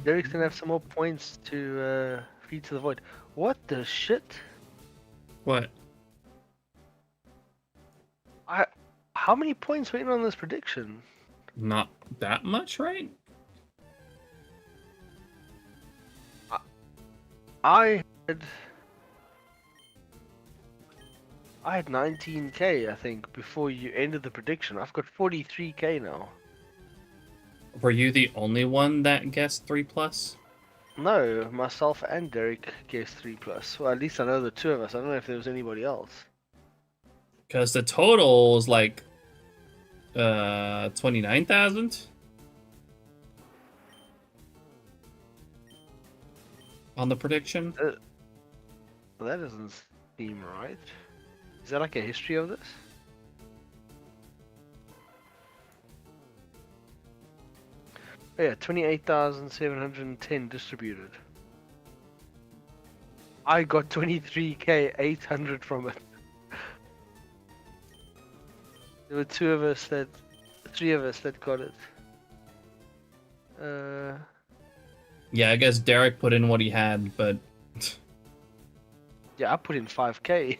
Derek's gonna have some more points to feed to the void. What the shit? What? How many points were in on this prediction? Not that much, right? I had 19k, I think, before you ended the prediction. I've got 43k now. Were you the only one that guessed 3+? No, myself and Derek guessed 3+. Well, at least I know the two of us. I don't know if there was anybody else. Because the total was like 29,000 on the prediction. That doesn't seem right. Is that like a history of this? Oh, yeah, 28,710 distributed. I got 23k 800 from it. There were three of us that got it. Yeah, I guess Derek put in what he had, but Yeah, I put in 5k.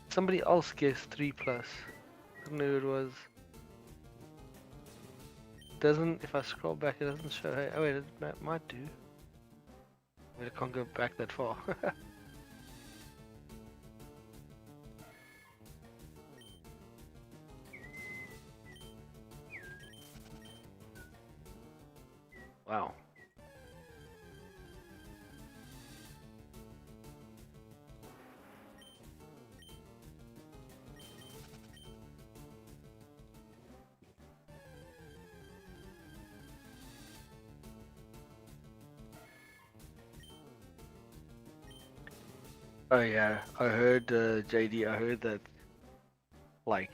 Somebody else guessed 3+. I don't know who it was. Doesn't, if I scroll back, it doesn't show. Hey, oh wait, it might do. Wait, I can't go back that far. Wow. Oh yeah, I heard JD. I heard that like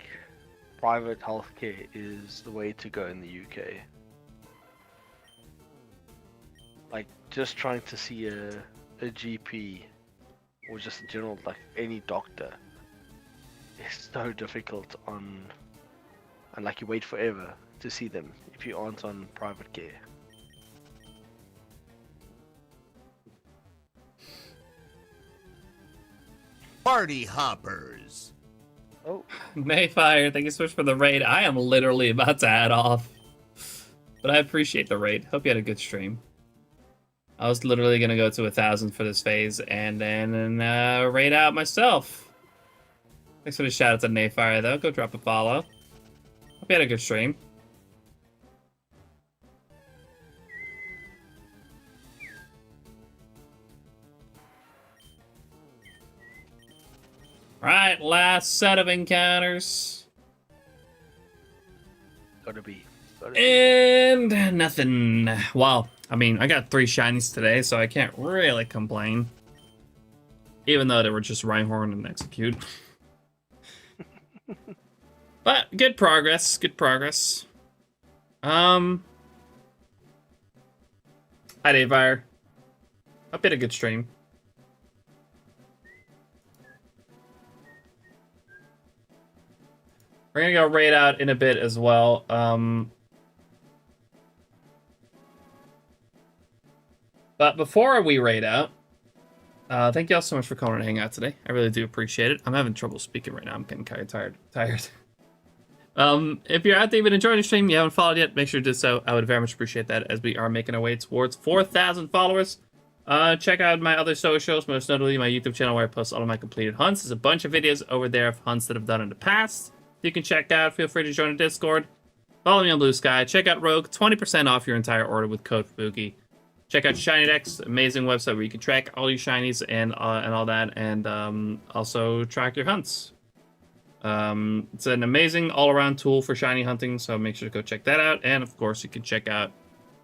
private healthcare is the way to go in the UK. Like just trying to see a GP or just in general, like any doctor, is so difficult and like you wait forever to see them if you aren't on private care. Party hoppers. Oh, Mayfire, thank you so much for the raid. I am literally about to add off, but I appreciate the raid. Hope you had a good stream. I was literally gonna go to 1,000 for this phase and then raid out myself. Thanks for the shout out to Mayfire though. Go drop a follow. Hope you had a good stream. Alright, last set of encounters. gotta be. And nothing. Well, I mean, I got 3 shinies today, so I can't really complain. Even though they were just Rhyhorn and Execute. But good progress, good progress. Hi Davire. Hope you had a good stream. We're gonna go raid out in a bit as well. But before we raid out, thank you all so much for coming and hanging out today. I really do appreciate it. I'm having trouble speaking right now. I'm getting kind of tired. If you're out there, you've been enjoying the stream, you haven't followed yet, make sure to do so. I would very much appreciate that as we are making our way towards 4,000 followers. Check out my other socials, most notably my YouTube channel where I post all of my completed hunts. There's a bunch of videos over there of hunts that I've done in the past. You can check out. Feel free to join the Discord. Follow me on Blue Sky. Check out Rogue. 20% off your entire order with code FUBUKI. Check out SHINYDEX, amazing website where you can track all your shinies and all that, and also track your hunts. It's an amazing all-around tool for shiny hunting, so make sure to go check that out. And of course, you can check out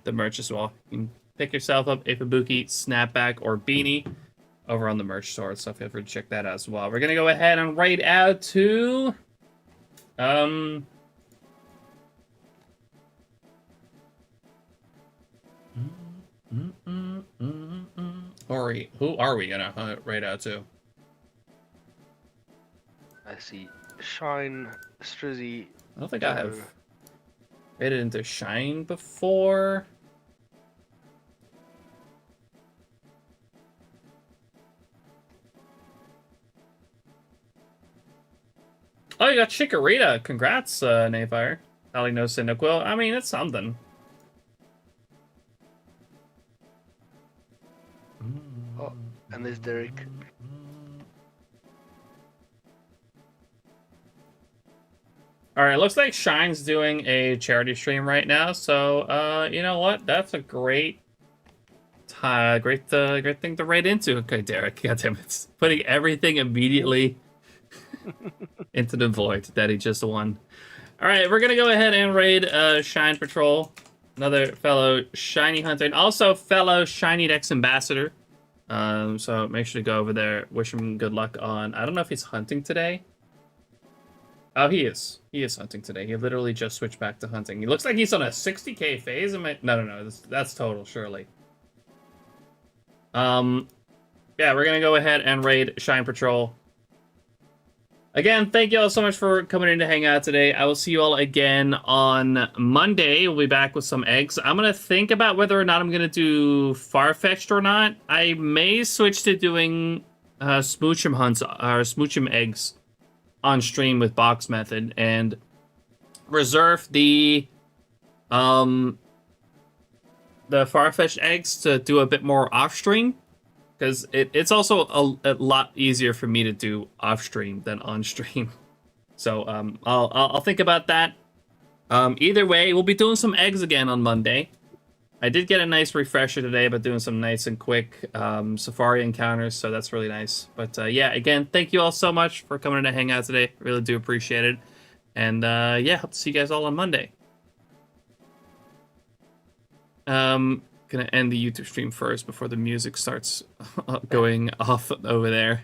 the merch as well. You can pick yourself up a FUBUKI snapback or beanie over on the merch store, so feel free to check that out as well. We're gonna go ahead and raid out to who are we gonna raid out to? I see. Shine, Strizzy. I don't think I have raided into Shine before. Oh, you got Chikorita. Congrats, Nayfire. Ally no Cyndaquil. I mean, it's something. Oh, and there's Derek. All right, looks like Shine's doing a charity stream right now. So, you know what? That's a great great thing to raid into. Okay, Derek. Goddamn it. Putting everything immediately into the void that he just won. All right, we're going to go ahead and raid Shine Patrol. Another fellow Shiny Hunter. And also fellow SHINYDEX Ambassador. So make sure to go over there. Wish him good luck on... I don't know if he's hunting today. Oh, he is. He is hunting today. He literally just switched back to hunting. He looks like he's on a 60k phase. No. That's total, surely. Yeah, we're gonna go ahead and raid Shine Patrol. Again, thank you all so much for coming in to hang out today. I will see you all again on Monday. We'll be back with some eggs. I'm gonna think about whether or not I'm gonna do Farfetch'd or not. I may switch to doing Smoochum hunts or Smoochum eggs on stream with box method and reserve the Farfetch'd eggs to do a bit more off stream, because it's also a lot easier for me to do off stream than on stream. So I'll think about that. Either way, we'll be doing some eggs again on Monday. I did get a nice refresher today about doing some nice and quick Safari encounters, so that's really nice. But yeah, again, thank you all so much for coming in to hang out today. Really do appreciate it. And yeah, hope to see you guys all on Monday. Gonna end the YouTube stream first before the music starts going off over there.